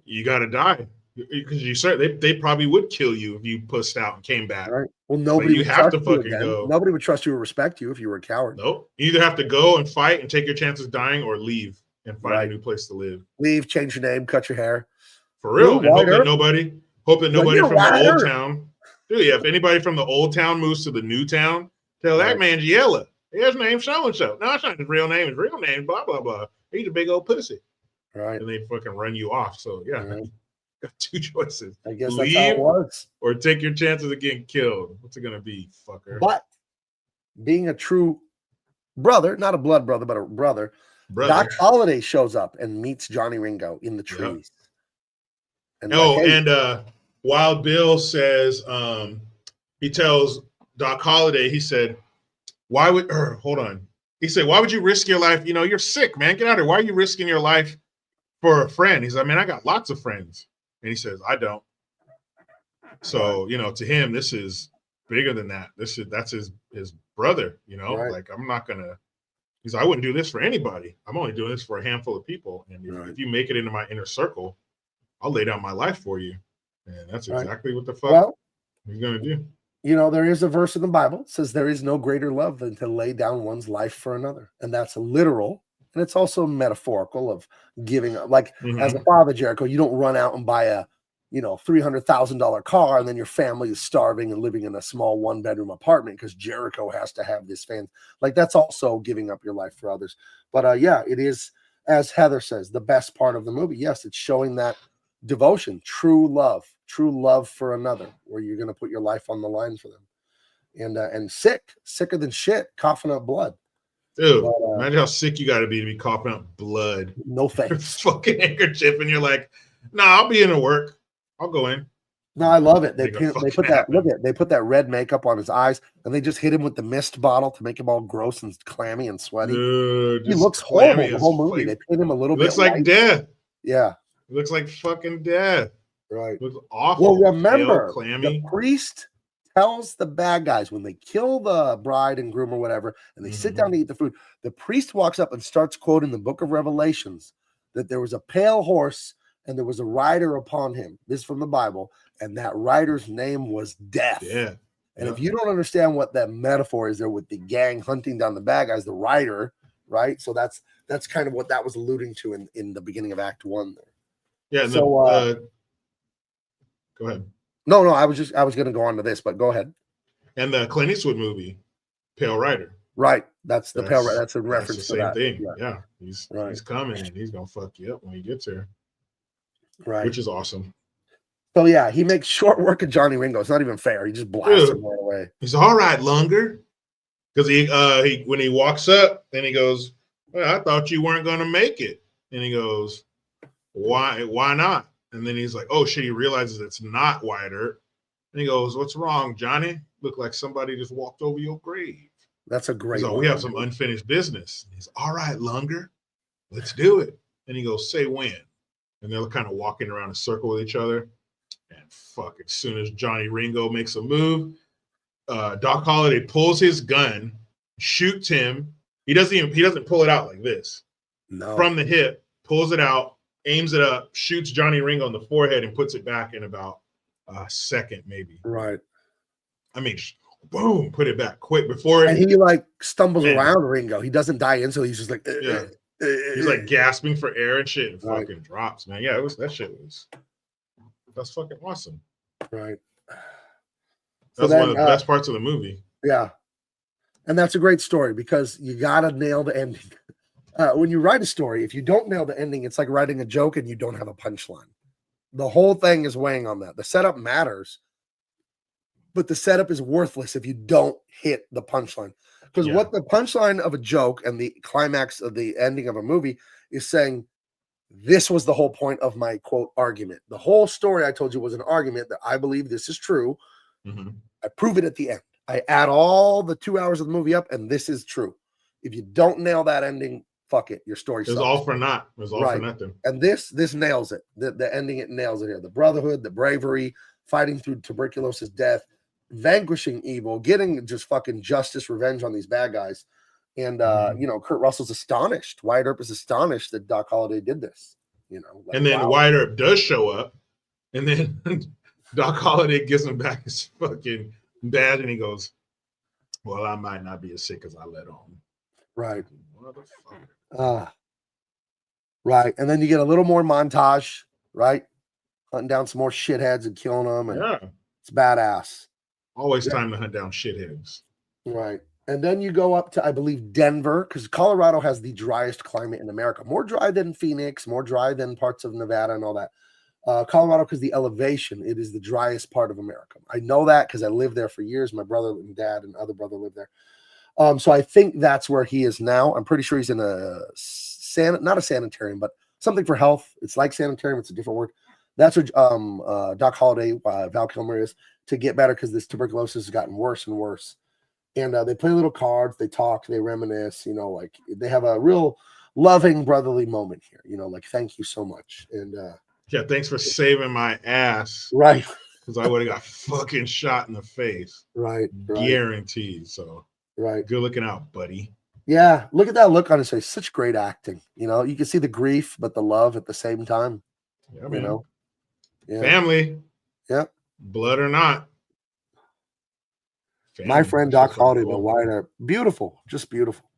[SPEAKER 3] You got to die. Because they probably would kill you if you pussed out and came back.
[SPEAKER 2] Right. Well, nobody would
[SPEAKER 3] have to fucking go.
[SPEAKER 2] Nobody would trust you or respect you if you were a coward.
[SPEAKER 3] Nope. You either have to go and fight and take your chances dying, or leave and find a new place to live.
[SPEAKER 2] Leave, change your name, cut your hair.
[SPEAKER 3] For real. And hope that nobody from the old town. Dude, yeah, if anybody from the old town moves to the new town, tell that man's Yella. His name's so-and-so. No, it's not his real name. His real name, blah, blah, blah. He's a big old pussy.
[SPEAKER 2] Right.
[SPEAKER 3] And they fucking run you off. So, yeah.
[SPEAKER 2] Right.
[SPEAKER 3] Got 2 choices.
[SPEAKER 2] I guess
[SPEAKER 3] leave,
[SPEAKER 2] that's how it works.
[SPEAKER 3] Or take your chances of getting killed. What's it gonna be, fucker?
[SPEAKER 2] But being a true brother, not a blood brother, but a brother. Doc Holliday shows up and meets Johnny Ringo in the trees.
[SPEAKER 3] Yep. And Wild Bill says, he tells Doc Holliday, he said, why would hold on? He said, why would you risk your life? You know, you're sick, man. Get out of here. Why are you risking your life for a friend? He's like, man, I got lots of friends. And he says, I don't. So, you know, to him, this is bigger than that. That's his brother, you know, like I'm not gonna. He's like, I wouldn't do this for anybody. I'm only doing this for a handful of people. And if you make it into my inner circle, I'll lay down my life for you. And that's exactly what the fuck he's gonna do.
[SPEAKER 2] You know, there is a verse in the Bible that says there is no greater love than to lay down one's life for another. And that's literal. And it's also metaphorical of giving, like as a father, Jericho, you don't run out and buy a, you know, $300,000 car and then your family is starving and living in a small 1-bedroom apartment because Jericho has to have this fan. Like that's also giving up your life for others. But yeah, it is, as Heather says, the best part of the movie. Yes, it's showing that devotion, true love for another, where you're going to put your life on the line for them. And sicker than shit, coughing up blood.
[SPEAKER 3] Dude, imagine how sick you got to be coughing up blood.
[SPEAKER 2] No thanks.
[SPEAKER 3] Fucking handkerchief, and you're like, nah, I'll be in to work. I'll go in.
[SPEAKER 2] No, I love it. They put that. Look at, they put that red makeup on his eyes, and they just hit him with the mist bottle to make him all gross and clammy and sweaty.
[SPEAKER 3] Dude,
[SPEAKER 2] he looks horrible the whole movie. They paint him a little bit.
[SPEAKER 3] Looks like death.
[SPEAKER 2] Yeah,
[SPEAKER 3] it looks like fucking death.
[SPEAKER 2] Right.
[SPEAKER 3] It looks awful.
[SPEAKER 2] Well, remember,
[SPEAKER 3] pale,
[SPEAKER 2] the priest tells the bad guys when they kill the bride and groom or whatever, and they sit down to eat the food. The priest walks up and starts quoting the book of Revelations that there was a pale horse and there was a rider upon him. This is from the Bible, and that rider's name was Death.
[SPEAKER 3] Yeah.
[SPEAKER 2] And if you don't understand what that metaphor is there with the gang hunting down the bad guys, the rider, right? So that's kind of what that was alluding to in the beginning of Act 1 there.
[SPEAKER 3] Yeah.
[SPEAKER 2] So
[SPEAKER 3] go ahead.
[SPEAKER 2] No, I was going to go on to this, but go ahead.
[SPEAKER 3] And the Clint Eastwood movie, Pale Rider.
[SPEAKER 2] Right. That's the Pale Rider. That's a reference
[SPEAKER 3] to that. Same thing.
[SPEAKER 2] Yeah.
[SPEAKER 3] He's coming and he's going to fuck you up when he gets here.
[SPEAKER 2] Right.
[SPEAKER 3] Which is awesome.
[SPEAKER 2] So yeah, he makes short work of Johnny Ringo. It's not even fair. He just blasts him right away.
[SPEAKER 3] He's all right, Lunger. Because he when he walks up, then he goes, well, I thought you weren't going to make it. And he goes, why not? And then he's like, oh shit, he realizes it's not Wyatt Earp. And he goes, what's wrong, Johnny? Look like somebody just walked over your grave.
[SPEAKER 2] That's a great
[SPEAKER 3] one. So we have some unfinished business. And he's all right, Lunger, let's do it. And he goes, say when. And they're kind of walking around in a circle with each other. And fuck, as soon as Johnny Ringo makes a move, Doc Holliday pulls his gun, shoots him. He doesn't pull it out like this.
[SPEAKER 2] No.
[SPEAKER 3] From the hip, pulls it out, aims it up, shoots Johnny Ringo on the forehead, and puts it back in about a second, maybe.
[SPEAKER 2] Right.
[SPEAKER 3] I mean, boom, put it back quick before.
[SPEAKER 2] And he like stumbles around Ringo. He doesn't die in, so he's just like,
[SPEAKER 3] he's like gasping for air and shit, and fucking drops, man. Yeah, that's fucking awesome.
[SPEAKER 2] Right.
[SPEAKER 3] That's one of the best parts of the movie.
[SPEAKER 2] Yeah. And that's a great story because you got to nail the ending. When you write a story, if you don't nail the ending, it's like writing a joke and you don't have a punchline. The whole thing is weighing on that. The setup matters, but the setup is worthless if you don't hit the punchline. Because what the punchline of a joke and the climax of the ending of a movie is saying, this was the whole point of my quote argument. The whole story I told you was an argument that I believe this is true.
[SPEAKER 3] Mm-hmm.
[SPEAKER 2] I prove it at the end. I add all the 2 hours of the movie up, and this is true. If you don't nail that ending, fuck it. Your story sucks.
[SPEAKER 3] It's all for naught. It was all for nothing.
[SPEAKER 2] And this nails it. The ending, it nails it here. The brotherhood, the bravery, fighting through tuberculosis, death, vanquishing evil, getting just fucking justice, revenge on these bad guys. And, Kurt Russell's astonished. Wyatt Earp is astonished that Doc Holliday did this, Like,
[SPEAKER 3] and then Wyatt Earp does show up, and then Doc Holliday gives him back his fucking badge, and he goes, well, I might not be as sick as I let on.
[SPEAKER 2] Right. Right. And then you get a little more montage, right? Hunting down some more shitheads and killing them. And it's badass.
[SPEAKER 3] Always time to hunt down shitheads.
[SPEAKER 2] Right. And then you go up to, I believe, Denver, because Colorado has the driest climate in America. More dry than Phoenix, more dry than parts of Nevada and all that. Colorado, because the elevation, it is the driest part of America. I know that because I lived there for years. My brother and dad and other brother lived there. So I think that's where he is now. I'm pretty sure he's in not a sanitarium, but something for health. It's like sanitarium. It's a different word. That's where Doc Holliday, Val Kilmer is to get better because this tuberculosis has gotten worse and worse. And they play little cards, they talk, they reminisce, you know, like they have a real loving brotherly moment here, you know, like thank you so much. And
[SPEAKER 3] yeah, thanks for saving my ass.
[SPEAKER 2] right.
[SPEAKER 3] Because I would have got fucking shot in the face.
[SPEAKER 2] Right.
[SPEAKER 3] Guaranteed. So
[SPEAKER 2] right.
[SPEAKER 3] Good looking out, buddy.
[SPEAKER 2] Yeah, look at that look on his face. Such great acting. You know, you can see the grief, but the love at the same time.
[SPEAKER 3] Yeah, man.
[SPEAKER 2] You know, yeah.
[SPEAKER 3] Family.
[SPEAKER 2] Yeah.
[SPEAKER 3] Blood or not.
[SPEAKER 2] Family. My friend Doc Holliday, the Wider, beautiful, just beautiful.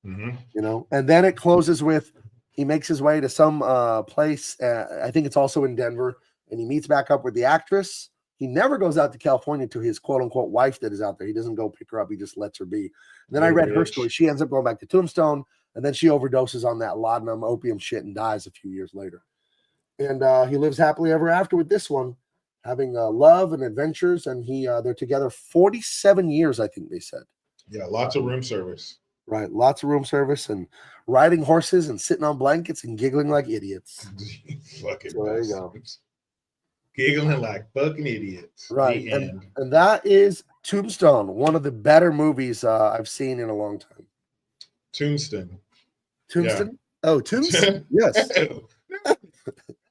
[SPEAKER 3] Mm-hmm.
[SPEAKER 2] You know, and then it closes with he makes his way to some place. I think it's also in Denver, and he meets back up with the actress. He never goes out to California to his quote unquote wife that is out there. He doesn't go pick her up. He just lets her be. And then I read her story. She ends up going back to Tombstone, and then she overdoses on that laudanum opium shit and dies a few years later. And he lives happily ever after with this one, having love and adventures. And they're together 47 years, I think they said.
[SPEAKER 3] Yeah, lots of room service.
[SPEAKER 2] Right, lots of room service and riding horses and sitting on blankets and giggling like idiots.
[SPEAKER 3] Fucking
[SPEAKER 2] so there you go.
[SPEAKER 3] Giggling like fucking idiots.
[SPEAKER 2] Right. And that is Tombstone, one of the better movies I've seen in a long time.
[SPEAKER 3] Tombstone?
[SPEAKER 2] Yeah. Oh, Tombstone? Yes.
[SPEAKER 3] I'm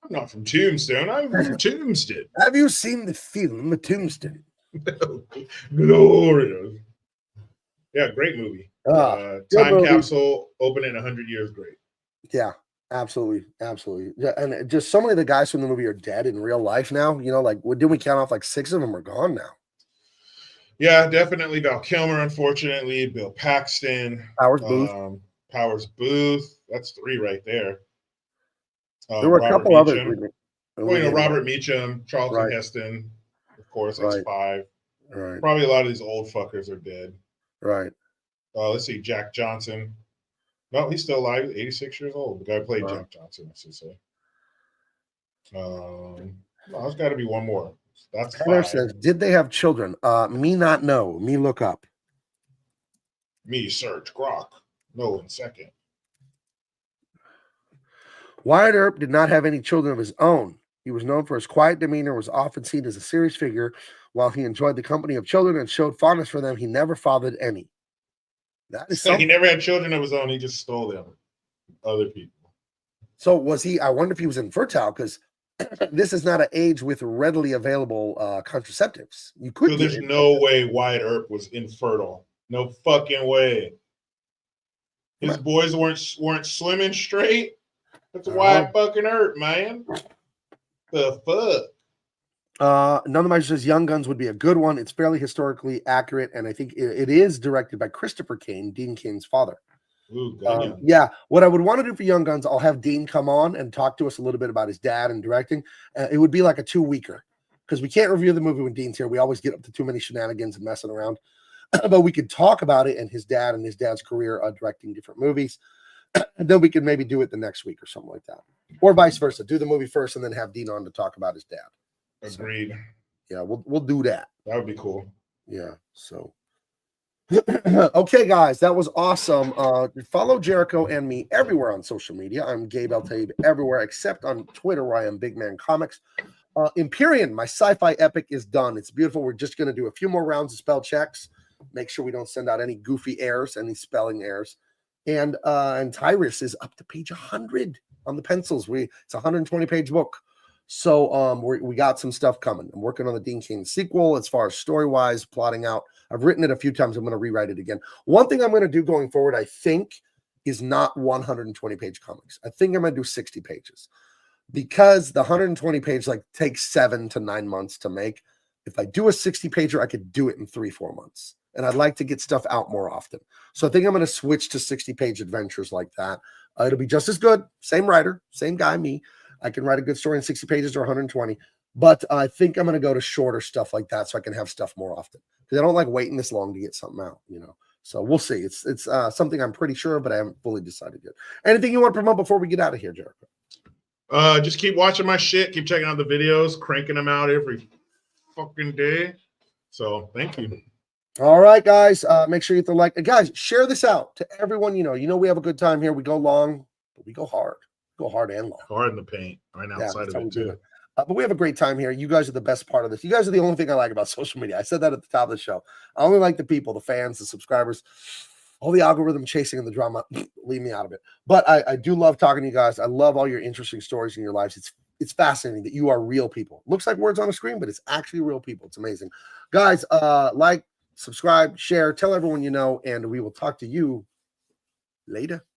[SPEAKER 3] not from Tombstone. I'm from Tombstone.
[SPEAKER 2] Have you seen the film Tombstone?
[SPEAKER 3] Glorious. Yeah, great movie. Time capsule, open in 100 years, great.
[SPEAKER 2] Yeah. Absolutely, absolutely. Yeah, and just so many of the guys from the movie are dead in real life now. You know, like didn't we count off like 6 of them are gone now?
[SPEAKER 3] Yeah, definitely. Val Kilmer, unfortunately. Bill Paxton.
[SPEAKER 2] Powers Booth.
[SPEAKER 3] Powers Booth. That's 3 right there.
[SPEAKER 2] There were a couple others.
[SPEAKER 3] Robert Meacham, Charlton Heston, of course. That's 5.
[SPEAKER 2] Right.
[SPEAKER 3] Probably a lot of these old fuckers are dead.
[SPEAKER 2] Right.
[SPEAKER 3] Let's see, Jack Johnson. No, he's still alive. 86 years old. The guy played Jack Johnson, I should say. No, there's got to be one more. That's
[SPEAKER 2] Heather
[SPEAKER 3] 5.
[SPEAKER 2] says, did they have children? Me not know. Me look up.
[SPEAKER 3] Me search. Grok. No, in second.
[SPEAKER 2] Wyatt Earp did not have any children of his own. He was known for his quiet demeanor, was often seen as a serious figure. While he enjoyed the company of children and showed fondness for them, he never fathered any. That is
[SPEAKER 3] He never had children of his own. He just stole them. Other people.
[SPEAKER 2] So was he? I wonder if he was infertile because this is not an age with readily available contraceptives. You could.
[SPEAKER 3] So there's no way Wyatt Earp was infertile. No fucking way. His boys weren't swimming straight. That's Wyatt fucking Earp, man. The fuck.
[SPEAKER 2] None of my says Young Guns would be a good one. It's fairly historically accurate, and I think it is directed by Christopher CAIN, Dean Cain's father.
[SPEAKER 3] Ooh,
[SPEAKER 2] yeah, what I would want to do for Young Guns, I'll have Dean come on and talk to us a little bit about his dad and directing. It would be like a 2-weeker because we can't review the movie when Dean's here. We always get up to too many shenanigans and messing around. But we could talk about it and his dad's career directing different movies. And then we could maybe do it the next week or something like that. Or vice versa. Do the movie first and then have Dean on to talk about his dad.
[SPEAKER 3] Agreed.
[SPEAKER 2] So, yeah, we'll do that.
[SPEAKER 3] That would be cool.
[SPEAKER 2] Yeah. So okay, guys, that was awesome. Follow Jericho and me everywhere on social media. I'm Gabe Eltaib everywhere except on Twitter where I am Big Man Comics. Empyrean, my sci-fi epic is done. It's beautiful. We're just going to do a few more rounds of spell checks. Make sure we don't send out any goofy errors, any spelling errors. And Tyrus is up to page 100 on the pencils. It's a 120-page book. So we got some stuff coming. I'm working on the Dean Cain sequel as far as story-wise, plotting out. I've written it a few times. I'm going to rewrite it again. One thing I'm going to do going forward, I think, is not 120-page comics. I think I'm going to do 60 pages because the 120-page takes 7 to 9 months to make. If I do a 60-pager, I could do it in 3-4 months. And I'd like to get stuff out more often. So I think I'm going to switch to 60-page adventures like that. It'll be just as good. Same writer, same guy, me. I can write a good story in 60 pages or 120. But I think I'm going to go to shorter stuff like that so I can have stuff more often. Because I don't like waiting this long to get something out, So we'll see. It's something I'm pretty sure, but I haven't fully decided yet. Anything you want to promote before we get out of here, Jericho?
[SPEAKER 3] Just keep watching my shit. Keep checking out the videos, cranking them out every fucking day. So thank you.
[SPEAKER 2] All right, guys. Make sure you hit the like. Guys, share this out to everyone you know. You know we have a good time here. We go long, but we go hard. Go hard and long.
[SPEAKER 3] Hard in the paint. Right outside of it, too.
[SPEAKER 2] But we have a great time here. You guys are the best part of this. You guys are the only thing I like about social media. I said that at the top of the show. I only like the people, the fans, the subscribers, all the algorithm chasing and the drama. Leave me out of it. But I do love talking to you guys. I love all your interesting stories in your lives. It's fascinating that you are real people. Looks like words on a screen, but it's actually real people. It's amazing. Guys, like, subscribe, share, tell everyone you know, and we will talk to you later.